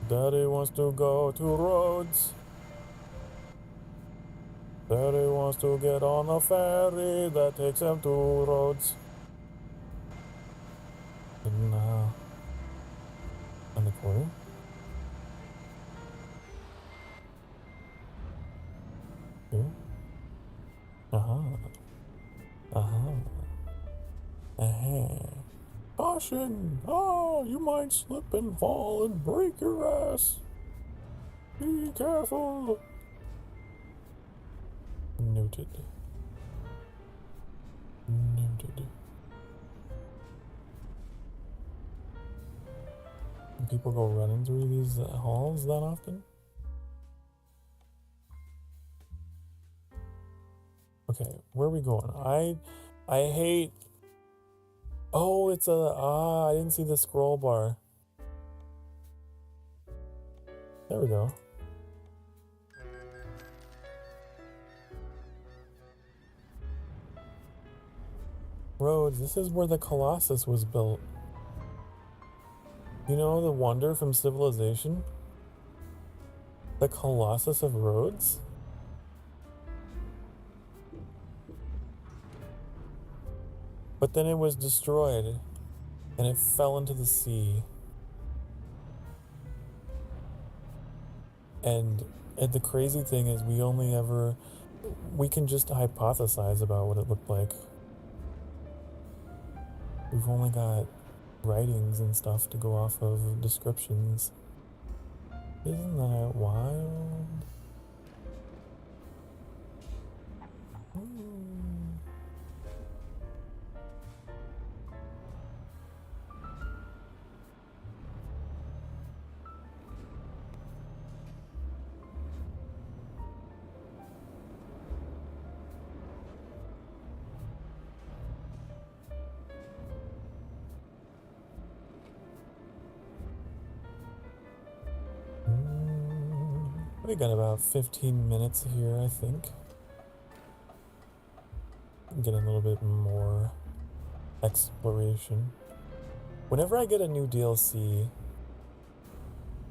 Daddy wants to go to Rhodes. Daddy wants to get on a ferry that takes him to Rhodes. And, on the corner? Here. Uh-huh. Uh-huh. Uh-huh. Caution! Oh, you might slip and fall and break your ass. Be careful. Noted. Noted. Do people go running through these halls that often? Okay, where are we going? I hate. Oh, it's I didn't see the scroll bar. There we go. Rhodes, this is where the Colossus was built. You know the wonder from Civilization? The Colossus of Rhodes? But then it was destroyed, and it fell into the sea. And the crazy thing is we can just hypothesize about what it looked like. We've only got writings and stuff to go off of, descriptions. Isn't that wild? We got about 15 minutes here, I think. Get a little bit more exploration. Whenever I get a new DLC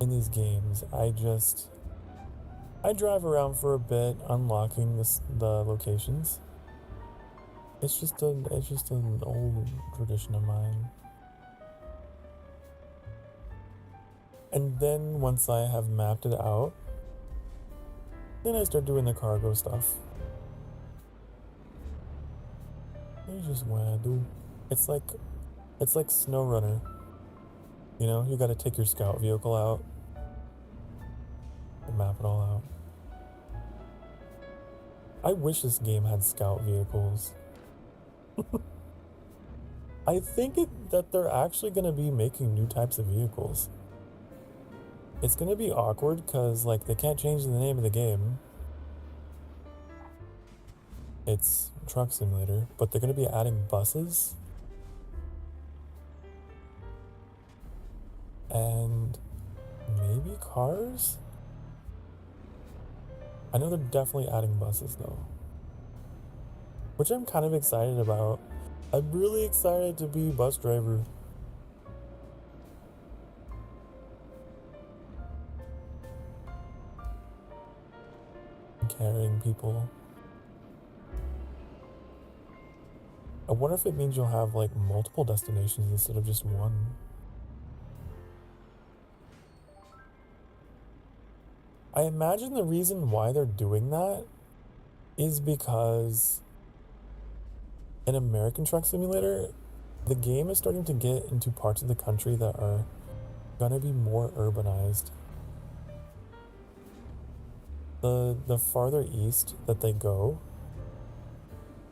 in these games, I drive around for a bit, unlocking the locations. It's just an old tradition of mine. And then once I have mapped it out, then I start doing the cargo stuff. It's just what I do. It's like SnowRunner. You know, you gotta take your scout vehicle out and map it all out. I wish this game had scout vehicles. I think that they're actually gonna be making new types of vehicles. It's gonna be awkward because like they can't change the name of the game. It's Truck Simulator, but they're gonna be adding buses and maybe cars? I know they're definitely adding buses though, which I'm kind of excited about. I'm really excited to be bus driver. Carrying people. I wonder if it means you'll have like multiple destinations instead of just one. I imagine the reason why they're doing that is because in American Truck Simulator, the game is starting to get into parts of the country that are gonna be more urbanized. The farther east that they go,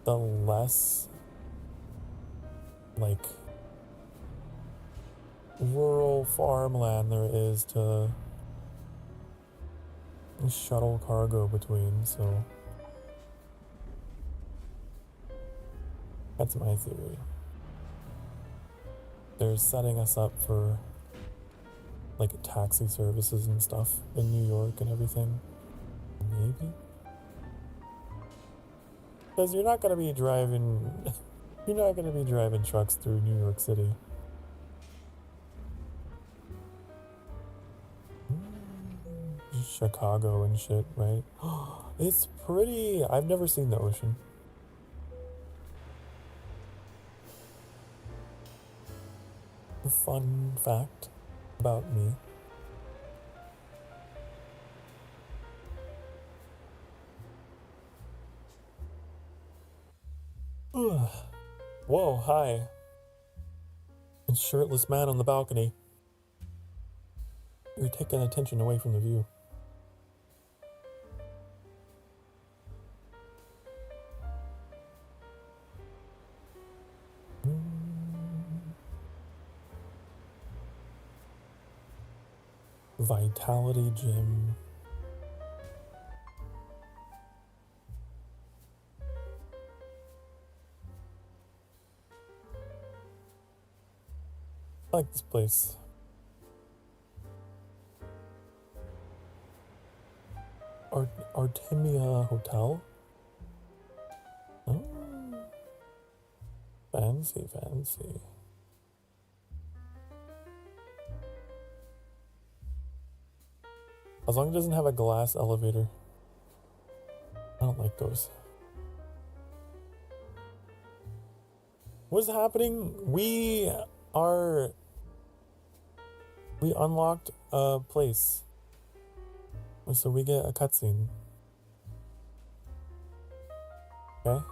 the less like rural farmland there is to shuttle cargo between, so that's my theory. They're setting us up for like taxi services and stuff in New York and everything. Maybe. Because you're not gonna be driving trucks through New York City. Chicago and shit, right? It's pretty. I've never seen the ocean. A fun fact about me. Whoa, hi. And shirtless man on the balcony. You're taking attention away from the view. Vitality Gym. I like this place. Artemia Hotel? Oh. Fancy, fancy. As long as it doesn't have a glass elevator. I don't like those. What's happening? We unlocked a place. So we get a cutscene. Okay?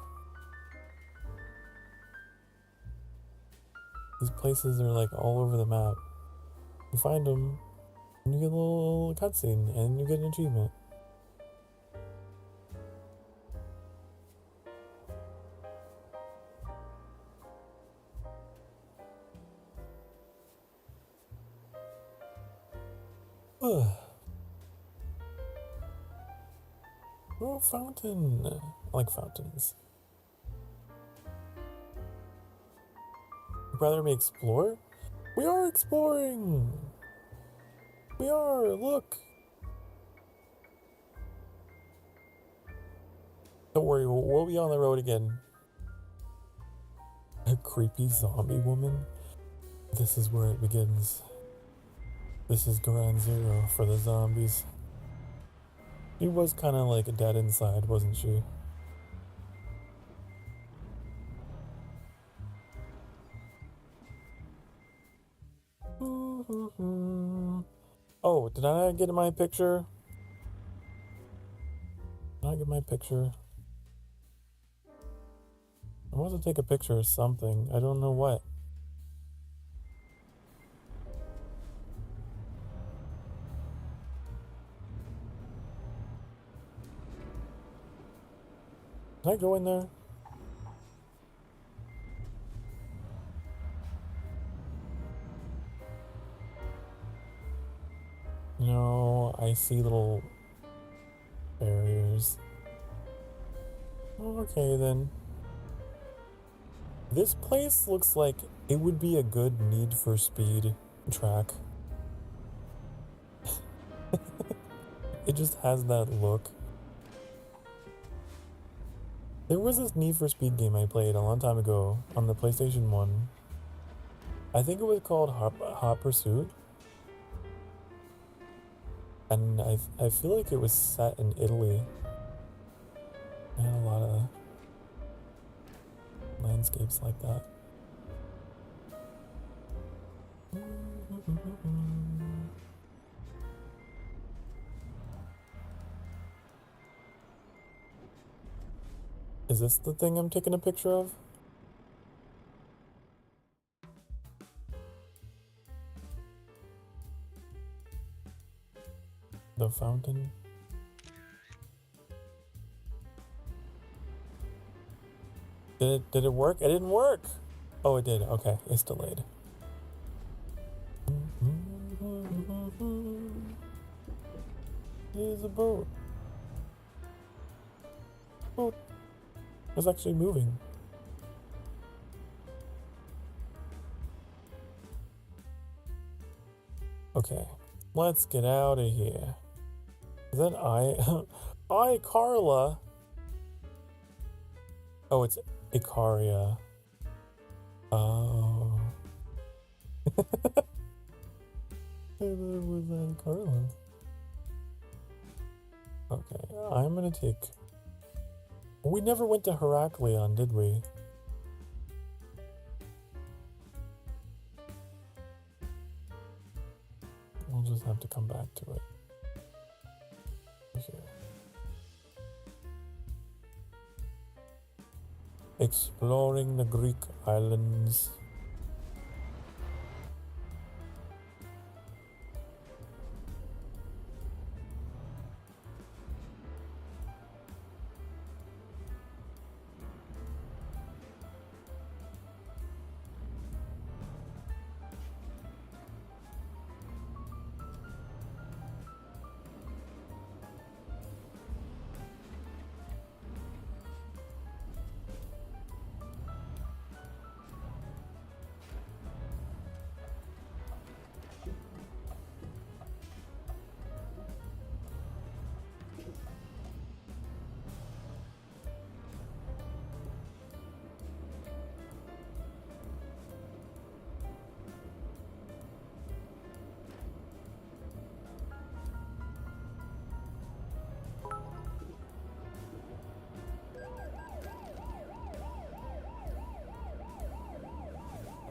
These places are like all over the map. You find them, and you get a little cutscene, and you get an achievement. Oh, fountain. I like fountains. You'd rather me explore? We are exploring! We are, look! Don't worry, we'll be on the road again. A creepy zombie woman? This is where it begins. This is ground zero for the zombies. She was kind of like dead inside, wasn't she? Oh, did I not get my picture? Did I get my picture? I want to take a picture of something. I don't know what. Can I go in there? No, I see little barriers. Okay then. This place looks like it would be a good Need for Speed track. It just has that look. There was this Need for Speed game I played a long time ago on the PlayStation 1. I think it was called Hot Pursuit. And I feel like it was set in Italy. It had a lot of landscapes like that. Is this the thing I'm taking a picture of? The fountain? Did it work? It didn't work! Oh, it did. Okay, it's delayed. There's a boat. Boat. It's actually moving. Okay, let's get out of here. Is that I, Carla? Oh, it's Icaria. Oh. It was Carla. Okay, I'm gonna take... We never went to Heraklion, did we? We'll just have to come back to it. Here. Exploring the Greek islands.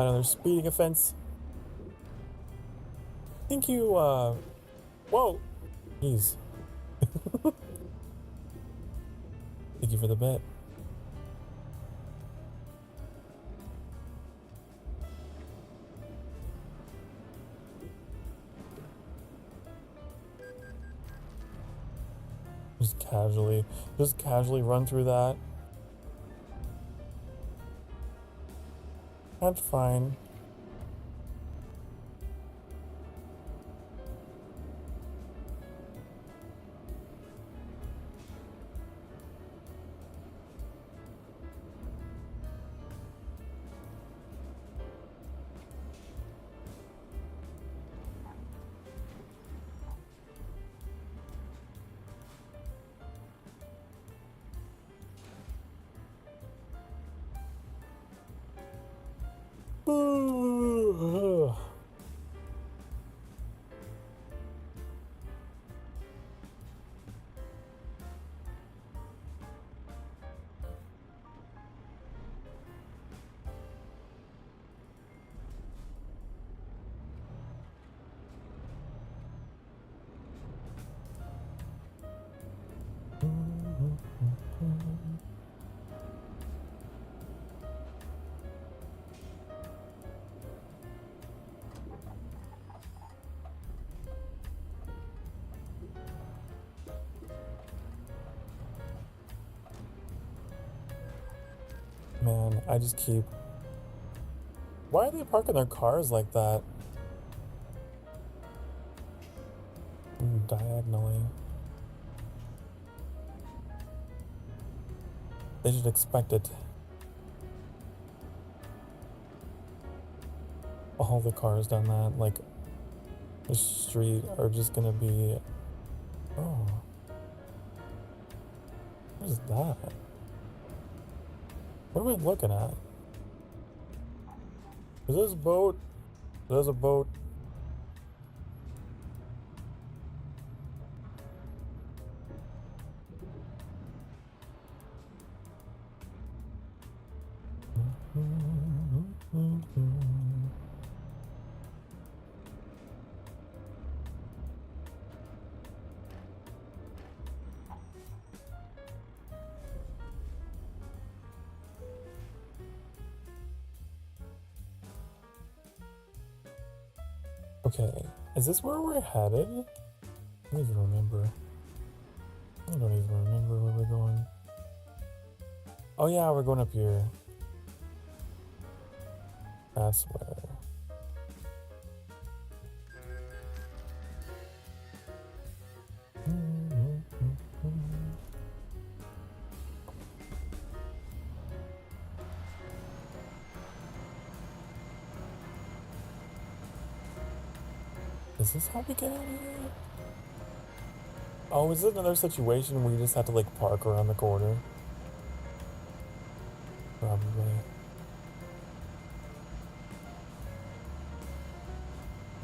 Another speeding offense. Thank you, whoa! Jeez. Thank you for the bet. Just casually run through that. That's fine. Man, I just keep... Why are they parking their cars like that? Diagonally. They should expect it. All the cars down that, like, the street are just gonna be... Oh. What is that? What am I looking at? Is this a boat? There's a boat. Okay, is this where we're headed? I don't even remember. I don't even remember where we're going. Oh yeah, we're going up here. That's where. Is this how we get out of here? Oh, is it another situation where you just have to like park around the corner? Probably.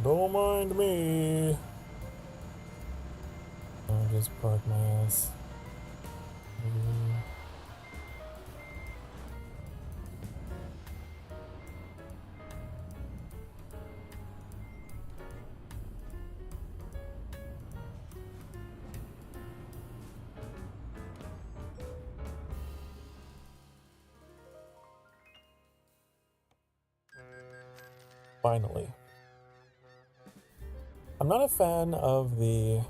Don't mind me. I'll just park my ass. Finally. I'm not a fan of the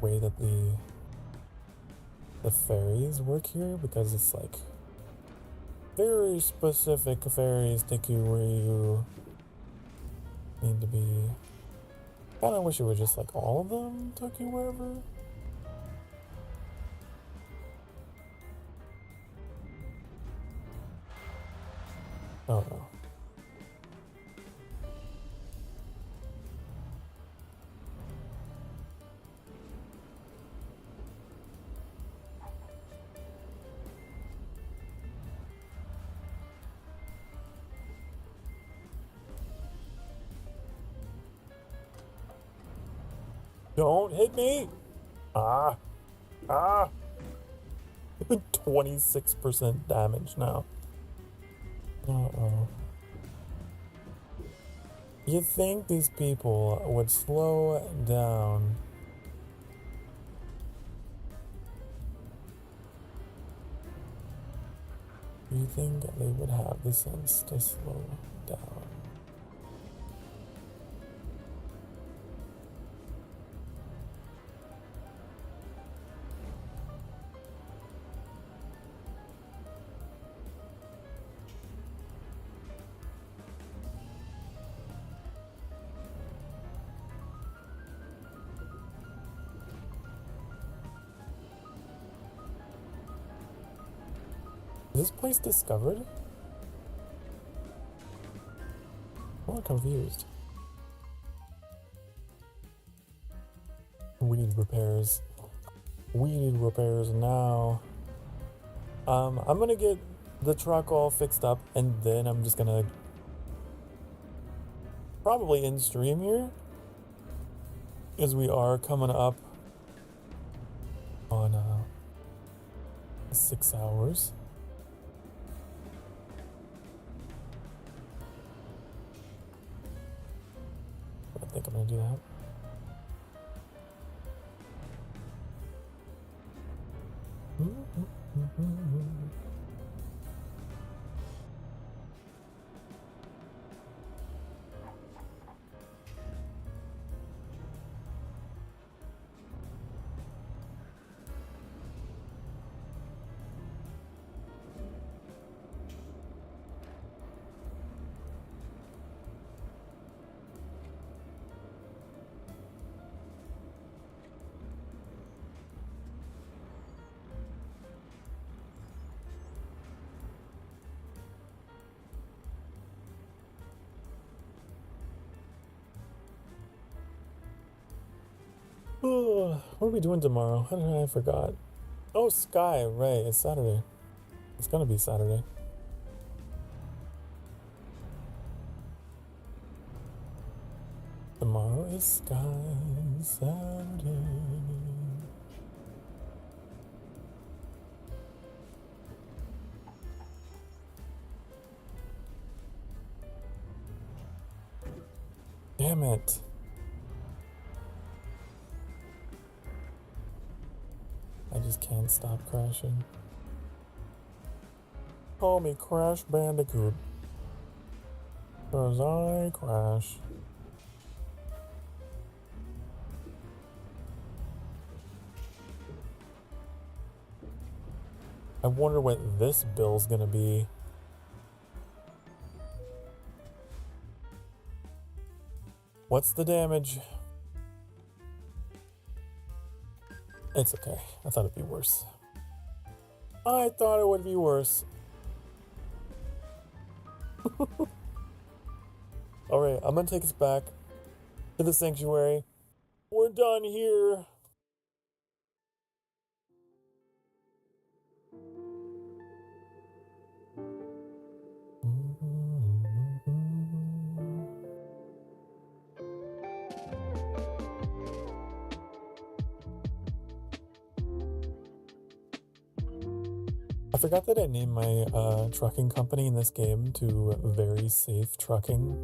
way that the ferries work here, because it's like very specific ferries take you where you need to be. Kinda wish it was just like all of them took you wherever. Oh no. Don't hit me! Ah! Ah! 26% damage now. Uh-oh. You'd think these people would slow down. You think they would have the sense to slow down. Is this place discovered? I'm confused. We need repairs. We need repairs now. I'm gonna get the truck all fixed up, and then I'm just gonna probably end stream here, as we are coming up on 6 hours. I think I'm gonna do that. What are we doing tomorrow? I forgot. Oh, Sky, right. It's Saturday. It's gonna be Saturday. Tomorrow is Sky Saturday. Damn it. I just can't stop crashing. Call me Crash Bandicoot, 'cause I crash. I wonder what this bill's gonna be. What's the damage? It's okay. I thought it'd be worse. I thought it would be worse. Alright, I'm gonna take us back to the sanctuary. We're done here. I forgot that I named my trucking company in this game to Very Safe Trucking.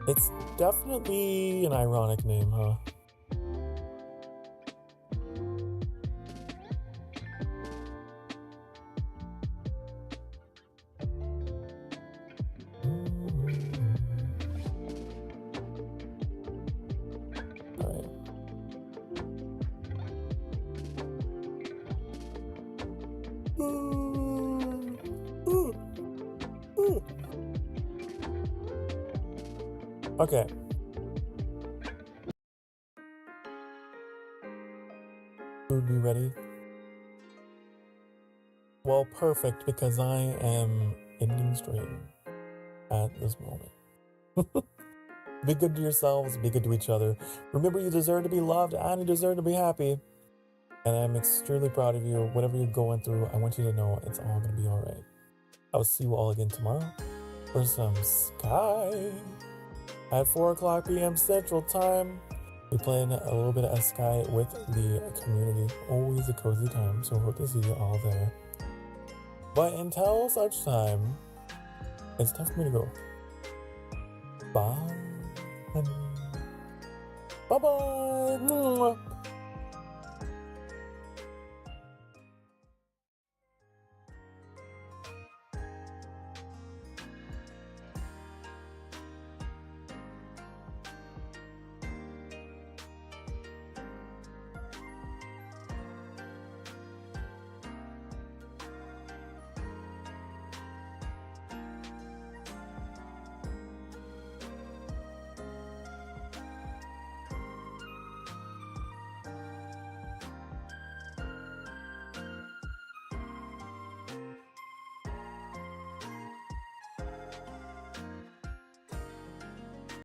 It's definitely an ironic name, huh? Okay. Food be ready. Well, perfect, because I am ending stream at this moment. Be good to yourselves, be good to each other. Remember, you deserve to be loved and you deserve to be happy. And I'm extremely proud of you. Whatever you're going through, I want you to know it's all going to be all right. I will see you all again tomorrow for some Sky at 4 o'clock p.m. Central Time. We're playing a little bit of Sky with the community. Always a cozy time, so hope to see you all there. But until such time, it's time for me to go. Bye. Bye-bye.